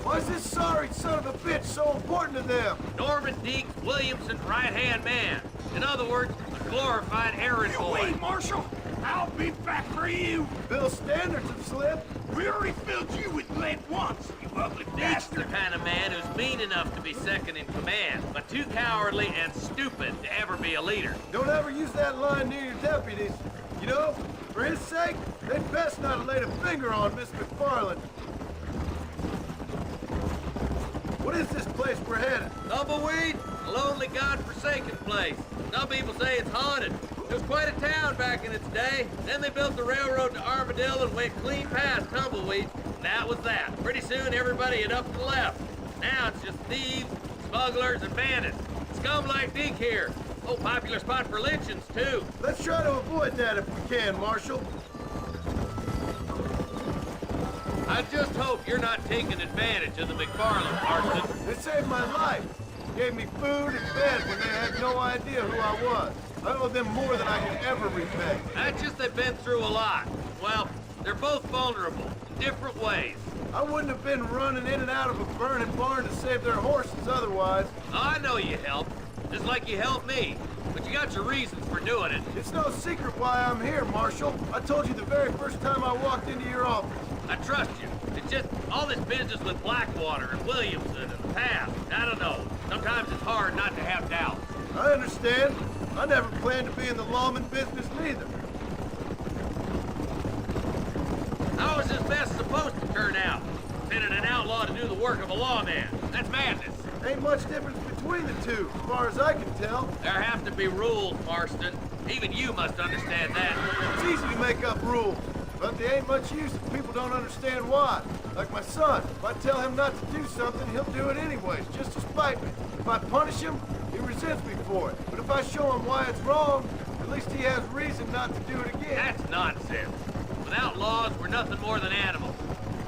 Why is this sorry son of a bitch so important to them? Norman Deeks Williamson's right-hand man. In other words, a glorified errand boy. Wait, Marshal! I'll be back for you! Bill's standards have slipped. We already filled you with lead once, you ugly Deeks the bastard! kind of man who's mean enough to be second in command, but too cowardly and stupid to ever be a leader. Don't ever use that line near your deputies. You know, for his sake, they'd best not have laid a finger on Miss McFarland. What is this place we're headed? Tumbleweed, a lonely, god-forsaken place. Some people say it's haunted. It was quite a town back in its day. Then they built the railroad to Armadillo and went clean past Tumbleweed. And that was that. Pretty soon everybody had up and left. Now it's just thieves, smugglers, and bandits. Scum like Deke here. Oh, popular spot for lynchings, too. Let's try to avoid that if we can, Marshal. I just hope you're not taking advantage of the McFarland, Marston. They saved my life. Gave me food and bed when they had no idea who I was. I owe them more than I can ever repay. That's just they've been through a lot. Well, they're both vulnerable, in different ways. I wouldn't have been running in and out of a burning barn to save their horses otherwise. I know you helped, just like you helped me. But you got your reasons for doing it. It's no secret why I'm here, Marshal. I told you the very first time I walked into your office. I trust you. It's just all this business with Blackwater and Williamson and the past. I don't know. Sometimes it's hard not to have doubts. I understand. I never planned to be in the lawman business neither. How is this best supposed to turn out? Sending an outlaw to do the work of a lawman. That's madness. Ain't much difference between the two, as far as I can tell. There have to be rules, Marston. Even you must understand that. It's easy to make up rules, but they ain't much use if people don't understand why. Like my son, if I tell him not to do something, he'll do it anyways, just to spite me. If I punish him, he resents me for it. But if I show him why it's wrong, at least he has reason not to do it again. That's nonsense. Without laws, we're nothing more than animals.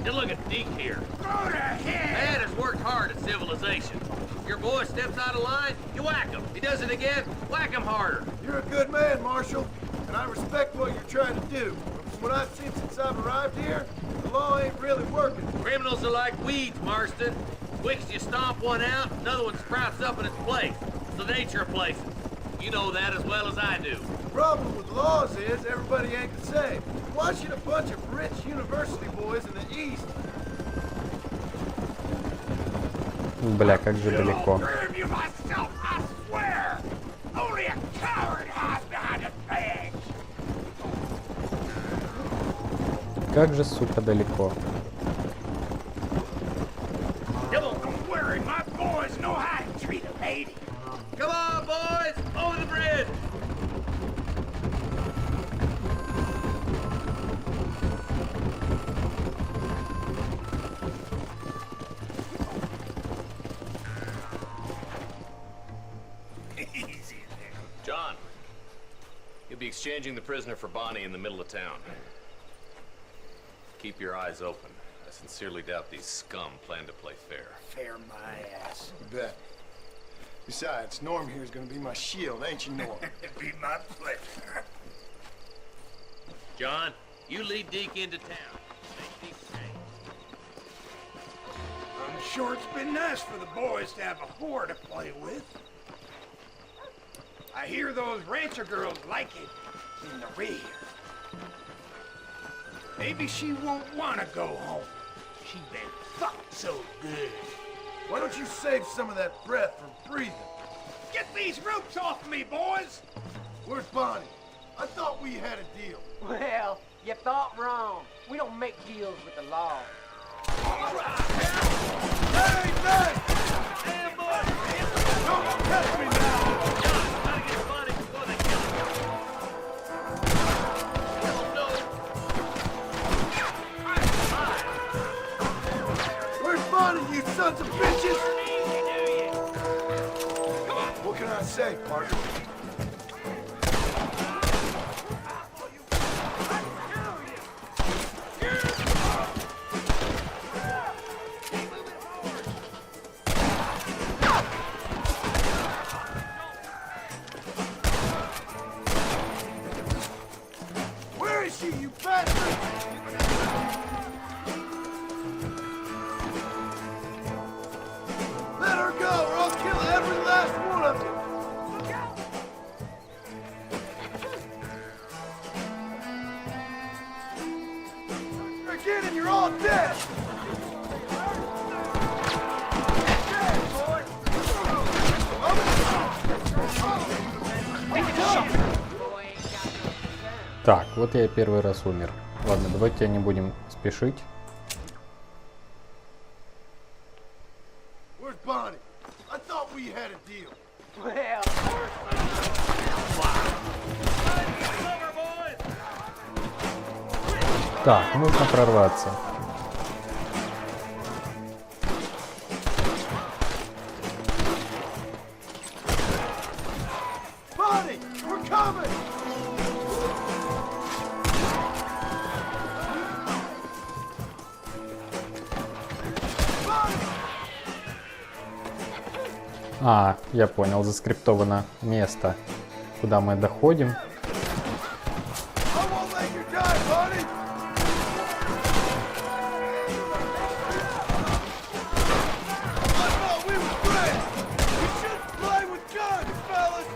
Just look at Deke here. Go to hell! Man has worked hard at civilization. Your boy steps out of line, you whack him. He does it again, whack him harder. You're a good man, Marshal, and I respect what you're trying to do. But from what I've seen since I've arrived here, the law ain't really working. Criminals are like weeds, Marston. Quick as you stomp one out, another one sprouts up in its place. It's the nature of places. You know that as well as I do. The problem with laws is everybody ain't the same. Watching a bunch of rich university boys in the East. Бля, как же далеко. You myself, I swear! Only a coward hides behind a badge! Как же, сука, далеко. Don't worry, my boys know how to treat a lady. Come on, boys, over the bridge. Easy there. John, you'll be exchanging the prisoner for Bonney in the middle of town. Keep your eyes open. I sincerely doubt these scum plan to play fair. Fair my ass. You bet. Besides, Norm here is gonna be my shield, ain't you, Norm? It'd be my pleasure. John, you lead Deke into town. I'm sure it's been nice for the boys to have a whore to play with. I hear those rancher girls like it in the rear. Maybe she won't want to go home. She been fucked so good. Why don't you save some of that breath for breathing? Get these ropes off me, boys! Where's Bonney? I thought we had a deal. Well, you thought wrong. We don't make deals with the law. Hey, man! Don't touch me now! Gotta get Bonney before they kill him. Where's Bonney, you sons of bitches? What can I say, partner? Where is she, you bastard? Let her go, or I'll kill every last one of you! Again, and you're all dead! Так, вот я первый раз умер. Ладно, давайте не будем спешить. Where's Bonney? I thought we had a deal. Well, Так, нужно прорваться. Bonney, we're coming! А, я понял, заскриптовано место, куда мы доходим. I won't let you die, Bonney! I thought we were friends! We shouldn't play with guns, fellas!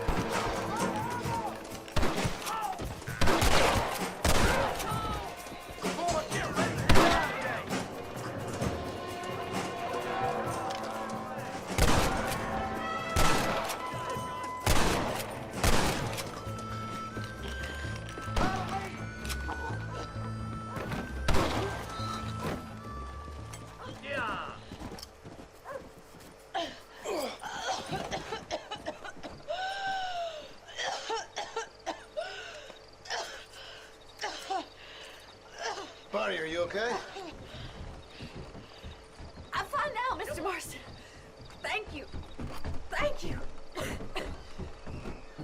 Bonnie, are you okay? I'm fine now, Mr. Marston. Thank you. Thank you.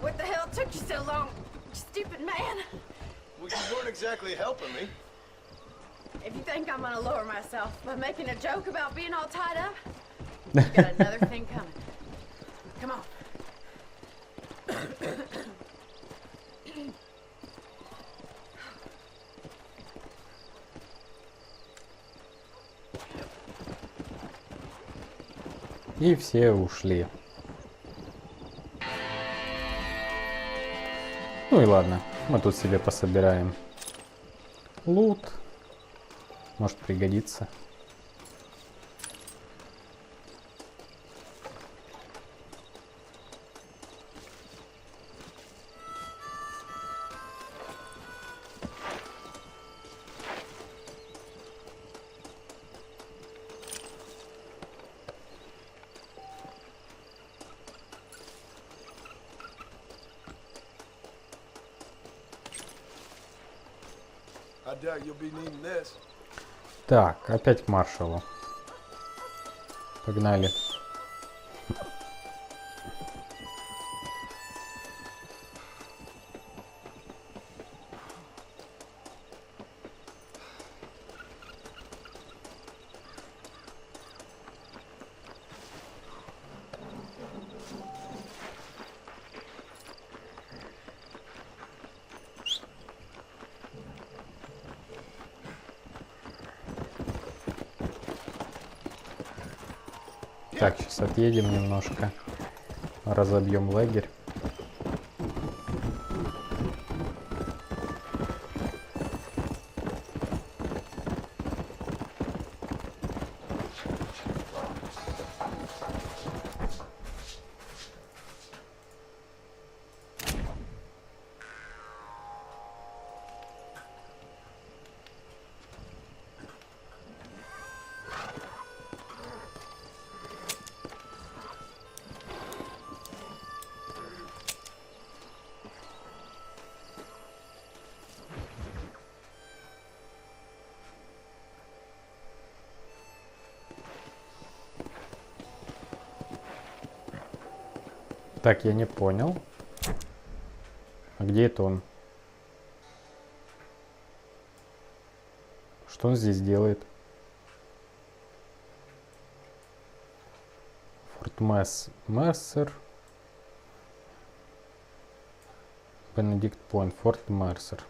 What the hell took you so long, you stupid man? Well, you weren't exactly helping me. If you think I'm gonna lower myself by making a joke about being all tied up, you got another thing coming. Come on. И все ушли. Ну и ладно, мы тут себе пособираем лут. Может пригодится. I doubt you'll be needing this. Так, опять к маршалу. Погнали. Так, сейчас отъедем немножко, разобьем лагерь. Так, я не понял. А где это он? Что он здесь делает? Форт-Мерсер. Бенедикт Пойнт. Форт-Мерсер.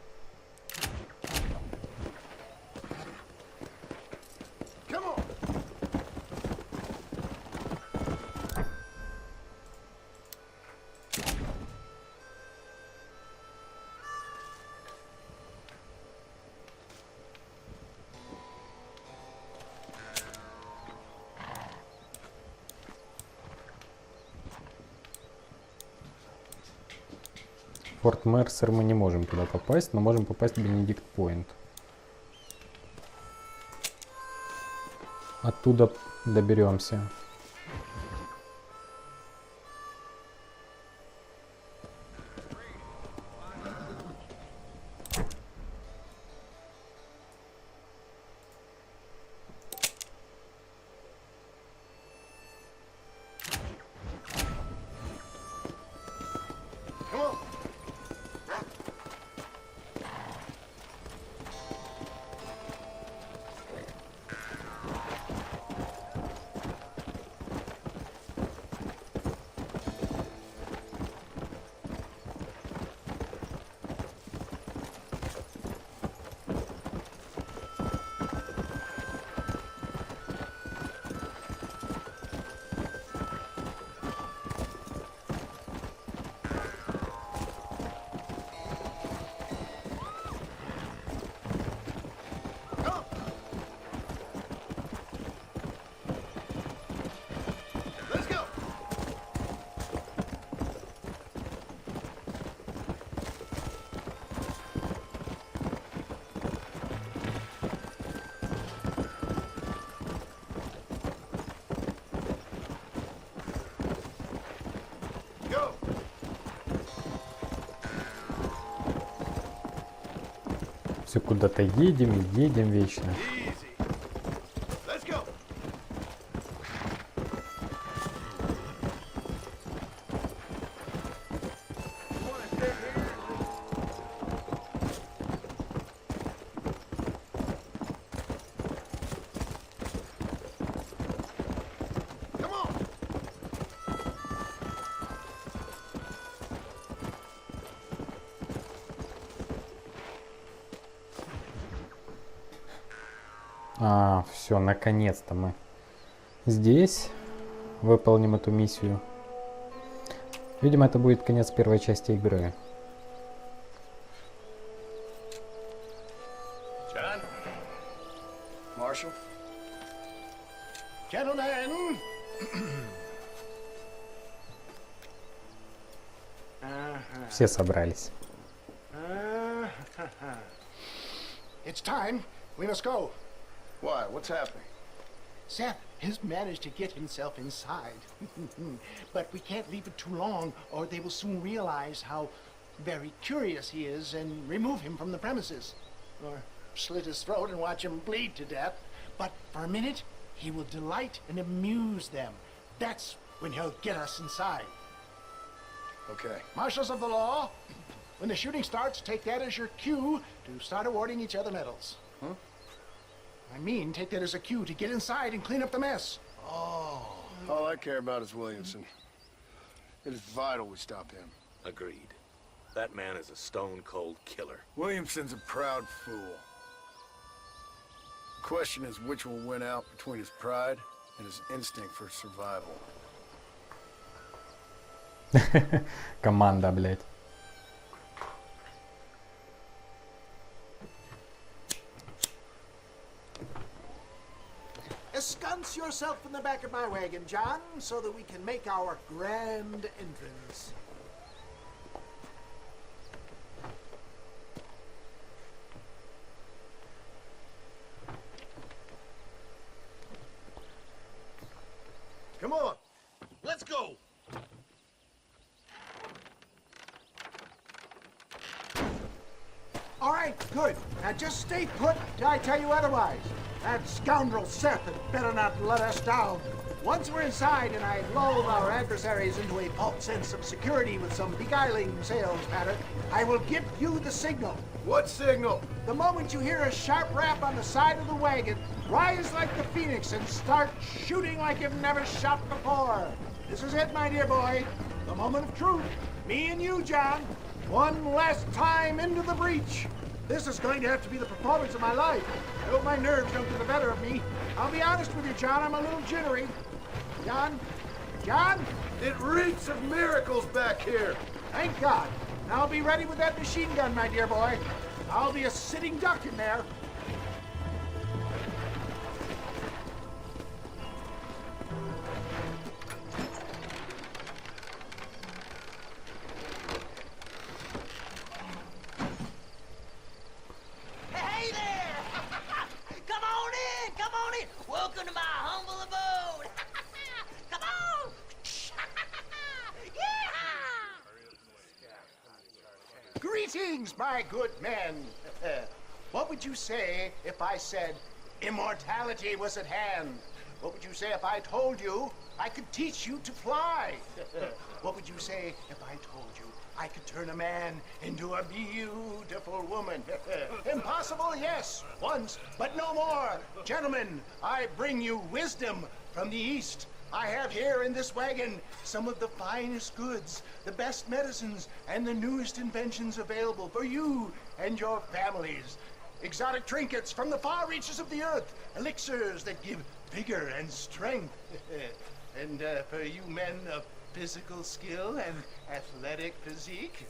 Форт-Мерсер мы не можем туда попасть, но можем попасть в Бенедикт Пойнт. Оттуда доберемся. Все куда-то едем и едем вечно. Все, наконец-то мы здесь выполним эту миссию. Видимо, это будет конец первой части игры. John, Marshal, gentlemen. Все собрались. It's time. We must go. Why? What's happening? Seth has managed to get himself inside. But we can't leave it too long, or they will soon realize how very curious he is and remove him from the premises. slit his throat and watch him bleed to death. But for a minute, he will delight and amuse them. That's when he'll get us inside. Okay. Marshals of the law, when the shooting starts, take that as your cue to start awarding each other medals. Huh? I mean, take that as a cue to get inside and clean up the mess. Oh. All I care about is Williamson. It is vital we stop him. Agreed. That man is a stone-cold killer. Williamson's a proud fool. The question is which will win out between his pride and his instinct for survival. Команда, блядь. Ensconce yourself in the back of my wagon, John, so that we can make our grand entrance. Come on. Let's go! All right, good. Now just stay put till I tell you otherwise. That scoundrel Seth had better not let us down. Once we're inside and I lull our adversaries into a false sense of security with some beguiling sales patter, I will give you the signal. What signal? The moment you hear a sharp rap on the side of the wagon, rise like the phoenix and start shooting like you've never shot before. This is it, my dear boy. The moment of truth. Me and you, John. One last time into the breach. This is going to have to be the performance of my life. I hope my nerves don't get the better of me. I'll be honest with you, John, I'm a little jittery. John? John? It reeks of miracles back here. Thank God. Now I'll be ready with that machine gun, my dear boy. I'll be a sitting duck in there. Hey there! Come on in! Come on in! Welcome to my humble abode! Come on! Greetings, my good men. What would you say if I said immortality was at hand? What would you say if I told you I could teach you to fly? What would you say if I told you I could turn a man into a beautiful woman? Impossible, yes, once, but no more. Gentlemen, I bring you wisdom from the East. I have here in this wagon some of the finest goods, the best medicines, and the newest inventions available for you and your families. Exotic trinkets from the far reaches of the earth, elixirs that give vigor and strength. And for you men of physical skill and athletic physique,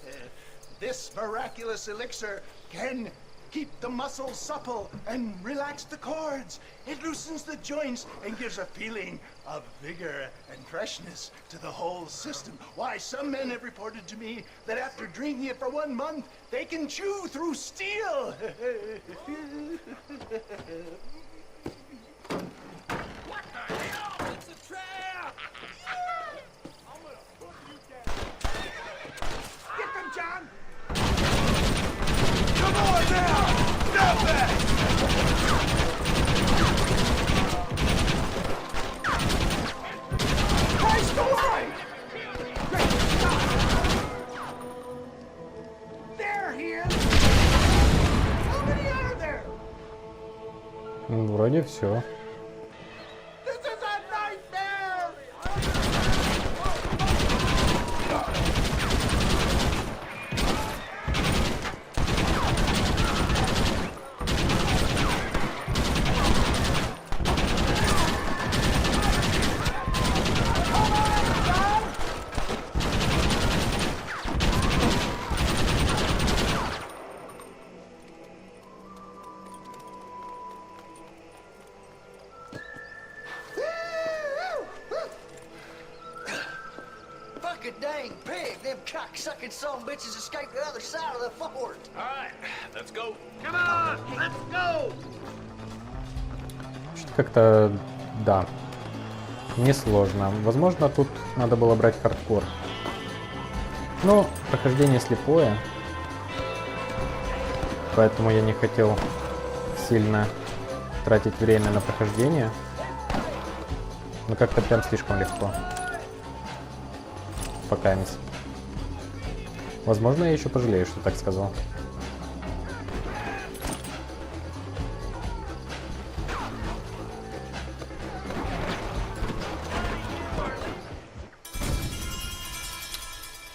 this miraculous elixir can keep the muscles supple and relax the cords. It loosens the joints and gives a feeling of vigor and freshness to the whole system. Why, some men have reported to me that after drinking it for 1 month, they can chew through steel. What the hell? It's a trap! I'm gonna put you down. Get them, John! Come on now! Stop that! Christ alive! Great Scott! There he is! How many are there? Вроде все. This is a nightmare! Fucking dang pig! Them cock-sucking son of bitches escaped the other side of the fort! Alright, let's go. Come on! Let's go! Что-то как-то, да, несложно. Возможно, тут надо было брать хардкор. Но прохождение слепое, поэтому я не хотел сильно тратить время на прохождение. Ну как-то прям слишком легко. Пока не. Возможно, я еще пожалею, что так сказал.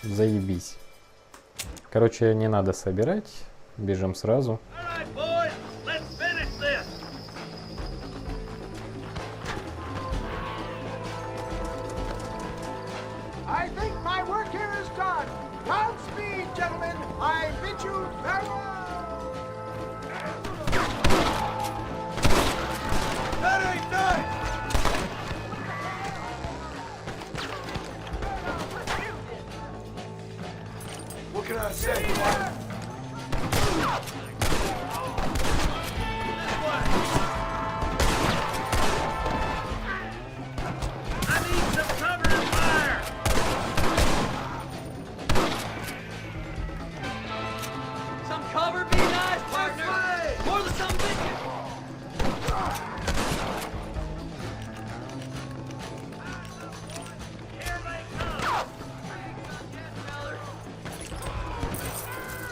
Заебись. Короче, не надо собирать. Бежим сразу. I think my work here is done. Godspeed, gentlemen. I bid you farewell. That ain't done. What can I say? I need some cover and fire. Some cover be nice, partner. More than some bitches. Here they come. Yes, fellas.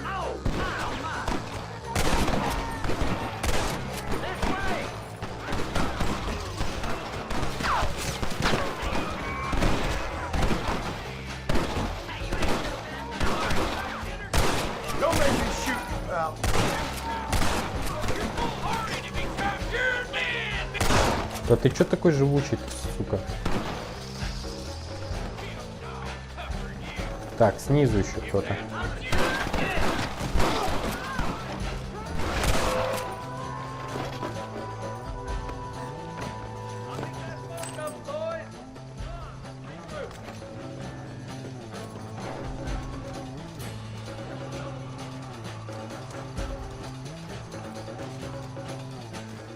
Oh, my. This way. Don't make me shoot you, pal. Да ты чё такой живучий, сука? Так, снизу еще кто-то.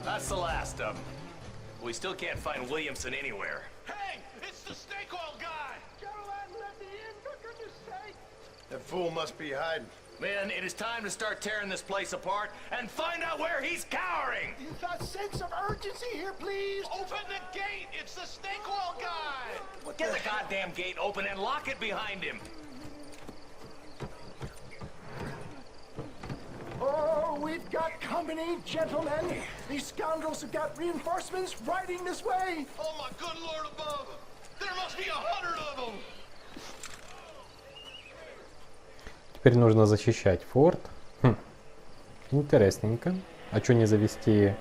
That's the last of them. We still can't find Williamson anywhere. Hey, it's the snake oil guy. Caroline, let me in, for goodness sake. That fool must be hiding. Men, it is time to start tearing this place apart and find out where he's cowering! You've got sense of urgency here, please. Open the gate! It's the snake oil guy! Get the goddamn gate open and lock it behind him! Oh, we've got company, gentlemen. These scoundrels have got reinforcements riding this way. Oh, my good Lord above! There must be 100 of them! Теперь нужно защищать форт. Хм. Интересненько. А что не завести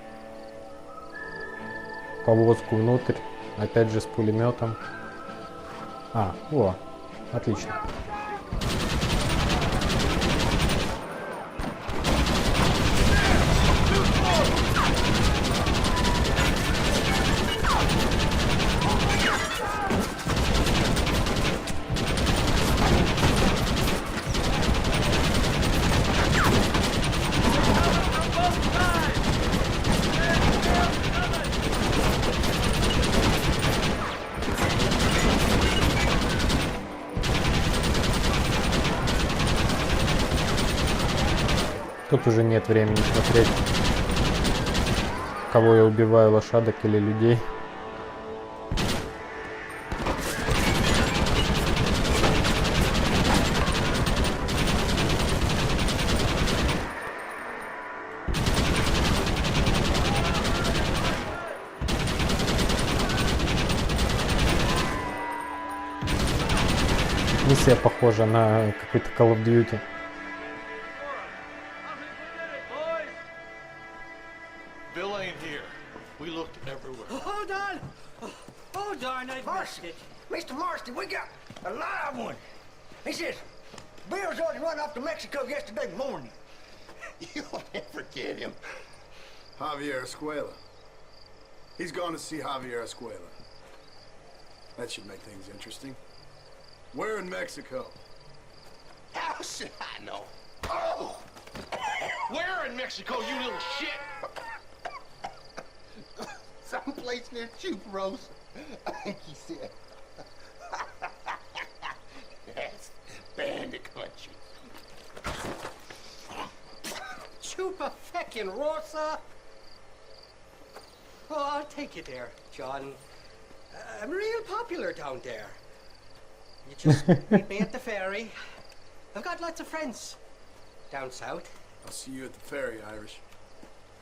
повозку внутрь? Опять же с пулеметом. А, о, отлично. Тут уже нет времени смотреть, кого я убиваю, лошадок или людей. Миссия похожа на какой-то Call of Duty. Bill ain't here. We looked everywhere. Hold on! Oh, darn, I missed it. Mr. Marston, we got a live one. He says, Bill's already run off to Mexico yesterday morning. You'll never get him. Javier Escuela. He's gone to see Javier Escuela. That should make things interesting. Where in Mexico? How should I know? Oh! Where in Mexico, you little shit? Someplace near Chuparosa. I think he said. That's bandit country. Chupa feckin' Rosa? take you there, John. I'm real popular down there. You just meet me at the ferry. I've got lots of friends down south. I'll see you at the ferry, Irish.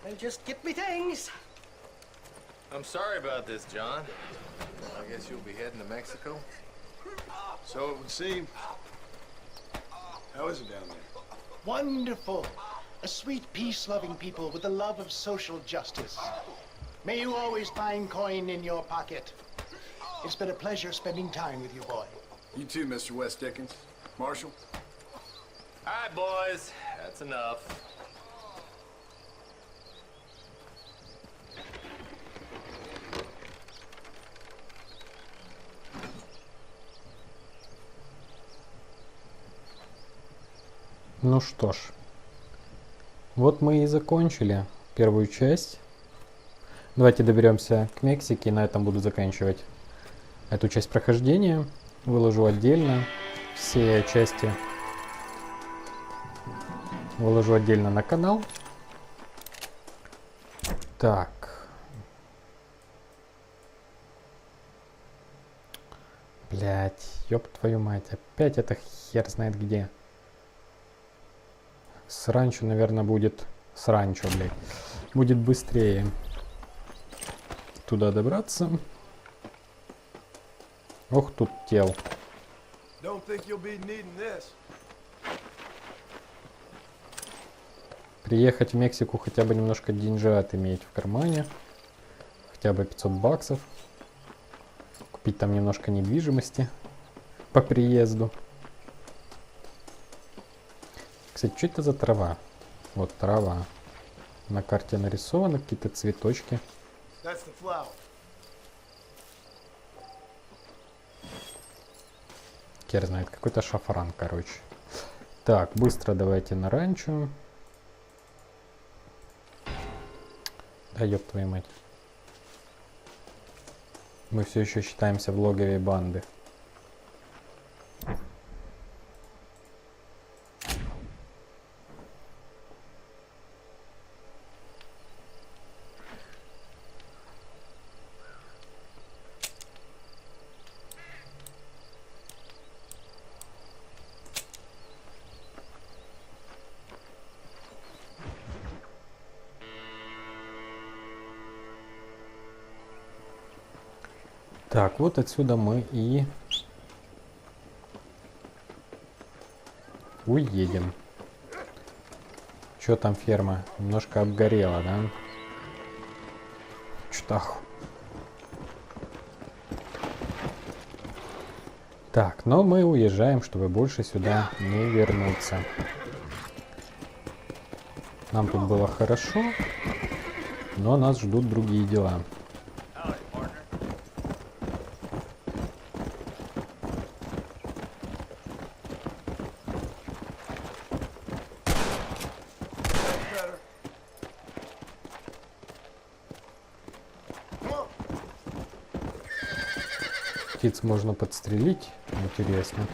I'll just get me things. I'm sorry about this, John. I guess you'll be heading to Mexico? So it would seem. How is it down there? Wonderful. A sweet, peace-loving people with the love of social justice. May you always find coin in your pocket. It's been a pleasure spending time with you, boy. You too, Mr. West Dikens. Marshal? All right, boys. That's enough. Ну что ж, вот мы и закончили первую часть. Давайте доберемся к Мексике, и на этом буду заканчивать эту часть прохождения. Выложу отдельно все части. Выложу отдельно на канал. Так. Блять, ёб твою мать, опять это хер знает где. С ранчо, наверное, будет... С ранчо, блядь. Будет быстрее туда добраться. Ох, тут тел. Приехать в Мексику, хотя бы немножко деньжат иметь в кармане. Хотя бы 500 баксов. Купить там немножко недвижимости по приезду. Кстати, что это за трава? Вот трава. На карте нарисованы какие-то цветочки. Хер знает, какой-то шафран, короче. Так, быстро давайте на ранчо. Да ёб твою мать. Мы все еще считаемся в логове банды. Так, вот отсюда мы и уедем. Чё там ферма? Немножко обгорела, да? Что-то... Так, но мы уезжаем, чтобы больше сюда не вернуться. Нам тут было хорошо, но нас ждут другие дела. Птиц можно подстрелить, интересно.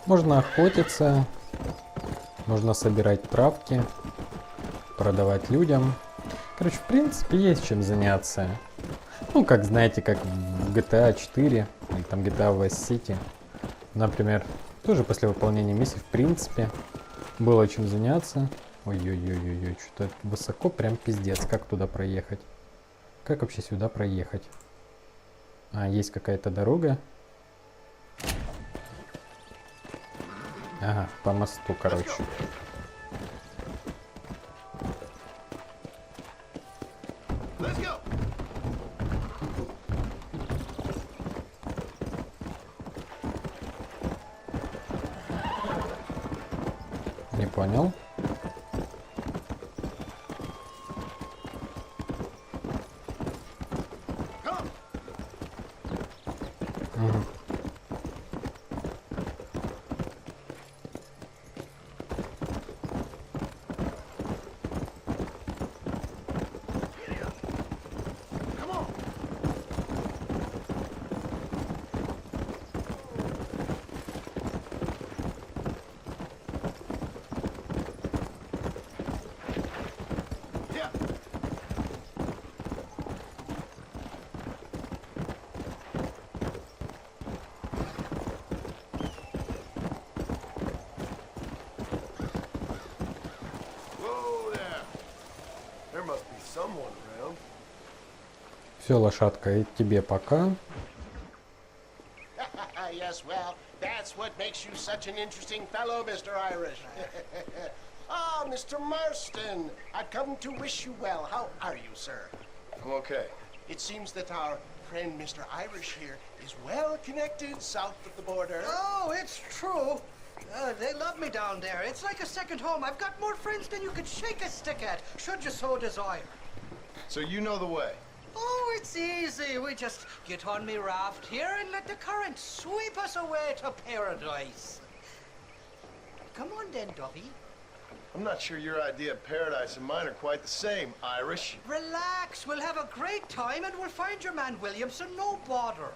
Можно охотиться. Можно собирать травки, продавать людям. Короче, в принципе, есть чем заняться. Ну, как знаете, как в GTA 4 или там GTA Vice City. Например, тоже после выполнения миссий, в принципе, было чем заняться. Ой-ой-ой-ой, что-то высоко, прям пиздец. Как туда проехать? Как вообще сюда проехать? А, есть какая-то дорога. Ага, по мосту, короче. Не понял. Угу. someone around. Все, лошадка, и тебе пока. Yes, well, that's what makes you such an interesting fellow, Mr. Irish. Ah, Mr. Marston, I've come to wish you well. How are you, sir? I'm okay. It seems that our friend Mr. Irish here is well connected south of the border. Oh, it's true. They love me down there. It's like a second home. I've got more friends than you could shake a stick at, should you so desire. So you know the way? Oh, it's easy. We just get on me raft here and let the current sweep us away to paradise. Come on then, Dovey. I'm not sure your idea of paradise and mine are quite the same, Irish. Relax. We'll have a great time and we'll find your man Williamson, no bother.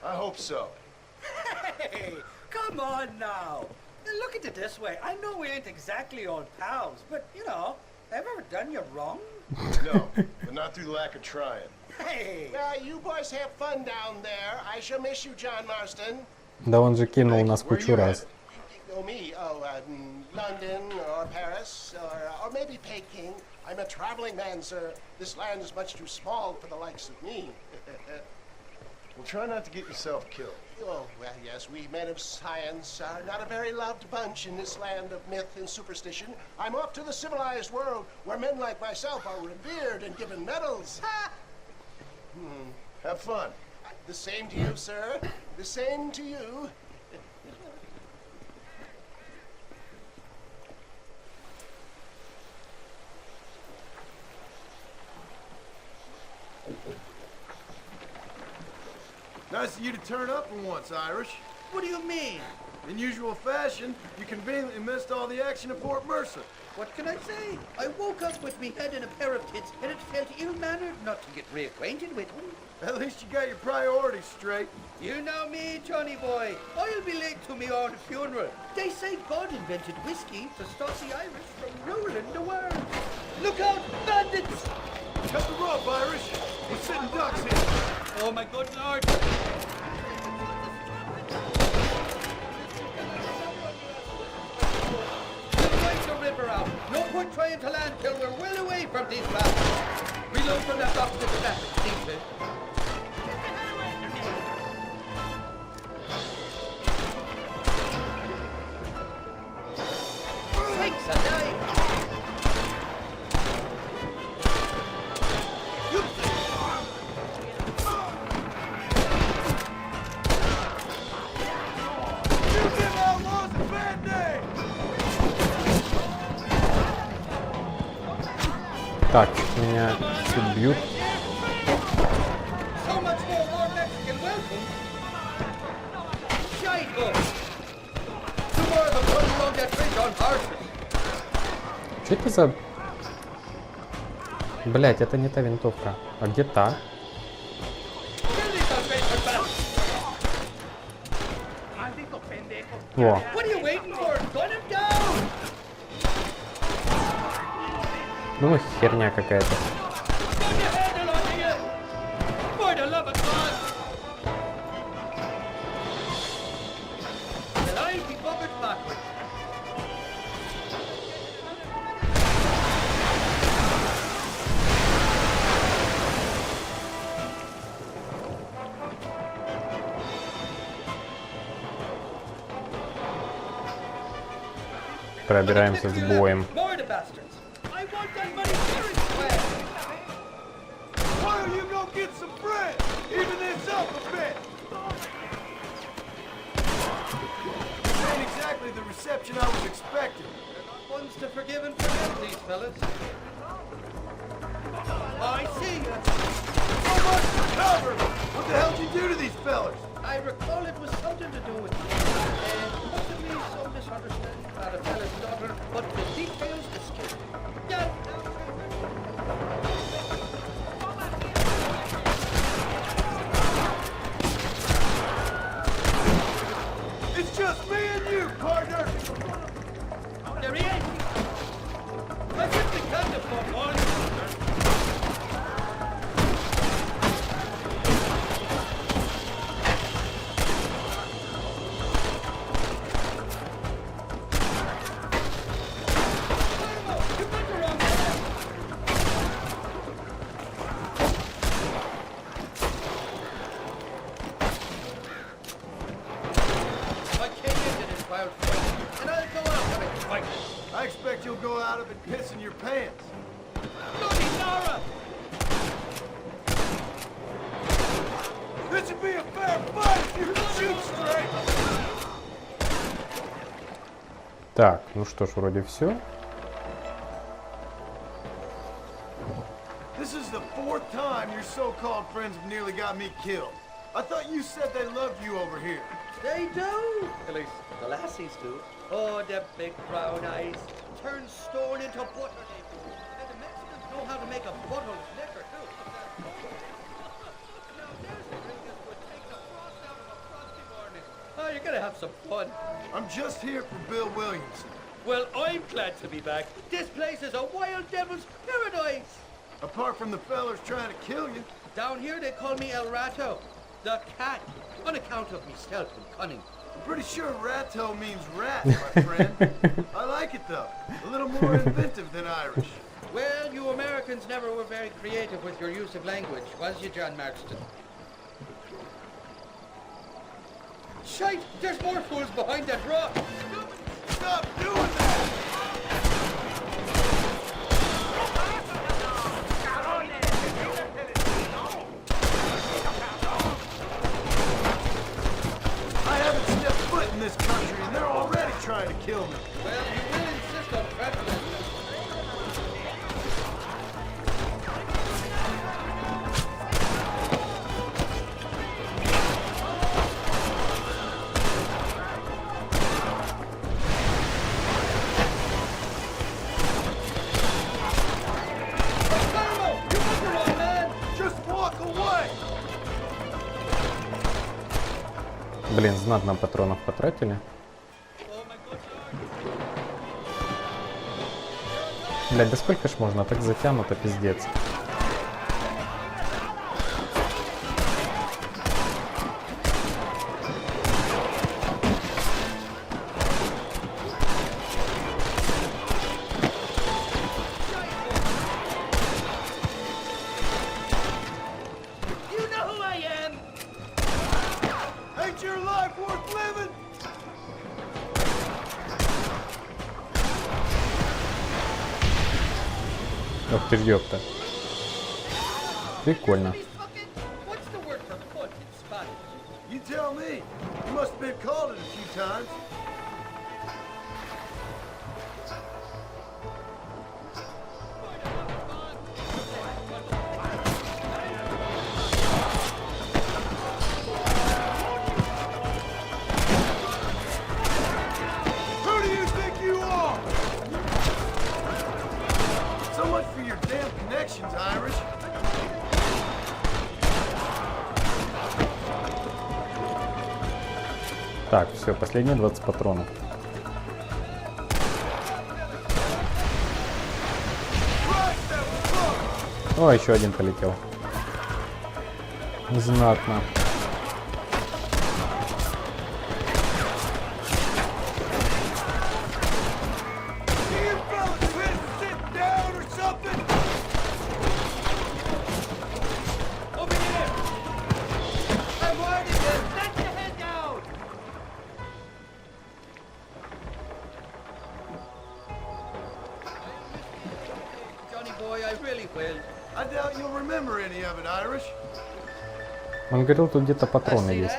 I hope so. Hey, come on now. Look at it this way. I know we ain't exactly old pals, but, you know, have I ever done you wrong? No, but not through lack of trying. Hey! Well, you boys have fun down there. I shall miss you, John Marston. Да он же кинул нас кучу раз. Oh, me? Oh, London or Paris or maybe Peking. I'm a traveling man, sir. This land is much too small for the likes of me. Well, try not to get yourself killed. Oh, well, yes, we men of science are not a very loved bunch in this land of myth and superstition. I'm off to the civilized world where men like myself are revered and given medals. Ha! Have fun. The same to you, sir. The same to you. Nice of you to turn up for once, Irish. What do you mean? In usual fashion, you conveniently missed all the action at Fort-Mercer. What can I say? I woke up with me head in a pair of tits, and it felt ill-mannered not to get reacquainted with them. At least you got your priorities straight. You know me, Johnny boy. I'll be late to me own funeral. They say God invented whiskey to stop the Irish from ruling the world. Look out, bandits! Cut the rope, Irish. We're sitting ducks here. Oh, my good lord. River out. No point trying to land till we're well away from these bastards. Reload from that box to the traffic, Steve. Sakes alive! You give outlaws a bad name! Так, меня тут бьют. Что это за... Блять, это не та винтовка. А где та? Во. Думаю, херня какая-то. Пробираемся с боем. The reception I was expecting. One's to forgive and forget these fellas. I see you. So much for cover! What the hell did you do to these fellas? I recall it was something to do with possibly some misunderstanding about a fella's daughter, but the details escape. Yeah. It's just me and you, partner! There he is! I simply can't afford one. wild fight, and I'll go out having a fight. I expect you'll go out of it pissing your pants. Bloody Nara! This would be a fair fight if you could shoot straight. Так, ну что ж, вроде все. This is the 4th time your so-called friends have nearly got me killed. I thought you said they loved you over here. They do. At least the lassies do. Oh, them big brown eyes. Turn stone into butter. And the Mexicans know how to make a bottle of liquor, too. Now, there's a drink that would take the frost out of a frosty morning. Oh, you're gonna have some fun. I'm just here for Bill Williamson. Well, I'm glad to be back. This place is a wild devil's paradise. Apart from the fellas trying to kill you. Down here they call me El Rato, the cat, on account of me stealth and cunning. I'm pretty sure Rato means rat, my friend. I like it though. A little more inventive than Irish. Well, you Americans never were very creative with your use of language, was you, John Marstone? Shite! There's more fools behind that rock! Stop doing that! I haven't stepped foot in this country and they're already trying to kill me. Well, you will insist on prejudice. Блин, знатно патронов потратили. Блядь, да сколько ж можно? Так затянуто, пиздец. Ох ты ж ёпта. Прикольно. You tell me. You must have been called it a few times. Who do you think you are? So much for your damn connections, Irish. Так, все, последние 20 патронов. О, еще один полетел. Знатно. Он говорил, тут где-то патроны есть.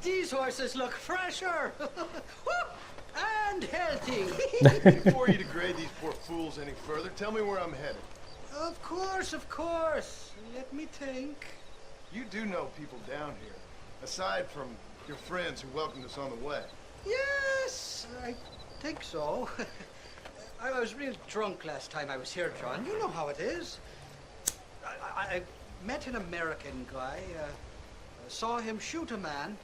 These horses look fresher and healthy. Before you degrade these poor fools any further, tell me where I'm headed. Of course, of course. Let me think. You do know people down here, aside from your friends who welcomed us on the way. Yes, I think so. I was real drunk last time I was here, John. You know how it is. I met an American guy, saw him shoot a man,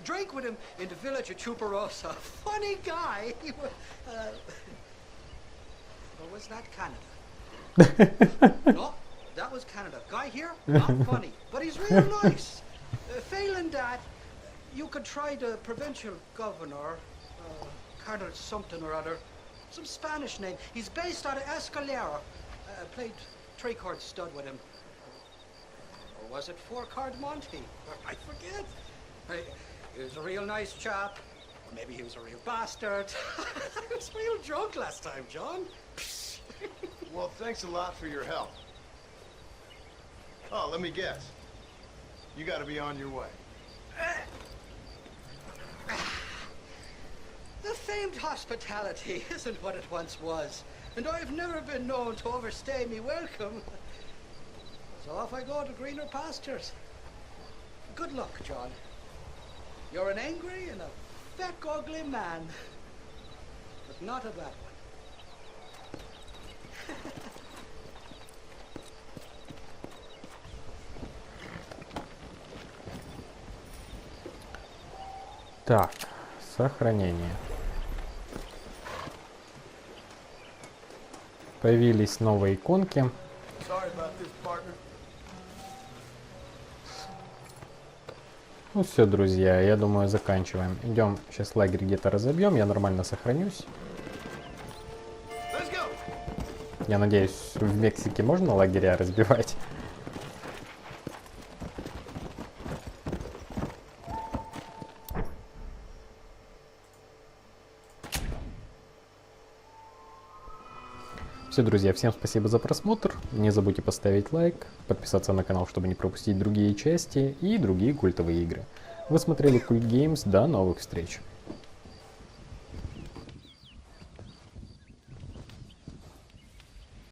drank with him in the village of Chuparosa. Funny guy. Or was that Canada? No, that was Canada. Guy here, not funny, but he's real nice. Failing that, You could try the provincial governor, Colonel something or other. Some Spanish name. He's based out of Escalera. Played 3-chord stud with him. Or was it 4-chord Monty? I forget. He was a real nice chap. Or maybe he was a real bastard. I was real drunk last time, John. Well, thanks a lot for your help. Oh, let me guess. You gotta be on your way. The famed hospitality isn't what it once was, and I've never been known to overstay me welcome. So off I go to greener pastures. Good luck, John. You're an angry and a fat, ugly man, but not a bad one. Так, сохранение. Появились новые иконки. Ну все, друзья, я думаю, заканчиваем. Идем, сейчас лагерь где-то разобьем, я нормально сохранюсь. Я надеюсь, в Мексике можно лагеря разбивать. Все, друзья, всем спасибо за просмотр. Не забудьте поставить лайк, подписаться на канал, чтобы не пропустить другие части и другие культовые игры. Вы смотрели Cult Games. До новых встреч!